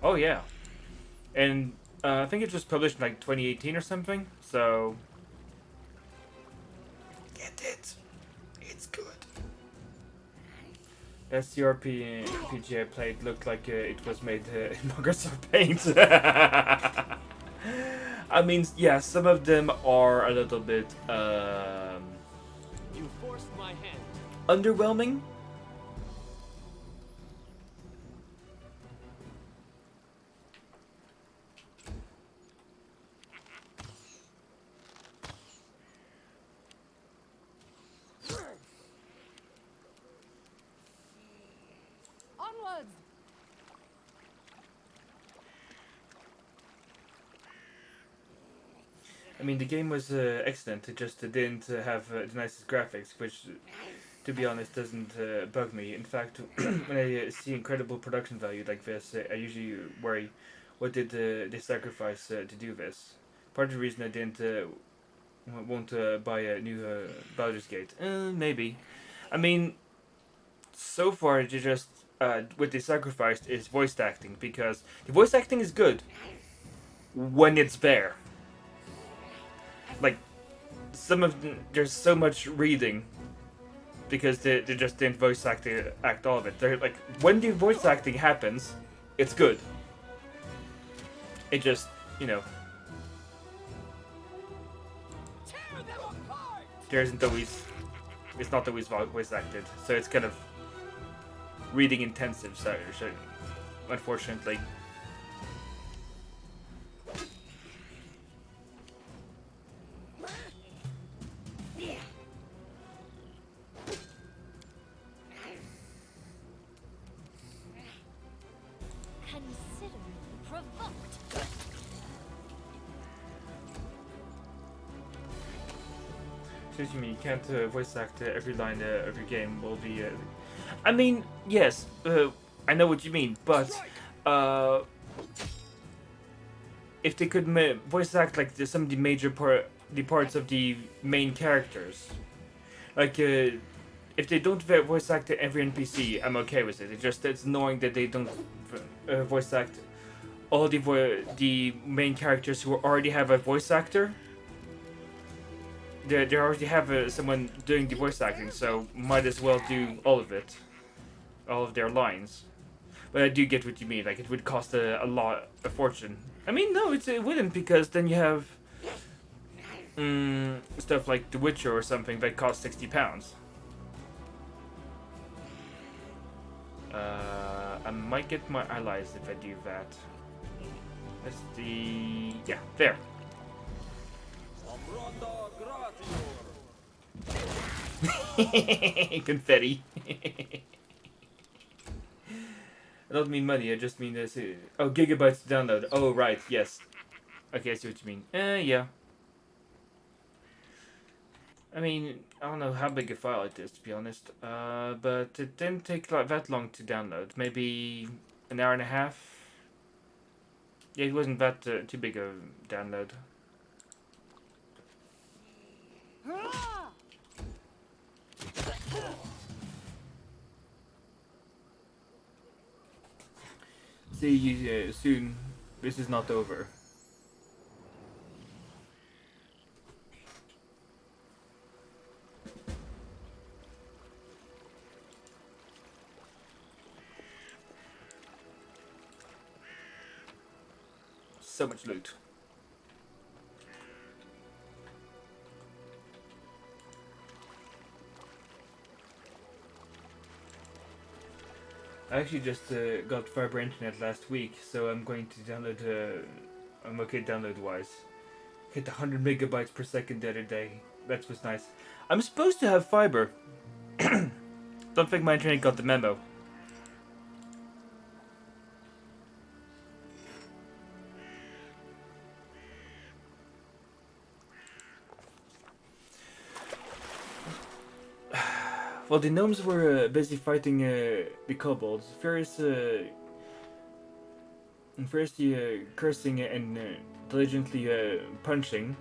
Oh yeah. And I think it was published in like 2018 or something, so... Get it! It's good. That's the RPG I played looked like it was made in Microsoft Paint. I mean, yeah, some of them are a little bit You forced my hand. underwhelming. Onwards! I mean, the game was excellent. It just didn't have the nicest graphics, which, to be honest, doesn't bug me. In fact, when I see incredible production value like this, I usually worry, what did they sacrifice to do this? Part of the reason I didn't won't buy a new Baldur's Gate. Maybe. I mean, so far, they just what they sacrificed is voice acting, because the voice acting is good when it's there. Like, there's so much reading because they just didn't voice act all of it. They're like, when the voice acting happens, it's good. It just, you know, there isn't always, it's not always voice acted, so it's kind of reading intensive. So unfortunately. Consider provoked. So you mean you can't voice act every line of your game will be... I mean, yes, I know what you mean, but if they could voice act like some of the major parts of the main characters, like if they don't voice act every NPC, I'm okay with it. It's annoying that they don't voice act all the main characters who already have a voice actor. They already have someone doing the voice acting, so might as well do all of it, all of their lines. But I do get what you mean. Like, it would cost a fortune. I mean, no, it wouldn't, because then you have stuff like The Witcher or something that costs £60. I might get my allies if I do that. That's the... yeah, there. Amronda gratior. Confetti. I don't mean money, I just mean this. Oh, gigabytes to download. Oh, right, yes. Okay, I see what you mean. Yeah. I mean, I don't know how big a file it is, to be honest. But it didn't take like that long to download. Maybe an hour and a half. Yeah, it wasn't that too big a download. See you soon. This is not over. So much loot. I actually just got fiber internet last week, so I'm going to download. I'm okay download wise. Hit 100 megabytes per second the other day. That was nice. I'm supposed to have fiber. Don't think my internet got the memo. While the gnomes were busy fighting the kobolds, furiously cursing and diligently punching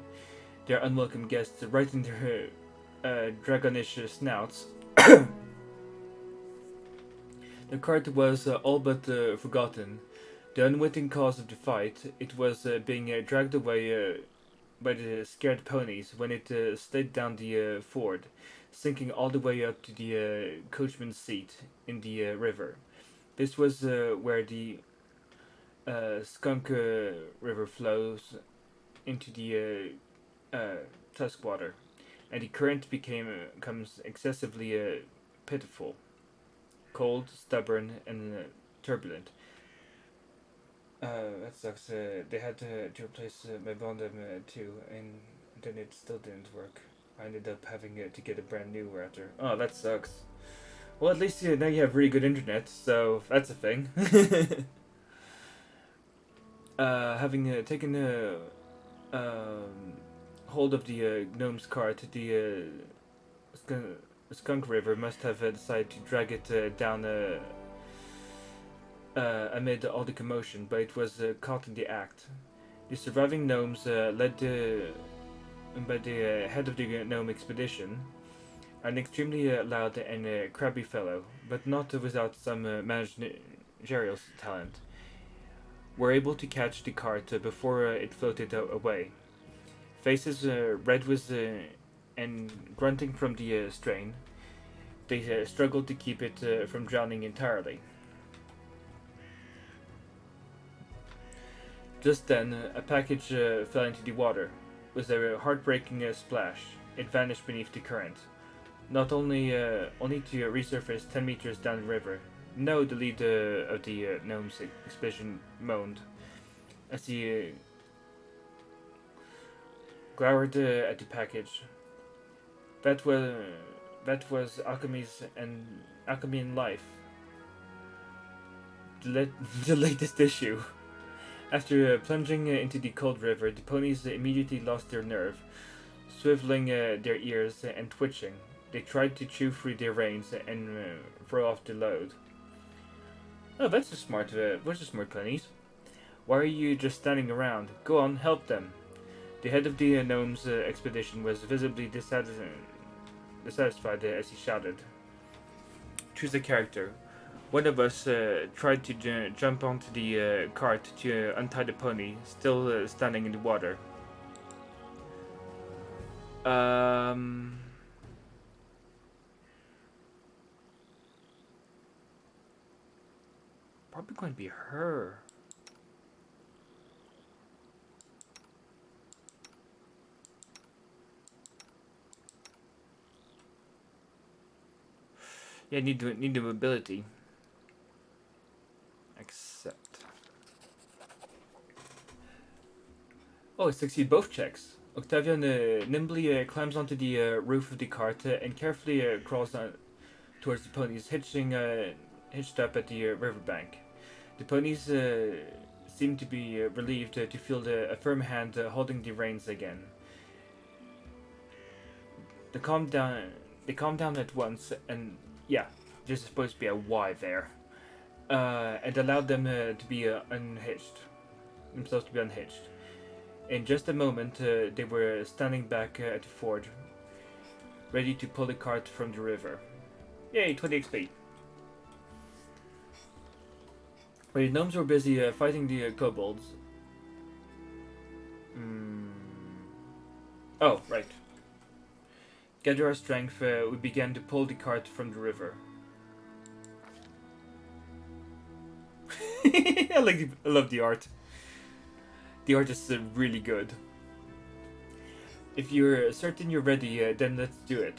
their unwelcome guests right in their dragonish snouts. The cart was all but forgotten. The unwitting cause of the fight, it was being dragged away by the scared ponies when it slid down the ford, sinking all the way up to the coachman's seat in the river. This was where the Skunk River flows into the Tuskwater, and the current becomes excessively pitiful, cold, stubborn, and turbulent. That sucks. They had to replace my Bondum too, and then it still didn't work. I ended up having to get a brand new router. Oh, that sucks. Well, at least now you have really good internet, so that's a thing. Having taken hold of the gnome's cart, the skunk river must have decided to drag it down amid all the commotion, but it was caught in the act. The surviving gnomes, led by the head of the gnome expedition, an extremely loud and crabby fellow, but not without some managerial talent, were able to catch the cart before it floated away. Faces red with and grunting from the strain, they struggled to keep it from drowning entirely. Just then, a package fell into the water. With a heartbreaking splash, it vanished beneath the current. Not only to resurface 10 meters down the river. No, the lead of the gnome's expedition moaned as he glowered at the package. That was alchemy in life. The latest issue. After plunging into the cold river, the ponies immediately lost their nerve, swiveling their ears and twitching. They tried to chew through their reins and throw off the load. Oh, that's a smart ponies. Why are you just standing around? Go on, help them. The head of the gnome's expedition was visibly dissatisfied as he shouted. Choose a character. One of us tried to jump onto the cart to untie the pony, still standing in the water. Probably going to be her. Yeah, need the mobility. Accept. Oh, it succeed both checks. Octavian nimbly climbs onto the roof of the cart and carefully crawls on towards the ponies, hitched up at the riverbank. The ponies seem to be relieved to feel a firm hand holding the reins again. They calm down. They calm down at once, and yeah, there's supposed to be a Y there, and allowed them to be unhitched, themselves to be unhitched. In just a moment, they were standing back at the ford, ready to pull the cart from the river. Yay, 20 XP. While the gnomes were busy fighting the kobolds. Oh, right. Gather our strength, we began to pull the cart from the river. I love the art. The art is really good. If you're certain you're ready, then let's do it.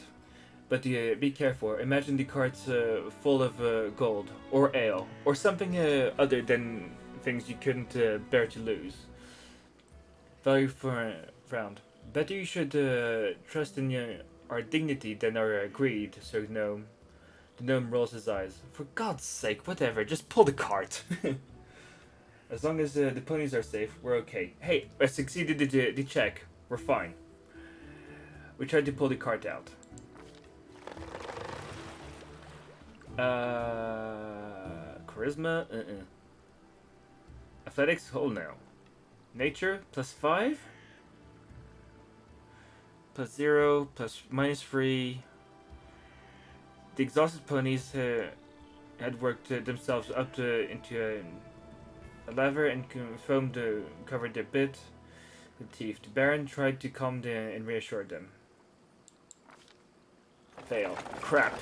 But be careful. Imagine the cart's full of gold, or ale, or something other than things you couldn't bear to lose. Value frowned. Better you should trust in our dignity than our greed, Sir Gnome. The gnome rolls his eyes. For God's sake, whatever, just pull the cart. As long as the ponies are safe, we're okay. Hey, I succeeded the check. We're fine. We tried to pull the cart out. Charisma? Athletics? Oh no. Nature? +5? +0, -3. The exhausted ponies had worked themselves up into a lever and foam covered their bit with teeth. The Baron tried to calm them and reassure them. Fail. Crap.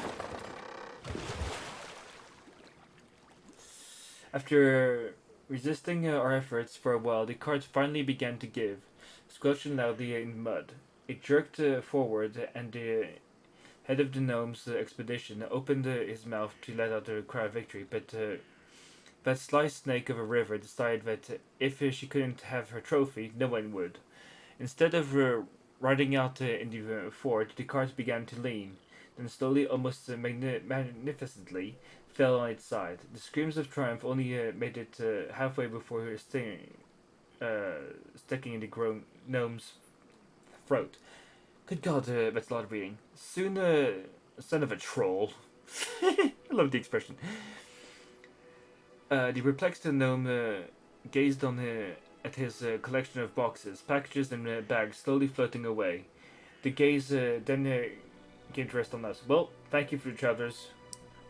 After resisting our efforts for a while, the cart finally began to give, squelching loudly in mud. It jerked forward, and the head of the gnomes' expedition opened his mouth to let out a cry of victory, but that sly snake of a river decided that if she couldn't have her trophy, no one would. Instead of riding out in the ford, the cart began to lean, then slowly, almost magnificently, fell on its side. The screams of triumph only made it halfway before sticking in the gnome's throat. Good God, that's a lot of reading. Soon, son of a troll. I love the expression. The perplexed gnome gazed at his collection of boxes, packages, and bags slowly floating away. The gaze then came to rest on us. Well, thank you, travelers,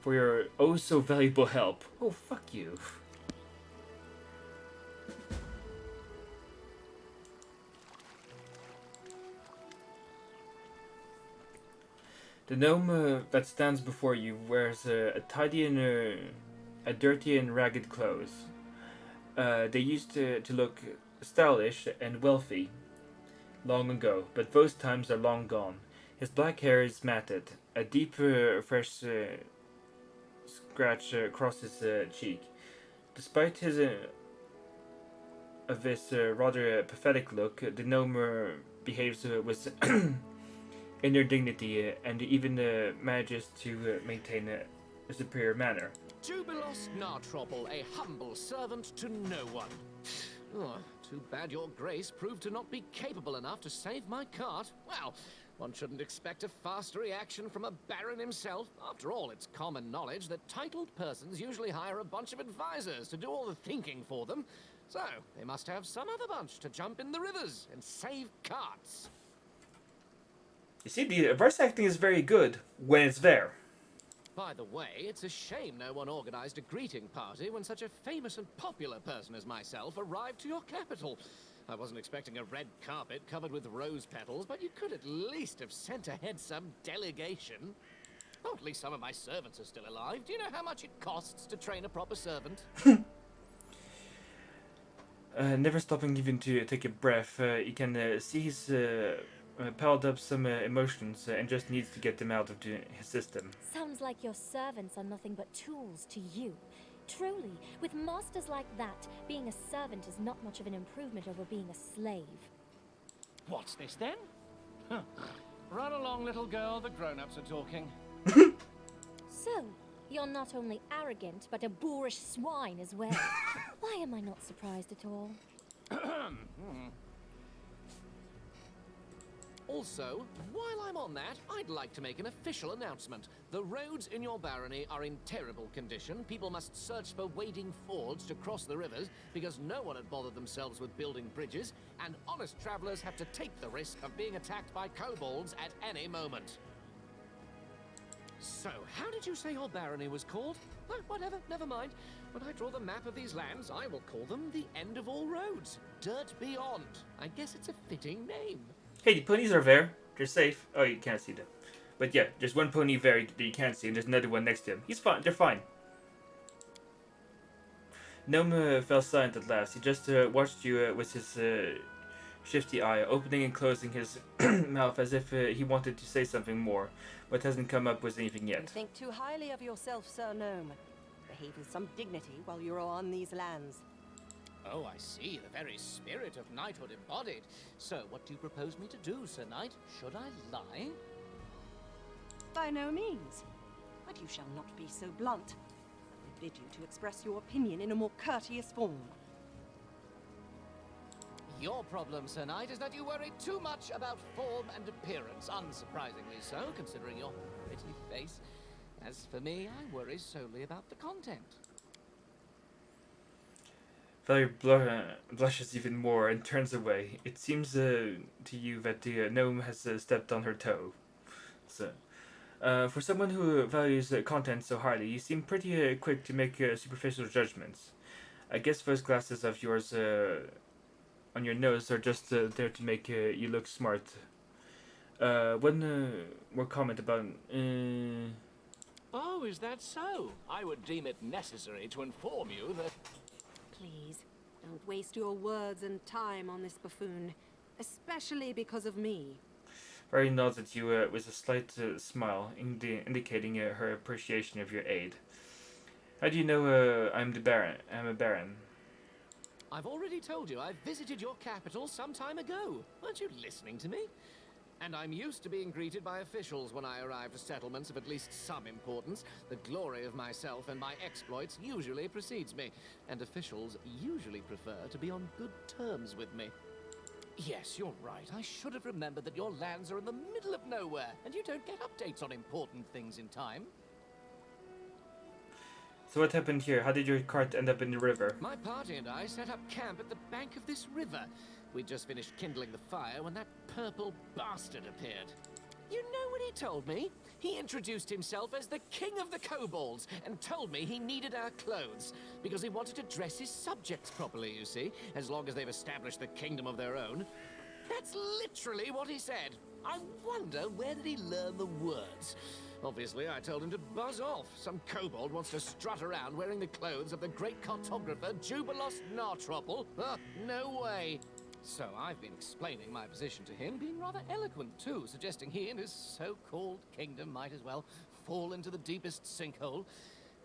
for your oh so valuable help. Oh, fuck you. The gnome that stands before you wears a dirty and ragged clothes. They used to look stylish and wealthy long ago, but those times are long gone. His black hair is matted. A deep, fresh scratch across his cheek. Despite his of this rather pathetic look, the gnome behaves with inner dignity and even manages to maintain a superior manner. Jubilos Nartropple, a humble servant to no one. Oh, too bad your grace proved to not be capable enough to save my cart. Well, one shouldn't expect a faster reaction from a baron himself. After all, it's common knowledge that titled persons usually hire a bunch of advisors to do all the thinking for them. So, they must have some other bunch to jump in the rivers and save carts. You see, the voice acting is very good when it's there. By the way, it's a shame no one organized a greeting party when such a famous and popular person as myself arrived to your capital. I wasn't expecting a red carpet covered with rose petals, but you could at least have sent ahead some delegation. Oh, at least some of my servants are still alive. Do you know how much it costs to train a proper servant? Never stopping even to take a breath, you can see his piled up some emotions and just needs to get them out of his system. Sounds like your servants are nothing but tools to you. Truly, with masters like that, being a servant is not much of an improvement over being a slave. What's this then? Huh. Run along, little girl. The grown-ups are talking. So, you're not only arrogant, but a boorish swine as well. Why am I not surprised at all? Also, while I'm on that, I'd like to make an official announcement. The roads in your barony are in terrible condition. People must search for wading fords to cross the rivers because no one had bothered themselves with building bridges, and honest travelers have to take the risk of being attacked by kobolds at any moment. So, how did you say your barony was called? Oh, whatever, never mind. When I draw the map of these lands, I will call them the End of All Roads. Dirt Beyond. I guess it's a fitting name. Hey, the ponies are there. They're safe. Oh, you can't see them. But yeah, there's one pony there that you can't see, and there's another one next to him. He's fine. They're fine. Gnome fell silent at last. He just watched you with his shifty eye, opening and closing his mouth as if he wanted to say something more, but hasn't come up with anything You yet. think too highly of yourself, Sir Gnome. Behave with some dignity while you're on these lands. Oh, I see. The very spirit of knighthood embodied. So, what do you propose me to do, Sir Knight? Should I lie? By no means. But you shall not be so blunt. I bid you to express your opinion in a more courteous form. Your problem, Sir Knight, is that you worry too much about form and appearance. Unsurprisingly so, considering your pretty face. As for me, I worry solely about the content. Valerie blushes even more and turns away. It seems to you that the gnome has stepped on her toe. So, for someone who values content so highly, you seem pretty quick to make superficial judgments. I guess those glasses of yours on your nose are just there to make you look smart. One more comment about... Oh, is that so? I would deem it necessary to inform you that... Please, don't waste your words and time on this buffoon, especially because of me. Valerie nods at you with a slight smile, indicating her appreciation of your aid. How do you know I'm a baron? I've already told you I visited your capital some time ago. Weren't you listening to me? And I'm used to being greeted by officials when I arrive to settlements of at least some importance. The glory of myself and my exploits usually precedes me, and officials usually prefer to be on good terms with me. Yes, you're right. I should have remembered that your lands are in the middle of nowhere, and you don't get updates on important things in time. So what happened here? How did your cart end up in the river? My party and I set up camp at the bank of this river. We'd just finished kindling the fire when that purple bastard appeared. You know what he told me? He introduced himself as the king of the kobolds and told me he needed our clothes because he wanted to dress his subjects properly, you see, as long as they've established the kingdom of their own. That's literally what he said. I wonder, where did he learn the words? Obviously, I told him to buzz off. Some kobold wants to strut around wearing the clothes of the great cartographer Jubilos Nartropple. No way. So I've been explaining my position to him, being rather eloquent too, suggesting he and his so-called kingdom might as well fall into the deepest sinkhole.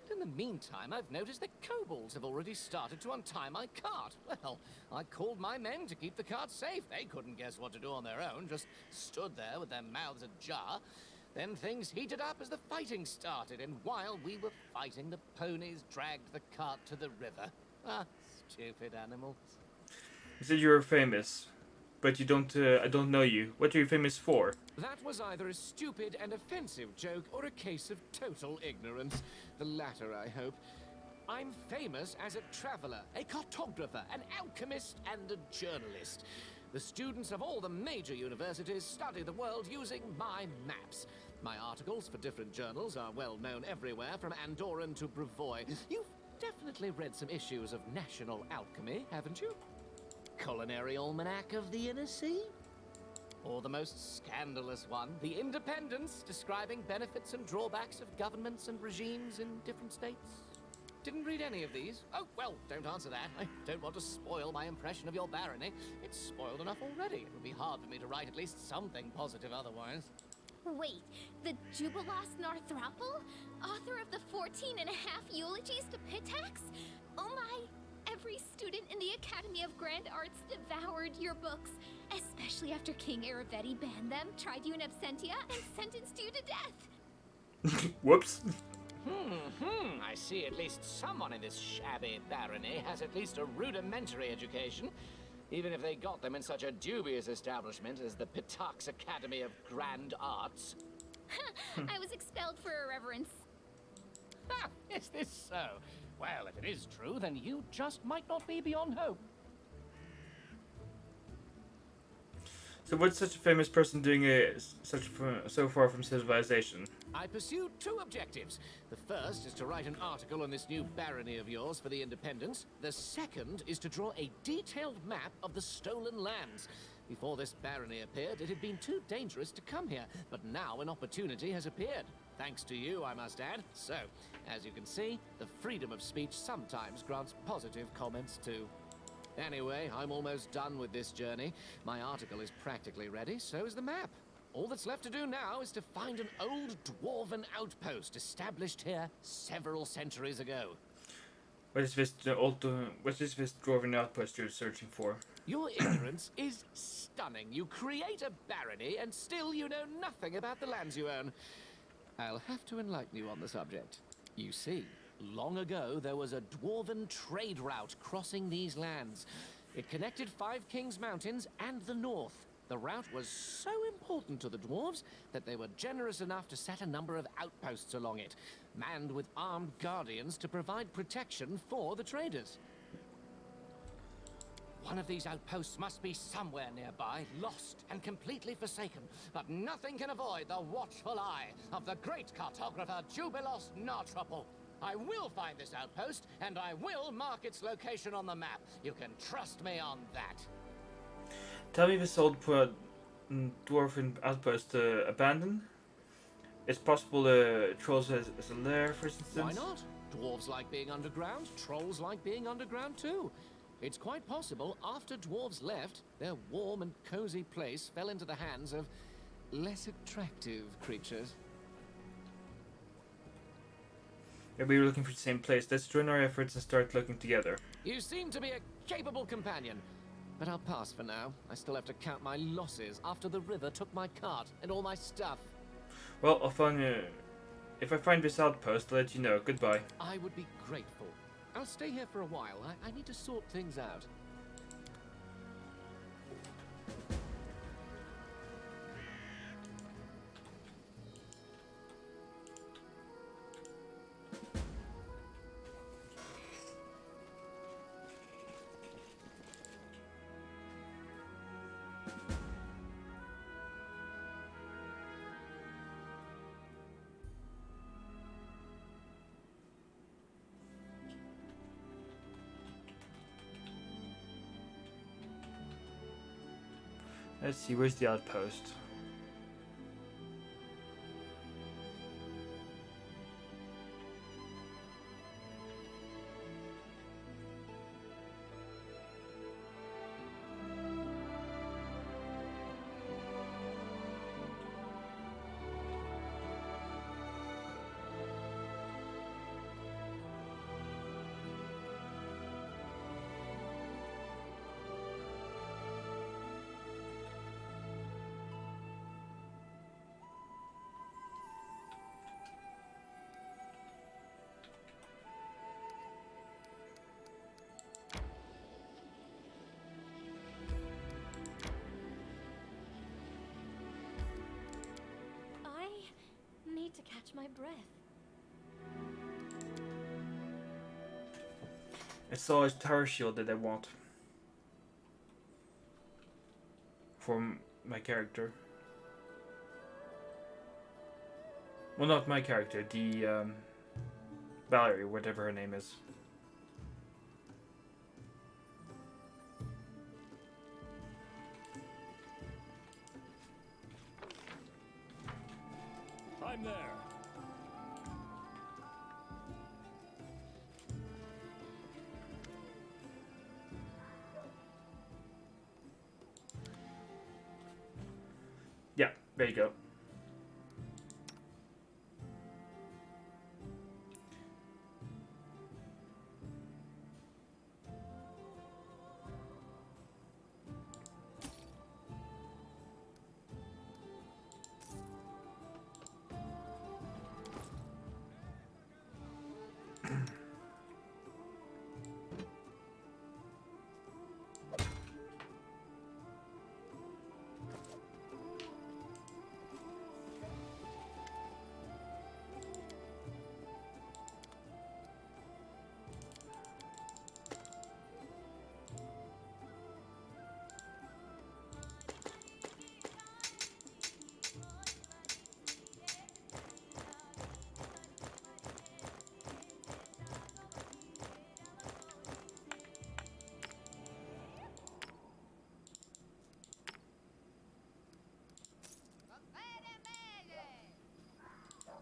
But in the meantime, I've noticed that kobolds have already started to untie my cart. Well, I called my men to keep the cart safe. They couldn't guess what to do on their own, just stood there with their mouths ajar. Then things heated up as the fighting started, and while we were fighting, the ponies dragged the cart to the river. Stupid animals. You said you were famous, but you don't. I don't know you. What are you famous for? That was either a stupid and offensive joke or a case of total ignorance. The latter, I hope. I'm famous as a traveler, a cartographer, an alchemist, and a journalist. The students of all the major universities study the world using my maps. My articles for different journals are well known everywhere, from Andorran to Brevoy. You've definitely read some issues of National Alchemy, haven't you? Culinary Almanac of the Inner Sea? Or the most scandalous one, The Independence, describing benefits and drawbacks of governments and regimes in different states? Didn't read any of these. Oh, well, don't answer that. I don't want to spoil my impression of your barony. It's spoiled enough already. It would be hard for me to write at least something positive otherwise. Wait, the Jubilos Narthropple? Author of the 14 and a half eulogies to Pitax? Oh my! Every student in the Academy of Grand Arts devoured your books, especially after King Aravetti banned them, tried you in absentia, and sentenced you to death. Whoops. I see at least someone in this shabby barony has at least a rudimentary education, even if they got them in such a dubious establishment as the Pitax Academy of Grand Arts. I was expelled for irreverence. Ah, is this so? Well, if it is true, then you just might not be beyond hope. So what's such a famous person doing so far from civilization? I pursue two objectives. The first is to write an article on this new barony of yours for the Independents. The second is to draw a detailed map of the stolen lands. Before this barony appeared, it had been too dangerous to come here, but now an opportunity has appeared. Thanks to you, I must add. So, as you can see, the freedom of speech sometimes grants positive comments too. Anyway, I'm almost done with this journey. My article is practically ready, so is the map. All that's left to do now is to find an old dwarven outpost established here several centuries ago. What is this dwarven outpost you're searching for? Your ignorance is stunning. You create a barony and still you know nothing about the lands you own. I'll have to enlighten you on the subject. You see, long ago there was a dwarven trade route crossing these lands. It connected Five Kings Mountains and the north. The route was so important to the dwarves that they were generous enough to set a number of outposts along it, manned with armed guardians to provide protection for the traders. One of these outposts must be somewhere nearby, lost and completely forsaken, but nothing can avoid the watchful eye of the great cartographer Jubilos Narthropple. I will find this outpost, and I will mark its location on the map. You can trust me on that. Tell me this old dwarven outpost abandoned? It's possible trolls as a lair, for instance? Why not? Dwarves like being underground, trolls like being underground too. It's quite possible after dwarves left, their warm and cozy place fell into the hands of less attractive creatures. Yeah, we were looking for the same place. Let's join our efforts and start looking together. You seem to be a capable companion, but I'll pass for now. I still have to count my losses after the river took my cart and all my stuff. Well, I'll find you. If I find this outpost, I'll let you know. Goodbye. I would be grateful. I'll stay here for a while. I need to sort things out. Let's see, where's the outpost? To catch my breath. It's always tower shield that I want for my character. Well, not my character, the Valerie, whatever her name is. I'm there. There you go.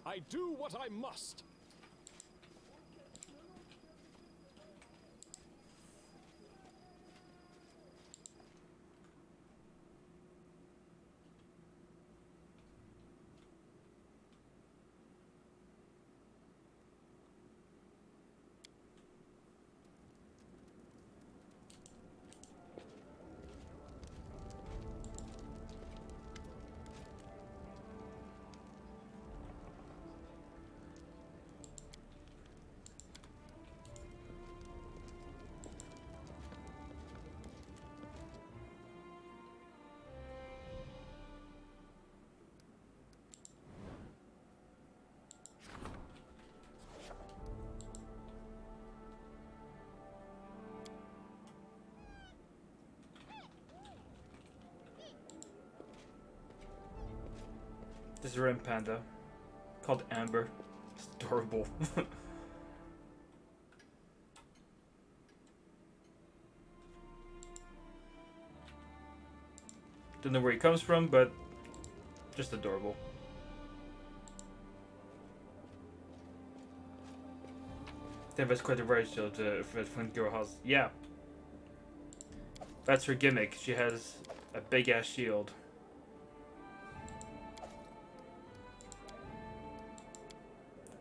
I do what I must. This is a red panda called Amber. It's adorable. Don't know where he comes from, but just adorable. That was quite a rare shield from Girl House. Yeah. That's her gimmick. She has a big ass shield.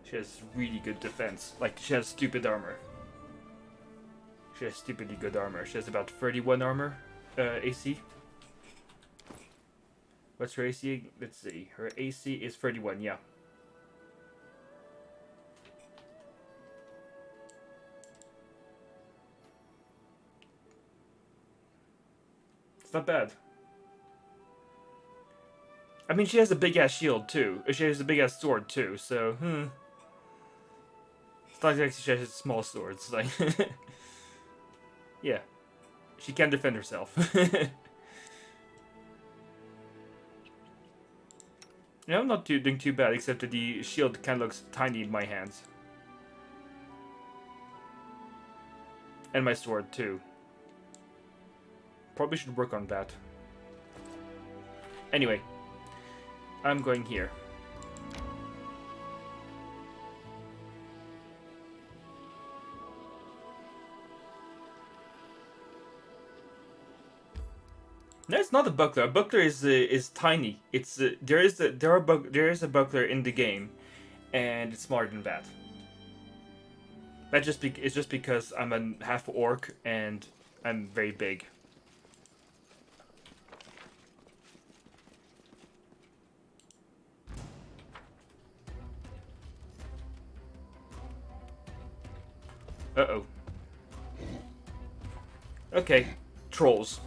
She has really good defense. Like, she has stupid armor. She has stupidly good armor. She has about 31 armor AC. What's her AC? Let's see. Her AC is 31, yeah. It's not bad. I mean, she has a big ass shield too. She has a big ass sword too, so, It's not like she has small swords, like... yeah. She can defend herself. Yeah, I'm not doing too bad, except that the shield kind of looks tiny in my hands. And my sword, too. Probably should work on that. Anyway. I'm going here. No, it's not a buckler. A buckler is tiny. It's there is a buckler in the game, and it's smaller than that. It's just because I'm a half orc and I'm very big. Uh-oh. Okay, trolls.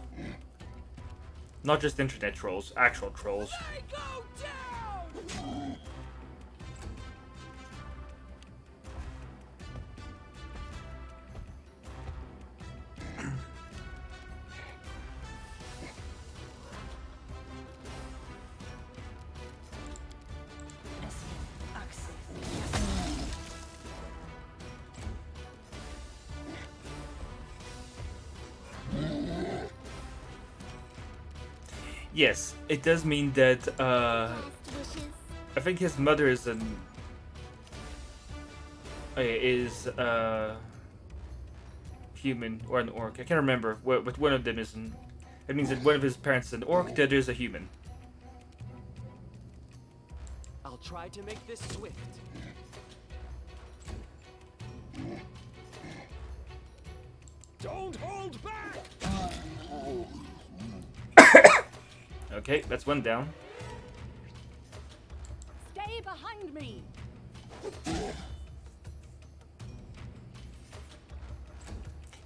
Not just internet trolls, actual trolls. Yes, it does mean that, I think his mother is human or an orc. I can't remember what one of them is. It means that one of his parents is an orc, the other is a human. I'll try to make this swift. Don't hold back! Okay, that's one down. Stay behind me!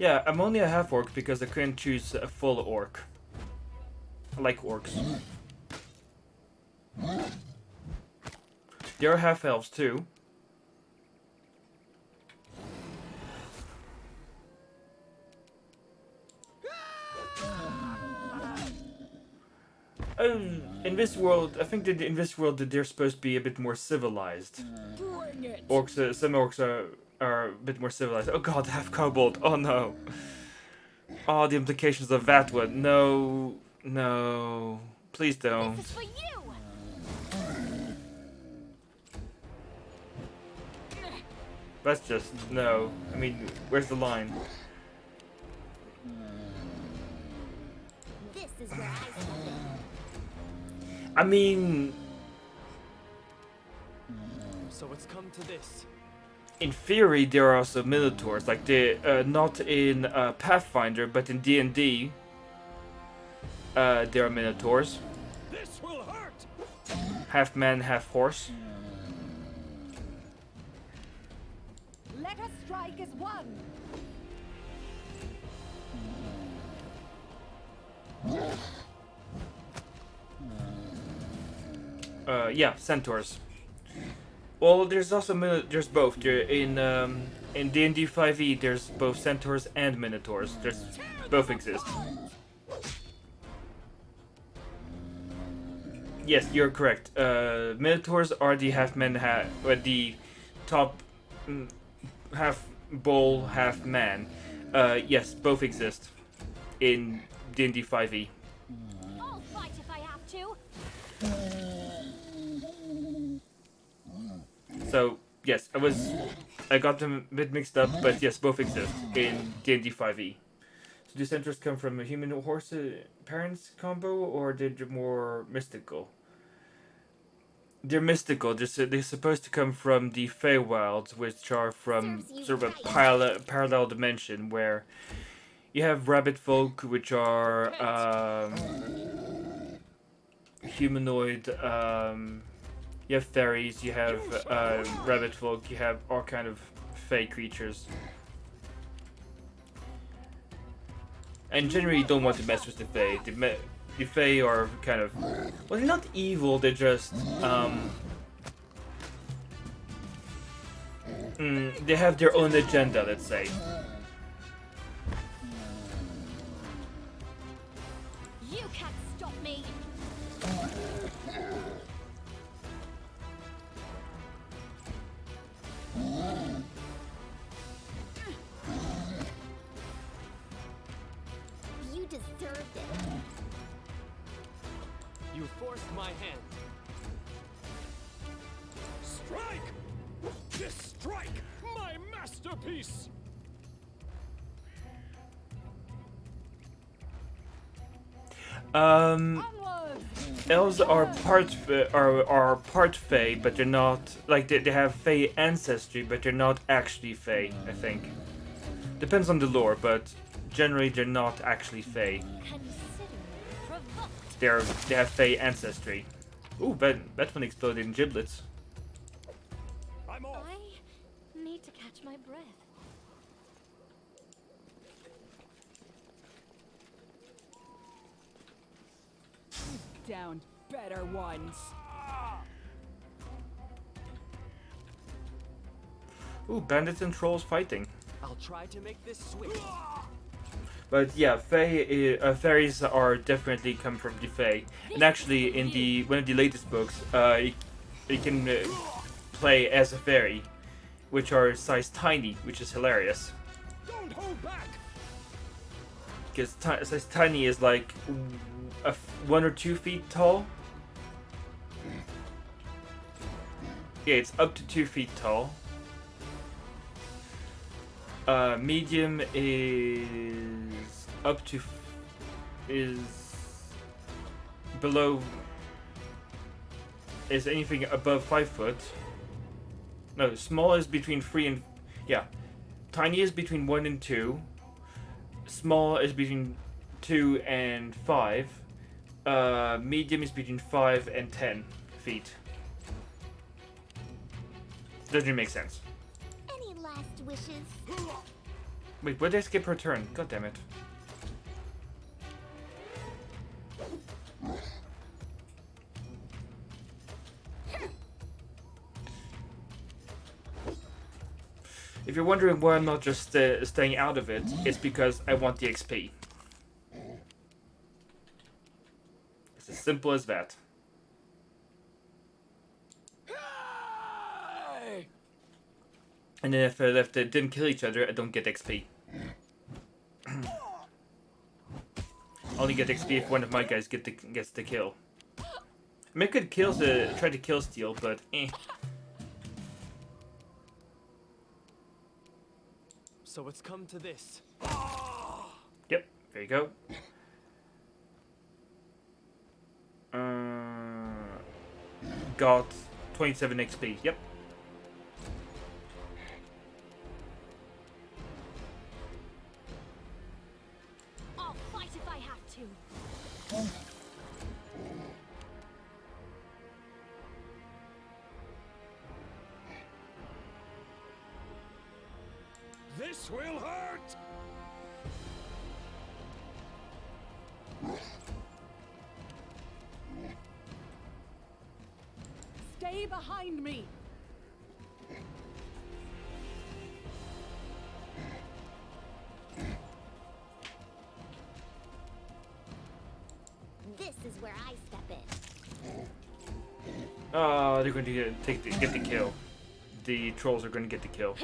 Yeah, I'm only a half orc because I couldn't choose a full orc. I like orcs. There are half elves too. In this world, I think that in this world that they're supposed to be a bit more civilized. Orcs, some orcs are a bit more civilized. Oh god, half kobold. Oh no. Oh, the implications of that one. No, no, please don't. This is for you! That's just no. I mean, where's the line? This is where I step in. I mean, So it's come to this. in theory, there are also minotaurs. Like they, not in Pathfinder, but in D&D, there are minotaurs. This will hurt! Half man, half horse. Let us strike as one! Yeah, centaurs. Well, there's also there's both. In D&D 5e, there's both centaurs and minotaurs. There's both exist. Yes, you're correct. Minotaurs are the half men, the top half bull, half man. Yes, both exist in D&D 5e. I'll fight if I have to. So yes, I got them a bit mixed up, but yes, both exist in D&D 5e. So do centaurs come from a human horse parents combo, or they're more mystical? They're mystical. They're supposed to come from the Feywilds, which are from sort of a parallel dimension where you have rabbit folk, which are humanoid. You have fairies. You have rabbit folk. You have all kind of fey creatures. And generally, you don't want to mess with the Fae. The Fae are kind of... well, they're not evil, they're just... they have their own agenda, let's say. You can't stop me! You deserved it. You forced my hand. Strike! This strike! My masterpiece! Elves are part Fae, but they're not like they have Fae ancestry, but they're not actually Fae. I think depends on the lore, but generally they're not actually Fae. They have Fae ancestry. Ooh, that one exploded in giblets. I'm off. I need to catch my breath. Down, better ones. Ooh, bandits and trolls fighting. I'll try to make this swift. But yeah, fairies are definitely come from the Fae. And actually, in one of the latest books, you can play as a fairy, which are size tiny, which is hilarious. Don't hold back! Because size tiny is like 1 or 2 feet tall. Yeah, it's up to 2 feet tall. Medium is up to is below is anything above 5 foot. No, small is between 3 and... Yeah. Tiny is between 1 and 2. Small is between 2 and 5. Medium is between 5 and 10 feet. Doesn't make sense. Any last wishes? Wait, where did I skip her turn? God damn it. If you're wondering why I'm not just staying out of it, it's because I want the XP. It's as simple as that. And then if they didn't kill each other, I don't get XP. Only get XP if one of my guys gets the kill. I mean, I could try to kill steal, but eh. So it's come to this. Yep, there you go. Got 27 XP. Yep. I'll fight if I have to. This will hurt! Stay behind me! This is where I step in. Oh, they're going to get the kill. The trolls are going to get the kill.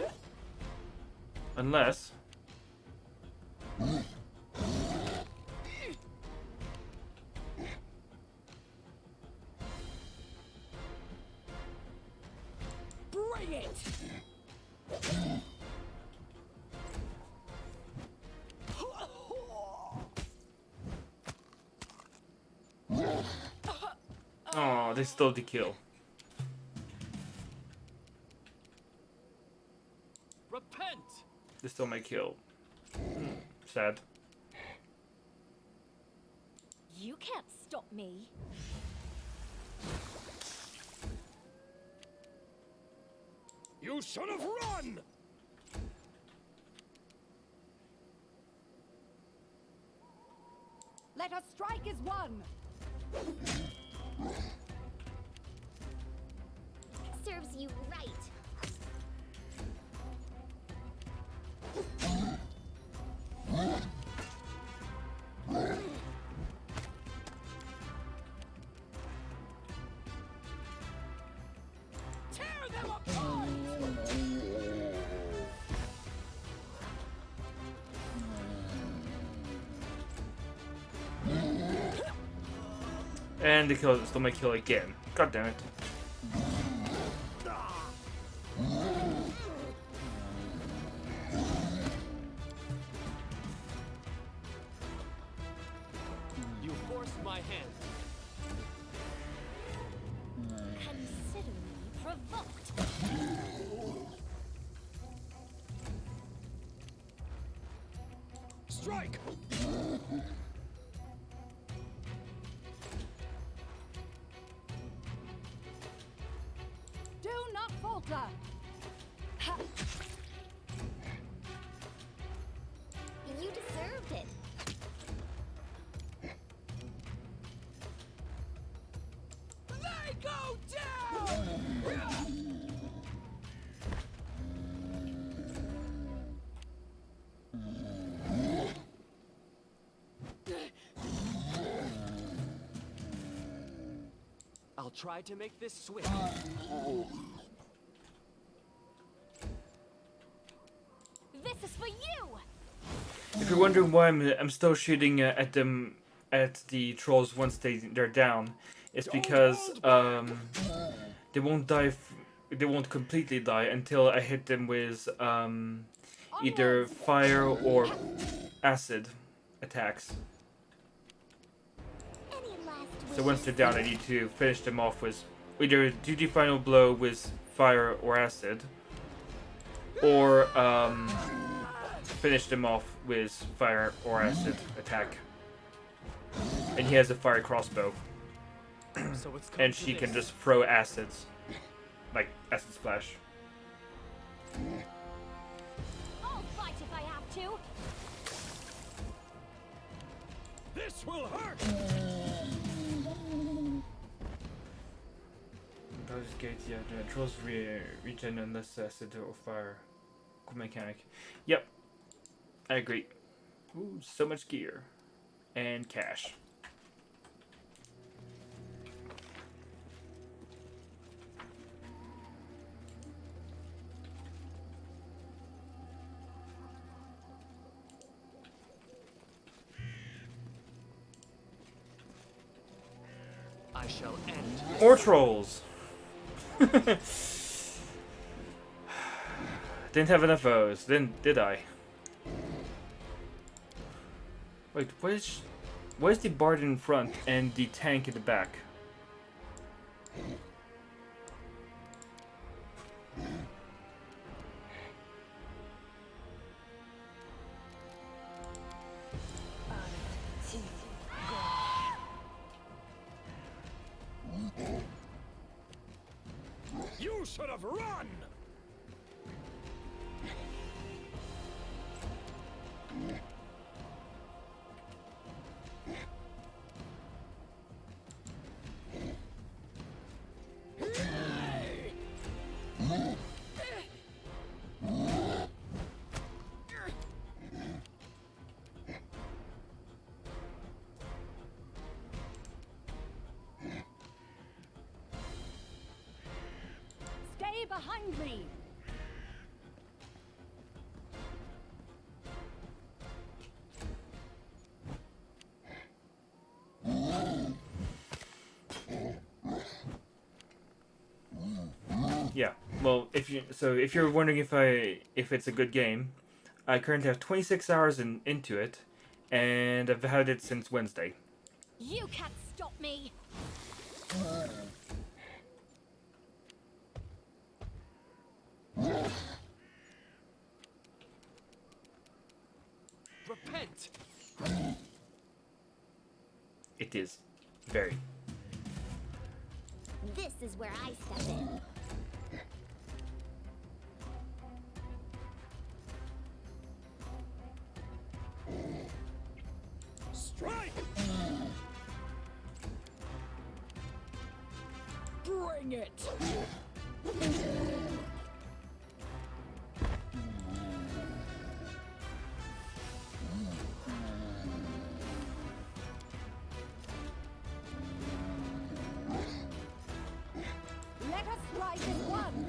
Unless... Bring it! Oh, they stole the kill. Repent! They stole my kill. Sad. You can't stop me. You should have run! Let us strike as one! Serves you right. Tear them apart! And they stole my kill again. God damn it. You forced my hand. Consider me provoked. Strike! Do not falter! Ha! You deserved it. They go down! I'll try to make this swift. This is for you! If you're wondering why I'm still shooting at them, at the trolls once they're down, it's because they won't die. They won't completely die until I hit them with either fire or acid attacks. Any last wishes? So once they're down, I need to finish them off with either do the final blow with fire or acid, or finish them off with fire or acid attack. And he has a fire crossbow. So it's come And to she can this. just throw acids. Like acid splash. I'll fight if I have to. This will hurt! Bowser's Gate, yeah, the trolls regen unless acid or fire. Cool mechanic. Yep. I agree. Ooh, so much gear. And cash. I shall end. More trolls! Didn't have enough O's, did I? Wait, where's the bard in front and the tank in the back? You should have run! Stay behind me. Yeah. Well, if you're wondering if it's a good game, I currently have 26 hours into it, and I've had it since Wednesday. You can't stop me. Repent! It is very. This is where I step in. Strike! Bring it! Let us ride as one.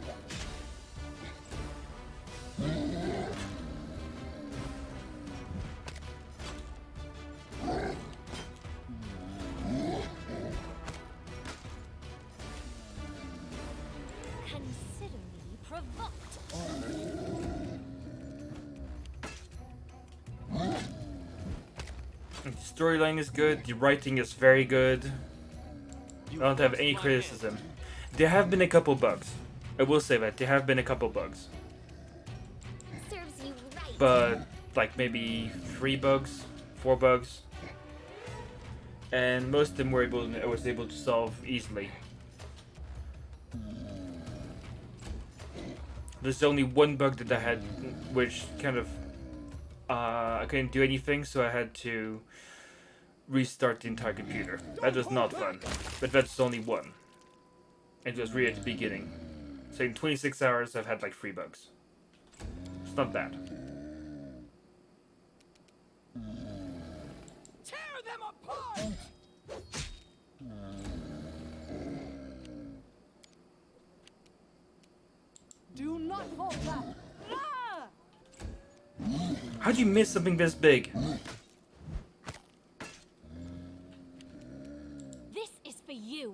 Consider me provoked. The storyline is good. The writing is very good. I don't have any criticism. There have been a couple bugs. I will say that there have been a couple bugs, Serves you right. but like maybe 3 bugs, 4 bugs, and most of them I was able to solve easily. There's only one bug that I had, which kind of I couldn't do anything, so I had to restart the entire computer. That was not fun, but that's only one. It was really at the beginning. So in 26 hours, I've had like 3 bugs. It's not bad. Tear them apart! Do not falter. Ah! How do you miss something this big? This is for you.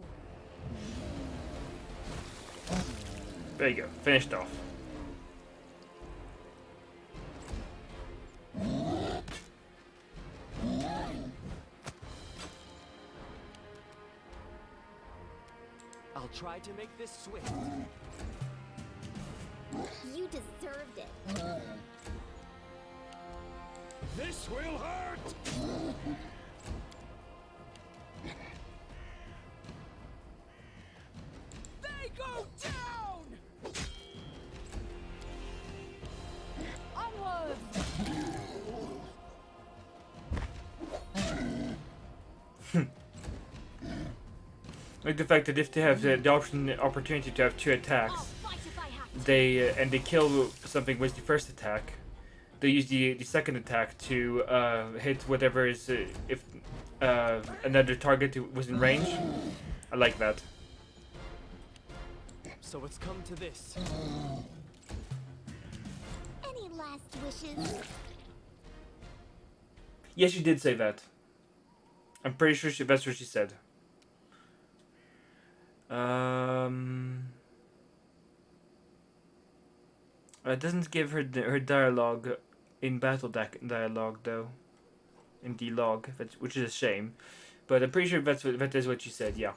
There you go, finished off. I'll I'll try to make this swift. You deserved it. This will hurt! They go down! Onwards! Like the fact that if they have the opportunity to have 2 attacks, Fight if I have to. they kill something with the first attack, they use the second attack to hit whatever is if another target was in range. I like that. So it's come to this. Any last wishes? Yes, she did say that. I'm pretty sure that's what she said. It doesn't give her her dialogue in battle dialogue though, in the log, which is a shame. But I'm pretty sure that is what she said. Yeah.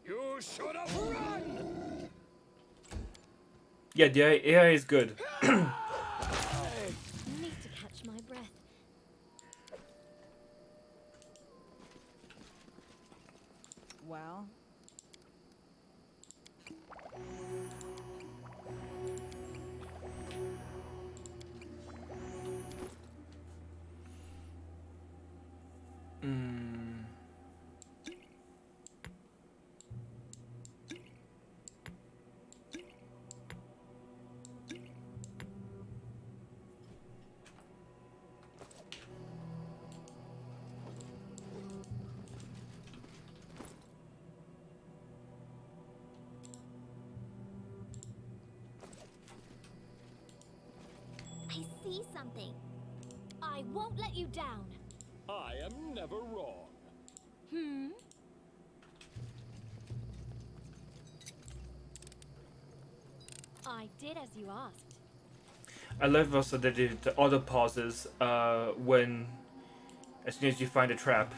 You should have run! Yeah, the AI is good. Need to catch my breath. Well, I see something. I won't let you down. I am never wrong. I did as you asked. I love also that it auto pauses when, as soon as you find a trap.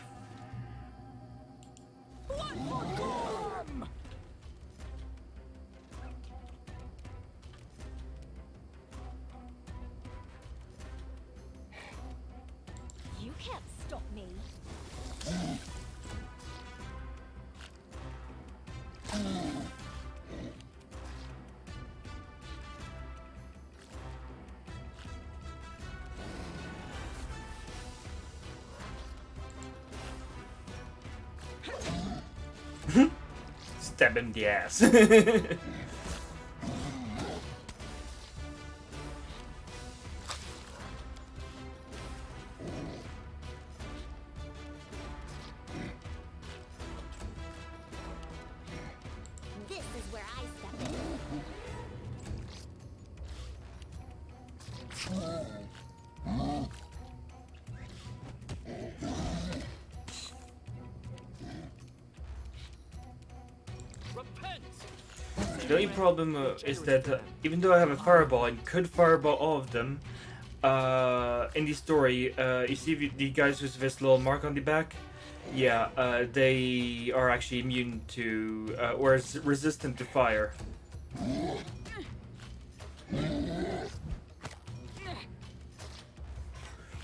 You can't stop me. Stab him in the ass. This is where I step in. The only problem is that even though I have a fireball and could fireball all of them, in the story, you see the guys with this little mark on the back? Yeah, they are actually immune to, or resistant to fire.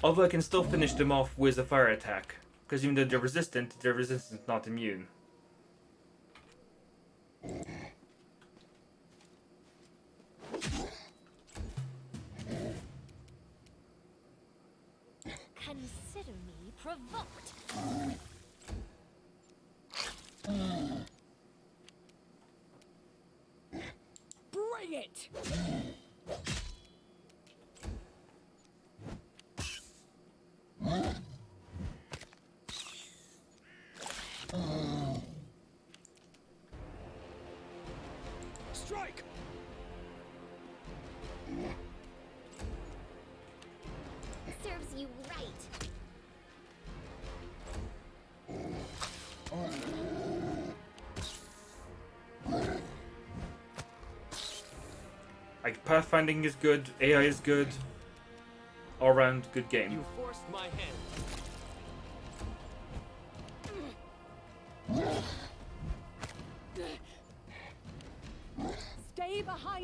Although I can still finish them off with a fire attack, because even though they're resistant, not immune. Consider me provoked. bring it! Strike! Serves you right. Like, pathfinding is good, AI is good, all round good game. You forced my hand.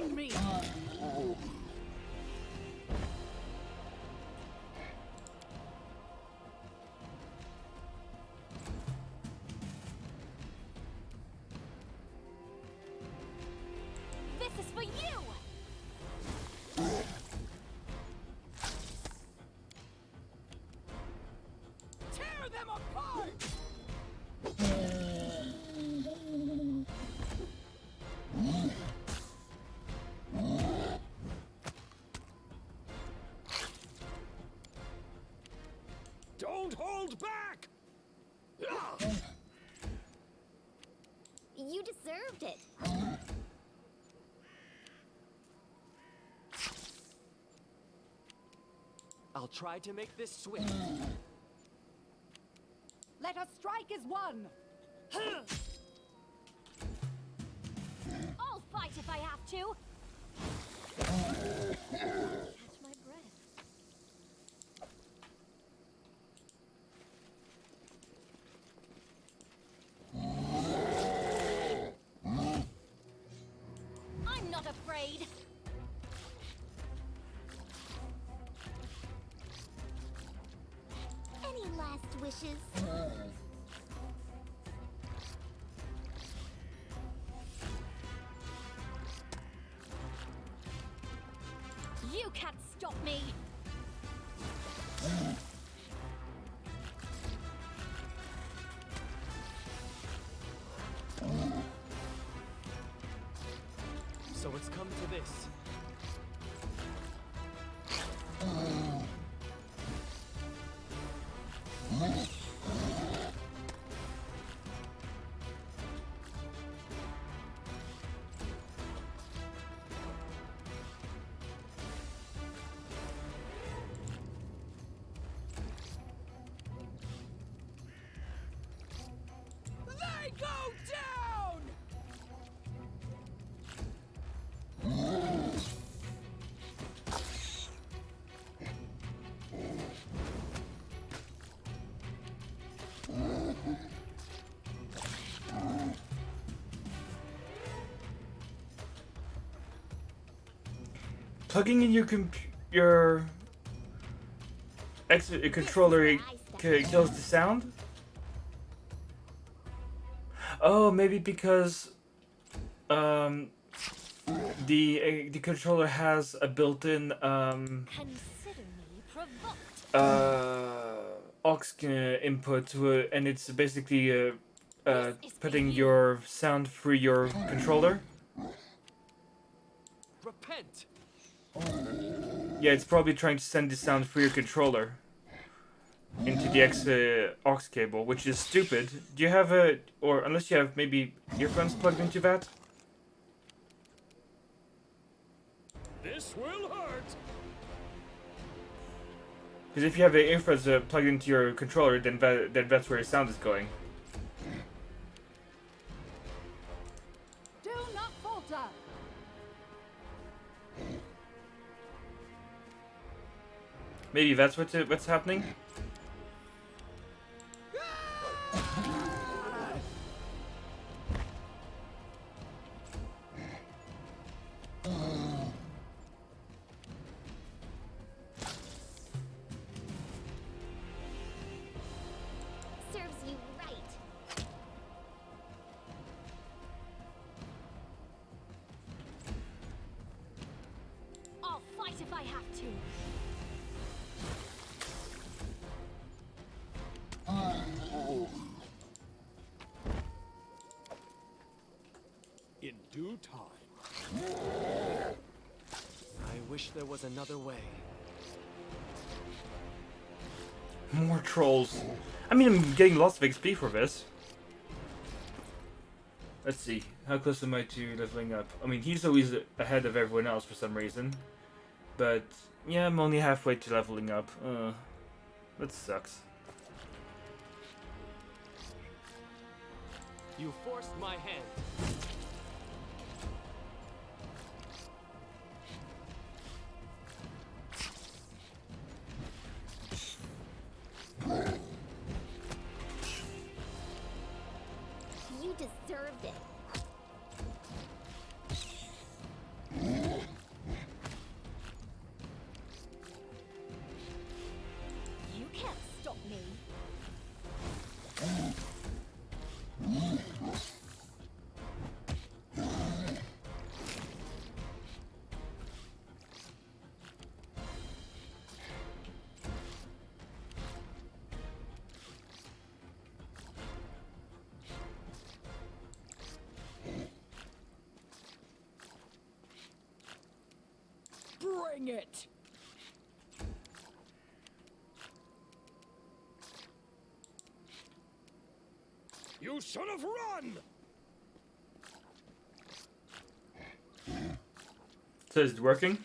kidding me? This is for you! Tear them apart! Don't hold back! You deserved it. I'll try to make this swift. Let us strike as one! I'll fight if I have to! Catch my breath. I'm not afraid! Any last wishes? You can't stop me! So it's come to this. They go down! Plugging in your controller kills the sound? Oh, maybe because the controller has a built-in Consider me provoked. aux input and it's basically putting your sound through your controller. Repent! Yeah, it's probably trying to send the sound through your controller into the aux cable, which is stupid. Do you have or unless you have maybe earphones plugged into that? This will hurt! Because if you have the earphones plugged into your controller, then that's where your sound is going. Do not falter! Maybe that's what's happening. Serves you right. I'll fight if I have to. In due time. I wish there was another way. More trolls. I mean, I'm getting lots of XP for this. Let's see. How close am I to leveling up? I mean, he's always ahead of everyone else for some reason. But, yeah, I'm only halfway to leveling up. That sucks. You forced my hand. You deserved it. it! You should have run! So is it working?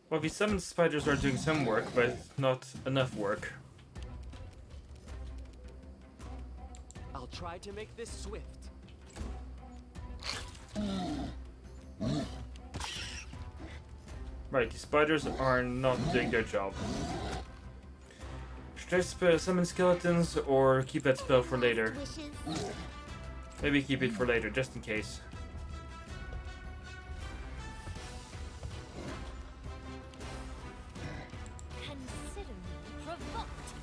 Well, these summoned spiders are doing some work, but not enough work. I'll try to make this swift. Right, the spiders are not doing their job. Should I summon skeletons or keep that spell for later? Maybe keep it for later, just in case. Consider me provoked.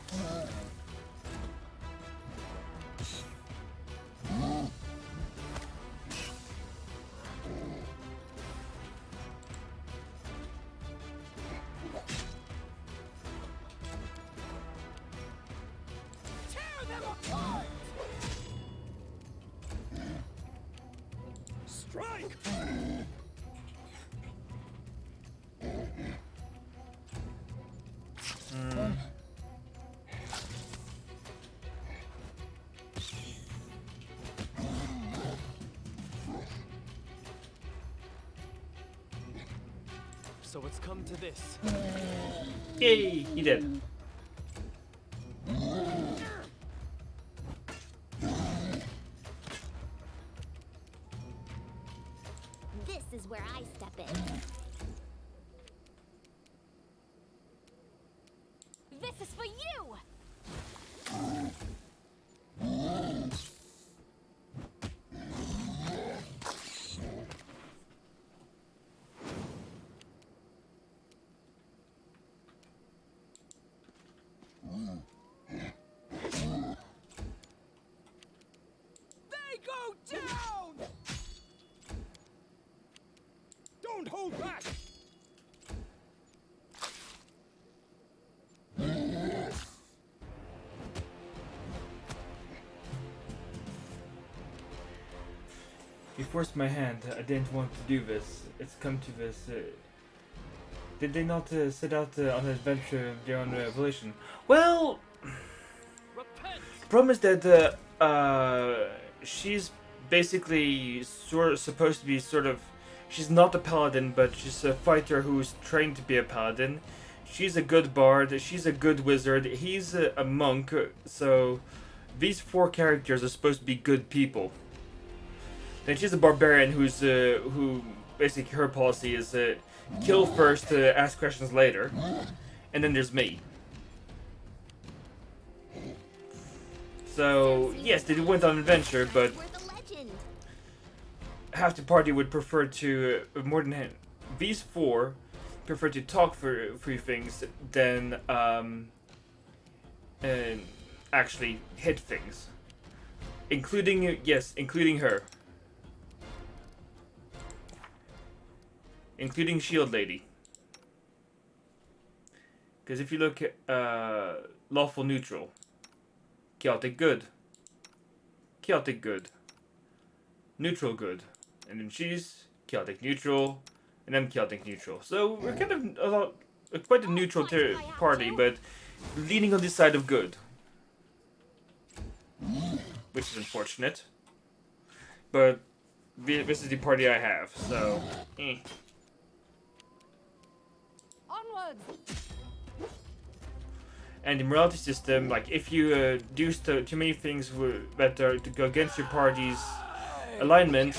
Tear them apart! Strike! So it's come to this. Yay! He did. This is where I step in. This is for you! They go down! Don't hold back! You forced my hand. I didn't want to do this. It's come to this. Did they not set out on an adventure of their own volition? Well, Repent! the problem is that she's basically supposed to be sort of. She's not a paladin, but she's a fighter who's trained to be a paladin. She's a good bard. She's a good wizard. He's a monk. So these four characters are supposed to be good people. Then she's a barbarian who's who basically her policy is kill first, ask questions later, and then there's me. So yes, they went on an adventure, but Worth a legend. half the party would prefer to more than these four prefer to talk for things than and actually hit things, including including her. Including Shield Lady. Because if you look at lawful neutral, chaotic good, chaotic good, neutral good, and then she's chaotic neutral, and I'm chaotic neutral. So we're kind of quite a neutral party, but leaning on the side of good, which is unfortunate. But this is the party I have, so. Onwards! And the morality system, like if you do too many things that are to go against your party's alignment,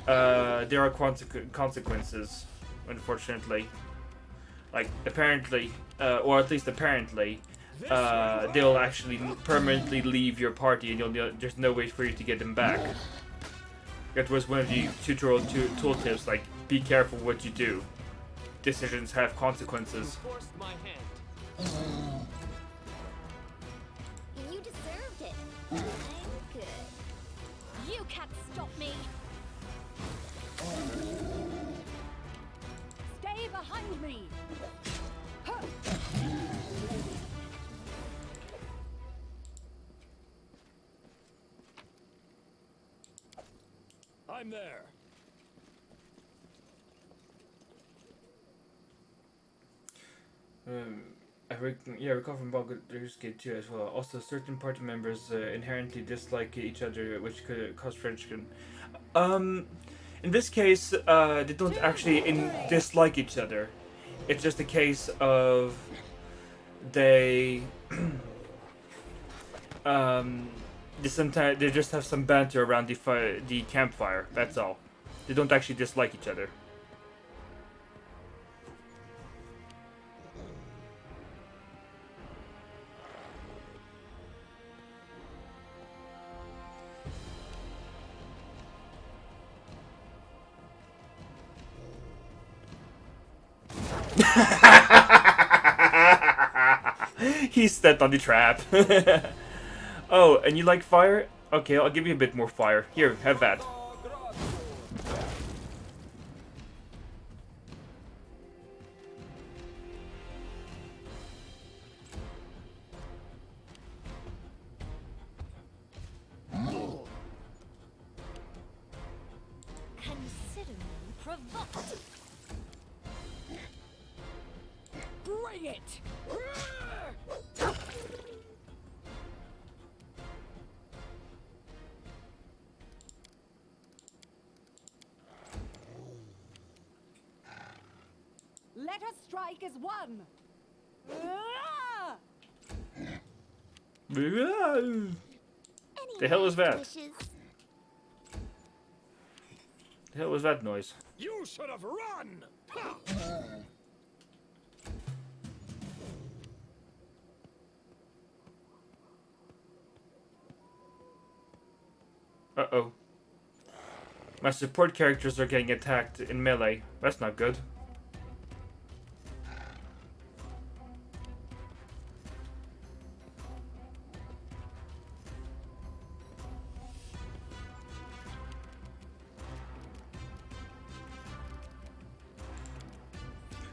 there are consequences, unfortunately. Like apparently, or at least apparently, they'll actually permanently leave your party, and there's no way for you to get them back. That was one of the tutorial tooltips, like be careful what you do. Decisions have consequences. Forced my hand. You deserved it. I'm good. You can't stop me! Stay behind me! I'm there. Yeah, recall from Baldur's Gate 2 as well. Also, certain party members inherently dislike each other, which could cause friction. In this case, they don't actually dislike each other. It's just a case of they they just have some banter around the campfire. That's all. They don't actually dislike each other. He stepped on the trap. Oh, and you like fire? Okay, I'll give you a bit more fire. Here, have that. Consider me provoked. Bring it! Let us strike as one! Ah! The hell is that? Wishes. The hell was that noise? You should have run! Ha! Uh-oh. My support characters are getting attacked in melee. That's not good.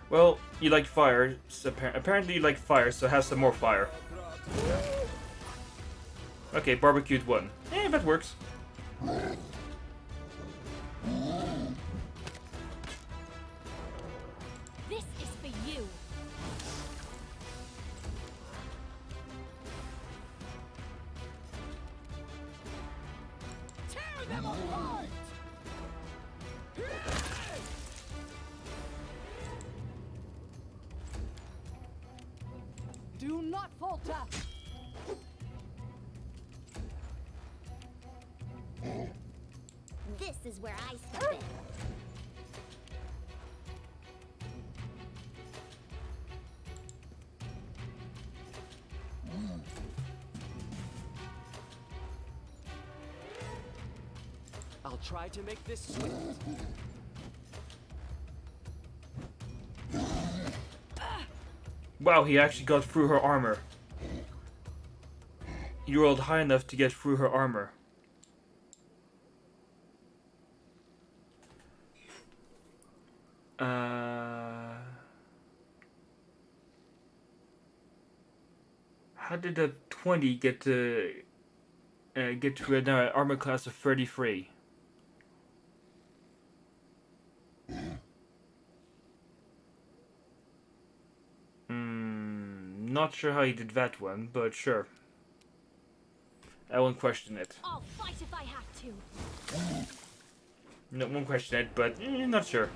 Well, you like fire. So apparently you like fire, so have some more fire. Okay, barbecued one. Eh, that works. This is for you. Tear them apart! Do not falter! This is where I step in. I'll try to make this swift. Wow, he actually got through her armor. He rolled high enough to get through her armor. How did a 20 get to an armor class of 33? Not sure how he did that one, but sure. I won't question it. I'll fight if I have to. No, won't question it, but not sure.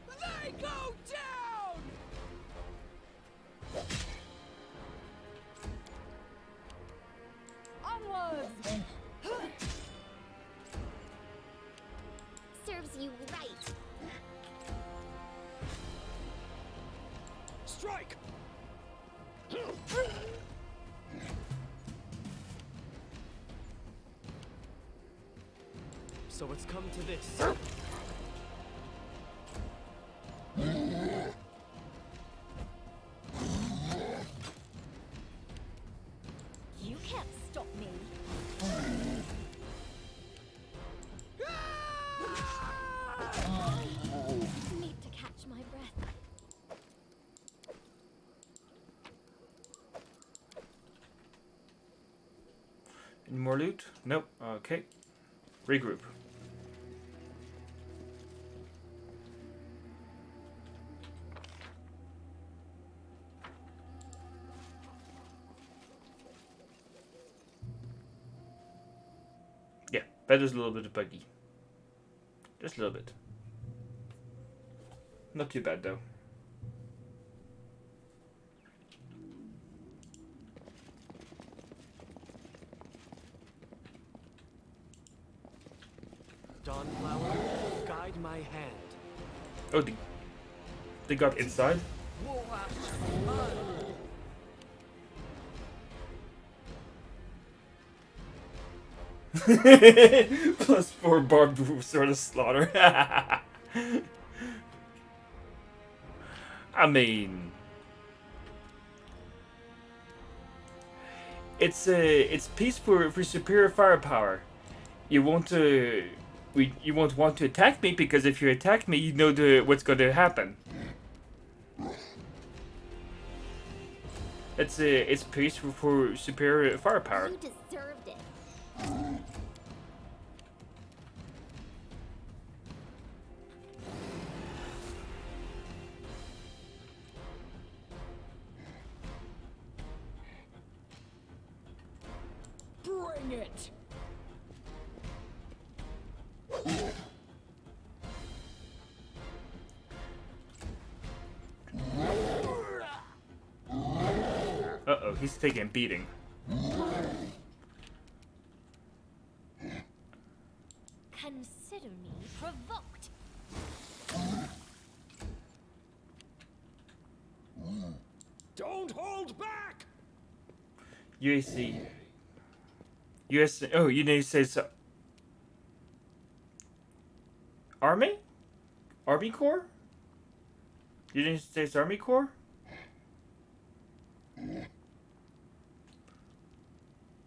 They go down! Onwards! Serves you right. Strike! So it's come to this. You can't stop me. Need to catch my breath. Any more loot? Nope. Okay. Regroup. Yeah, weather's a little bit buggy. Just a little bit. Not too bad though. Dawnflower, guide my hand. Oh, they got inside? +4 barbed sword of slaughter. I mean, it's peace for superior firepower. You won't you won't want to attack me because if you attack me, you know what's going to happen. It's peace for superior firepower. You deserved it. Bring it! Uh-oh, he's taking a beating. Consider me provoked. Don't hold back! UAC. US. Oh, United States Army? Army Corps? United States Army Corps?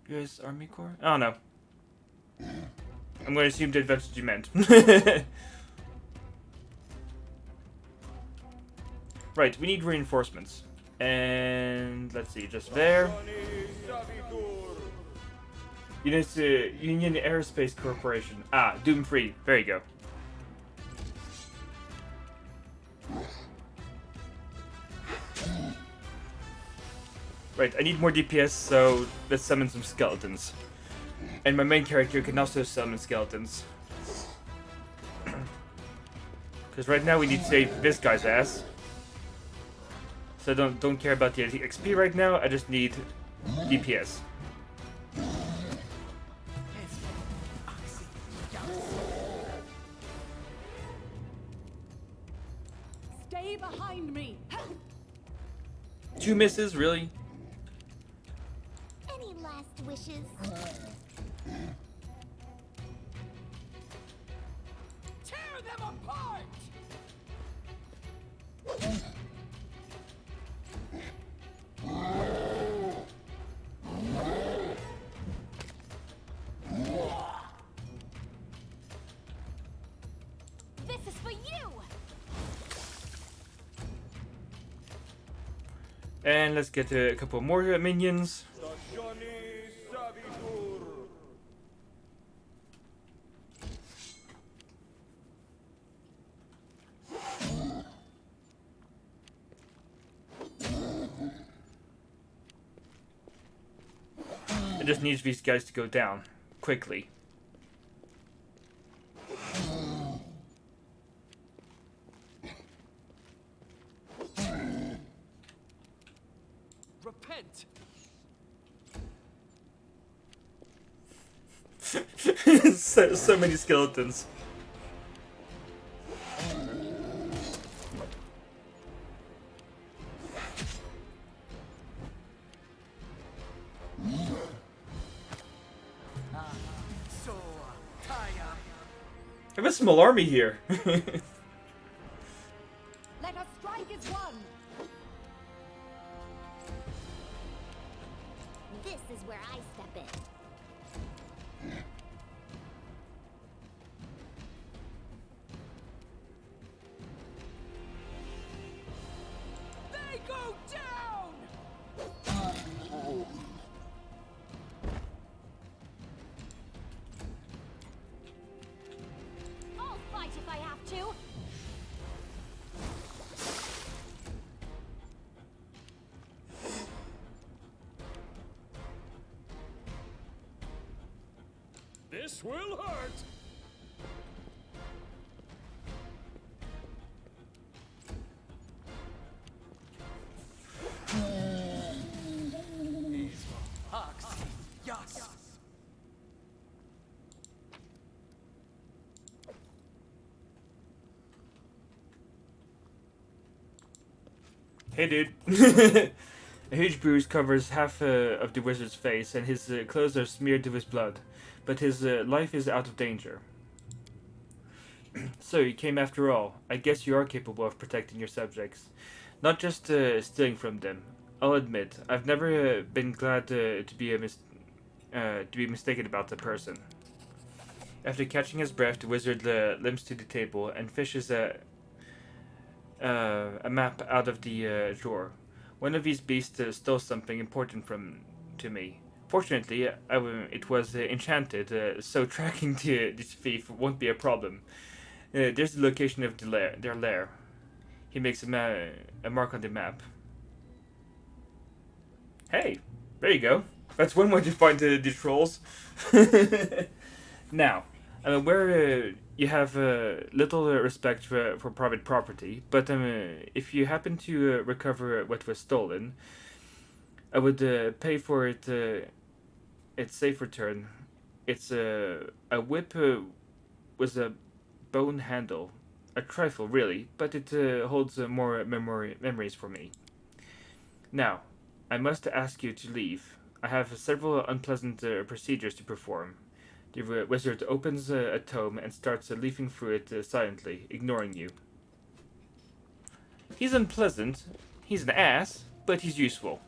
US Army Corps? I don't know. I'm going to assume that that's what you meant. Right, we need reinforcements. And let's see, just there. Union Aerospace Corporation. Ah, Doom Free. There you go. Right, I need more DPS, so let's summon some skeletons. And my main character can also summon skeletons. Because right now we need to save this guy's ass. So don't care about the XP right now, I just need DPS. Stay behind me! 2 misses, really? Any last wishes? Tear them apart! This is for you! And let's get a couple more minions. It just needs these guys to go down quickly. Repent! so many skeletons. I have a small army here. Let us strike as one! This is where I step in. They go down! This will hurt! Hey dude. A huge bruise covers half of the wizard's face, and his clothes are smeared with his blood. But his life is out of danger. So you came after all. I guess you are capable of protecting your subjects. Not just stealing from them. I'll admit, I've never been glad to be mistaken about the person. After catching his breath, the wizard limps to the table and fishes a map out of the drawer. One of these beasts stole something important to me. Fortunately, it was enchanted, so tracking this thief won't be a problem. There's the location of their lair. He makes a mark on the map. Hey, there you go. That's one way to find the trolls. Now, I'm aware you have little respect for private property, but if you happen to recover what was stolen, I would pay for its safe return. It's a whip with a bone handle. A trifle, really, but it holds more memories for me. Now, I must ask you to leave. I have several unpleasant procedures to perform. The wizard opens a tome and starts leafing through it silently, ignoring you. He's unpleasant. He's an ass, but he's useful.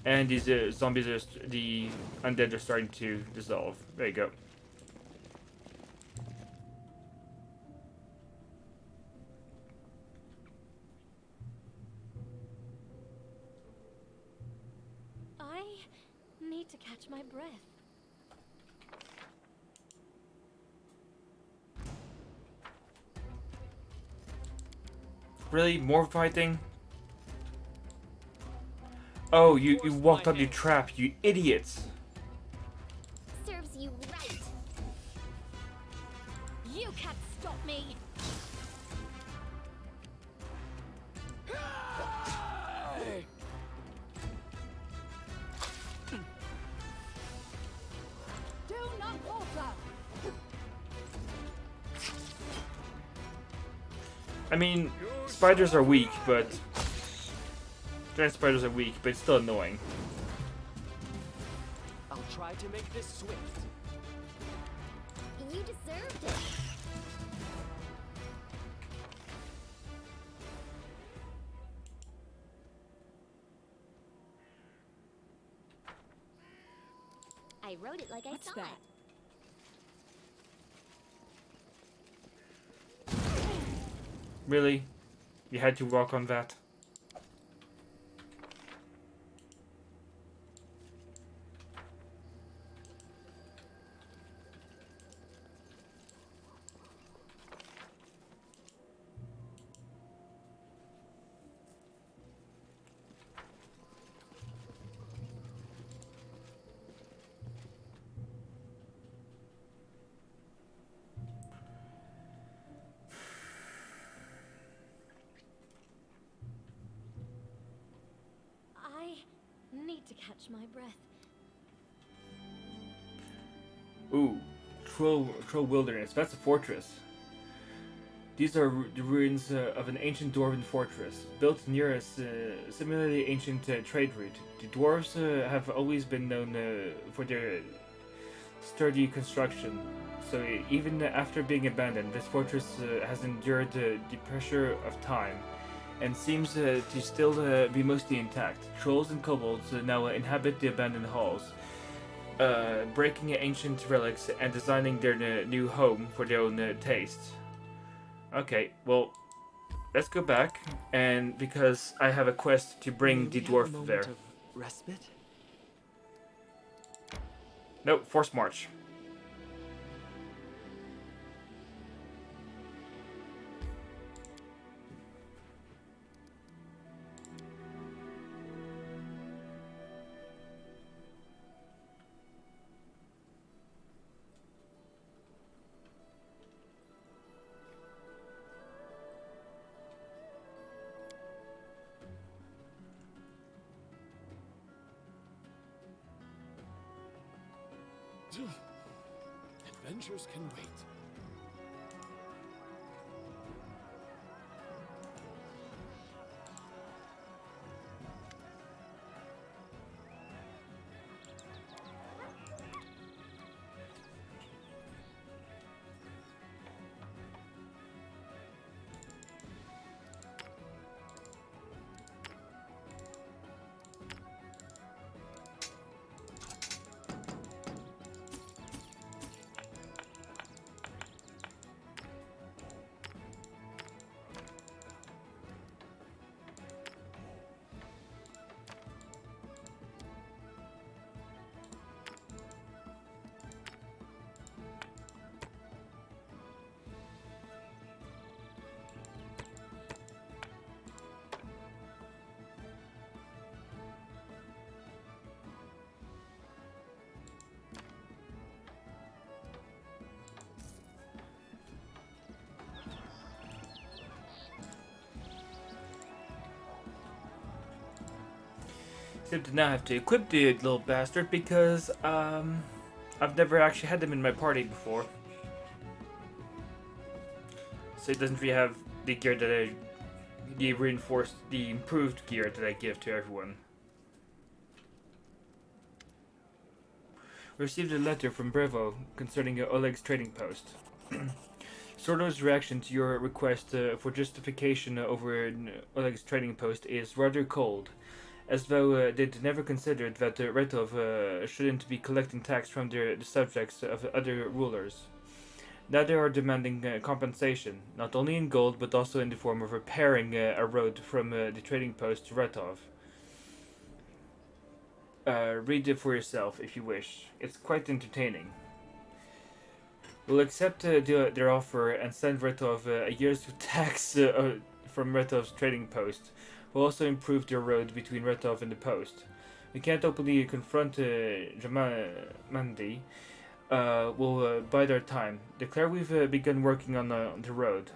And these zombies the undead are starting to dissolve. There you go. I need to catch my breath. Really? More fighting? Oh, you walked up your trap, you idiots! Serves you right. You can't stop me! Do not falter! I mean, spiders are weak, but... Giant spiders are weak, but it's still annoying. I'll try to make this swift. You deserved it. I wrote it like I saw that? it. Really? You had to walk on that? I need to catch my breath. Ooh, Troll Wilderness. That's a fortress. These are the ruins of an ancient dwarven fortress, built near a similarly ancient trade route. The dwarves have always been known for their sturdy construction, so even after being abandoned, this fortress has endured the pressure of time, and seems to still be mostly intact. Trolls and kobolds now inhabit the abandoned halls, breaking ancient relics and designing their new home for their own taste. Okay, well, let's go back, and because I have a quest to bring the dwarf there. Of respite? No, force march. Adventures can wait. Except to now have to equip the little bastard because I've never actually had him in my party before. So it doesn't really have the gear that the improved gear that I give to everyone. We received a letter from Brevo concerning Oleg's trading post. Sordo's reaction to your request for justification over Oleg's trading post is rather cold, as though they'd never considered that Retov shouldn't be collecting tax from the subjects of other rulers. Now they are demanding compensation, not only in gold but also in the form of repairing a road from the trading post to Retov. Read it for yourself if you wish. It's quite entertaining. We'll accept their offer and send Retov a year's tax from Retov's trading post. We'll also improve their road between Retov and the post. We can't openly confront Jamandi. We'll bide our time. Declare we've begun working on the road.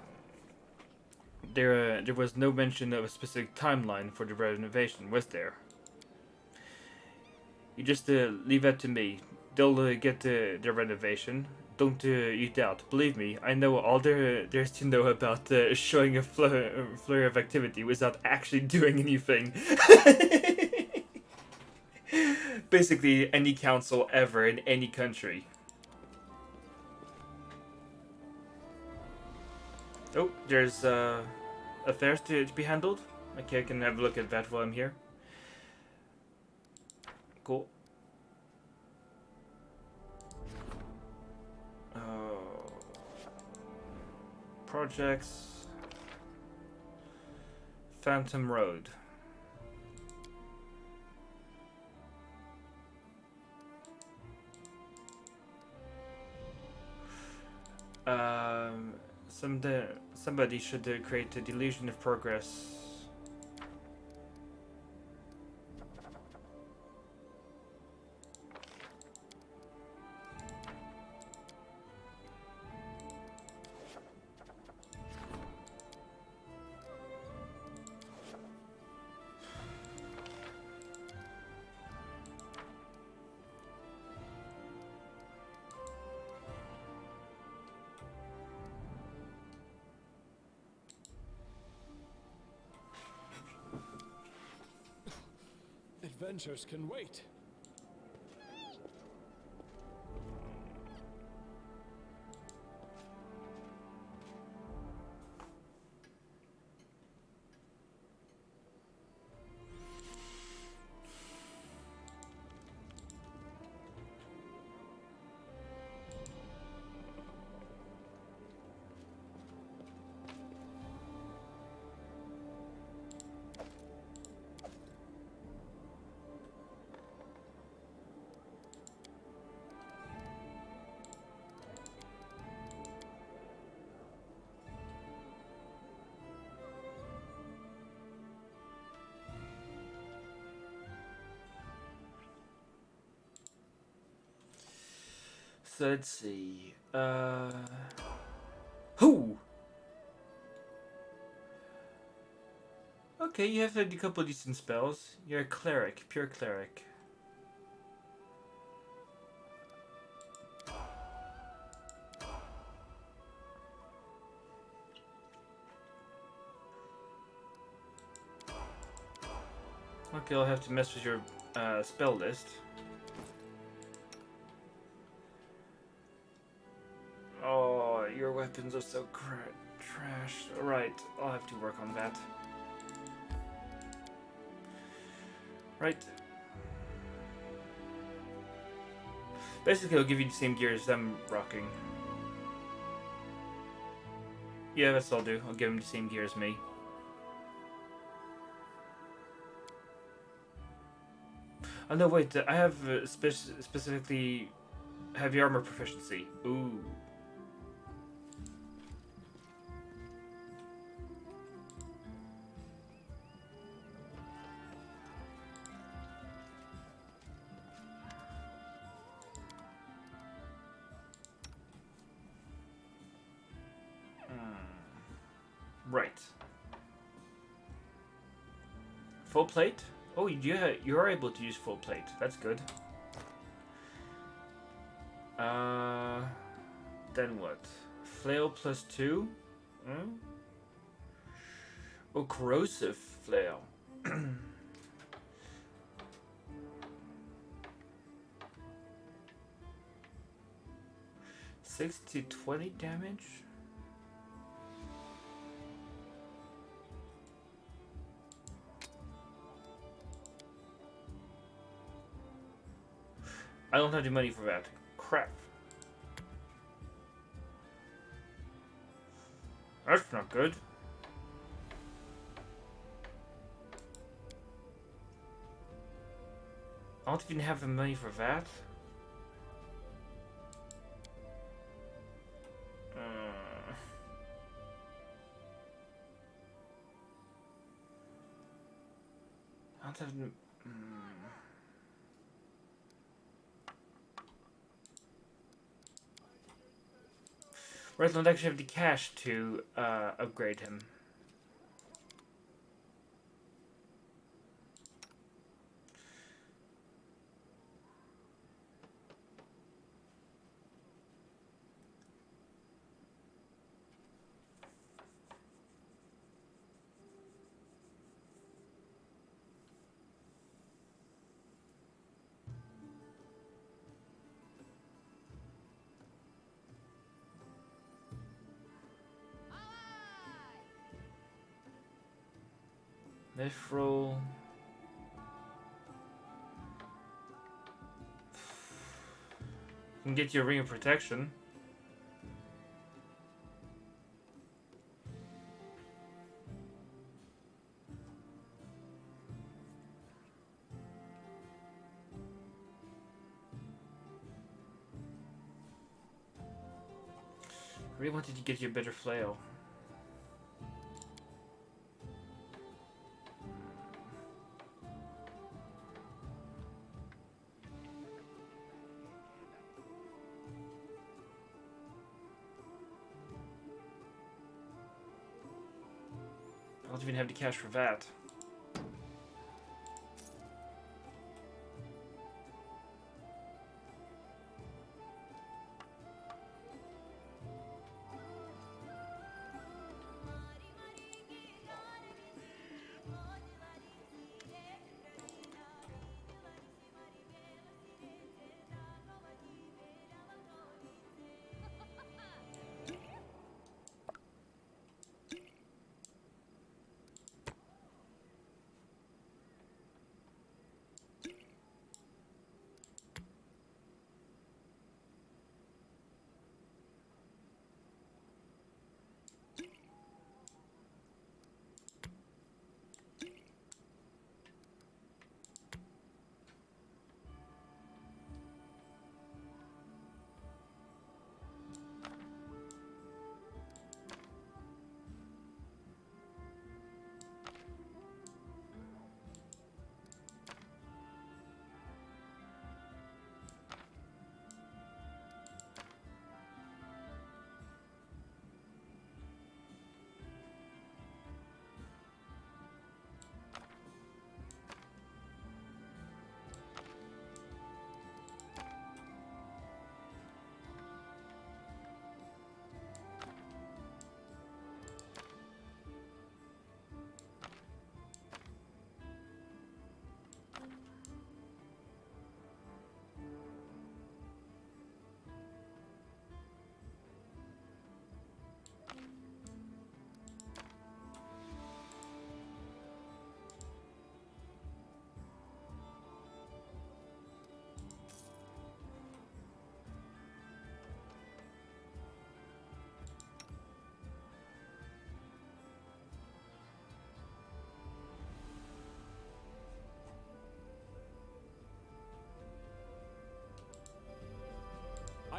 There was no mention of a specific timeline for the renovation, was there? You just leave that to me. They'll get the renovation. Don't you doubt. Believe me, I know all there's to know about showing a flurry of activity without actually doing anything. Basically, any council ever in any country. Oh, there's affairs to be handled. Okay, I can have a look at that while I'm here. Cool. Projects. Phantom Road. Somebody should create a delusion of progress. Adventures can wait. So let's see. Who? Okay, you have a couple decent spells. You're a cleric, pure cleric. Okay, I'll have to mess with your spell list. Oh, your weapons are so trash. Alright, I'll have to work on that. Right. Basically, I'll give you the same gear as I'm rocking. Yeah, that's all I'll do. I'll give him the same gear as me. Oh no, wait, I have specifically heavy armor proficiency. Ooh. Right. Full plate? Oh, you are able to use full plate. That's good. Then what? Flail plus 2? Hmm? Oh, corrosive flail. 6 to 20 damage? I don't have the money for that. Crap. That's not good. I don't even have the money for that. I don't have... Right, I don't actually have the cash to upgrade him. Mithril. You can get your ring of protection. I really wanted to get you a better flail. I don't even have the cash for that.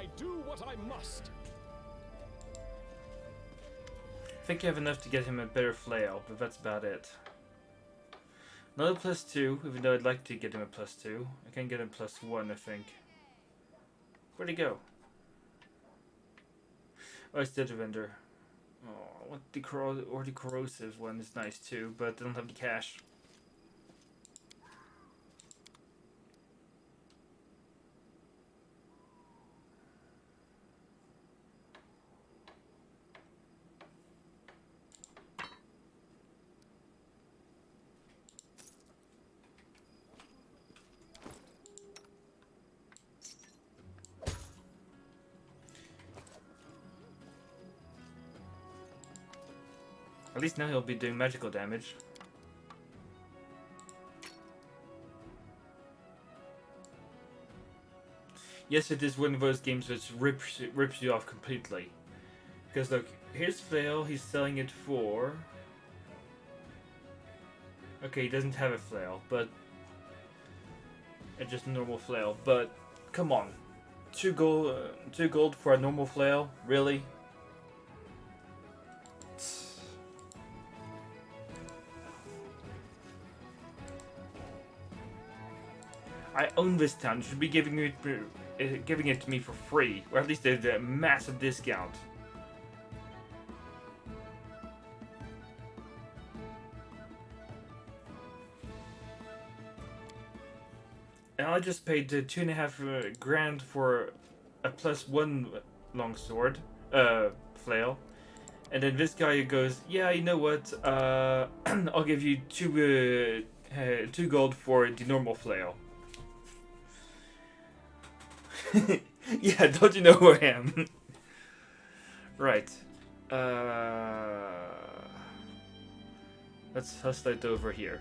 I do what I must. I think you have enough to get him a better flail, but that's about it. Another +2, even though I'd like to get him a +2. I can get him +1, I think. Where'd he go? Oh, it's the other vendor. Oh, what the corrosive one is nice too, but I don't have the cash. At least now he'll be doing magical damage. Yes, it is one of those games which rips you off completely. Because look, here's flail, he's selling it for... Okay, he doesn't have a flail, but... It's just a normal flail, but... Come on. 2 gold for a normal flail? Really? I own this town. You should be giving it to me for free, or at least a massive discount. And I just paid 2.5 grand for a +1 longsword, flail, and then this guy goes, "Yeah, you know what? I'll give you 2 gold for the normal flail." Yeah, don't you know who I am? Right. Let's hustle it over here.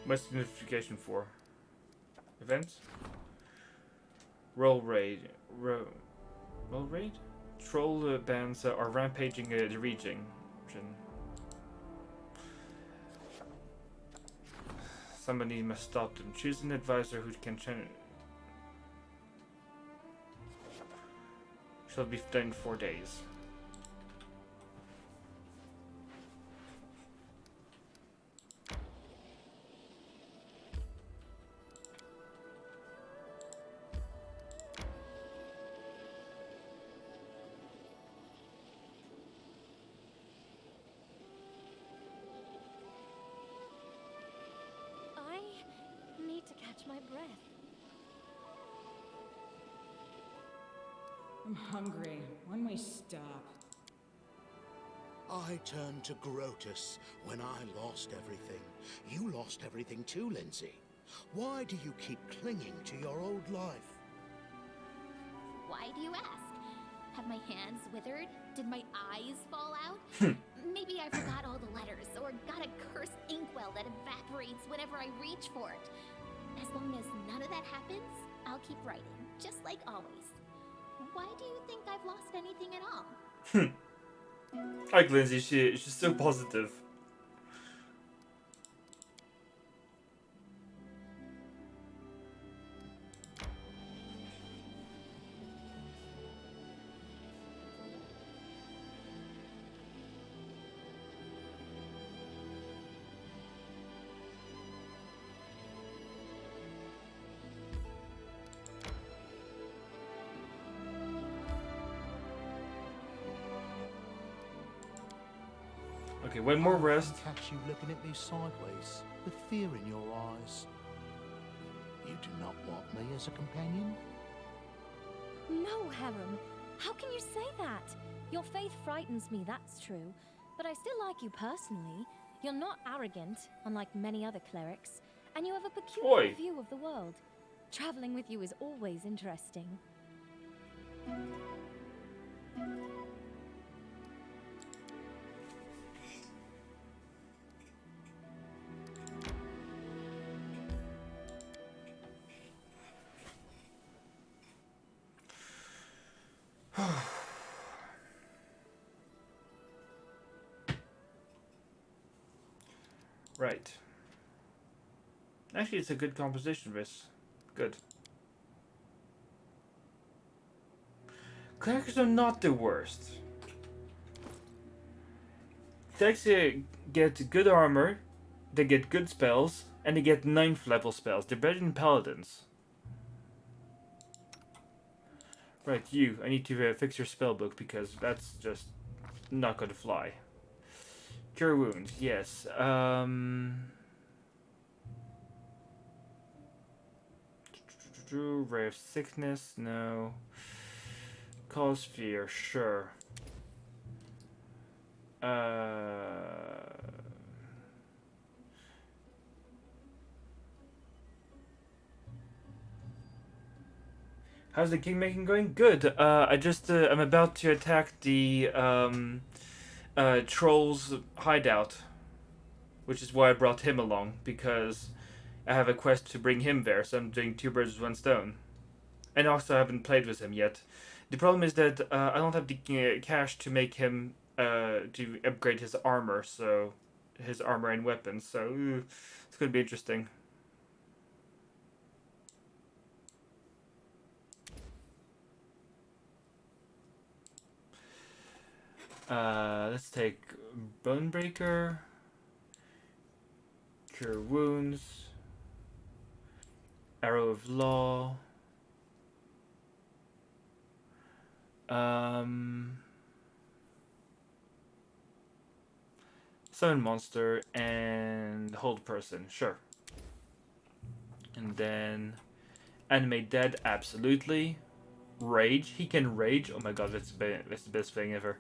What's the notification for? Events? Roll raid. Roll raid? Troll bands are rampaging the region. Somebody must stop them. Choose an advisor who can shall be done in 4 days. My breath. I'm hungry. When we stop? I turned to Grotus when I lost everything. You lost everything too, Lindsay. Why do you keep clinging to your old life? Why do you ask? Have my hands withered? Did my eyes fall out? Maybe I forgot all the letters, or got a cursed inkwell that evaporates whenever I reach for it. As long as none of that happens, I'll keep writing, just like always. Why do you think I've lost anything at all? I like Lindsay, she's so positive. Okay, one more rest. I can catch you looking at me sideways, with fear in your eyes. You do not want me as a companion? No, Harem. How can you say that? Your faith frightens me, that's true. But I still like you personally. You're not arrogant, unlike many other clerics. And you have a peculiar view of the world. Traveling with you is always interesting. Right. Actually, it's a good composition, Riss. Good. Clerics are not the worst. Clerics get good armor, they get good spells, and they get 9th level spells. They're better than paladins. Right, you. I need to fix your spellbook because that's just not going to fly. Cure wounds, yes. Ray of sickness, no. Cause fear, sure. How's the kingmaking going? Good. I'm about to attack the troll's hideout, which is why I brought him along, because I have a quest to bring him there, so I'm doing 2 birds with 1 stone. And also I haven't played with him yet. The problem is that I don't have the cash to make him to upgrade his armor, so his armor and weapons. So it's gonna be interesting. Let's take Bonebreaker, Cure Wounds, Arrow of Law. Summon Monster and Hold Person, sure. And then Animate Dead, absolutely. Rage, he can rage. Oh my god, that's the best thing ever.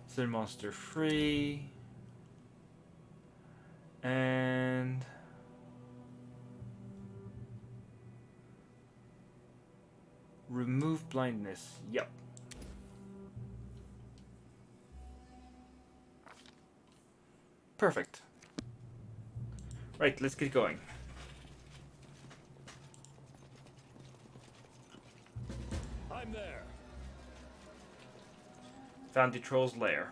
Summon Monster free. And remove blindness. Yep. Perfect. Right, let's get going. I'm there. Found the troll's lair.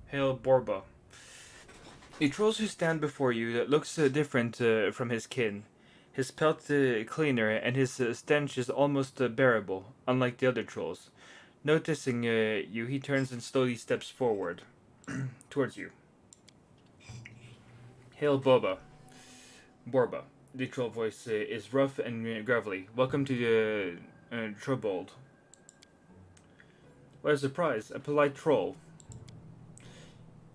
Hail Borba. The trolls who stand before you looks different from his kin. His pelt cleaner and his stench is almost bearable, unlike the other trolls. Noticing you, he turns and slowly steps forward towards you. Hail Boba. Borba. The troll voice is rough and gravelly. Welcome to the Trobold. What a surprise! A polite troll.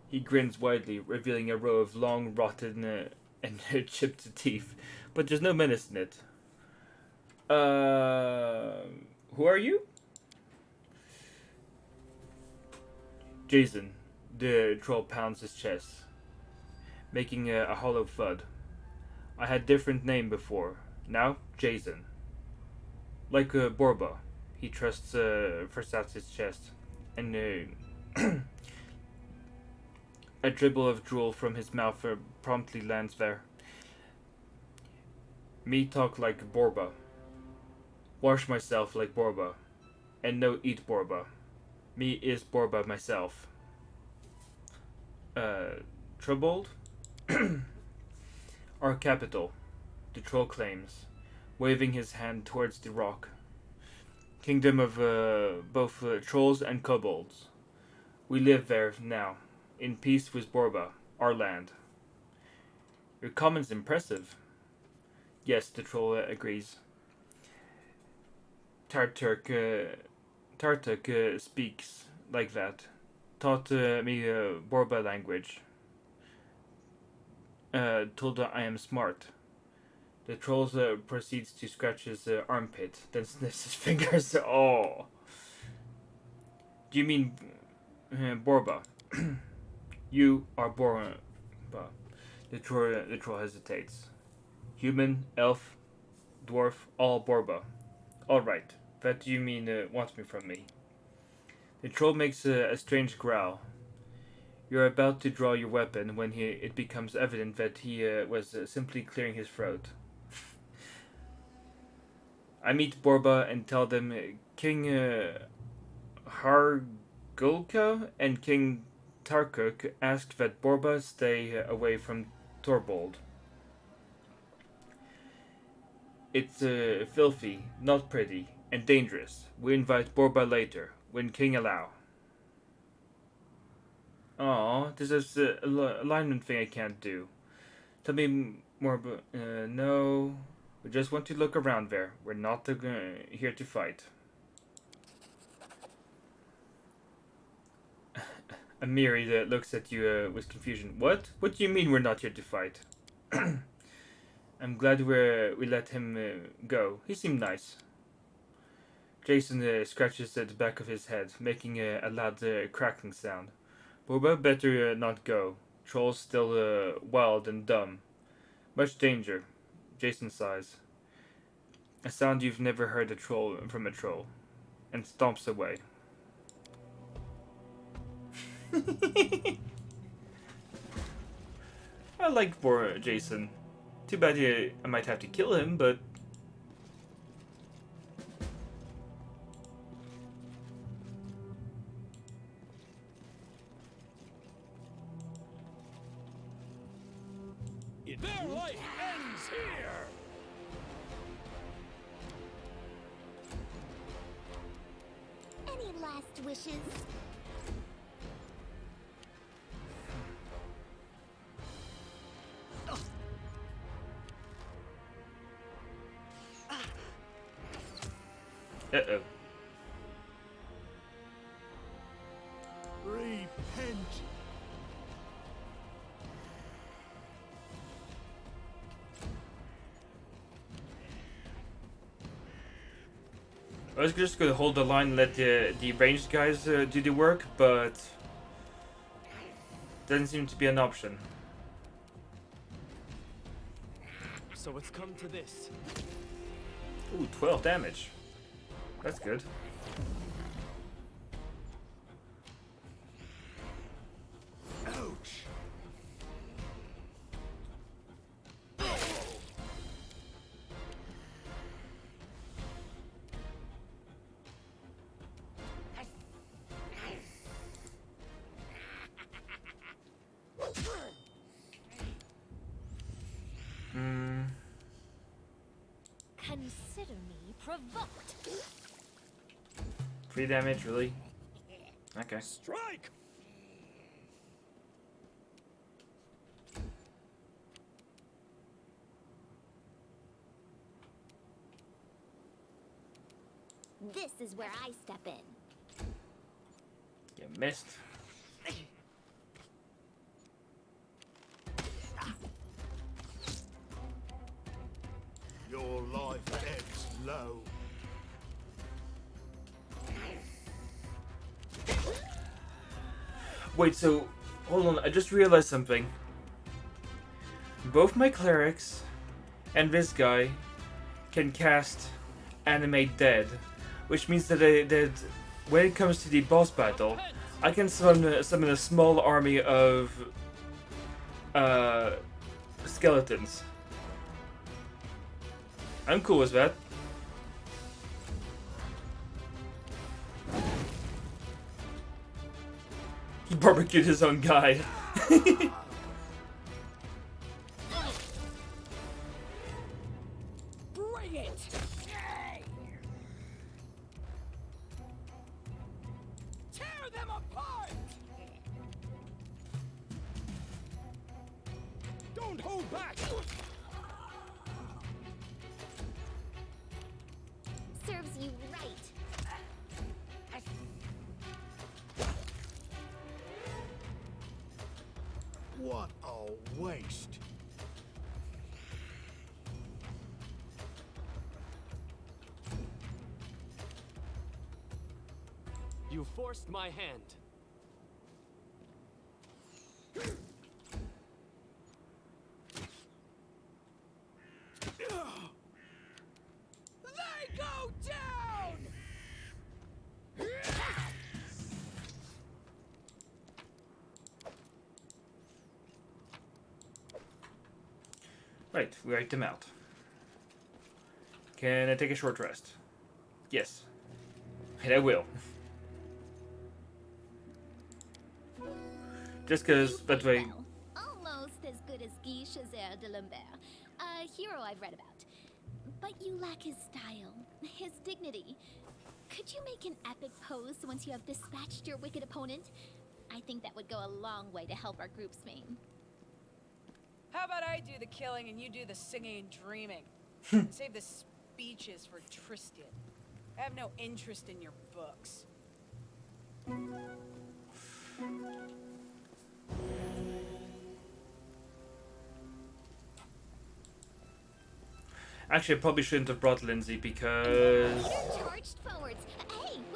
He grins widely, revealing a row of long, rotten, and chipped teeth. But there's no menace in it. Who are you? Jason. The troll pounds his chest, making a hollow thud. I had different name before. Now, Jason. Like Borba. He thrusts out his chest, and a dribble of drool from his mouth promptly lands there. Me talk like Borba. Wash myself like Borba. And no eat Borba. Me is Borba myself. Troubled? Our capital, the troll claims, waving his hand towards the rock. Kingdom of both trolls and kobolds. We live there now, in peace with Borba, our land. Your comment's impressive. Yes, the troll agrees. Tartuk speaks like that. Taught me Borba language. Told I am smart. The troll proceeds to scratch his armpit, then sniffs his fingers. Oh. Do you mean Borba? You are Borba. The troll hesitates. Human, elf, dwarf, all Borba. All right. What do you mean wants me from me? The troll makes a strange growl. You're about to draw your weapon when it becomes evident that he was simply clearing his throat. I meet Borba and tell them King Hargulka and King Tarkuk asked that Borba stay away from Torbold. It's filthy, not pretty, and dangerous. We invite Borba later, when King allow. Aw, this is a alignment thing I can't do. Tell me more about... no. We just want to look around there. We're not here to fight. Amiri looks at you with confusion. What? What do you mean we're not here to fight? I'm glad we let him go. He seemed nice. Jason scratches at the back of his head, making a loud cracking sound. Borba better not go. Troll's still wild and dumb. Much danger. Jason sighs. A sound you've never heard from a troll. And stomps away. I like Jason. Too bad I might have to kill him, but... Their life ends here! Any last wishes? Uh-oh. Repent. I was just gonna hold the line and let the ranged guys do the work, but... doesn't seem to be an option. So it's come to this. Ooh, 12 damage. That's good. Ouch. Consider me provoked. 3 damage, really? Okay. Strike! This is where I step in. You missed. Your life ebbs low. Wait, so... hold on, I just realized something. Both my clerics and this guy can cast Animate Dead, which means that, that when it comes to the boss battle, I can summon a small army of skeletons. I'm cool with that. He barbecued his own guy. Bring it! Tear them apart! Don't hold back! Serves you right. What a waste. You forced my hand. They go down! Right, we wiped him out. Can I take a short rest? Yes. And I will. Just because, by the way... Almost as good as Guy Chazer de Lambert, a hero I've read about. But you lack his style, his dignity. Could you make an epic pose once you have dispatched your wicked opponent? I think that would go a long way to help our group's main. How about I do the killing and you do the singing and dreaming? Save the speeches for Tristan. I have no interest in your books. Actually, I probably shouldn't have brought Lindsay because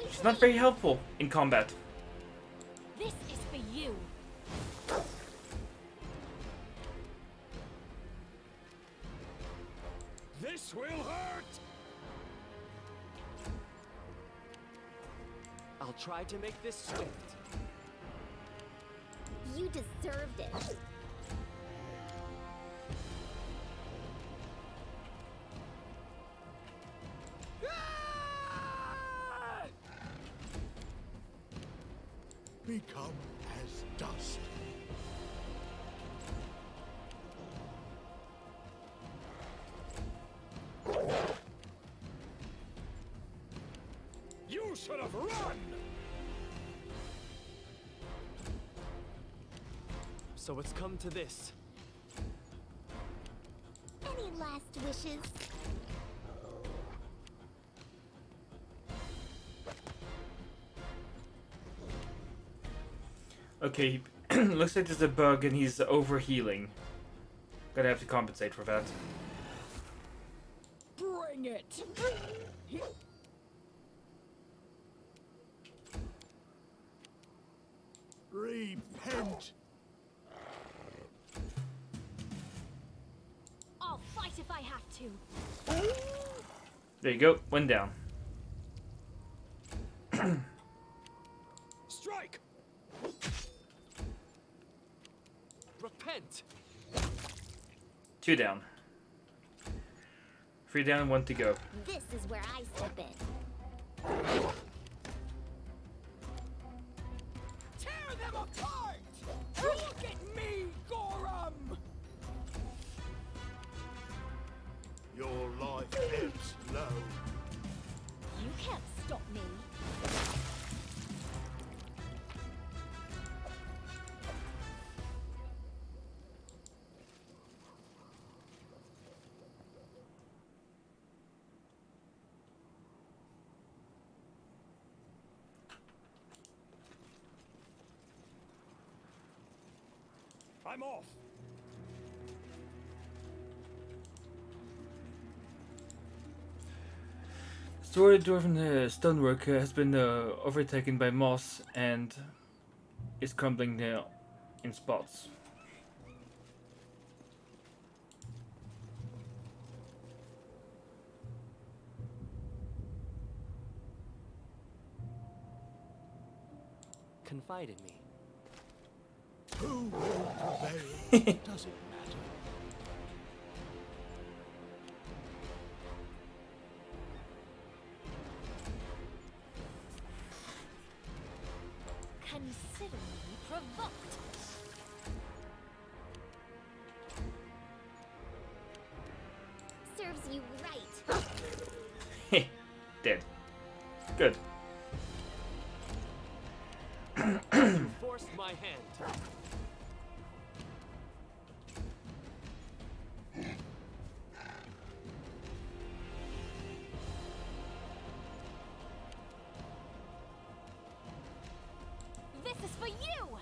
she's not very helpful in combat. This is for you. This will hurt! I'll try to make this swift. You deserved it. Become as dust. You should have run! So it's come to this. Any last wishes? Okay, looks like there's a bug and he's overhealing. Gonna have to compensate for that. Bring it! Repent! I'll fight if I have to. There you go, one down. Strike! Repent! 2 down. 3 down, 1 to go. This is where I step in. Tear them apart! Look at me, Gorum! Your life ebbs low. You can't stop me. I'm off! Story dwarven stonework has been overtaken by moss and is crumbling in spots. Confide in me. Who will prevail? Does it matter? Consider me provoked. Serves you right. Dead. Good. You forced my hand. This is for you!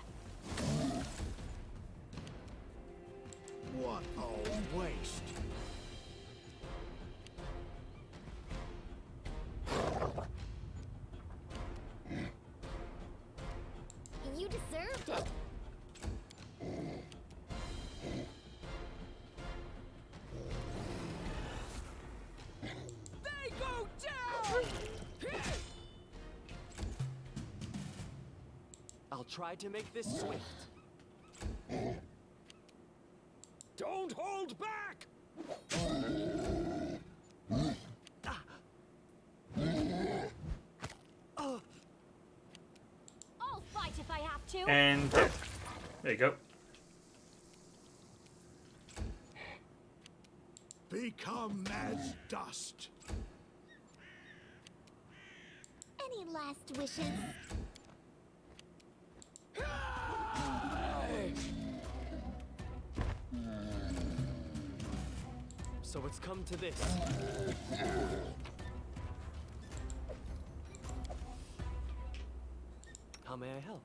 What a waste. You deserved it. They go down! I'll try to make this swift. Don't hold back! too? And dead. There you go. Become as dust. Any last wishes? So it's come to this. How may I help?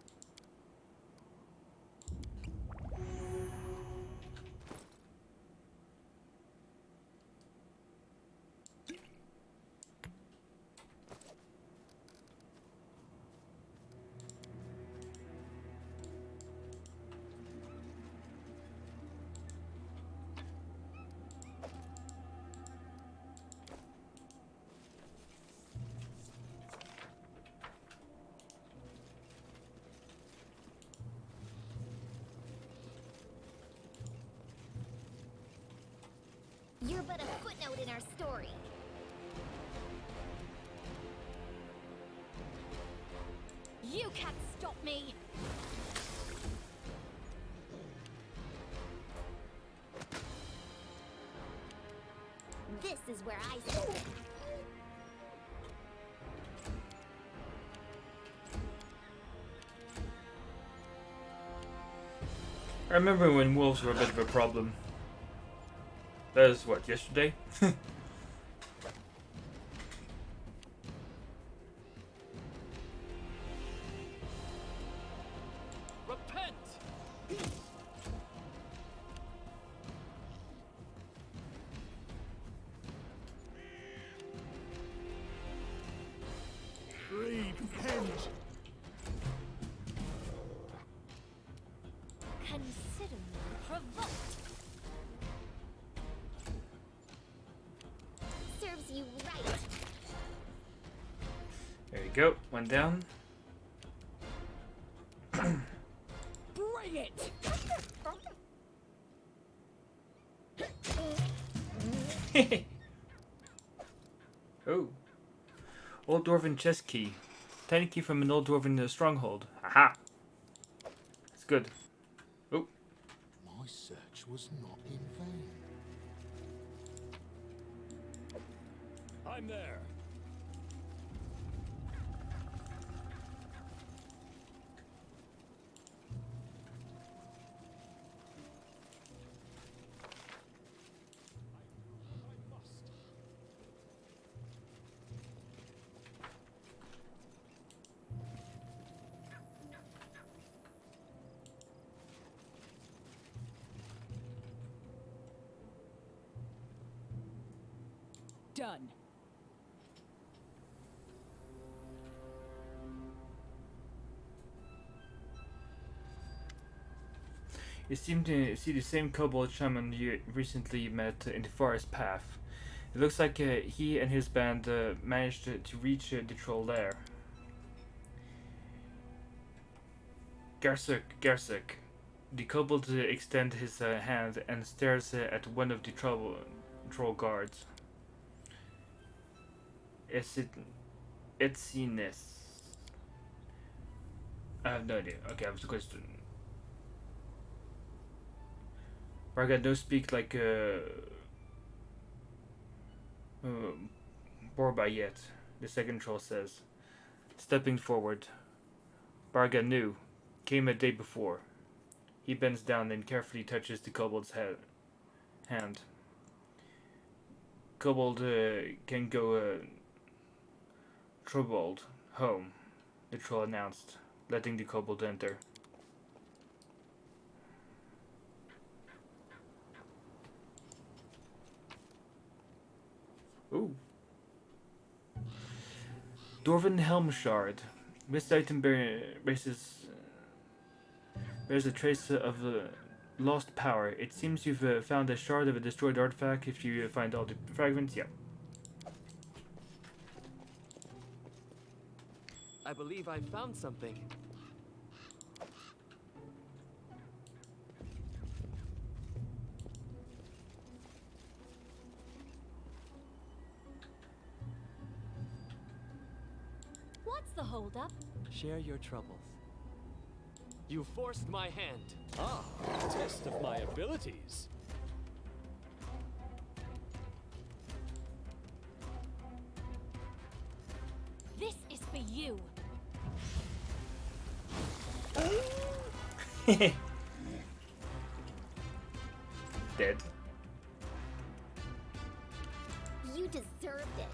You're but a footnote in our story. You can't stop me! This is where I sit. I remember when wolves were a bit of a problem. That was what, yesterday? Repent! Repent! Consider me provoked! Serves you right. There you go, one down. Bring it! Oh. Old Dwarven chest key. Tiny key from an old Dwarven stronghold. Aha! It's good. Oh. My search was not in vain. I'm there. Done. You seem to see the same kobold shaman you recently met in the forest path. It looks like he and his band managed to reach the troll lair. Garsuk. The kobold extends his hand and stares at one of the troll guards. It's seen this. I have no idea. Okay, I was the question. Varga don't speak like Borba yet, the second troll says. Stepping forward. Varga knew. Came a day before. He bends down and carefully touches the kobold's hand. Kobold can go Trobold home, the troll announced, letting the kobold enter. Ooh. Dwarven Helm Shard. This item bears a trace of lost power. It seems you've found a shard of a destroyed artifact. If you find all the fragments, yeah. I believe I found something. What's the holdup? Share your troubles. You forced my hand. Ah, test of my abilities. This is for you. Dead. You deserved it.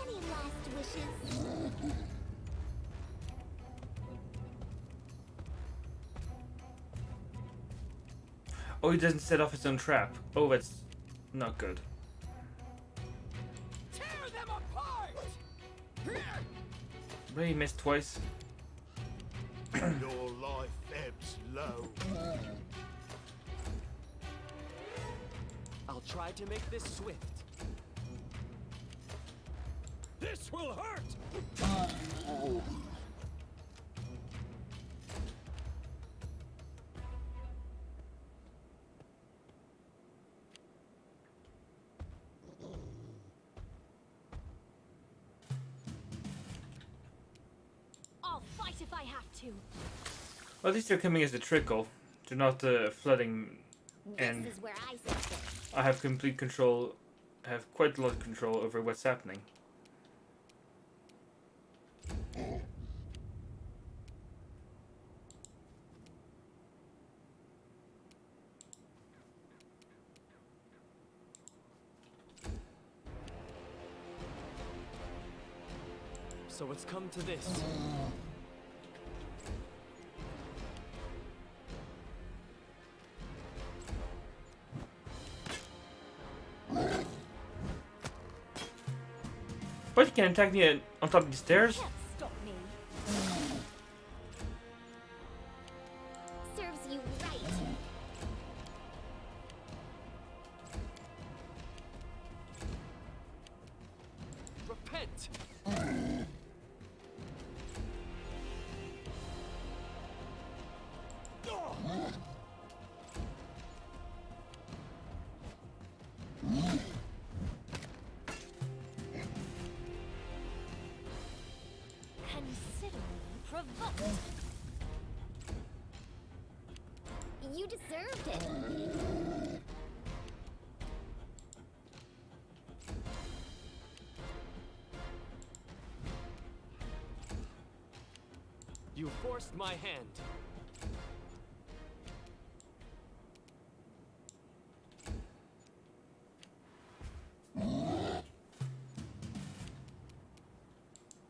Any last wishes? Oh, he doesn't set off his own trap. Oh, that's not good. Tear them apart! But he missed twice. Your life ebbs low. I'll try to make this swift. This will hurt! I'll fight if I have to. Well, at least they're coming as a trickle. They're not flooding, and This is where I step in. I have complete control. I have quite a lot of control over what's happening. So it's come to this. But you can attack me on top of the stairs? Can't stop me. Serves you right. Repent! Consider me provoked. You deserved it. You forced my hand.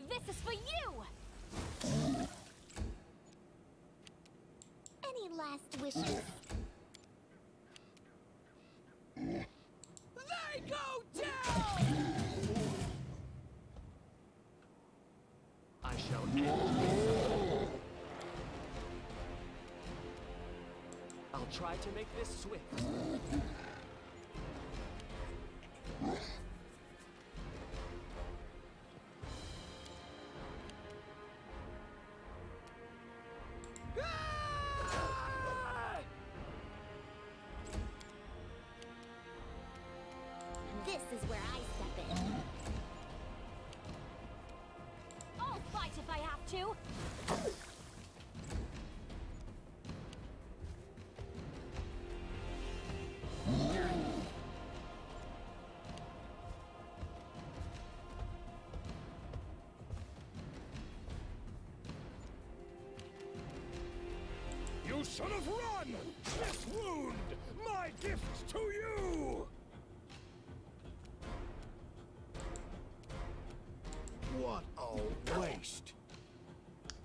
This is for you. Any last wishes? They go down! I shall end this. I'll try to make this swift. This is where I step in. I'll fight if I have to. You should have run! This wound! My gift to you! What a waste.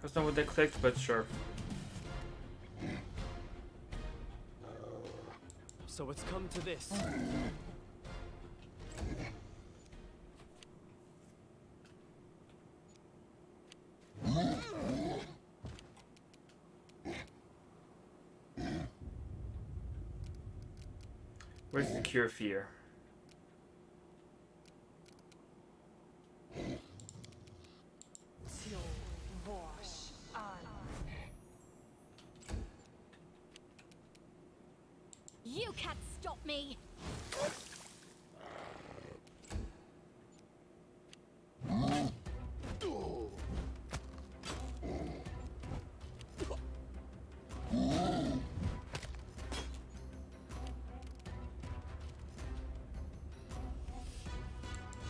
That's not what they clicked, but sure. So it's come to this. Where's the cure fear? You can't stop me!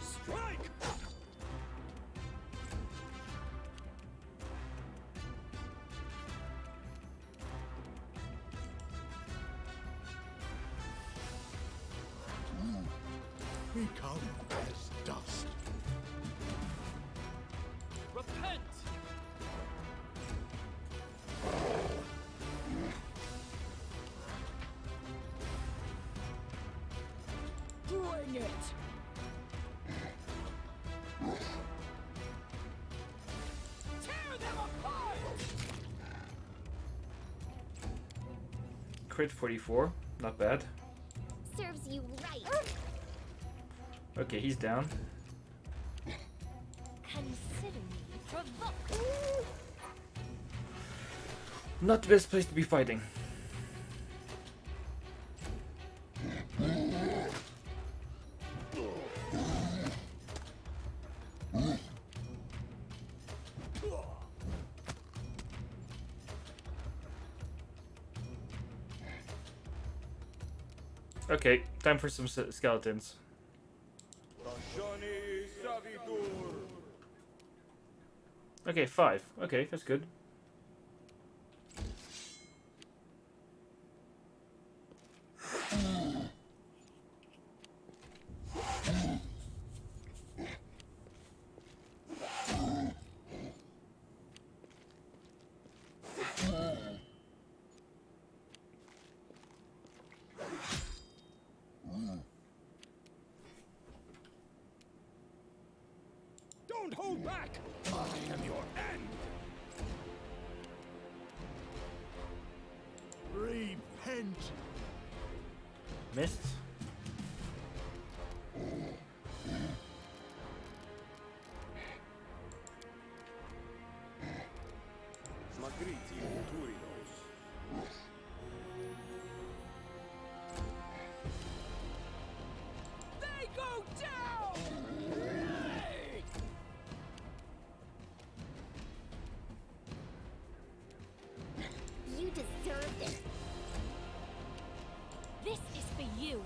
Strike! Become as dust. Repent! Bring it! Tear them apart! Crit 44, not bad. Serves you right. Okay, he's down. Consider me provoked. Not the best place to be fighting. Okay, time for some skeletons. Okay, 5. Okay, that's good. Don't hold back! I am your end! Repent! Missed. Смотрите, Утуриnos. They go down! You deserved it. This is for you.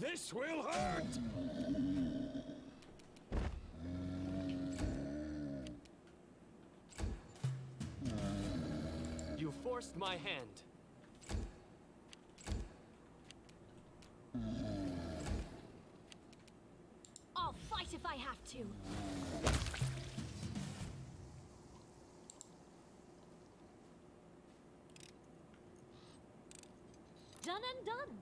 This will hurt! You forced my hand. I'll fight if I have to. Done and done.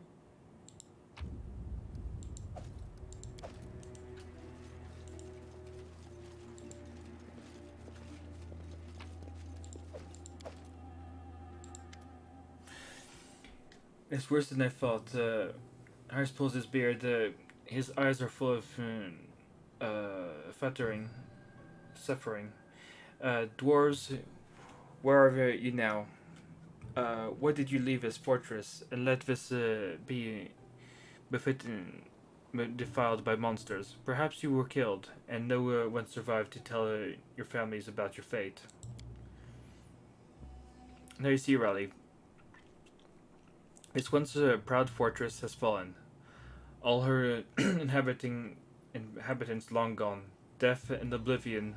It's worse than I thought. Harris pulls his beard. His eyes are full of suffering. Dwarves, where are you now? Why did you leave this fortress and let this be befitting, defiled by monsters? Perhaps you were killed, and no one survived to tell your families about your fate. Now you see, Raleigh. This once proud fortress has fallen. All her inhabitants long gone. Death and oblivion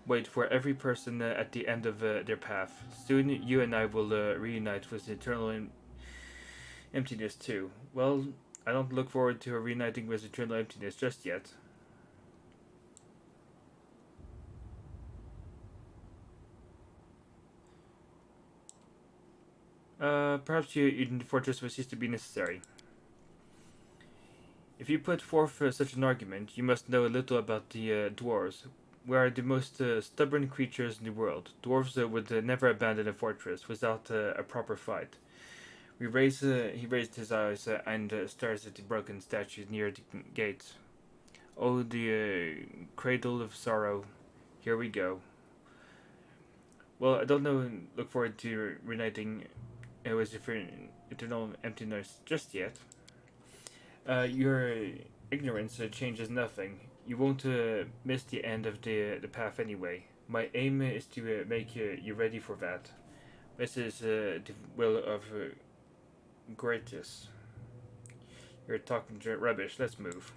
wait for every person at the end of their path. Soon you and I will reunite with the eternal emptiness too. Well, I don't look forward to reuniting with eternal emptiness just yet. Perhaps your Eden Fortress will cease to be necessary. If you put forth such an argument, you must know a little about the dwarves. We are the most stubborn creatures in the world. Dwarves would never abandon a fortress without a proper fight. He raised his eyes and stares at the broken statues near the gate. Oh, the cradle of sorrow. Here we go. Well, I don't know. Look forward to reuniting with eternal emptiness just yet. Your ignorance changes nothing. You won't miss the end of the path anyway. My aim is to make you ready for that. This is the will of Gratis. You're talking rubbish. Let's move.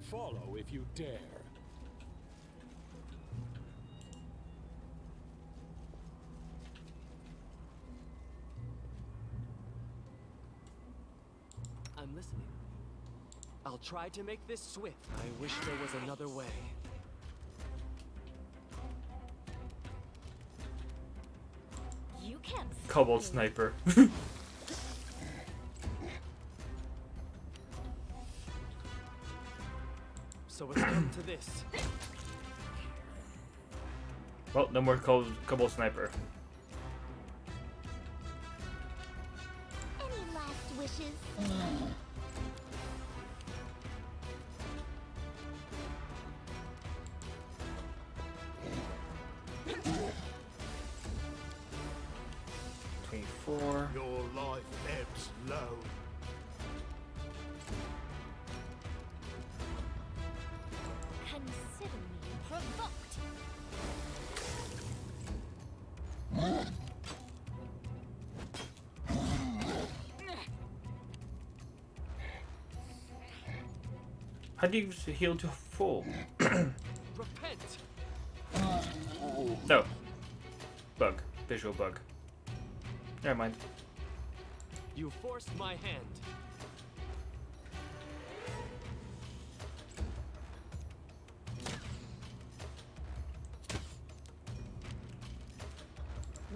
Follow if you dare. I'm listening. I'll try to make this swift. I wish there was another way. You can't. Cobalt sniper. So it's come to this. Well, no more Cobalt sniper. Any last wishes? Your life ebbs low. Consider me provoked. How do you heal to full? Repent. No. Bug. Visual bug. Never mind. You forced my hand.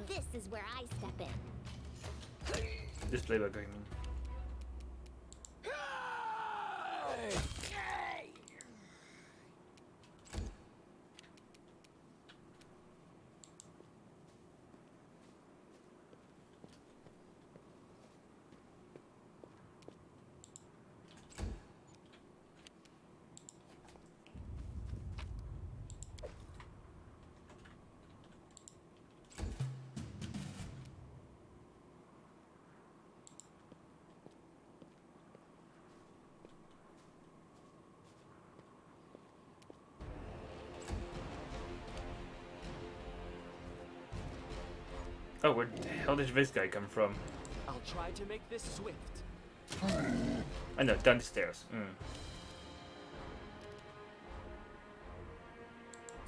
This is where I step in. Display bug, I mean. Oh, where the hell did this guy come from? I'll try to make this swift. I know, down the stairs.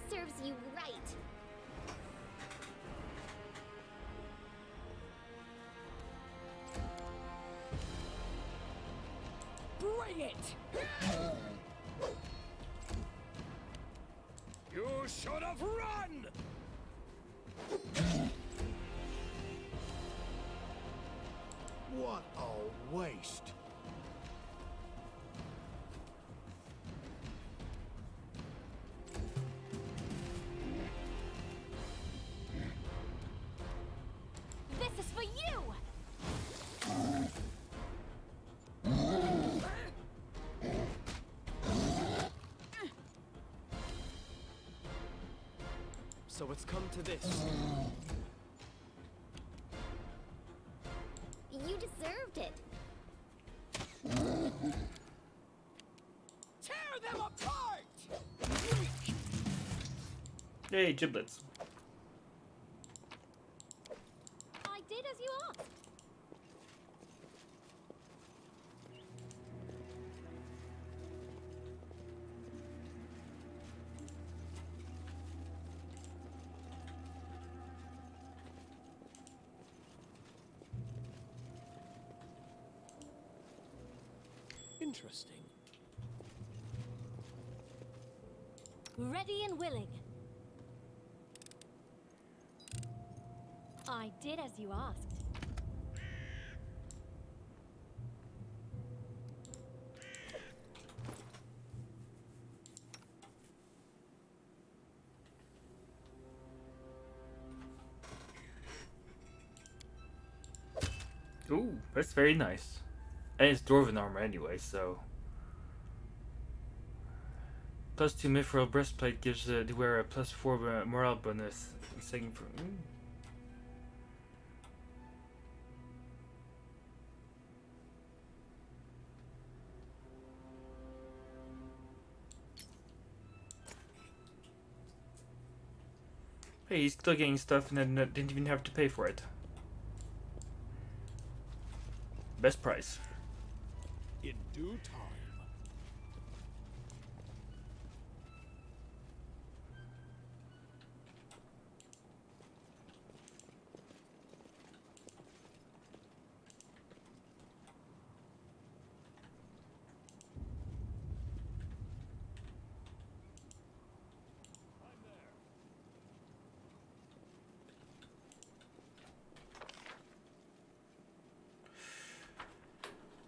Serves you right. Bring it! You should have run! What a waste. This is for you! So it's come to this. You deserved it. Tear them apart! Yay, giblets. I did interesting. Ready and willing. I did as you asked. Ooh, that's very nice. And it's dwarven armor anyway, so. +2 mithril breastplate gives the wearer a +4 morale bonus. Second for. Hey, he's still getting stuff and then didn't even have to pay for it. Best price. In due time.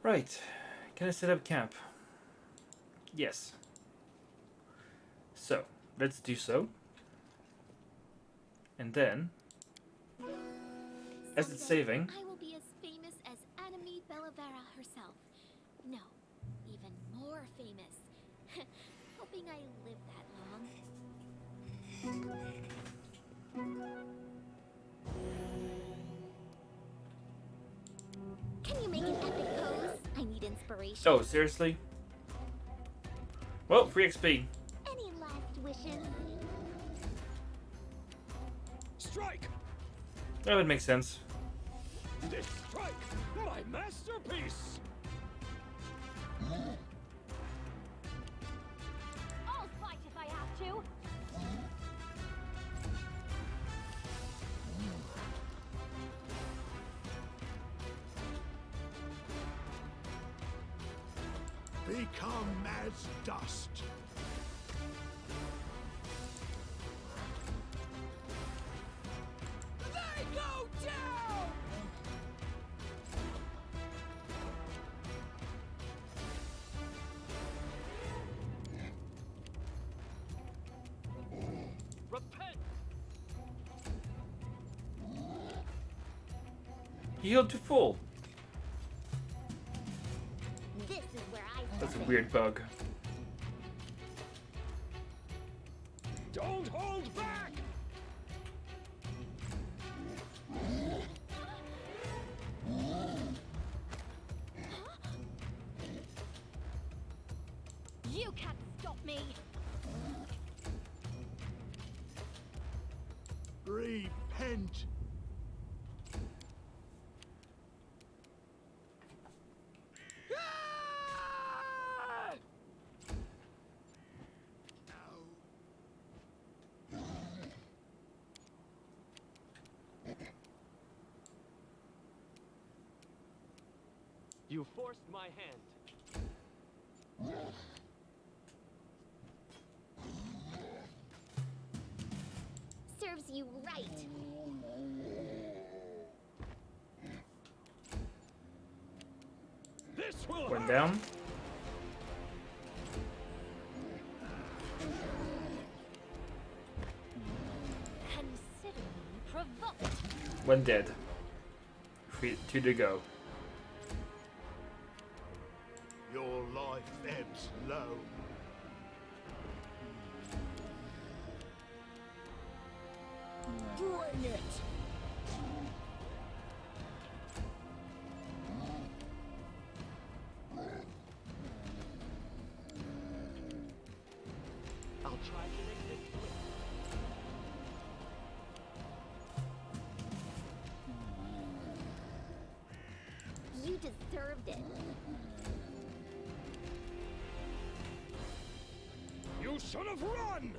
Right. Can I set up camp? Yes. So, let's do so. And then, as it's saving, I will be as famous as Anime Bellavera herself. No, even more famous. Hoping I live that long. Can you make an epic pose? I need inspiration. oh, seriously? Well, free XP. Any last wishes? Strike! That would make sense. This strike! My masterpiece! I'll fight if I have to. Become as dust. They go down! Repent! Healed to full. This is where I That's a step in. weird bug. Don't hold back! You can't stop me. Repent. You forced my hand. Serves you right. This will One hurt. down. Consider me provoked. One dead. Two to go. Your life ebbs low. Bring it! I'll try to make this swift. You deserved it. You should have run!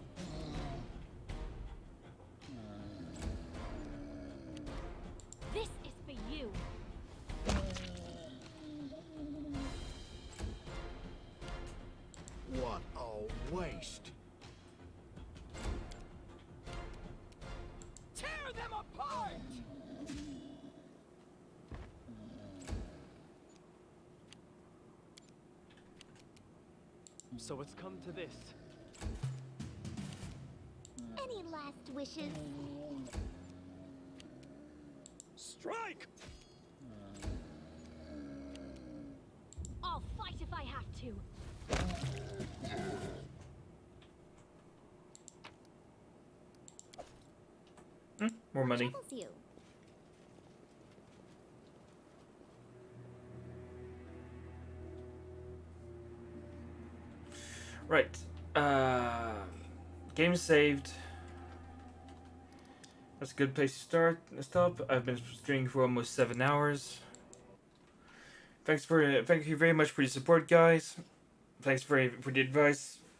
This is for you. waste. Tear them apart! So it's come to this. Any last wishes? Strike! I'll fight if I have to. More money. Troubles you? Right. Game saved. That's a good place to stop. I've been streaming for almost 7 hours. Thank you very much for your support, guys. Thanks for the advice.